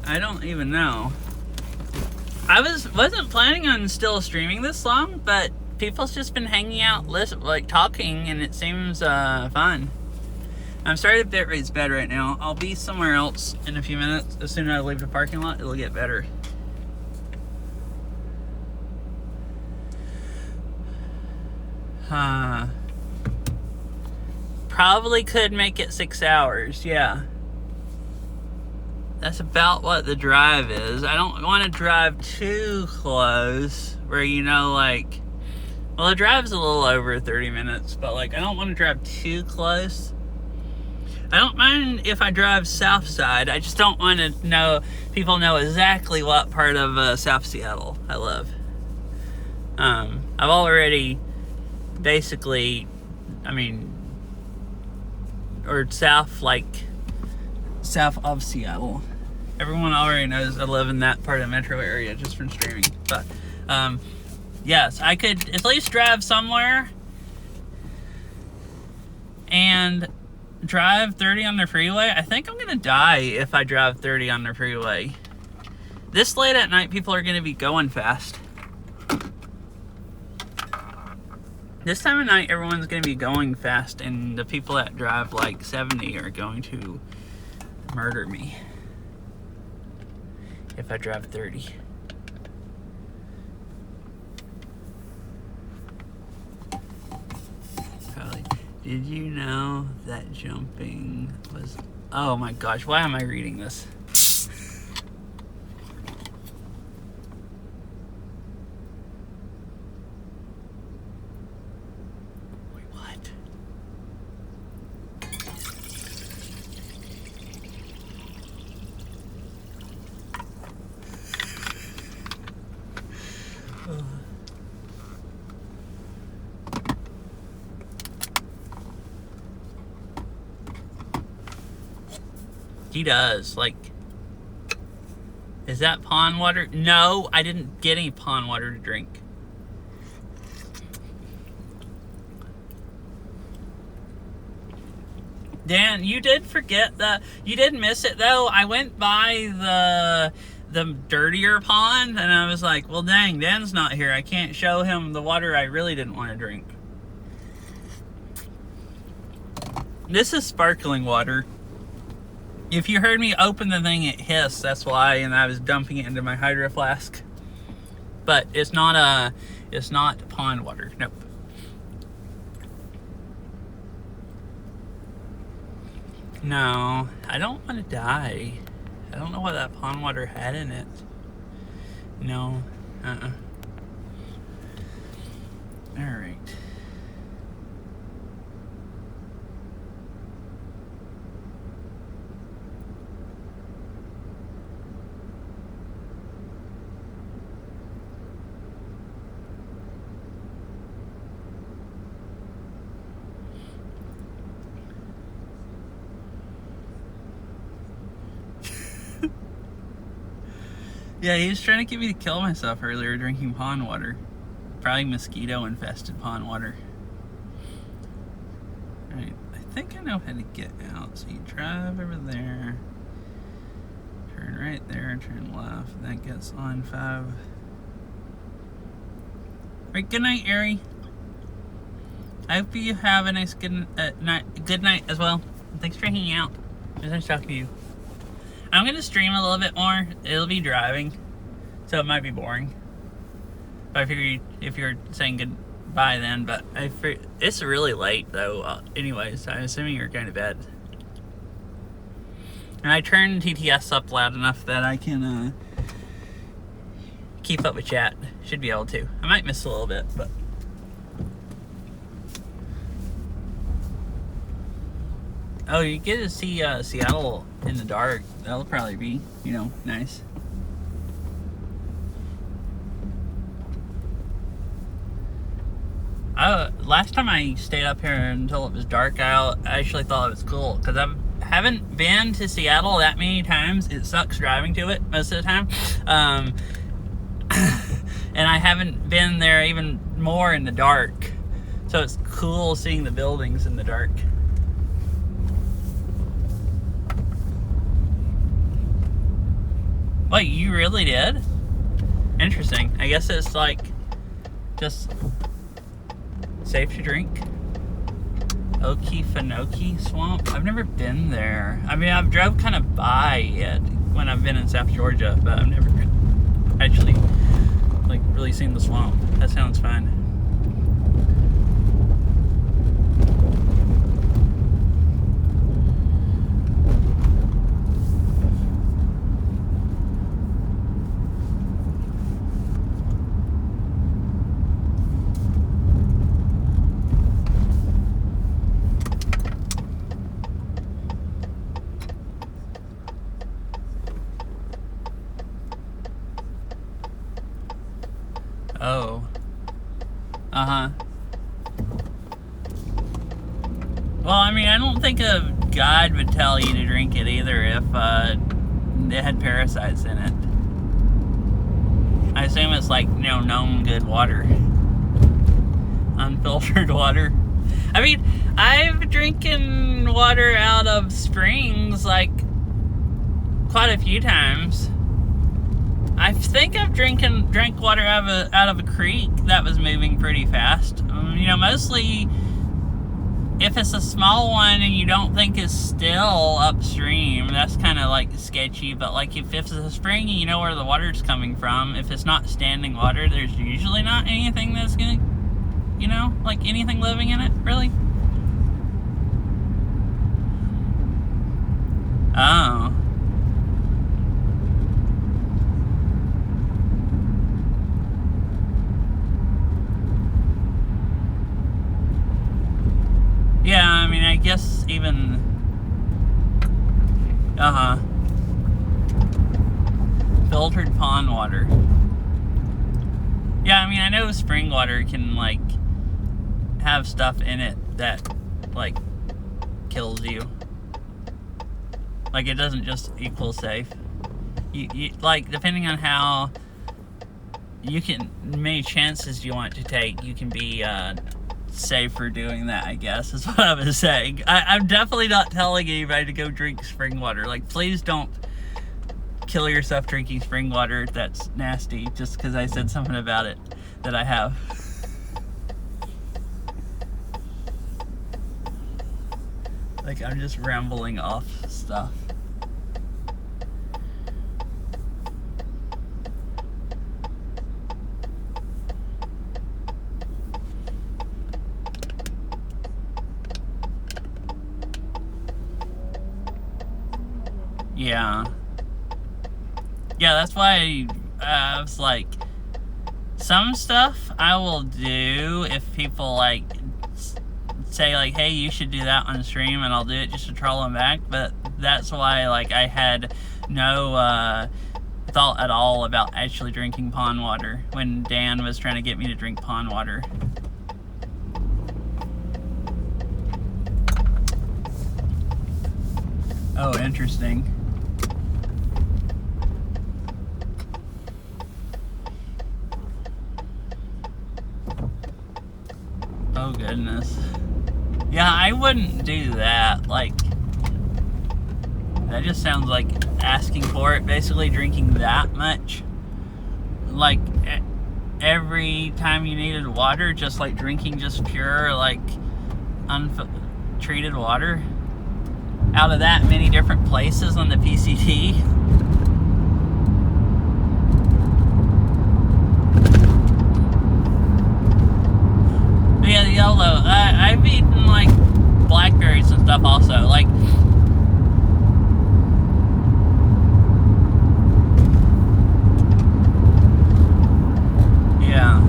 I don't even know. I wasn't planning on still streaming this long, but people's just been hanging out, talking, and it seems fun. I'm sorry if bitrate's bad right now. I'll be somewhere else in a few minutes. As soon as I leave the parking lot, it'll get better. Probably could make it 6 hours, yeah. That's about what the drive is. I don't want to drive too close, where well, the drive's a little over 30 minutes, but I don't want to drive too close. I don't mind if I drive south side. I just don't want to people know exactly what part of South Seattle I live. I've already basically, or south of Seattle. Everyone already knows I live in that part of the metro area just from streaming. But, yes, I could at least drive somewhere and drive 30 on the freeway. I think I'm gonna die if I drive 30 on the freeway. This late at night, people are gonna be going fast. This time of night, everyone's gonna be going fast, and the people that drive 70 are going to murder me if I drive 30. Probably. Did you know that jumping was Oh my gosh, why am I reading this? Wait, what? He does, like, is that pond water? No, I didn't get any pond water to drink. Dan, you did forget you did miss it though. I went by the dirtier pond and I was like, well dang, Dan's not here. I can't show him the water I really didn't want to drink. This is sparkling water. If you heard me open the thing, it hissed. That's why, and I was dumping it into my hydro flask. But it's not pond water. Nope. No, I don't want to die. I don't know what that pond water had in it. No. All right. Yeah, he was trying to get me to kill myself earlier drinking pond water. Probably mosquito-infested pond water. Alright, I think I know how to get out. So you drive over there, turn right there, turn left, that gets on 5. Alright, good night, Ari. I hope you have a nice good night as well. Thanks for hanging out. It was nice talking to you. I'm gonna stream a little bit more. It'll be driving, so it might be boring. But I figured if you're saying goodbye then, but it's really late though. Anyways, I'm assuming you're going to bed. And I turned TTS up loud enough that I can keep up with chat. Should be able to. I might miss a little bit, but. Oh, you get to see Seattle in the dark. That'll probably be, nice. Last time I stayed up here until it was dark out, I actually thought it was cool because I haven't been to Seattle that many times. It sucks driving to it most of the time. And I haven't been there even more in the dark. So it's cool seeing the buildings in the dark. Wait, you really did? Interesting. I guess it's like just safe to drink. Okefenokee Swamp. I've never been there. I mean, I've drove kind of by it when I've been in South Georgia, but I've never actually really seen the swamp. That sounds fun. Oh. Uh-huh. Well, I mean, I don't think a guide would tell you to drink it either if it had parasites in it. I assume it's like, known good water. Unfiltered water. I mean, I've drinking water out of springs, like, quite a few times. I think I've drank water out of a creek that was moving pretty fast. Mostly if it's a small one and you don't think it's still upstream, that's kind of like sketchy. But like if it's a spring and you know where the water's coming from, if it's not standing water, there's usually not anything that's gonna, like anything living in it, really. Oh. Yeah, I mean, I guess even... Uh-huh. Filtered pond water. Yeah, I mean, I know spring water can, like, have stuff in it that, like, kills you. Like, it doesn't just equal safe. You like, depending on how many chances you want to take, you can be, safe for doing that, I guess, is what I was saying. I'm definitely not telling anybody to go drink spring water. Like, please don't kill yourself drinking spring water. That's nasty, just because I said something about it that I have. Like, I'm just rambling off stuff. Yeah. Yeah, that's why I was like, some stuff I will do if people, like, say, like, hey, you should do that on stream, and I'll do it just to troll them back. But that's why, like, I had no thought at all about actually drinking pond water when Dan was trying to get me to drink pond water. Oh, interesting. Oh, goodness. Yeah, I wouldn't do that. Like, that just sounds like asking for it. Basically, drinking that much. Like, every time you needed water, just like drinking just pure, like, untreated water. Out of that many different places on the PCT. Yeah, the yellow. I've eaten, like, blackberries and stuff also. Like, yeah.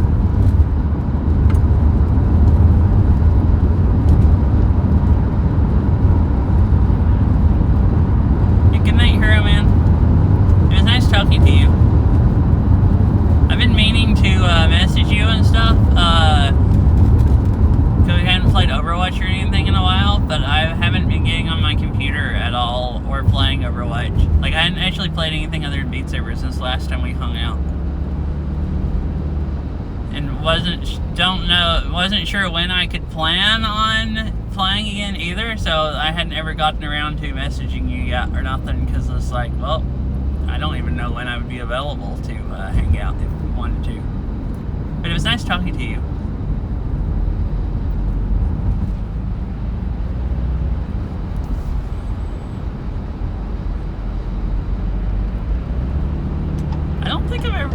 Yeah, good night, Hero Man. It was nice talking to you. I've been meaning to message you and stuff. We hadn't played Overwatch or anything in a while, but I haven't been getting on my computer at all or playing Overwatch. Like, I hadn't actually played anything other than Beat Saber since last time we hung out. And wasn't sure when I could plan on playing again either, so I hadn't ever gotten around to messaging you yet or nothing, because it's like, well, I don't even know when I would be available to hang out if we wanted to. But it was nice talking to you.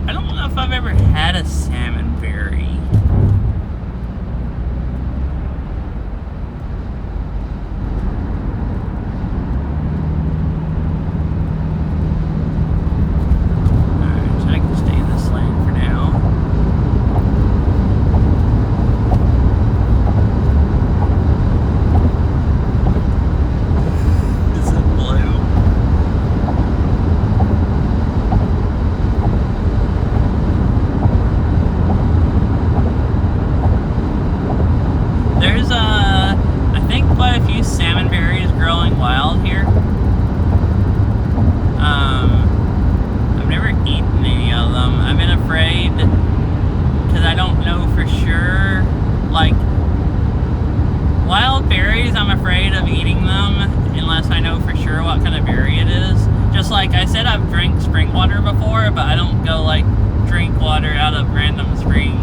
I don't know if I've ever had a salmon berry. Alright, so I can stay in this lane for now. Is it blue? There's I think quite a few salmon berries growing wild here. I've never eaten any of them. I've been afraid because I don't know for sure. Like, wild berries, I'm afraid of eating them unless I know for sure what kind of berry it is. Just like I said, I've drank spring water before, but I don't go, like, drink water out of random springs.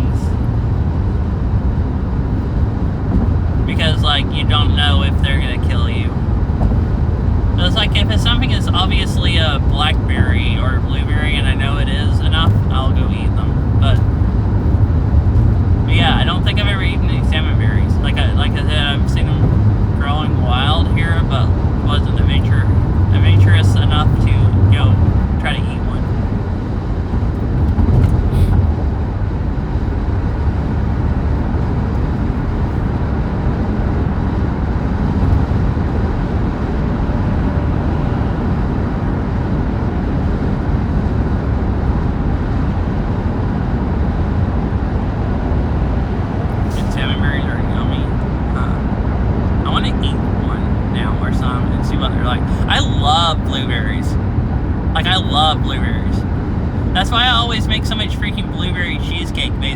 Because, like, you don't know if they're gonna kill you. So it's like, if it's something that's obviously a blackberry or a blueberry and I know it is enough, I'll go eat them. But yeah, I don't think I've ever eaten any salmon berries. Like I said, I've seen them growing wild here, but wasn't a venture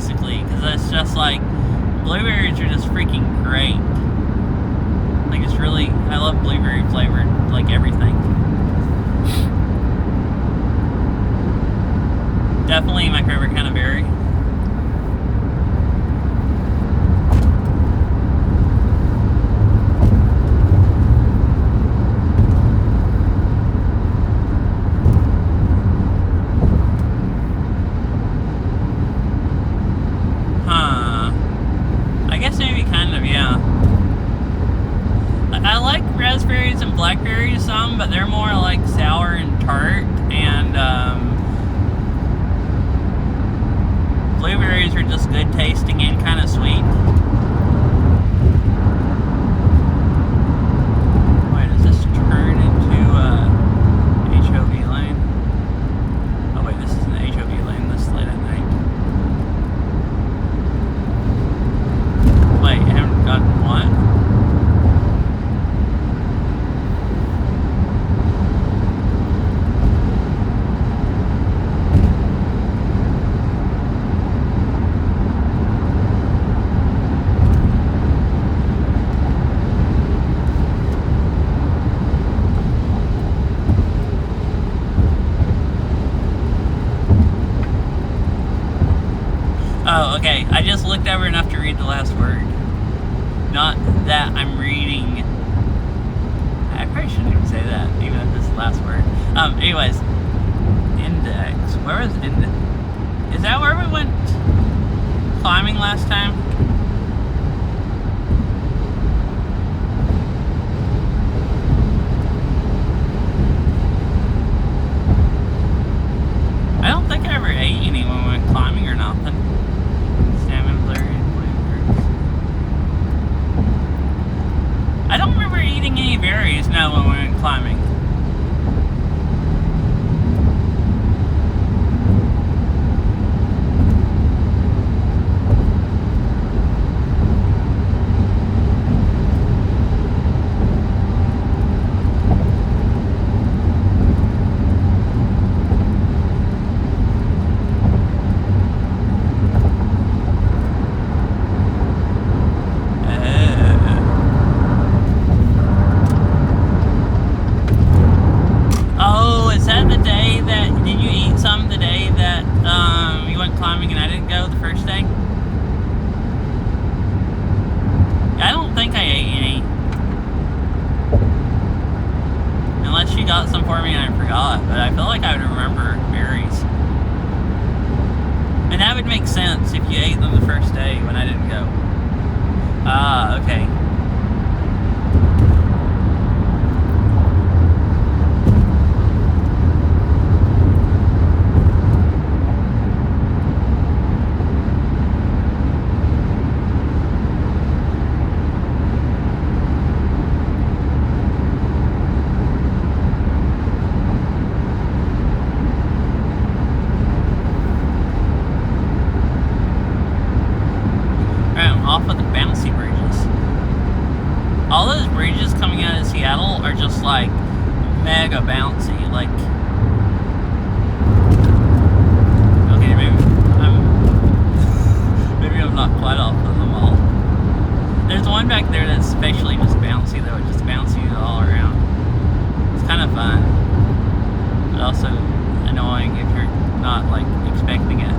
basically, because it's just like blueberries are just freaking great. Like it's really, I love blueberry flavored like everything. Definitely my favorite kind of berry. Raspberries and blackberries some, but they're more like sour and tart, and blueberries are just good tasting and kind of sweet. Wait, does this turn into HOV lane? Oh wait, this is an HOV lane this late at night. Wait, I haven't gotten what? Oh, okay. I just looked over enough to read the last word. Not that I'm reading. I probably shouldn't even say that, even if this is the last word. Anyways. Index. Where was index? Is that where we went climbing last time? I don't think I ever ate any when we went climbing or nothing. Salmon, blueberries, blueberries. I don't remember eating any berries, no, when we went climbing. Climbing and I didn't go the first day? I don't think I ate any. Unless you got some for me and I forgot, but I feel like I would remember berries. And that would make sense if you ate them the first day when I didn't go. Ah, okay. Off of the bouncy bridges. All those bridges coming out of Seattle are just like mega bouncy. Like, okay, maybe I'm not quite off of them all. There's one back there that's especially just bouncy though. It just bounces you all around. It's kind of fun, but also annoying if you're not like expecting it.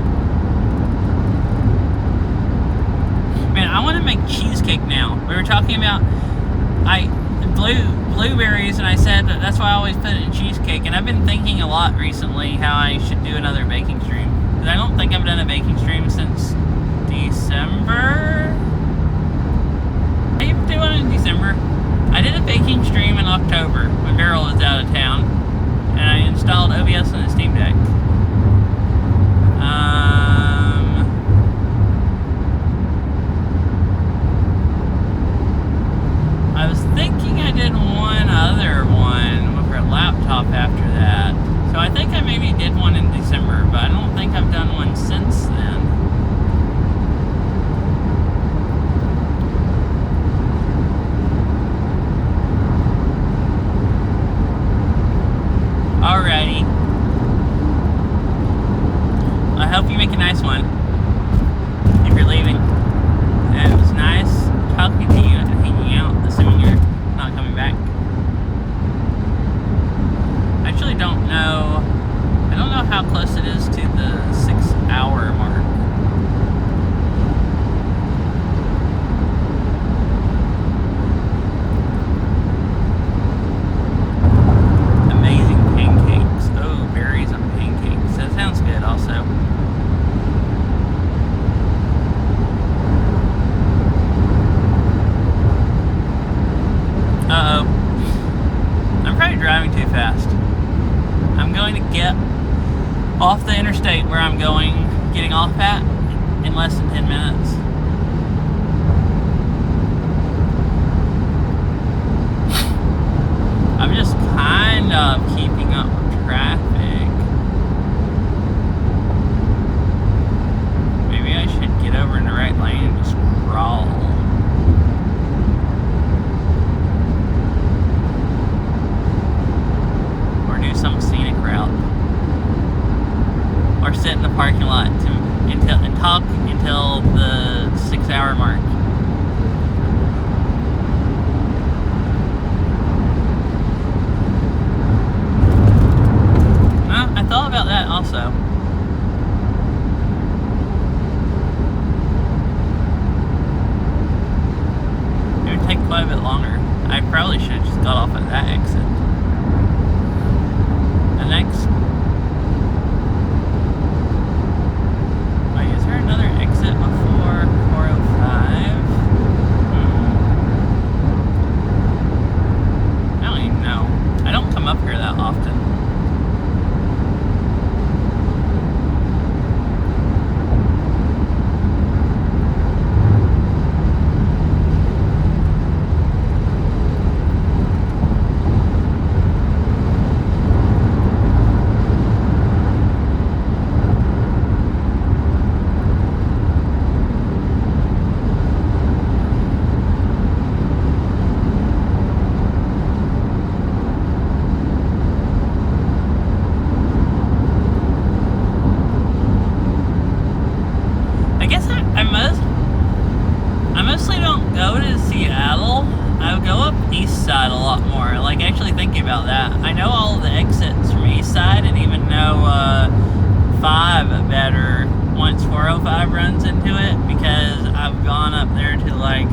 Man, I want to make cheesecake now. We were talking about blueberries, and I said that's why I always put it in cheesecake. And I've been thinking a lot recently how I should do another baking stream, because I don't think I've done a baking stream since December. I did one in December. I did a baking stream in October when Beryl was out of town, and I installed OBS on the Steam Deck. I was thinking I did one other one with her laptop after that. So I think I maybe did one in December, but I don't think I've done one since then. Alrighty. I hope you make a nice one. hour mark. Well, I thought about that also. It would take quite a bit longer. I probably should have just got off at that exit. The next... Wait, is there another exit before 405? I don't even know. I don't come up here that often. I mostly don't go to Seattle. I go up east side a lot more. Like, actually thinking about that, I know all of the exits from east side and even know 5 better once 405 runs into it, because I've gone up there to like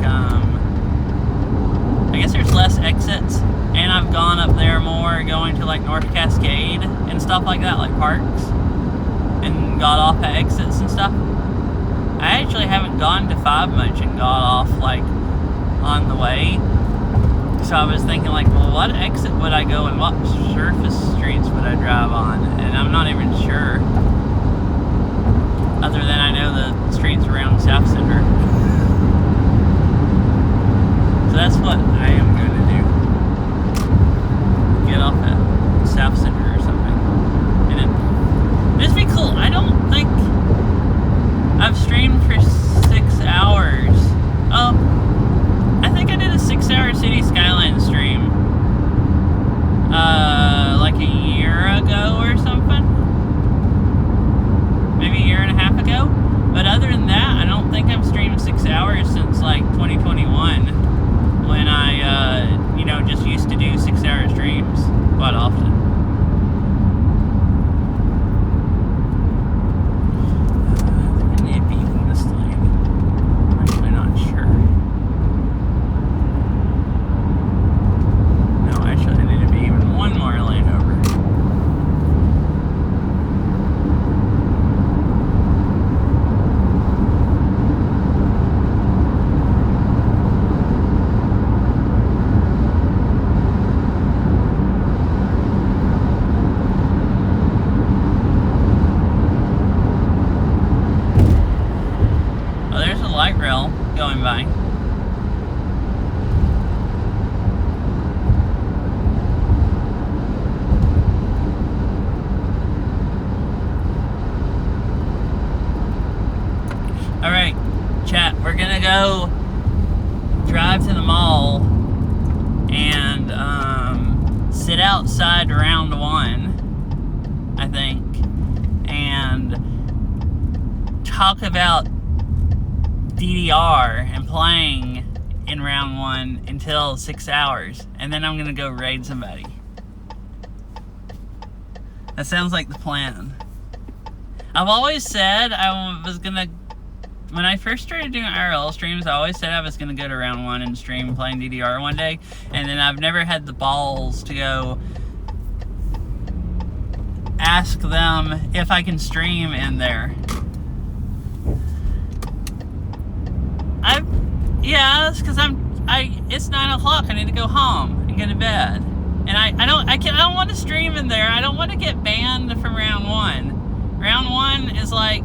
I guess there's less exits, and I've gone up there more going to like North Cascade and stuff like that, like parks, and got off at exits and stuff. I actually haven't gone to 5 much and got off like on the way. So I was thinking like, well, what exit would I go and what surface streets would I drive on? And I'm not even sure. Other than I know the streets around South Center. So that's what I am going to do. Get off at South Center or something. And it'd be cool. I don't think I've streamed for 6 hours. Oh, I think I did a 6-hour City Skyline stream like a year ago or something. Maybe a year and a half ago. But other than that, I don't think I've streamed 6 hours since like 2021, when I just used to do 6-hour streams quite often. Light rail going by. Alright, chat, we're gonna go drive to the mall and sit outside round 1, I think, and talk about DDR and playing in round 1 until 6 hours, and then I'm gonna go raid somebody. That sounds like the plan. I've always said I was gonna, when I first started doing IRL streams, I always said I was gonna go to round 1 and stream playing DDR one day, and then I've never had the balls to go ask them if I can stream in there. Yeah, it's because it's 9 o'clock. I need to go home and go to bed. And I don't want to stream in there. I don't want to get banned from round 1. Round 1 is like,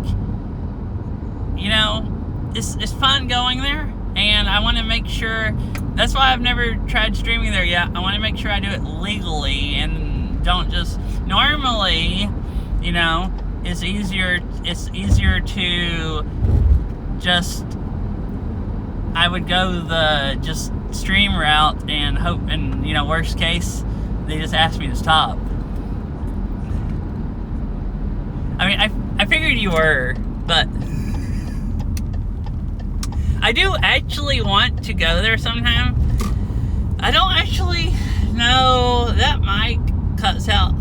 it's fun going there. And I want to make sure, that's why I've never tried streaming there yet. I want to make sure I do it legally and don't just, normally, it's easier to just, I would go the just stream route and hope, and worst case, they just ask me to stop. I mean, I figured you were, but I I do actually want to go there sometime. I don't actually know, that mic cuts out.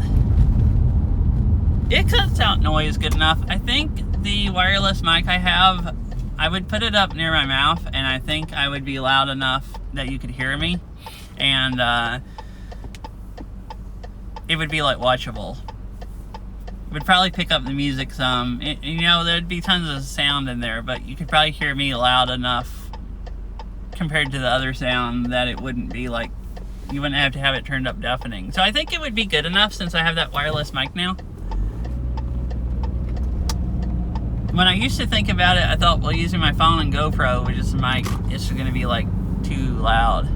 It cuts out noise good enough. I think the wireless mic I have, I would put it up near my mouth, and I think I would be loud enough that you could hear me, and it would be like watchable. It would probably pick up the music some. You know, there'd be tons of sound in there, but you could probably hear me loud enough compared to the other sound that it wouldn't be like, you wouldn't have to have it turned up deafening. So I think it would be good enough since I have that wireless mic now. When I used to think about it, I thought, well, using my phone and GoPro with just a mic, it's going to be like too loud.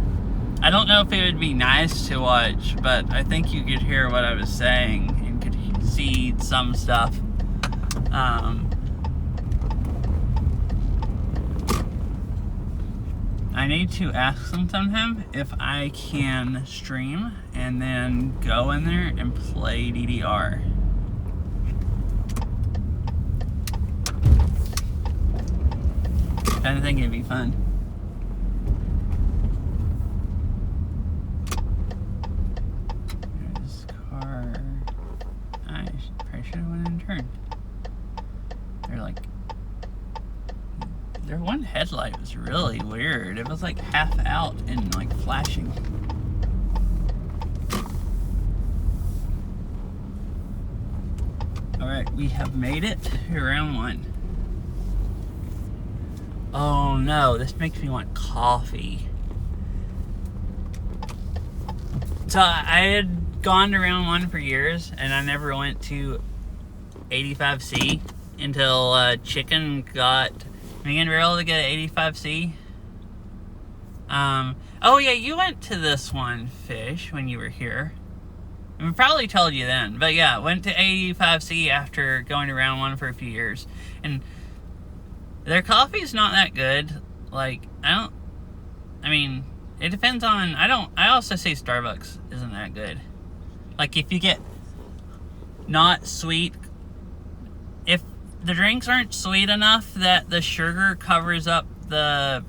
I don't know if it would be nice to watch, but I think you could hear what I was saying and could see some stuff. I need to ask them sometime if I can stream and then go in there and play DDR. I think it'd be fun. There's car. I probably should have went and turned. They're like, their one headlight was really weird. It was like half out and like flashing. Alright, we have made it to round 1. Oh no, this makes me want coffee. So I had gone to round 1 for years, and I never went to 85C until Chicken got me and Rail to get 85C. Oh yeah, you went to this one, Fish, when you were here. I probably told you then, but yeah, went to 85C after going to round 1 for a few years, and their coffee's not that good. Like, I mean, it depends on, I also say Starbucks isn't that good. Like, if you get not sweet, if the drinks aren't sweet enough that the sugar covers up the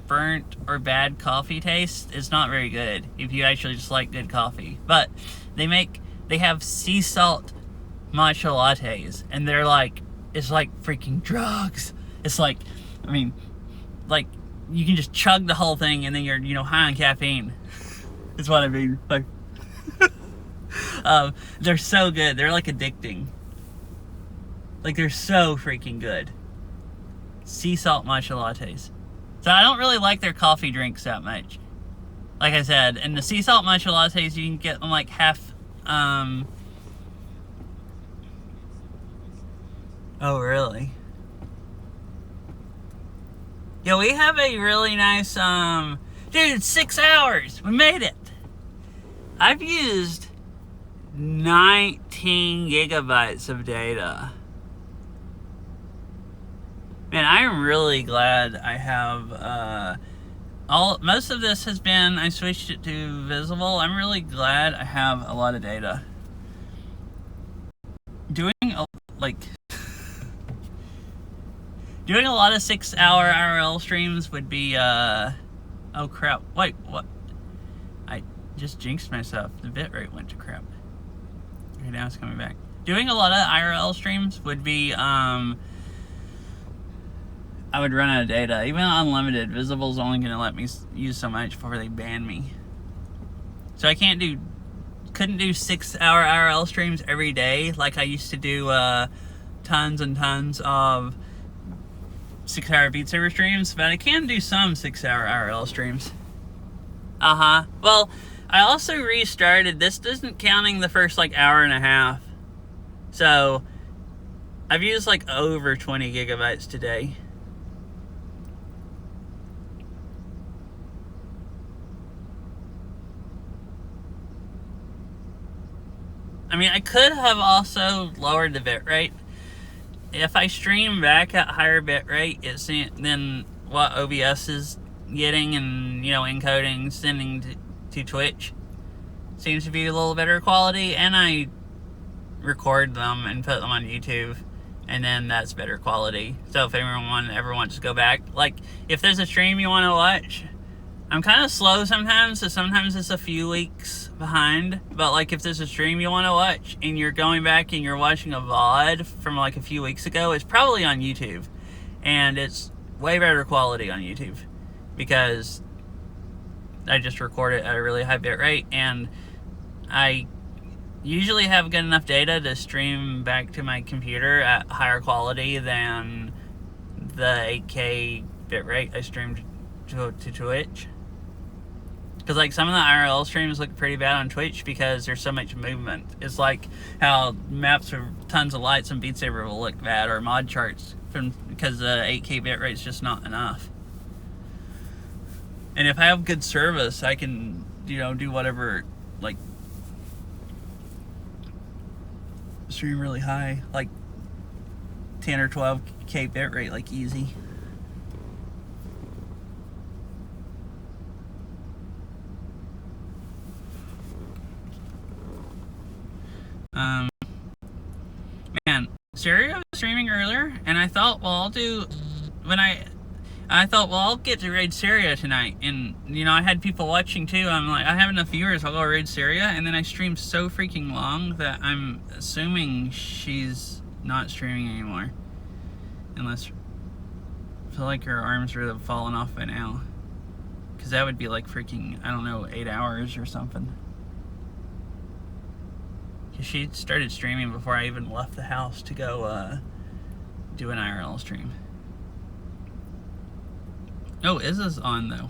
burnt or bad coffee taste, it's not very good if you actually just like good coffee. But they have sea salt matcha lattes, and they're like, it's like freaking drugs. It's like, I mean, like, you can just chug the whole thing and then you're, you know, high on caffeine. Is what I mean. Like, they're so good. They're like addicting. Like, they're so freaking good. Sea salt matcha lattes. So I don't really like their coffee drinks that much. Like I said, and the sea salt matcha lattes, you can get them like half, oh really? Yeah, we have a really nice, dude, 6 hours. We made it. I've used 19 gigabytes of data. Man, I am really glad I have, most of this has been, I switched it to visible. I'm really glad I have a lot of data. Doing a lot of 6 hour IRL streams would be, oh crap, wait, what? I just jinxed myself. The bitrate went to crap. Okay, now it's coming back. Doing a lot of IRL streams would be, I would run out of data. Even unlimited, Visible's only gonna let me use so much before they ban me. So I couldn't do 6 hour IRL streams every day like I used to do, tons and tons of 6 hour Beat Saber streams, but I can do some 6 hour IRL streams. Well, I also restarted. This isn't counting the first like hour and a half. So I've used like over 20 gigabytes today. I mean, I could have also lowered the bitrate. If I stream back at higher bitrate, it's than what OBS is getting and, you know, encoding, sending to Twitch. Seems to be a little better quality, and I record them and put them on YouTube. and then that's better quality. So if anyone ever wants to go back, like if there's a stream you want to watch, I'm kind of slow sometimes, so sometimes it's a few weeks behind. But like if there's a stream you want to watch and you're going back and you're watching a VOD from like a few weeks ago, it's probably on YouTube, and it's way better quality on YouTube because I just record it at a really high bit rate, and I usually have good enough data to stream back to my computer at higher quality than the 8K bitrate I streamed to Twitch. Because like some of the IRL streams look pretty bad on Twitch because there's so much movement. It's like how maps with tons of lights on Beat Saber will look bad, or mod charts because the 8K bitrate is just not enough. And if I have good service, I can, do whatever, like stream really high, like 10 or 12K bitrate, like easy. Man, Stereo was streaming earlier, and I thought, I'll get to raid Syria tonight, and I had people watching too. I'm like, I have enough viewers, I'll go raid Syria, and then I streamed so freaking long that I'm assuming she's not streaming anymore, unless I feel like her arms would have fallen off by now, because that would be like freaking, I don't know, 8 hours or something. Because she started streaming before I even left the house to go do an IRL stream. Oh, Izza's on though.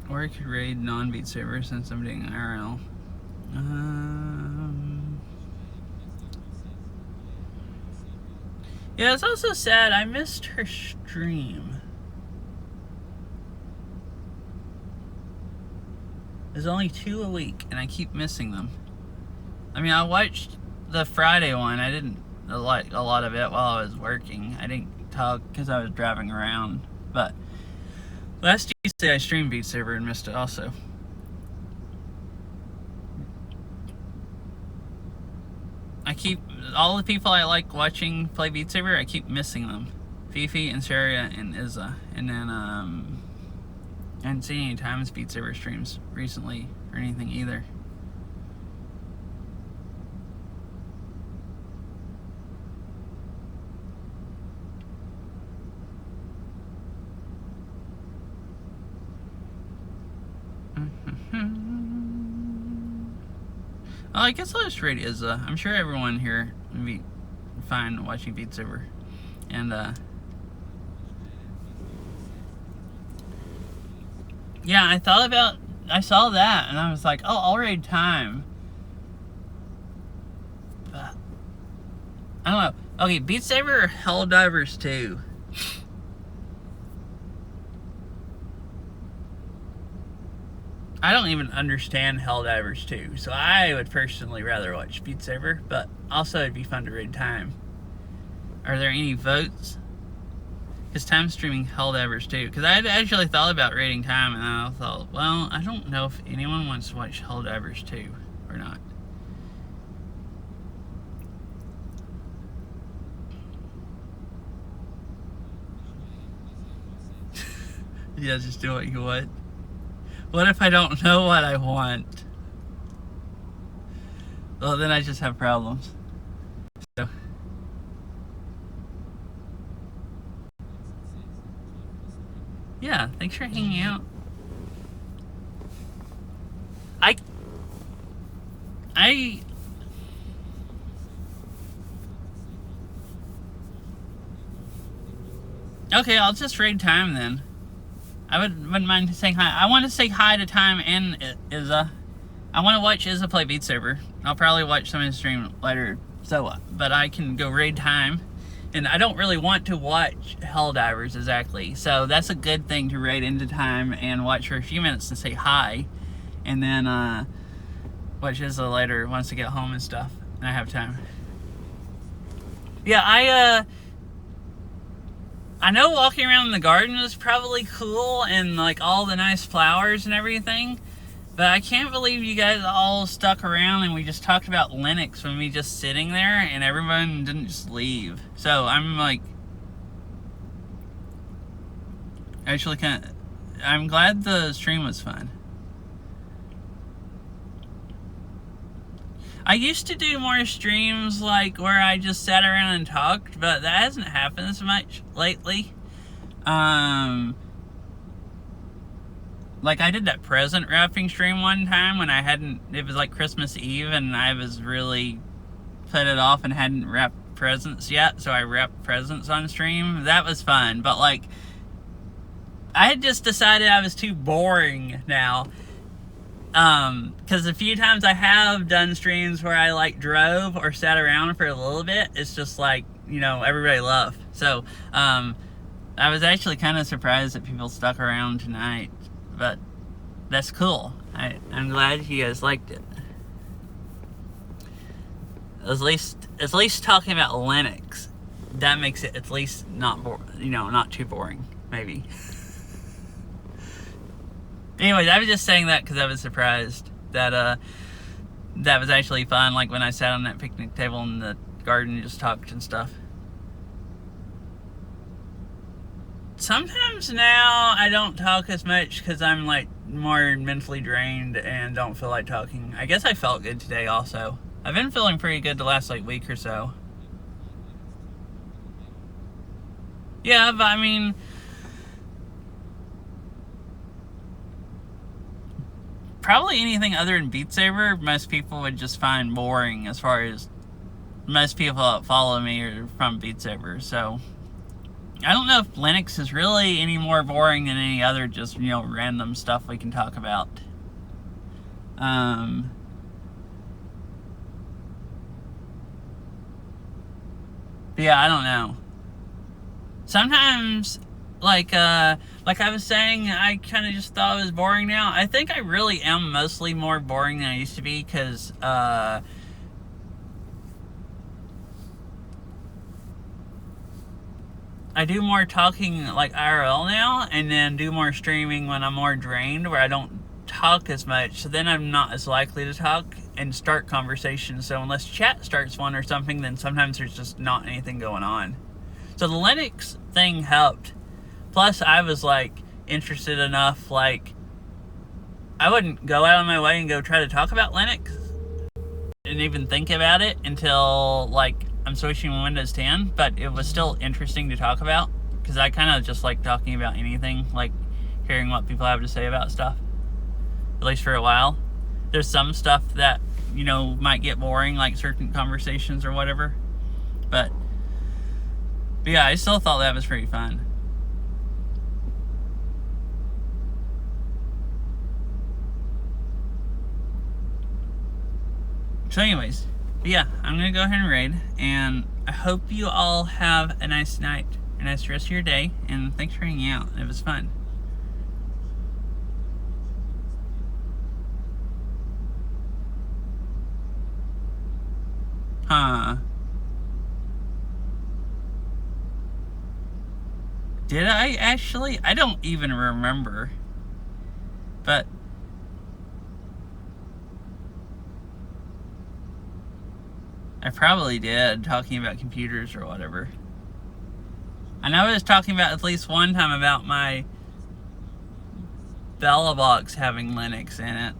Or I could raid non-Beat Saber since I'm doing IRL. Yeah, it's also sad. I missed her stream. There's only 2 a week, and I keep missing them. I mean, I watched the Friday one. I didn't like a lot of it while I was working. I didn't talk because I was driving around. But last Tuesday I streamed Beat Saber and missed it also. I keep all the people I like watching play Beat Saber. I keep missing them. Fifi and Saria and Izza, and then I hadn't seen any Times Beat Saber streams recently or anything either. Oh, I guess I'll just rate Izza. I'm sure everyone here would be fine watching Beat Saber. And, yeah, I saw that, and I was like, oh, I'll raid Time. But, I don't know. Okay, Beat Saber or Helldivers 2? I don't even understand Helldivers 2, so I would personally rather watch Beat Saber, but also it'd be fun to raid Time. Are there any votes? Because Time's streaming Helldivers 2, because I had actually thought about raiding Time, and I thought, well, I don't know if anyone wants to watch Helldivers 2 or not. Yeah, just do what you want. What if I don't know what I want? Well, then I just have problems. So. Yeah, thanks for hanging out. Okay, I'll just raid Time then. I wouldn't mind saying hi. I want to say hi to Time and Izza. I want to watch Izza play Beat Saber. I'll probably watch some of his stream later, but I can go raid Time. And I don't really want to watch Helldivers exactly. So that's a good thing to raid into Time and watch for a few minutes and say hi. And then watch Izza later once I get home and stuff. And I have time. Yeah, I know walking around the garden was probably cool and like all the nice flowers and everything, but I can't believe you guys all stuck around and we just talked about Linux when we just sitting there and everyone didn't just leave. So I'm like, actually I'm glad the stream was fun. I used to do more streams like where I just sat around and talked, but that hasn't happened as much lately. Like I did that present wrapping stream one time when it was like Christmas Eve and I was really put it off and hadn't wrapped presents yet, so I wrapped presents on stream. That was fun, but like I had just decided I was too boring now. Because a few times I have done streams where I like drove or sat around for a little bit. It's just like, everybody left. So, I was actually kind of surprised that people stuck around tonight, but that's cool. I'm glad you guys liked it. At least talking about Linux, that makes it at least not not too boring, maybe. Anyways, I was just saying that because I was surprised that that was actually fun. Like when I sat on that picnic table in the garden and just talked and stuff. Sometimes now I don't talk as much because I'm like more mentally drained and don't feel like talking. I guess I felt good today also. I've been feeling pretty good the last like week or so. Yeah, but I mean, probably anything other than Beat Saber, most people would just find boring, as far as most people that follow me are from Beat Saber. So I don't know if Linux is really any more boring than any other just, random stuff we can talk about. But yeah, I don't know. Sometimes, like I was saying, I kind of just thought it was boring now. I think I really am mostly more boring than I used to be, because I do more talking like IRL now, and then do more streaming when I'm more drained, where I don't talk as much, so then I'm not as likely to talk and start conversations. So unless chat starts one or something, then sometimes there's just not anything going on. So the Linux thing helped. Plus, I was, like, interested enough, like, I wouldn't go out of my way and go try to talk about Linux and even think about it until, like, I'm switching to Windows 10, but it was still interesting to talk about, because I kind of just like talking about anything, like hearing what people have to say about stuff, at least for a while. There's some stuff that, might get boring, like certain conversations or whatever, but yeah, I still thought that was pretty fun. So anyways, yeah, I'm going to go ahead and raid, and I hope you all have a nice night, a nice rest of your day, and thanks for hanging out. It was fun. Huh. Did I actually? I don't even remember. But I probably did, talking about computers or whatever. I know I was talking about at least one time about my Bella box having Linux in it.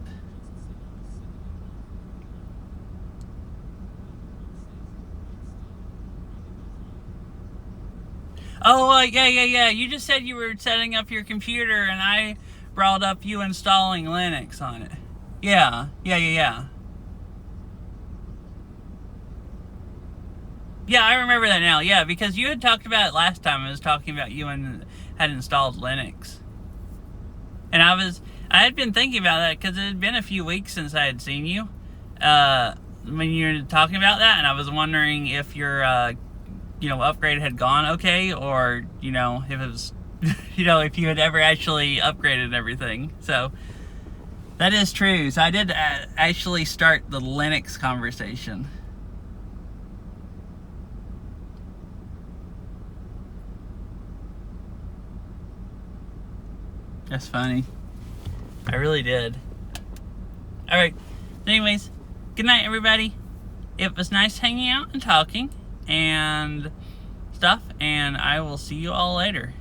Oh, yeah. You just said you were setting up your computer, and I brought up you installing Linux on it. Yeah. Yeah, I remember that now. Yeah, because you had talked about it last time. I was talking about you had installed Linux. And I had been thinking about that because it had been a few weeks since I had seen you when you were talking about that, and I was wondering if your upgrade had gone okay, or if it was if you had ever actually upgraded everything. So that is true. So I did actually start the Linux conversation. That's funny. I really did. Alright. Anyways, good night, everybody. It was nice hanging out and talking and stuff, and I will see you all later.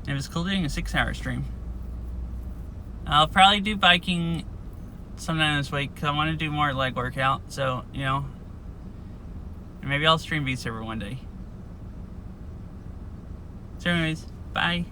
It was cool doing a 6-hour stream. I'll probably do biking sometime this week because I want to do more leg workout. So, you know, maybe I'll stream Beat Saber one day. So anyways, bye.